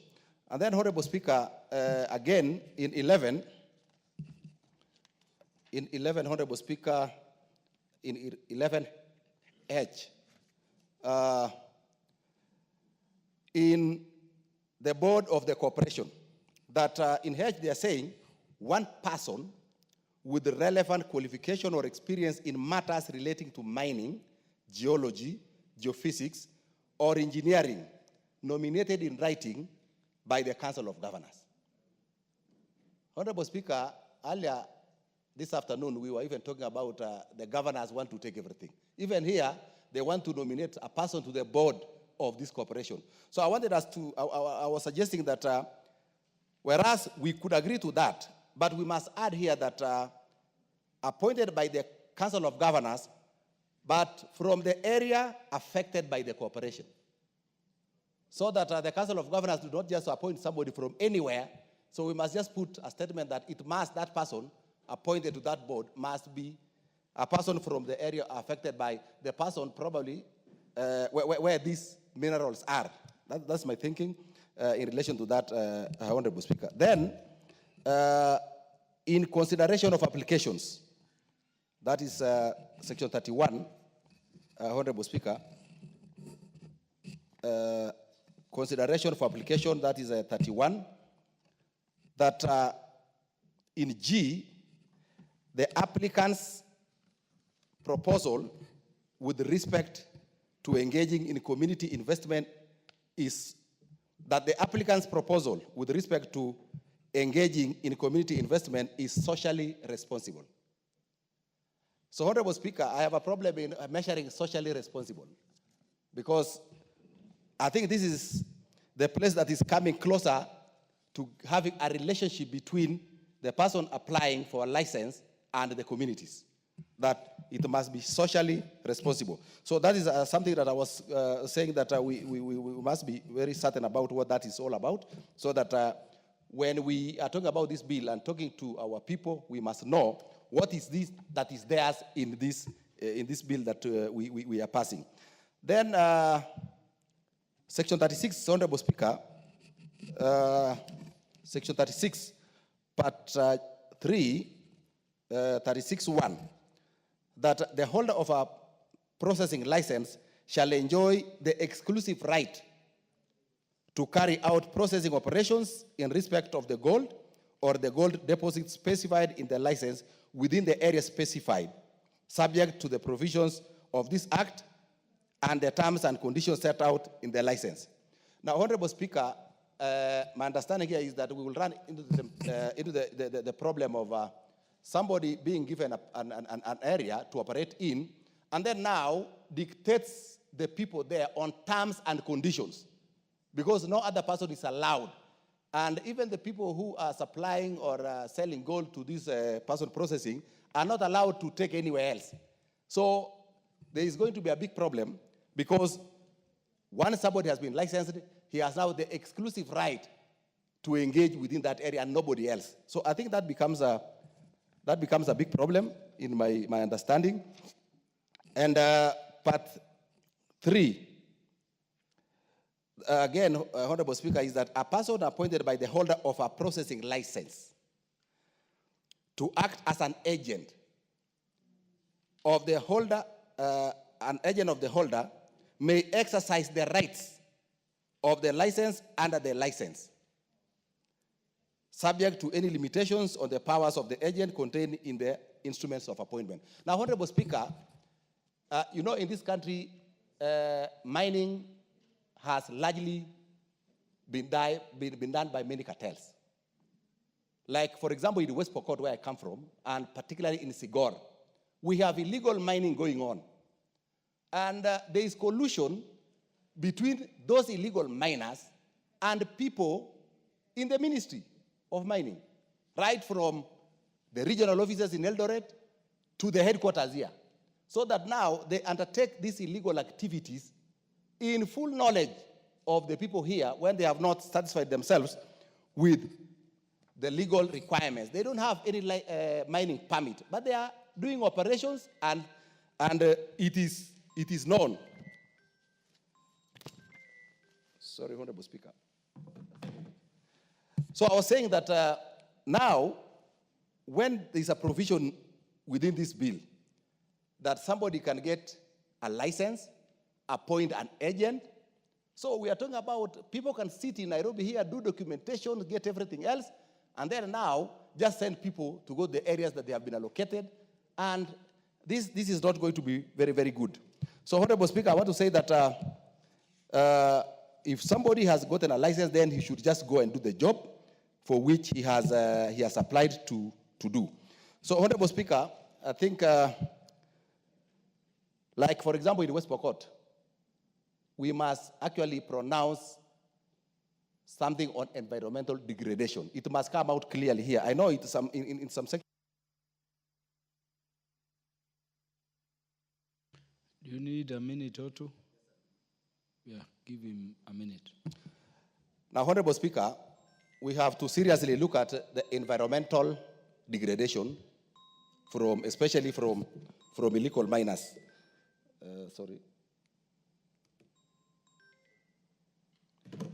And then, Honorable Speaker, again, in 11, Honorable Speaker, in 11H, in the board of the corporation, that in H they are saying one person with the relevant qualification or experience in matters relating to mining, geology, geophysics, or engineering, nominated in writing by the Council of Governors. Honorable Speaker, earlier this afternoon we were even talking about the governors want to take everything. Even here, they want to nominate a person to the board of this corporation. So I wanted us to, I was suggesting that whereas we could agree to that, but we must add here that appointed by the Council of Governors, but from the area affected by the corporation. So that the Council of Governors do not just appoint somebody from anywhere. So we must just put a statement that it must, that person appointed to that board must be a person from the area affected by the person probably where these minerals are. That's my thinking in relation to that, Honorable Speaker. Then, in consideration of applications, that is Section 31, Honorable Speaker, consideration for application, that is 31, that in G, the applicant's proposal with respect to engaging in community investment is that the applicant's proposal with respect to engaging in community investment is socially responsible. So, Honorable Speaker, I have a problem in measuring socially responsible, because I think this is the place that is coming closer to having a relationship between the person applying for a license and the communities, that it must be socially responsible. So that is something that I was saying, that we must be very certain about what that is all about, so that when we are talking about this bill and talking to our people, we must know what is this that is theirs in this bill that we are passing. Then Section 36, Honorable Speaker, Section 36, Part 3, 36(1), that the holder of a processing license shall enjoy the exclusive right to carry out processing operations in respect of the gold or the gold deposit specified in the license within the area specified, subject to the provisions of this Act and the terms and conditions set out in the license. Now, Honorable Speaker, my understanding here is that we will run into the problem of somebody being given an area to operate in, and then now dictates the people there on terms and conditions, because no other person is allowed. And even the people who are supplying or selling gold to this person processing are not allowed to take anywhere else. So there is going to be a big problem, because once somebody has been licensed, he has now the exclusive right to engage within that area and nobody else. So I think that becomes a big problem in my understanding. And Part 3, again, Honorable Speaker, is that a person appointed by the holder of a processing license to act as an agent of the holder, may exercise the rights of the license under the license, subject to any limitations on the powers of the agent contained in the instruments of appointment. Now, Honorable Speaker, you know, in this country, mining has largely been done by many cartels. Like, for example, in West Pokot, where I come from, and particularly in Sigor, we have illegal mining going on. And there is collusion between those illegal miners and people in the Ministry of Mining, right from the regional offices in Eldoret to the headquarters here. So that now they undertake these illegal activities in full knowledge of the people here when they have not satisfied themselves with the legal requirements. They don't have any mining permit, but they are doing operations, and it is known. Sorry, Honorable Speaker. So I was saying that now, when there is a provision within this bill that somebody can get a license, appoint an agent, so we are talking about people can sit in Nairobi here, do documentation, get everything else, and then now just send people to go to the areas that they have been allocated, and this is not going to be very, very good. So, Honorable Speaker, I want to say that if somebody has gotten a license, then he should just go and do the job for which he has applied to do. So, Honorable Speaker, I think, like, for example, in West Pokot, we must actually pronounce something on environmental degradation. It must come out clearly here. I know it's in some sections. Do you need a minute or two? Yeah, give him a minute. Now, Honorable Speaker, we have to seriously look at the environmental degradation especially from illegal miners.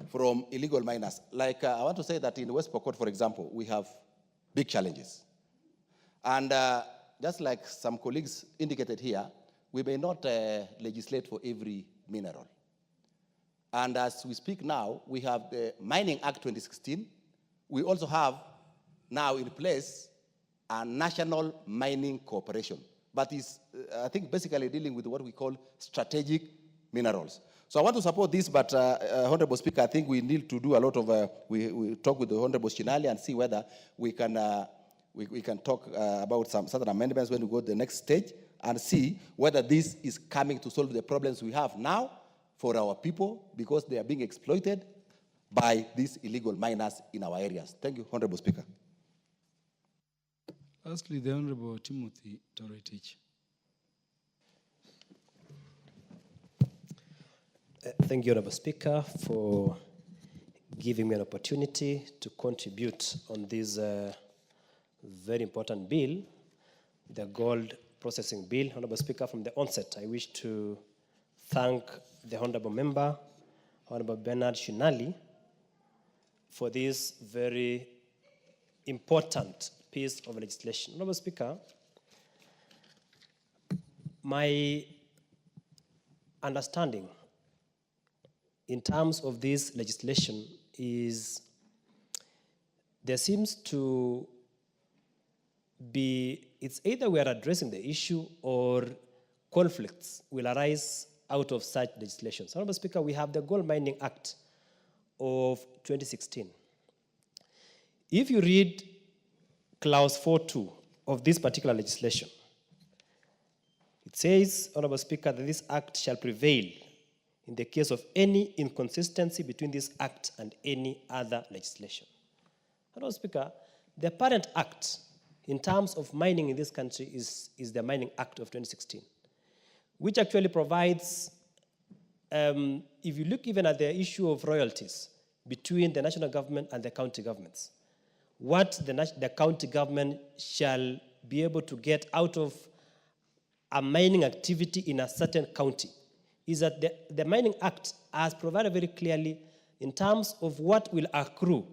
From illegal miners. Like, I want to say that in West Pokot, for example, we have big challenges. And just like some colleagues indicated here, we may not legislate for every mineral. And as we speak now, we have the Mining Act 2016. We also have now in place a national mining corporation. But it's, I think, basically dealing with what we call strategic minerals. So I want to support this, but Honorable Speaker, I think we need to do a lot of, we talk with the Honorable Shinali and see whether we can talk about some certain amendments when we go to the next stage. and see whether this is coming to solve the problems we have now for our people because they are being exploited by these illegal miners in our areas. Thank you, Honorable Speaker. Lastly, the Honorable Timothy Toretich. Thank you, Honorable Speaker, for giving me an opportunity to contribute on this very important bill, the gold processing bill. Honorable Speaker, from the onset, I wish to thank the Honorable Member, Honorable Bernard Shinali, for this very important piece of legislation. Honorable Speaker, my understanding in terms of this legislation is there seems to be, it's either we are addressing the issue or conflicts will arise out of such legislation. So, Honorable Speaker, we have the Gold Mining Act of 2016. If you read clause 4.2 of this particular legislation, it says, Honorable Speaker, that this act shall prevail in the case of any inconsistency between this act and any other legislation. Honorable Speaker, the parent act in terms of mining in this country is the Mining Act of 2016, which actually provides, if you look even at the issue of royalties between the national government and the county governments, what the county government shall be able to get out of a mining activity in a certain county is that the Mining Act has provided very clearly in terms of what will accrue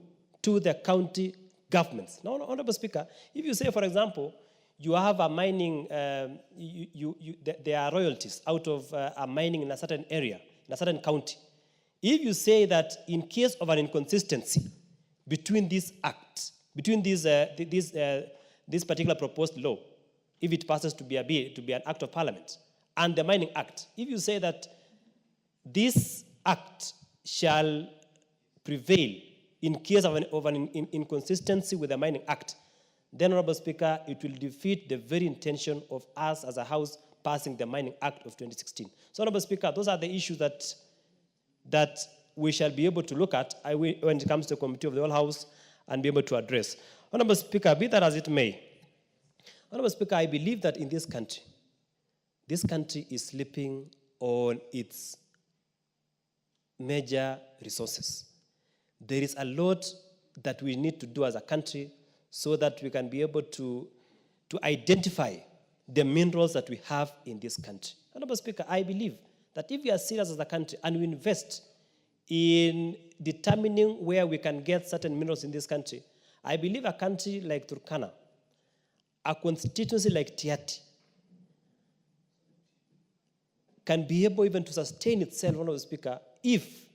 to the county governments. Now, Honorable Speaker, if you say, for example, you have a mining, there are royalties out of a mining in a certain area, in a certain county. If you say that in case of an inconsistency between this act, between this particular proposed law, if it passes to be an act of parliament, and the Mining Act, if you say that this act shall prevail in case of an inconsistency with the Mining Act, then, Honorable Speaker, it will defeat the very intention of us as a House passing the Mining Act of 2016. So, Honorable Speaker, those are the issues that we shall be able to look at when it comes to the Committee of the Whole House and be able to address. Honorable Speaker, be that as it may, Honorable Speaker, I believe that in this country is sleeping on its major resources. There is a lot that we need to do as a country so that we can be able to identify the minerals that we have in this country. Honorable Speaker, I believe that if we are serious as a country and we invest in determining where we can get certain minerals in this country, I believe a country like Turkana, a constituency like Tiati, can be able even to sustain itself, Honorable Speaker, if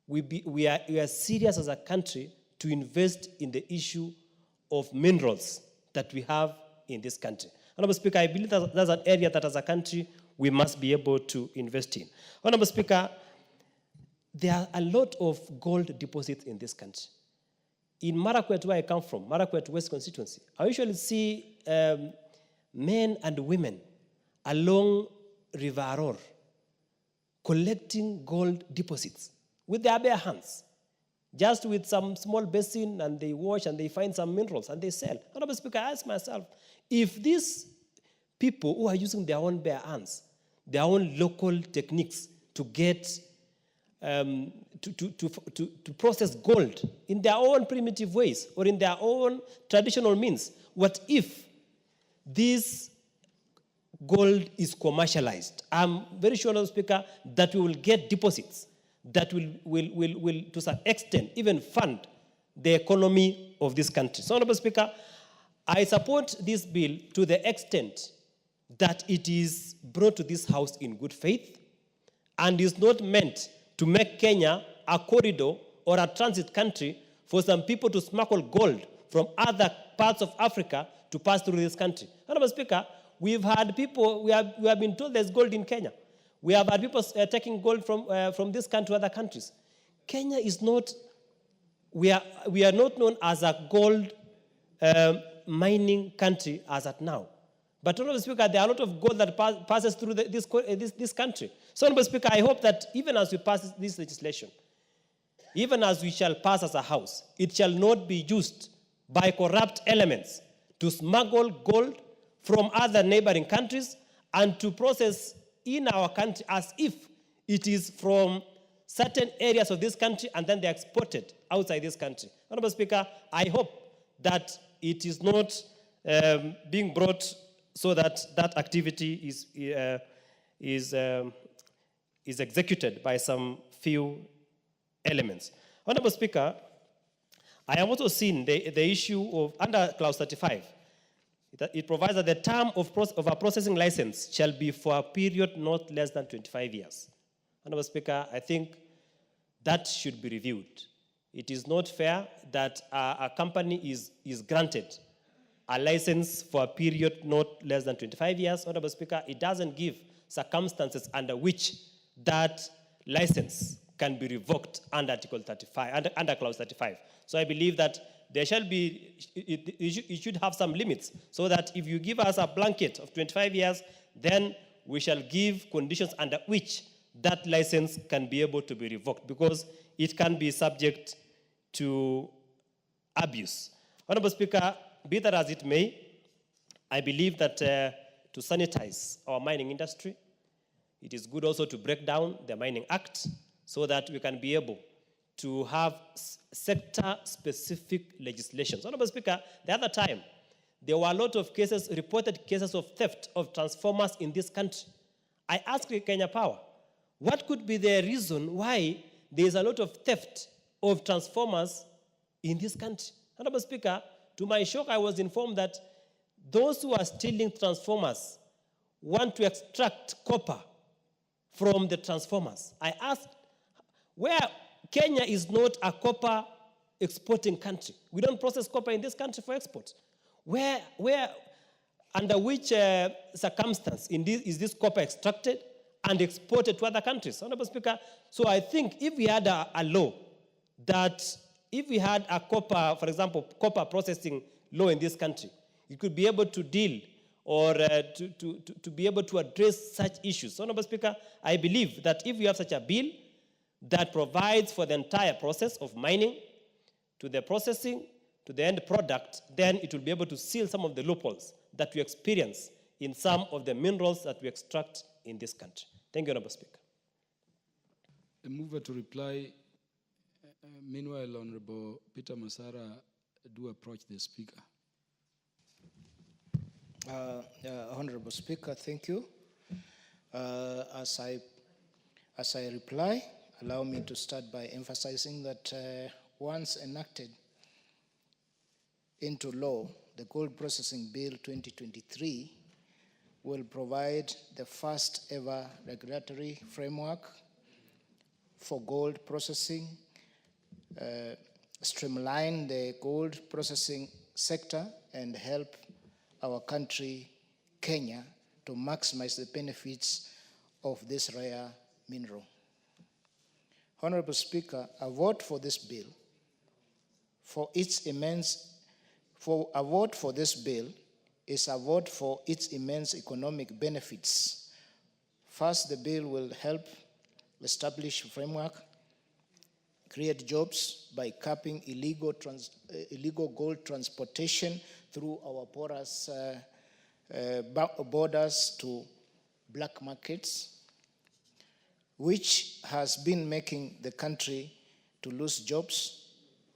we are serious as a country to invest in the issue of minerals that we have in this country. Honorable Speaker, I believe that that's an area that as a country we must be able to invest in. Honorable Speaker, there are a lot of gold deposits in this country. In Marakwet, where I come from, Marakwet West constituency, I usually see men and women along River Aror collecting gold deposits with their bare hands, just with some small basin, and they wash and they find some minerals and they sell. Honorable Speaker, I ask myself, if these people who are using their own bare hands, their own local techniques to get, to process gold in their own primitive ways or in their own traditional means, what if this gold is commercialized? I'm very sure, Honorable Speaker, that we will get deposits that will to some extent even fund the economy of this country. So, Honorable Speaker, I support this bill to the extent that it is brought to this House in good faith and is not meant to make Kenya a corridor or a transit country for some people to smuggle gold from other parts of Africa to pass through this country. Honorable Speaker, we've had people, we have been told there's gold in Kenya. We have had people taking gold from this country to other countries. Kenya is not, we are not known as a gold mining country as at now. But, Honorable Speaker, there are a lot of gold that passes through this country. So, Honorable Speaker, I hope that even as we pass this legislation, even as we shall pass as a House, it shall not be used by corrupt elements to smuggle gold from other neighboring countries and to process in our country as if it is from certain areas of this country and then they're exported outside this country. Honorable Speaker, I hope that it is not being brought so that that activity is executed by some few elements. Honorable Speaker, I have also seen the issue of, under Clause 35, it provides that the term of a processing license shall be for a period not less than 25 years. Honorable Speaker, I think that should be reviewed. It is not fair that a company is granted a license for a period not less than 25 years. Honorable Speaker, it doesn't give circumstances under which that license can be revoked under Article 35, under Clause 35. So I believe that there shall be, it should have some limits, so that if you give us a blanket of 25 years, then we shall give conditions under which that license can be able to be revoked, because it can be subject to abuse. Honorable Speaker, be that as it may, I believe that to sanitize our mining industry, it is good also to break down the Mining Act so that we can be able to have sector-specific legislation. So, Honorable Speaker, the other time, there were a lot of cases, reported cases of theft of transformers in this country. I asked Kenya Power, what could be the reason why there is a lot of theft of transformers in this country? Honorable Speaker, to my shock, I was informed that those who are stealing transformers want to extract copper from the transformers. I asked, where Kenya is not a copper exporting country. We don't process copper in this country for export. Where under which circumstance is this copper extracted and exported to other countries? Honorable Speaker, so I think if we had a law that, if we had a copper, for example, copper processing law in this country, it could be able to deal or to be able to address such issues. So, Honorable Speaker, I believe that if we have such a bill that provides for the entire process of mining, to the processing, to the end product, then it will be able to seal some of the loopholes that we experience in some of the minerals that we extract in this country. Thank you, Honorable Speaker. The mover to reply. Meanwhile, Honorable Peter Masara do approach the Speaker. Honorable Speaker, thank you. As I reply, allow me to start by emphasizing that once enacted into law, the Gold Processing Bill 2023 will provide the first ever regulatory framework for gold processing, streamline the gold processing sector, and help our country, Kenya, to maximize the benefits of this rare mineral. Honorable Speaker, a vote for this bill, a vote for this bill is a vote for its immense economic benefits. First, the bill will help establish a framework, create jobs by capping illegal gold transportation through our borders to black markets, which has been making the country to lose jobs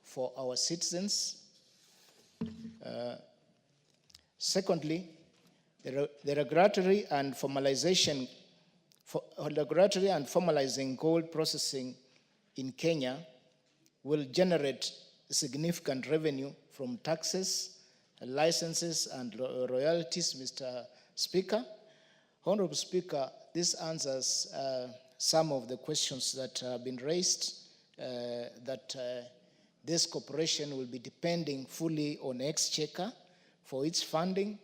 for our citizens. Secondly, the regulatory and formalizing gold processing in Kenya will generate significant revenue from taxes, licenses, and royalties, Mr. Speaker. Honorable Speaker, this answers some of the questions that have been raised, that this corporation will be depending fully on Exchequer for its funding.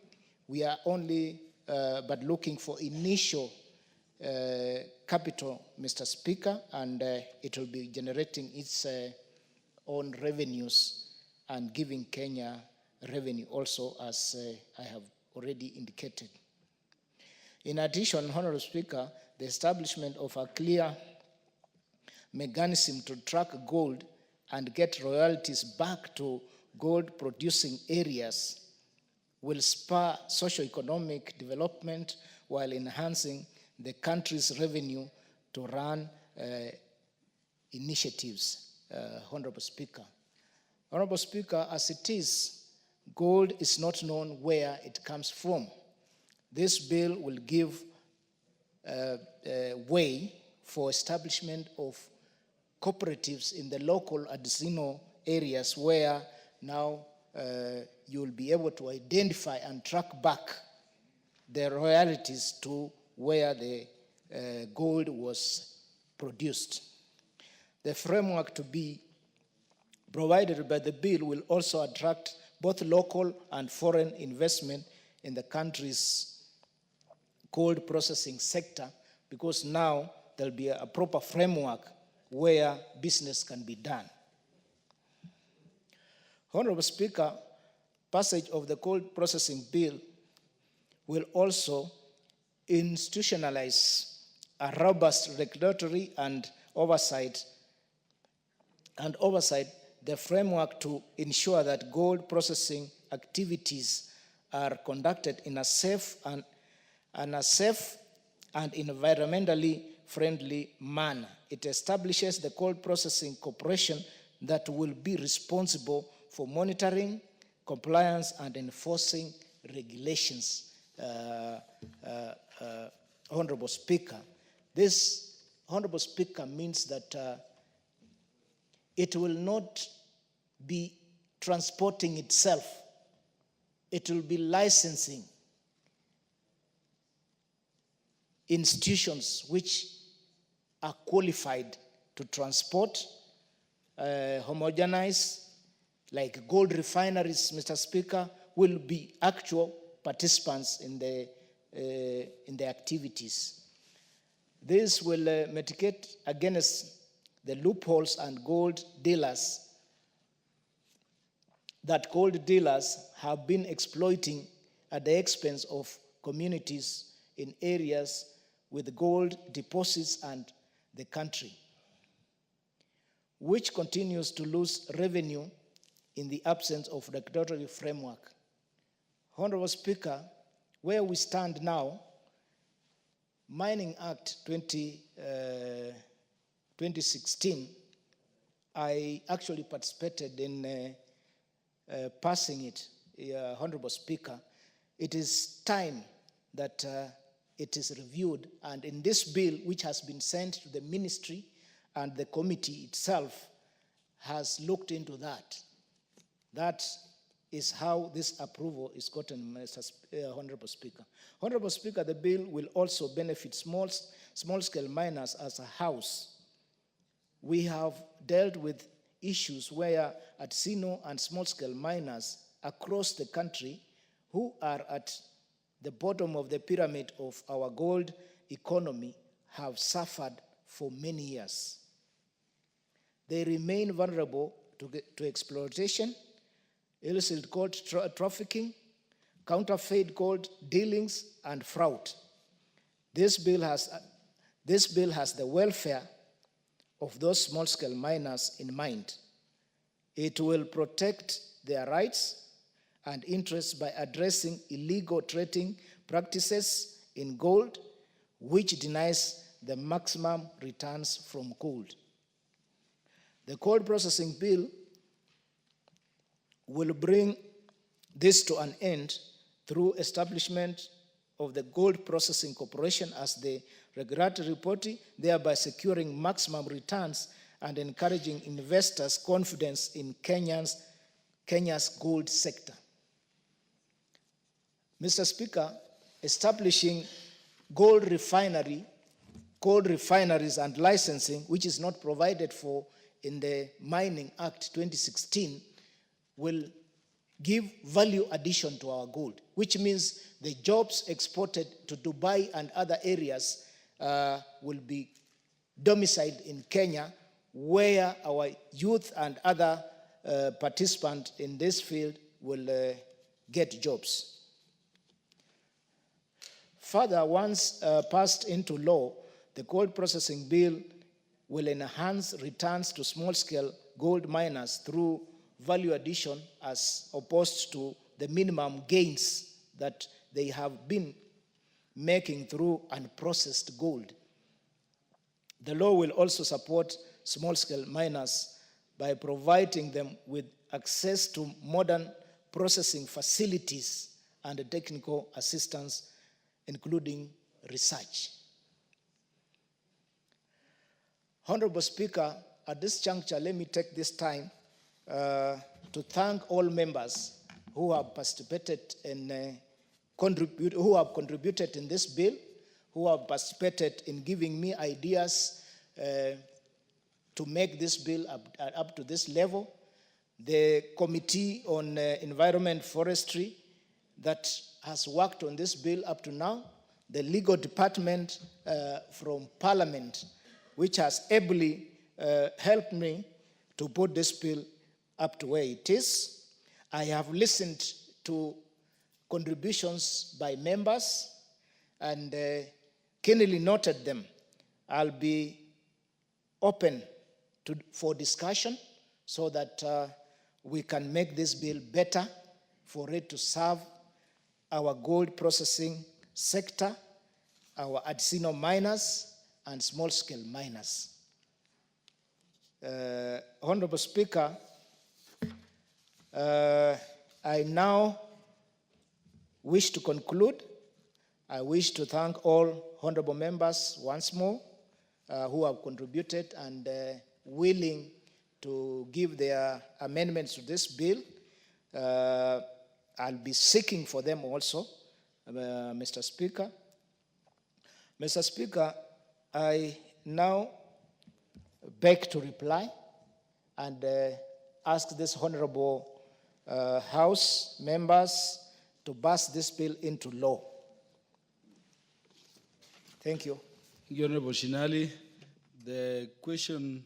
We are only but looking for initial capital, Mr. Speaker, and it will be generating its own revenues and giving Kenya revenue also, as I have already indicated. In addition, Honorable Speaker, the establishment of a clear mechanism to track gold and get royalties back to gold-producing areas will spur socio-economic development while enhancing the country's revenue to run initiatives, Honorable Speaker. Honorable Speaker, as it is, gold is not known where it comes from. This bill will give way for establishment of cooperatives in the local artisanal areas where now you will be able to identify and track back the royalties to where the gold was produced. The framework to be provided by the bill will also attract both local and foreign investment in the country's gold processing sector, because now there'll be a proper framework where business can be done. Honorable Speaker, passage of the gold processing bill will also institutionalize a robust regulatory and oversight the framework to ensure that gold processing activities are conducted in a safe and environmentally friendly manner. It establishes the Gold Processing Corporation that will be responsible for monitoring, compliance, and enforcing regulations. Honorable Speaker, this, Honorable Speaker, means that it will not be transporting itself. It will be licensing institutions which are qualified to transport, homogenize, like gold refineries, Mr. Speaker, will be actual participants in the activities. This will mitigate against the loopholes and gold dealers that gold dealers have been exploiting at the expense of communities in areas with gold deposits and the country, which continues to lose revenue in the absence of regulatory framework. Honorable Speaker, where we stand now, Mining Act 2016, I actually participated in passing it, Honorable Speaker. It is time that it is reviewed, and in this bill, which has been sent to the ministry and the committee itself, has looked into that. That is how this approval is gotten, Honorable Speaker. Honorable Speaker, the bill will also benefit small-scale miners as a house. We have dealt with issues where artisanal and small-scale miners across the country who are at the bottom of the pyramid of our gold economy have suffered for many years. They remain vulnerable to exploitation, illicit gold trafficking, counterfeit gold dealings, and fraud. This bill has the welfare of those small-scale miners in mind. It will protect their rights and interests by addressing illegal trading practices in gold, which denies the maximum returns from gold. The gold processing bill will bring this to an end through establishment of the Gold Processing Corporation as the regulatory body, thereby securing maximum returns and encouraging investors' confidence in Kenya's gold sector. Mr. Speaker, establishing gold refineries and licensing, which is not provided for in the Mining Act 2016, will give value addition to our gold, which means the jobs exported to Dubai and other areas will be domiciled in Kenya, where our youth and other participants in this field will get jobs. Further, once passed into law, the gold processing bill will enhance returns to small-scale gold miners through value addition as opposed to the minimum gains that they have been making through unprocessed gold. The law will also support small-scale miners by providing them with access to modern processing facilities and technical assistance, including research. Honorable Speaker, at this juncture, let me take this time to thank all members who have participated in who have contributed in this bill, who have participated in giving me ideas to make this bill up to this level. The Committee on Environment Forestry that has worked on this bill up to now, the legal department from Parliament, which has ably helped me to put this bill up to where it is. I have listened to contributions by members and keenly noted them. I'll be open for discussion so that we can make this bill better for it to serve our gold processing sector, our artisanal miners, and small-scale miners. Honorable Speaker, I now wish to conclude. I wish to thank all honorable members once more who have contributed and willing to give their amendments to this bill. I'll be seeking for them also, Mr. Speaker. Mr. Speaker, I now beg to reply and ask this honorable House members to pass this bill into law. Thank you. Thank you, Honorable Shinali. The question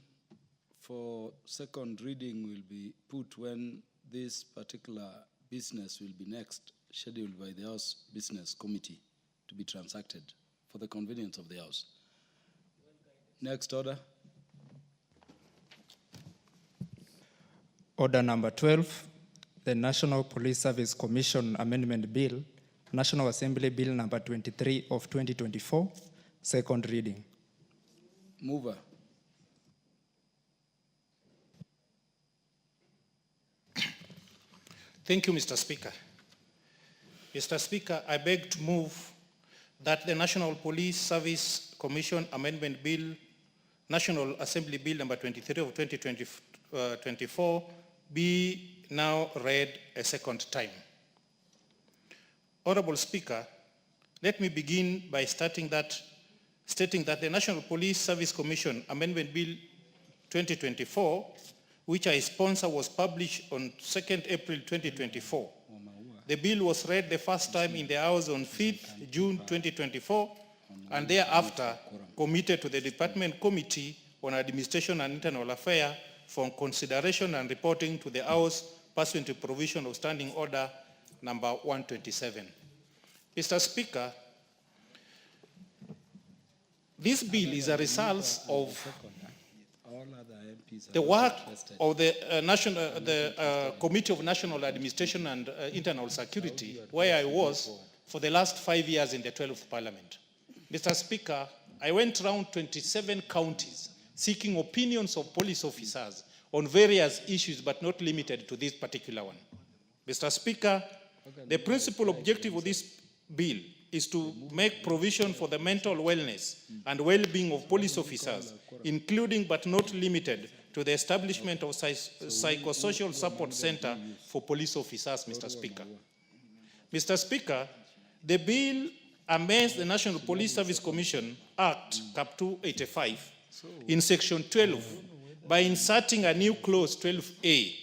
for second reading will be put when this particular business will be next scheduled by the House Business Committee to be transacted for the convenience of the House. Next order. Order number 12, the National Police Service Commission Amendment Bill, National Assembly Bill number 23 of 2024, second reading. Mover. Thank you, Mr. Speaker. Mr. Speaker, I beg to move that the National Police Service Commission Amendment Bill, National Assembly Bill number 23 of 2024, be now read a second time. Honorable Speaker, let me begin by stating that the National Police Service Commission Amendment Bill 2024, which I sponsor, was published on 2nd April 2024. The bill was read the first time in the House on 5th June 2024, and thereafter committed to the Department Committee on Administration and Internal Affairs for consideration and reporting to the House pursuant to provision of Standing Order number 127. Mr. Speaker, this bill is a result of the work of the Committee of National Administration and Internal Security, where I was for the last 5 years in the 12th Parliament. Mr. Speaker, I went around 27 counties seeking opinions of police officers on various issues, but not limited to this particular one. Mr. Speaker, the principal objective of this bill is to make provision for the mental wellness and well-being of police officers, including but not limited to the establishment of psychosocial support center for police officers, Mr. Speaker. Mr. Speaker, the bill amends the National Police Service Commission Act, Cap 285, in Section 12 by inserting a new clause 12A,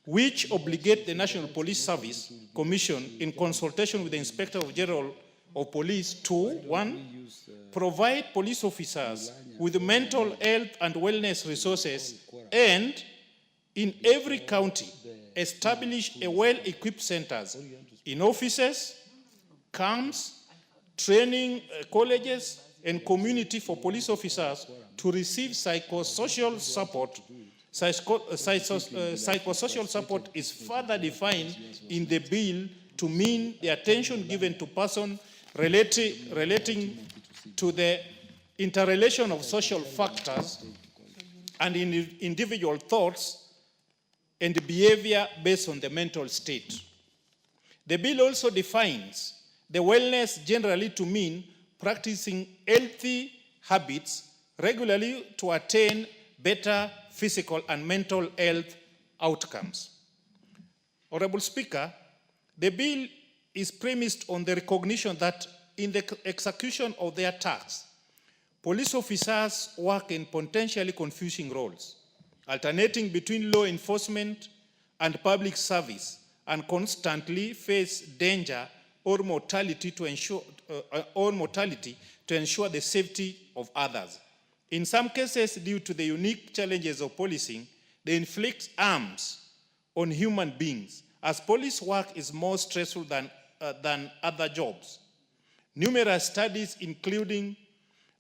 which obligates the National Police Service Commission, in consultation with the Inspector General of Police, to 1, provide police officers with mental health and wellness resources, and in every county, establish a well-equipped centers in offices, camps, training colleges and community for police officers to receive psychosocial support. Psychosocial support is further defined in the bill to mean the attention given to person relating to the interrelation of social factors and in individual thoughts and behavior based on the mental state. The bill also defines the wellness generally to mean practicing healthy habits regularly to attain better physical and mental health outcomes. Honorable Speaker, the bill is premised on the recognition that in the execution of their tasks, police officers work in potentially confusing roles, alternating between law enforcement and public service, and constantly face danger or mortality to ensure the safety of others. In some cases, due to the unique challenges of policing, they inflict harms on human beings, as police work is more stressful than other jobs. Numerous studies, including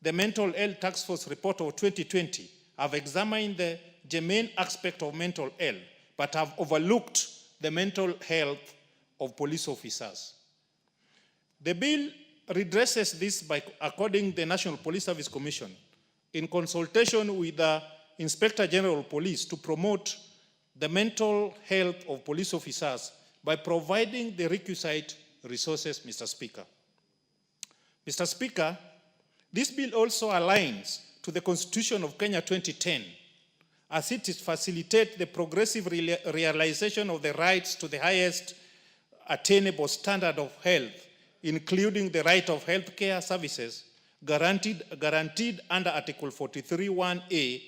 the Mental Health Task Force report of 2020, have examined the germane aspect of mental health, but have overlooked the mental health of police officers. The bill redresses this by according the National Police Service Commission, in consultation with the Inspector General of Police, to promote the mental health of police officers by providing the requisite resources, Mr. Speaker. Mr. Speaker, this bill also aligns to the Constitution of Kenya 2010, as it facilitates the progressive realization of the rights to the highest attainable standard of health, including the right of health care services guaranteed under Article 43(1)(a).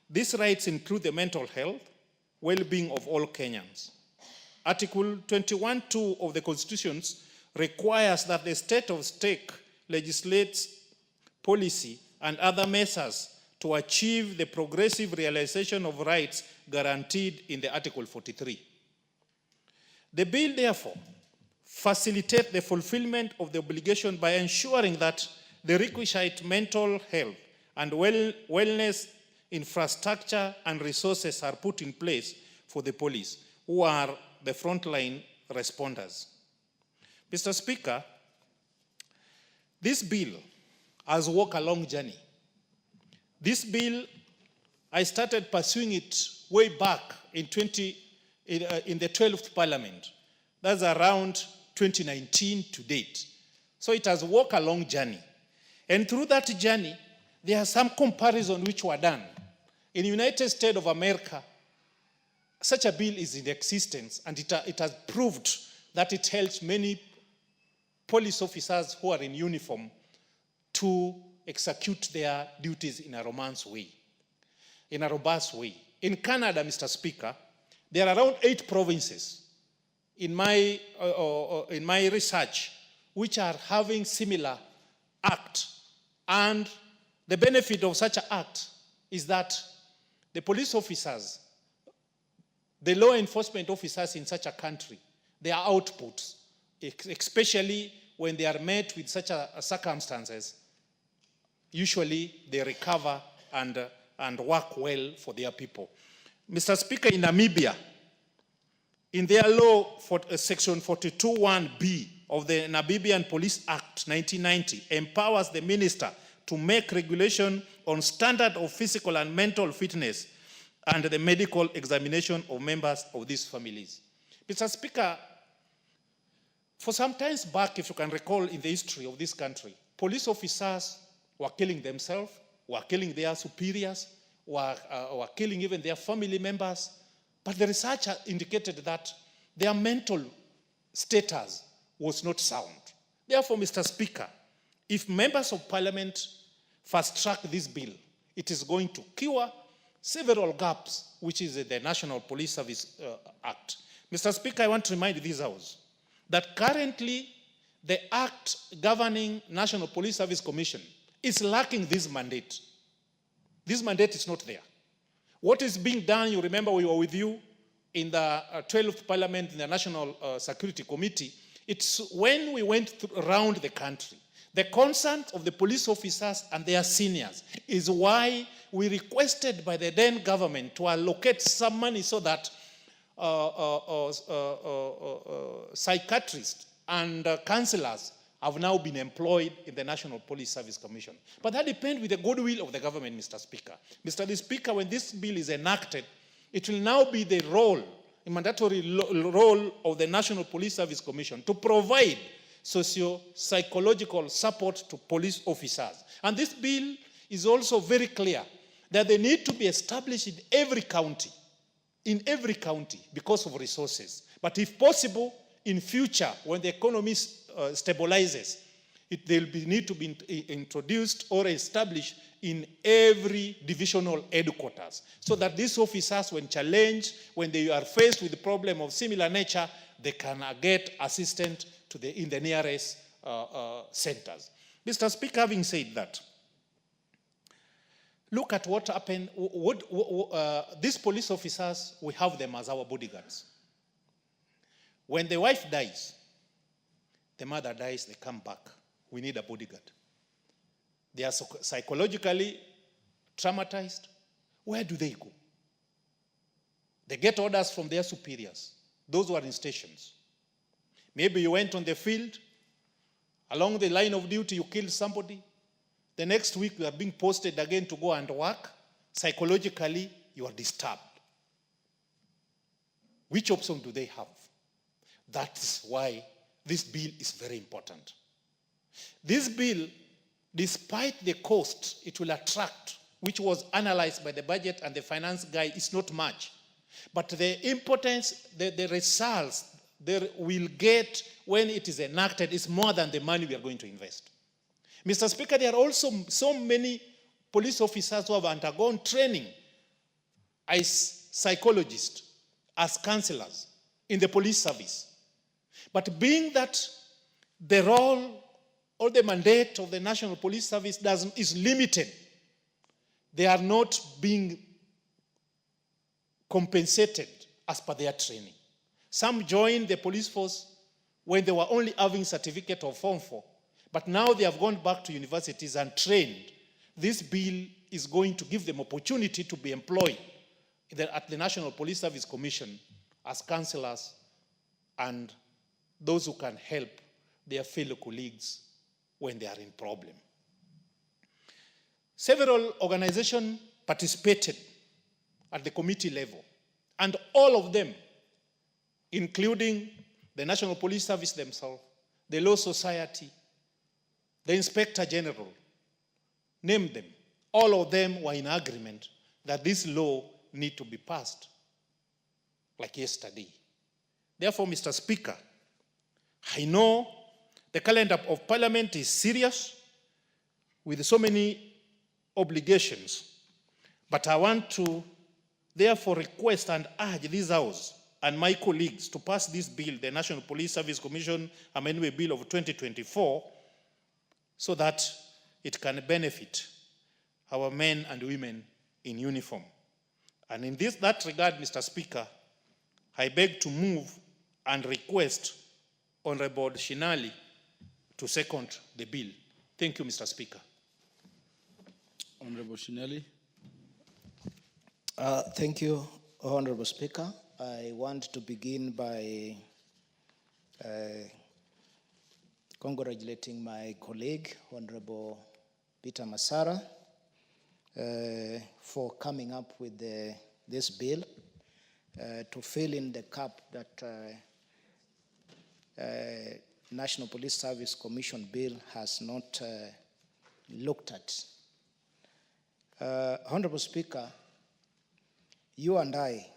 These rights include the mental health, well-being of all Kenyans. Article 21(2) of the Constitution requires that the state of stake legislates policy and other measures to achieve the progressive realization of rights guaranteed in the Article 43. The bill, therefore, facilitates the fulfillment of the obligation by ensuring that the requisite mental health and wellness infrastructure and resources are put in place for the police, who are the frontline responders. Mr. Speaker, this bill has walked a long journey. This bill, I started pursuing it way back in the 12th Parliament. That's around 2019 to date. So it has walked a long journey. And through that journey, there are some comparisons which were done. In the United States of America, such a bill is in existence, and it has proved that it helps many police officers who are in uniform to execute their duties in a robust way. In Canada, Mr. Speaker, there are around 8 provinces in my research which are having similar act. And the benefit of such an act is that the police officers, the law enforcement officers in such a country, their outputs, especially when they are met with such circumstances, usually they recover and work well for their people. Mr. Speaker, in Namibia, in their law, section 42(1)(b) of the Namibian Police Act 1990 empowers the minister to make regulation on standard of physical and mental fitness and the medical examination of members of these families. Mr. Speaker, for some time back, if you can recall in the history of this country, police officers were killing themselves, were killing their superiors, were killing even their family members. But the research indicated that their mental status was not sound. Therefore, Mr. Speaker, if members of Parliament fast-track this bill, it is going to cure several gaps, which is the National Police Service Act. Mr. Speaker, I want to remind this House that currently the Act governing National Police Service Commission is lacking this mandate. This mandate is not there. What is being done, you remember we were with you in the 12th Parliament in the National Security Committee. It's when we went around the country, The consent of the police officers and their seniors is why we requested by the then government to allocate some money so that psychiatrists and counselors have now been employed in the National Police Service Commission. But that depends with the goodwill of the government, Mr. Speaker. Mr. Speaker, when this bill is enacted, it will now be the role, a mandatory role of the National Police Service Commission to provide socio-psychological support to police officers. And this bill is also very clear that they need to be established in every county because of resources. But if possible, in future, when the economy stabilizes, they'll need to be introduced or established in every divisional headquarters, so that these officers, when challenged, when they are faced with a problem of similar nature, they can get assistance in the nearest centers. Mr. Speaker, having said that, look at what happened. These police officers, we have them as our bodyguards. When the wife dies, the mother dies, they come back. We need a bodyguard. They are psychologically traumatized. Where do they go? They get orders from their superiors, those who are in stations. Maybe you went on the field, along the line of duty, you killed somebody. The next week, you are being posted again to go and work. Psychologically, you are disturbed. Which option do they have? That's why this bill is very important. This bill, despite the cost it will attract, which was analyzed by the budget and the finance guy, is not much. But the importance, the results they will get when it is enacted is more than the money we are going to invest. Mr. Speaker, there are also so many police officers who have undergone training as psychologists, as counselors in the police service. But being that the role or the mandate of the National Police Service is limited, they are not being compensated as per their training. Some joined the police force when they were only having certificate of Form 4, but now they have gone back to universities and trained. This bill is going to give them opportunity to be employed at the National Police Service Commission as counselors and those who can help their fellow colleagues when they are in problem. Several organizations participated at the committee level, and all of them, including the National Police Service themselves, the Law Society, the Inspector General, name them, all of them were in agreement that this law need to be passed like yesterday. Therefore, Mr. Speaker, I know the calendar of Parliament is serious with so many obligations, but I want to therefore request and urge this House and my colleagues to pass this bill, the National Police Service Commission Amendment Bill of 2024, so that it can benefit our men and women in uniform. And in that regard, Mr. Speaker, I beg to move and request Honorable Shinali to second the bill. Thank you, Mr. Speaker. Honorable Shinali. Thank you, Honorable Speaker. I want to begin by congratulating my colleague, Honorable Peter Masara, for coming up with this bill to fill in the gap that National Police Service Commission bill has not looked at. Honorable Speaker, you and I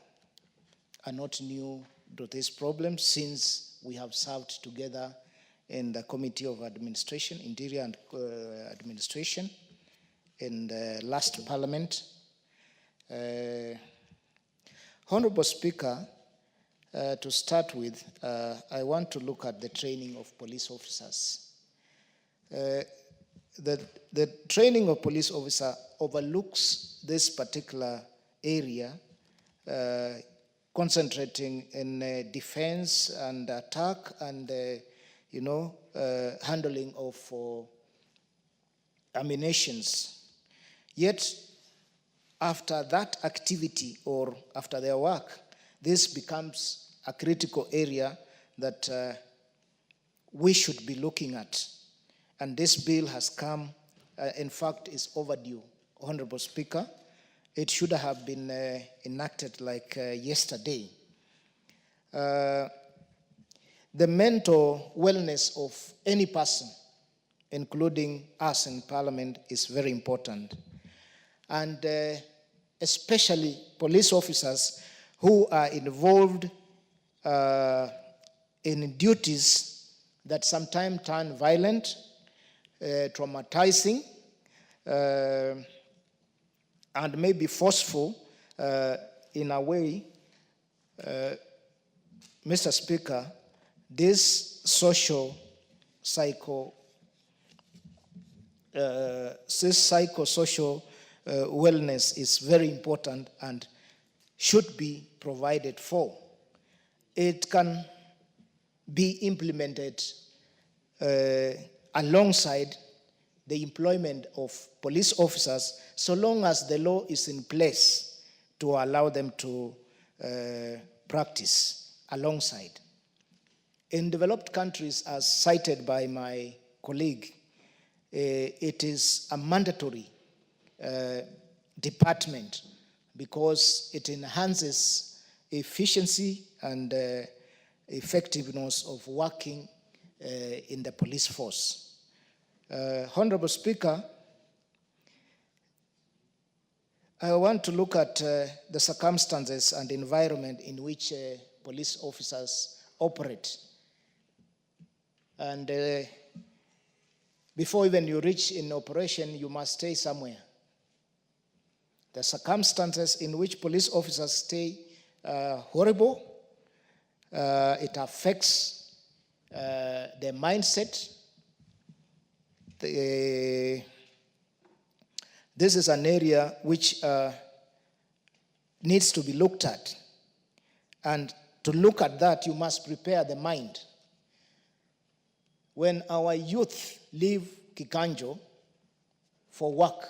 are not new to this problem since we have served together in the Committee of Administration, Interior and Administration in the last Parliament. Honorable Speaker, to start with, I want to look at the training of police officers. The training of police officer overlooks this particular area, concentrating in defense and attack and, handling of ammunitions. Yet, after that activity or after their work, this becomes a critical area that we should be looking at. And this bill has come, in fact, is overdue, Honorable Speaker. It should have been enacted like yesterday. The mental wellness of any person, including us in Parliament, is very important. And especially police officers who are involved in duties that sometimes turn violent, traumatizing, and maybe forceful in a way. Mr. Speaker, this psychosocial wellness is very important and should be provided for. It can be implemented alongside the employment of police officers, so long as the law is in place to allow them to practice alongside. In developed countries, as cited by my colleague, it is a mandatory department because it enhances efficiency and effectiveness of working in the police force. Honorable Speaker, I want to look at the circumstances and environment in which police officers operate. And before even you reach in operation, you must stay somewhere. The circumstances in which police officers stay horrible. It affects their mindset. This is an area which needs to be looked at. And to look at that, you must prepare the mind. When our youth leave Kikanjo for work,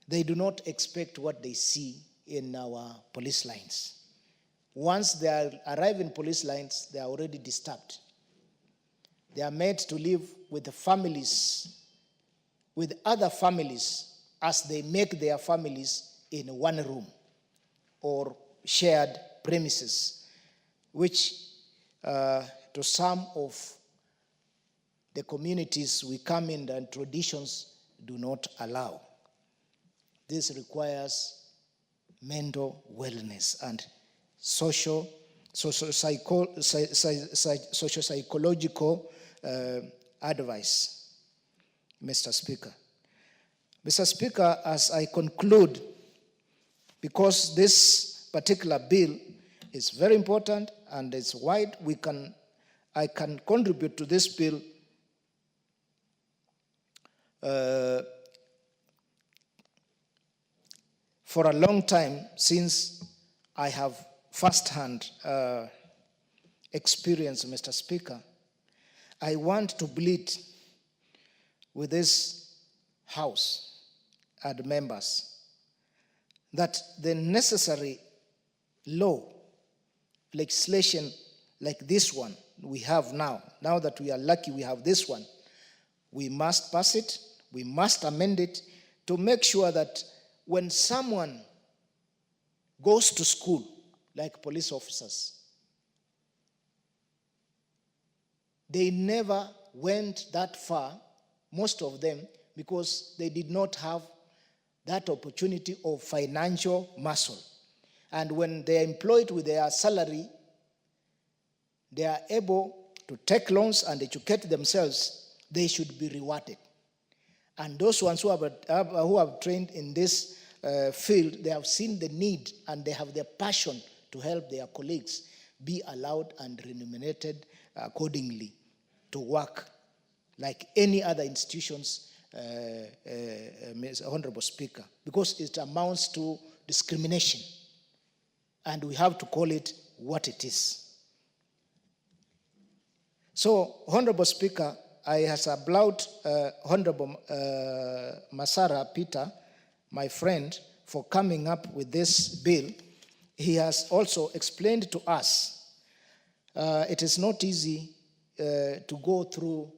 they do not expect what they see in our police lines. Once they arrive in police lines, they are already disturbed. They are made to live with the families, with other families, as they make their families in one room or shared premises, which to some of the communities we come in and traditions do not allow. This requires mental wellness and socio-psychological advice, Mr. Speaker. Mr. Speaker, as I conclude, because this particular bill is very important and it's wide, I can contribute to this bill for a long time, since I have first-hand experience, Mr. Speaker. I want to plead with this House and members that the necessary law, legislation like this one we have now that we are lucky we have this one, we must pass it, we must amend it to make sure that when someone goes to school, like police officers, they never went that far, most of them, because they did not have that opportunity of financial muscle. And when they are employed with their salary, they are able to take loans and educate themselves. They should be rewarded. And those ones who have trained in this field, they have seen the need and they have the passion to help their colleagues be allowed and remunerated accordingly to work like any other institutions, Honorable Speaker, because it amounts to discrimination and we have to call it what it is. So, Honorable Speaker, I has applaud Honorable Masara Peter, my friend, for coming up with this bill. He has also explained to us it is not easy to go through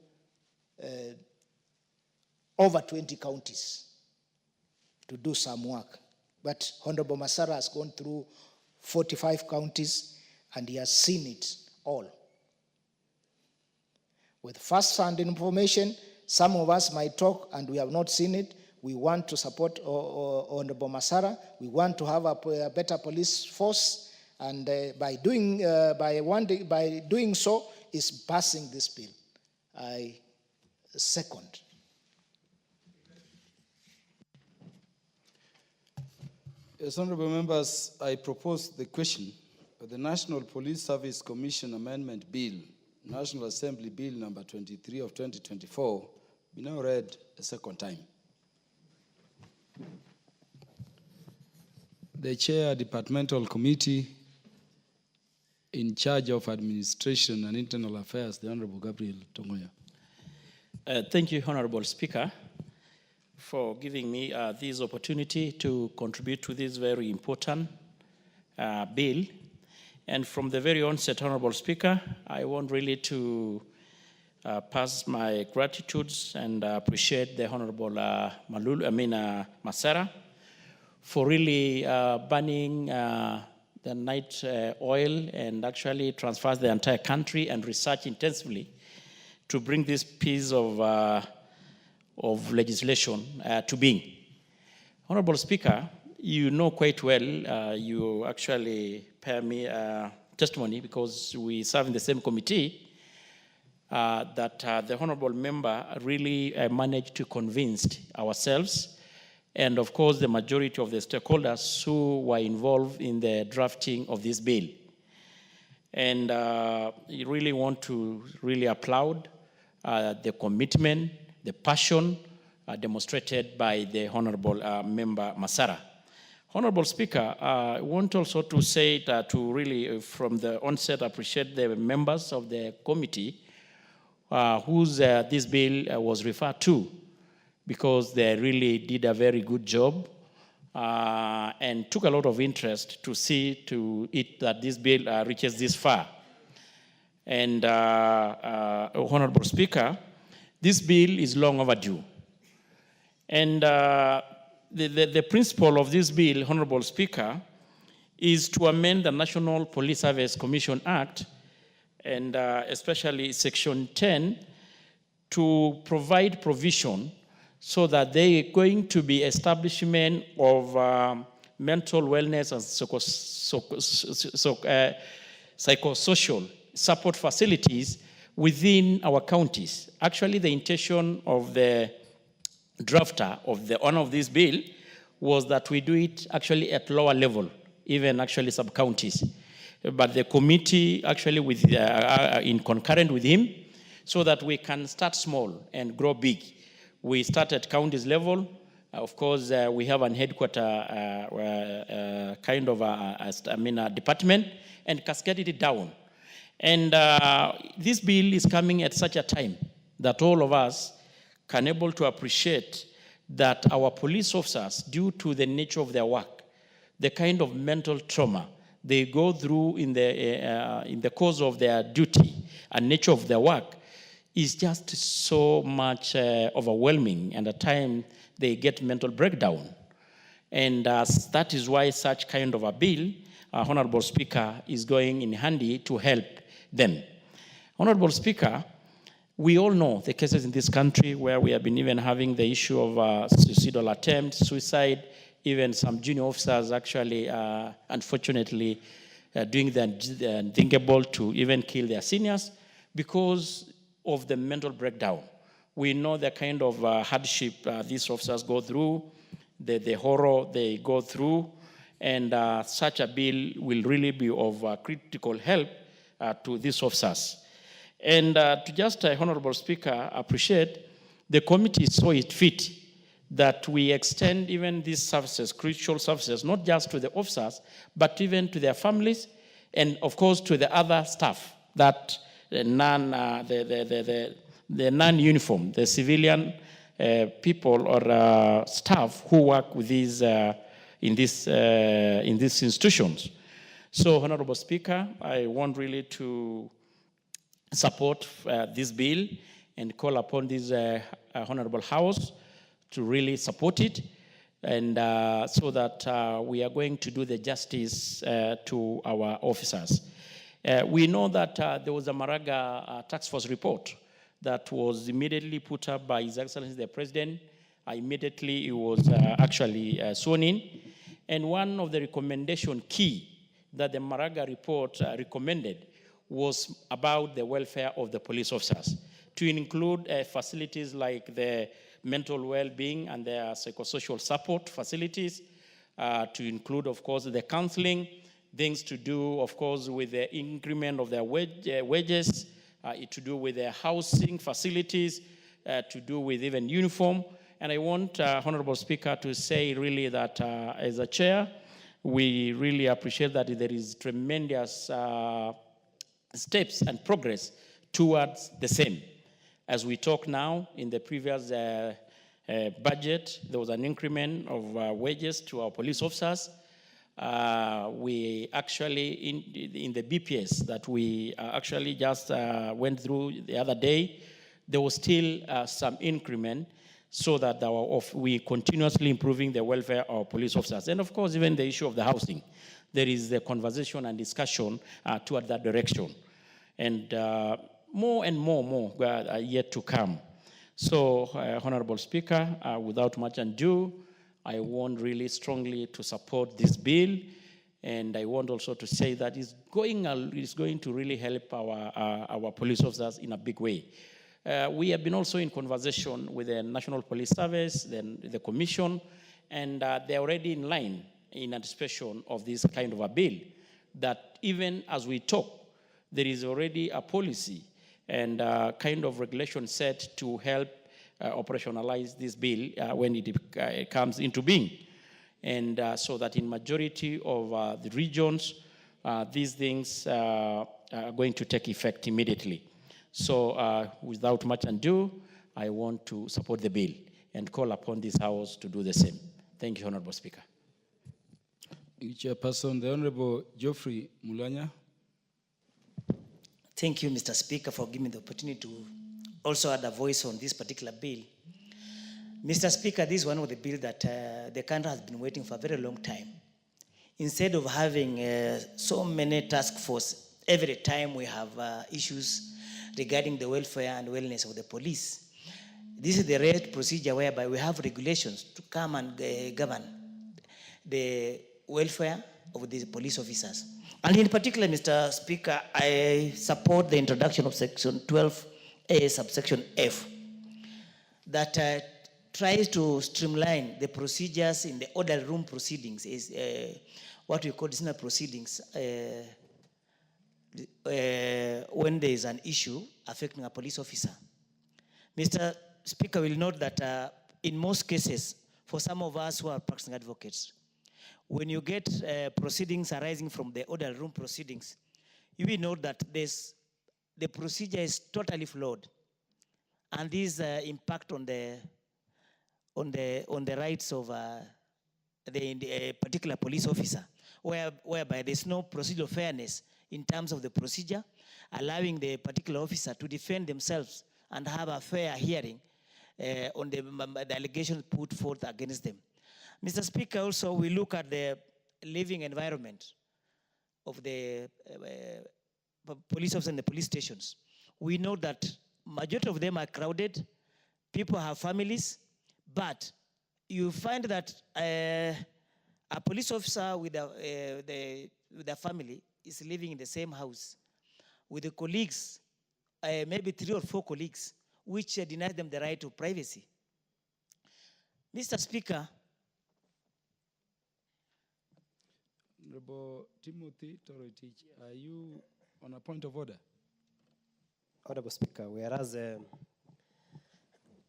over 20 counties to do some work. But Honorable Masara has gone through 45 counties and he has seen it all. With first-hand information, some of us might talk and we have not seen it. We want to support Honorable Masara. We want to have a better police force, and by doing so is passing this bill. I second. Yes, honorable members, I propose the question of the National Police Service Commission Amendment Bill, National Assembly Bill number 23 of 2024, be now read a second time. The Chair, Departmental Committee in charge of Administration and Internal Affairs, the Honorable Gabriel Tongoya. Thank you, Honorable Speaker, for giving me this opportunity to contribute to this very important bill. And from the very onset, Honorable Speaker, I want really to pass my gratitudes and appreciate the Honorable Masara for really burning the night oil and actually transfers the entire country and research intensively to bring this piece of legislation to being. Honorable Speaker, you know quite well, you actually pair me testimony because we serve in the same committee, that the honorable member really managed to convince ourselves and of course the majority of the stakeholders who were involved in the drafting of this bill. And you really want to really applaud the commitment, the passion demonstrated by the honorable member Masara. Honorable Speaker, I want also to say that to really, from the onset, appreciate the members of the committee whose this bill was referred to, because they really did a very good job and took a lot of interest to see to it that this bill reaches this far. And Honorable Speaker, this bill is long overdue. And the principle of this bill, Honorable Speaker, is to amend the National Police Service Commission Act, and especially Section 10, to provide provision so that they are going to be establishment of mental wellness and psychosocial support facilities within our counties. Actually, the intention of the drafter of the one of this bill was that we do it actually at lower level, even actually sub-counties. But the committee actually with in concurrent with him, so that we can start small and grow big. We start at counties level. Of course, we have an headquarter kind of a department, and cascade it down. And this bill is coming at such a time that all of us can able to appreciate that our police officers, due to the nature of their work, the kind of mental trauma they go through in the course of their duty and nature of their work, is just so much overwhelming, and at times they get mental breakdown. And that is why such kind of a bill, Honorable Speaker, is going in handy to help them. Honorable Speaker, we all know the cases in this country where we have been even having the issue of suicidal attempts, suicide, even some junior officers actually, unfortunately, doing the unthinkable to even kill their seniors because of the mental breakdown. We know the kind of hardship these officers go through, the horror they go through, and such a bill will really be of critical help to these officers. And to just, Honorable Speaker, appreciate the committee saw it fit that we extend even these services, crucial services, not just to the officers, but even to their families, and of course to the other staff that the the non-uniform, the civilian people or staff who work with these in these institutions. So, Honorable Speaker, I want really to support this bill and call upon this Honorable House to really support it, and so that we are going to do the justice to our officers. We know that there was a Maraga task force report that was immediately put up by His Excellency the President. Immediately it was actually sworn in. And one of the recommendation key that the Maraga report recommended was about the welfare of the police officers, to include facilities like the mental well-being and their psychosocial support facilities, to include, of course, the counseling, things to do, of course, with the increment of their wages, to do with their housing facilities, to do with even uniform. And I want, Honorable Speaker, to say really that as a chair, we really appreciate that there is tremendous steps and progress towards the same. As we talk now, in the previous budget, there was an increment of wages to our police officers. We actually, in the BPS that we actually just went through the other day, there was still some increment, so that we continuously improving the welfare of our police officers. And of course, even the issue of the housing, there is the conversation and discussion toward that direction. And more and more are yet to come. So, Honorable Speaker, without much ado, I want really strongly to support this bill, and I want also to say that it's going to really help our police officers in a big way. We have been also in conversation with the National Police Service, then the Commission, and they're already in line in anticipation of this kind of a bill, that even as we talk, there is already a policy and kind of regulation set to help operationalize this bill when it comes into being. And so that in majority of the regions, these things are going to take effect immediately. So without much ado, I want to support the bill and call upon this House to do the same. Thank you, Honorable Speaker. Chairperson, the Honorable Geoffrey Mulanya. Thank you, Mr. Speaker, for giving me the opportunity to also add a voice on this particular bill. Mr. Speaker, this is one of the bills that the country has been waiting for a very long time. Instead of having so many task forces, every time we have issues regarding the welfare and wellness of the police, this is the right procedure whereby we have regulations to come and govern the welfare of the police officers. And in particular, Mr. Speaker, I support the introduction of Section 12A, subsection F, that tries to streamline the procedures in the order room proceedings, is what we call disciplinary proceedings, when there is an issue affecting a police officer. Mr. Speaker will note that in most cases, for some of us who are practicing advocates, when you get proceedings arising from the order room proceedings, you will note that the procedure is totally flawed, and these impact on the rights of the particular police officer, whereby there's no procedural fairness in terms of the procedure, allowing the particular officer to defend themselves and have a fair hearing on the allegations put forth against them. Mr. Speaker, also we look at the living environment of the police officers in the police stations. We know that majority of them are crowded, people have families, but you find that a police officer with a family is living in the same house with the colleagues, maybe 3 or 4 colleagues, which denies them the right to privacy. Mr. Speaker, Honorable Timothy Torotich, are you on a point of order? Honorable Speaker, whereas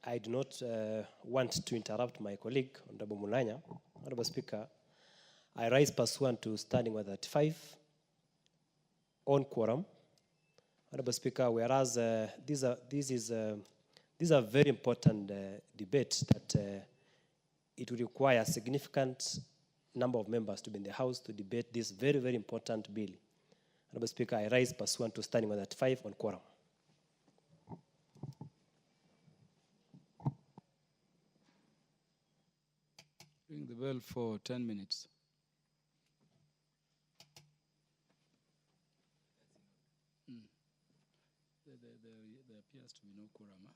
I do not want to interrupt my colleague, Honorable Mulanya, Honorable Speaker, I rise pursuant to Standing Order 35 on quorum Honorable Speaker, whereas these are very important debates that it will require a significant number of members to be in the House to debate this very, very important bill. Honorable Speaker, I rise pursuant to standing on that 5 on quorum. Ring the bell for 10 minutes. There appears to be no quorum. Huh?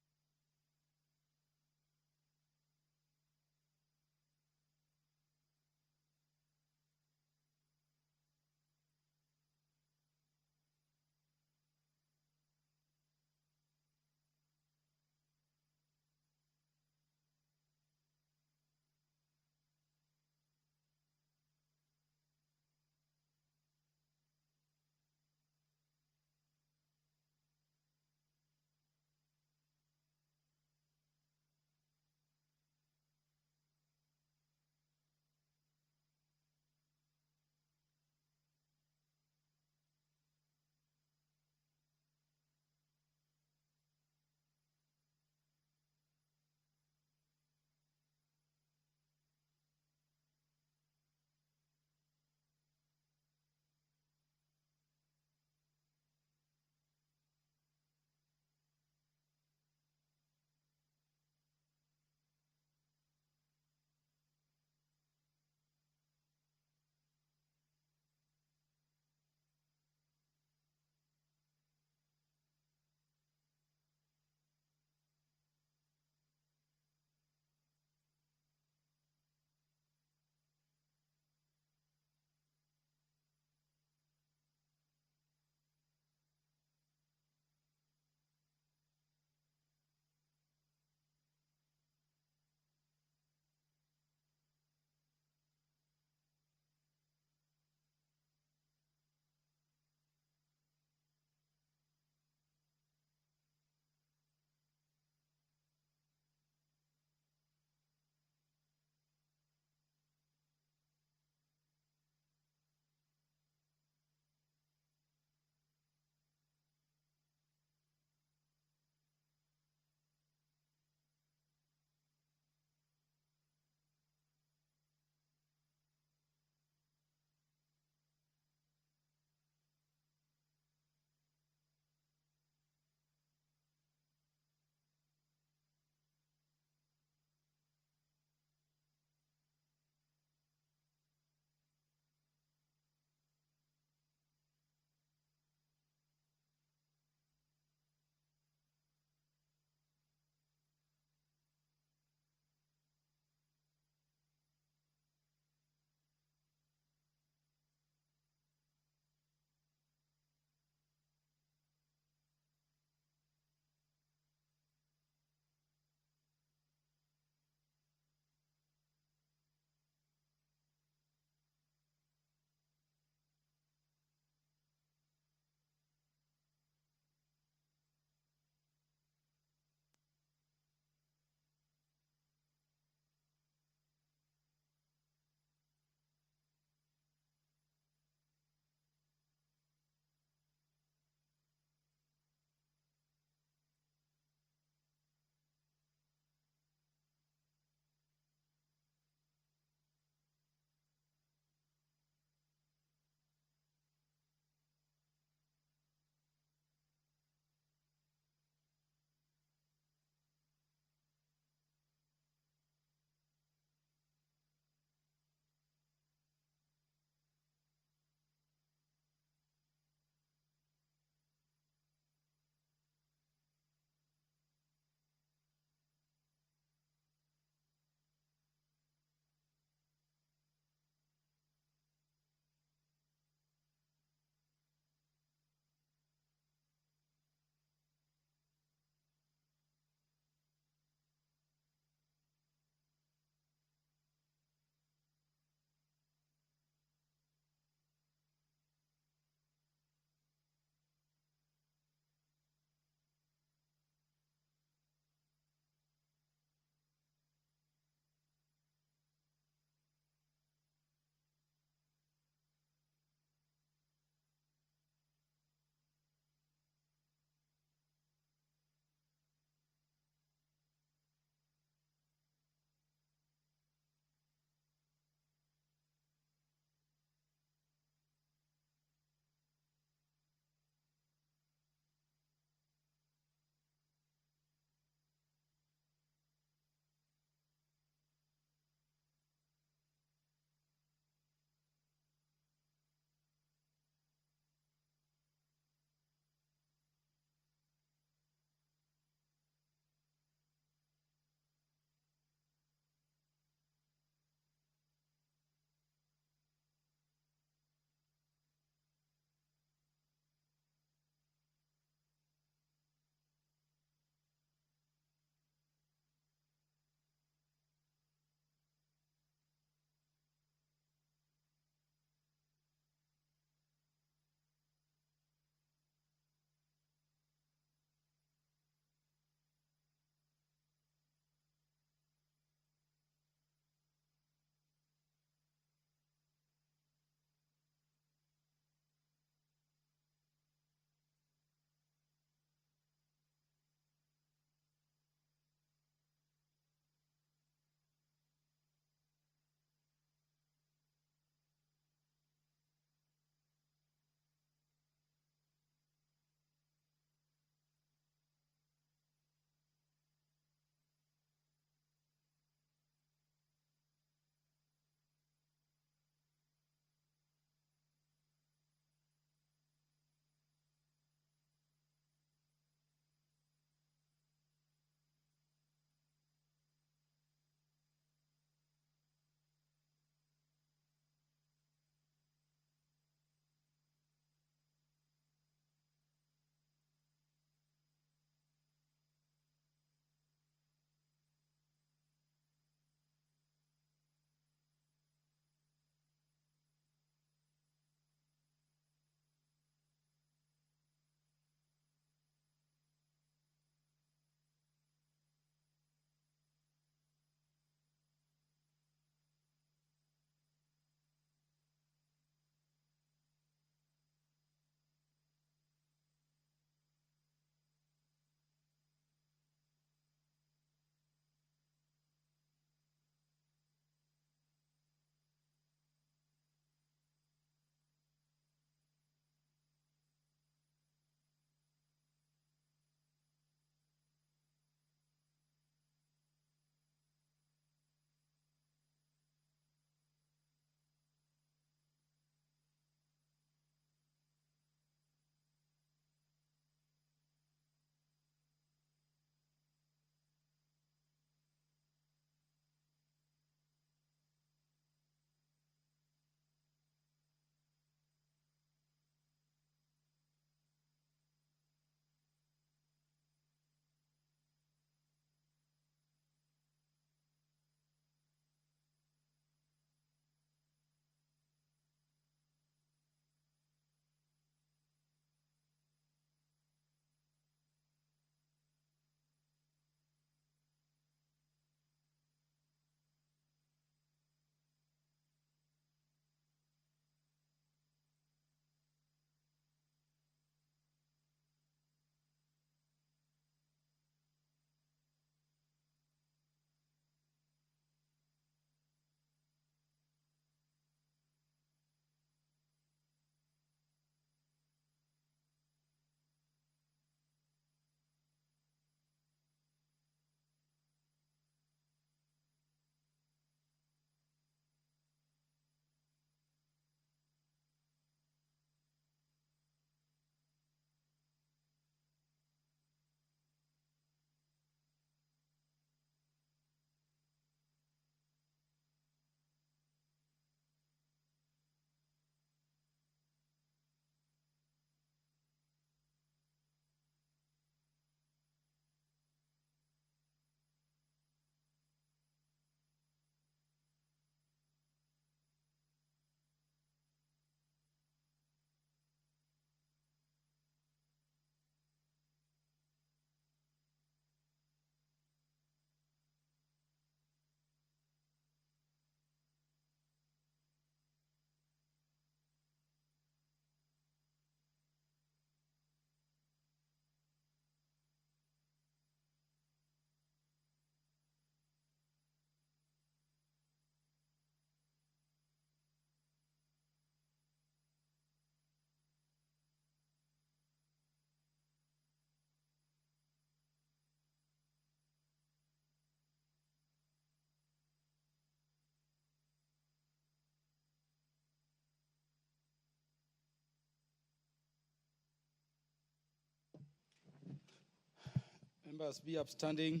Members be upstanding.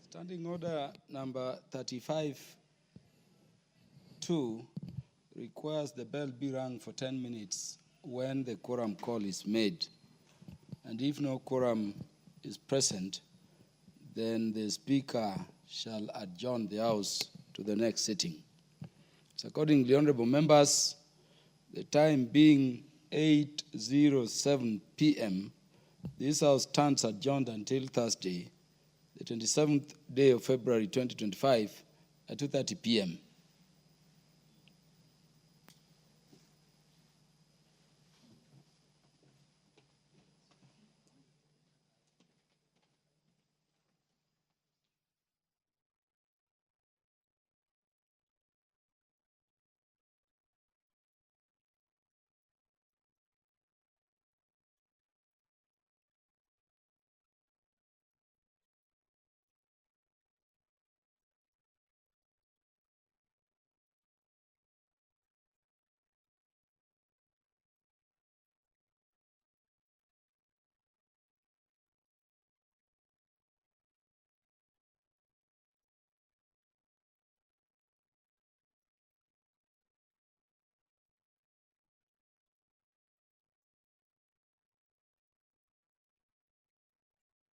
Standing order number 35-2 requires the bell be rung for 10 minutes when the quorum call is made. And if no quorum is present, then the Speaker shall adjourn the House to the next sitting. So accordingly, honorable members, the time being 8:07 p.m., this House stands adjourned until Thursday, the 27th day of February 2025 at 2:30 p.m.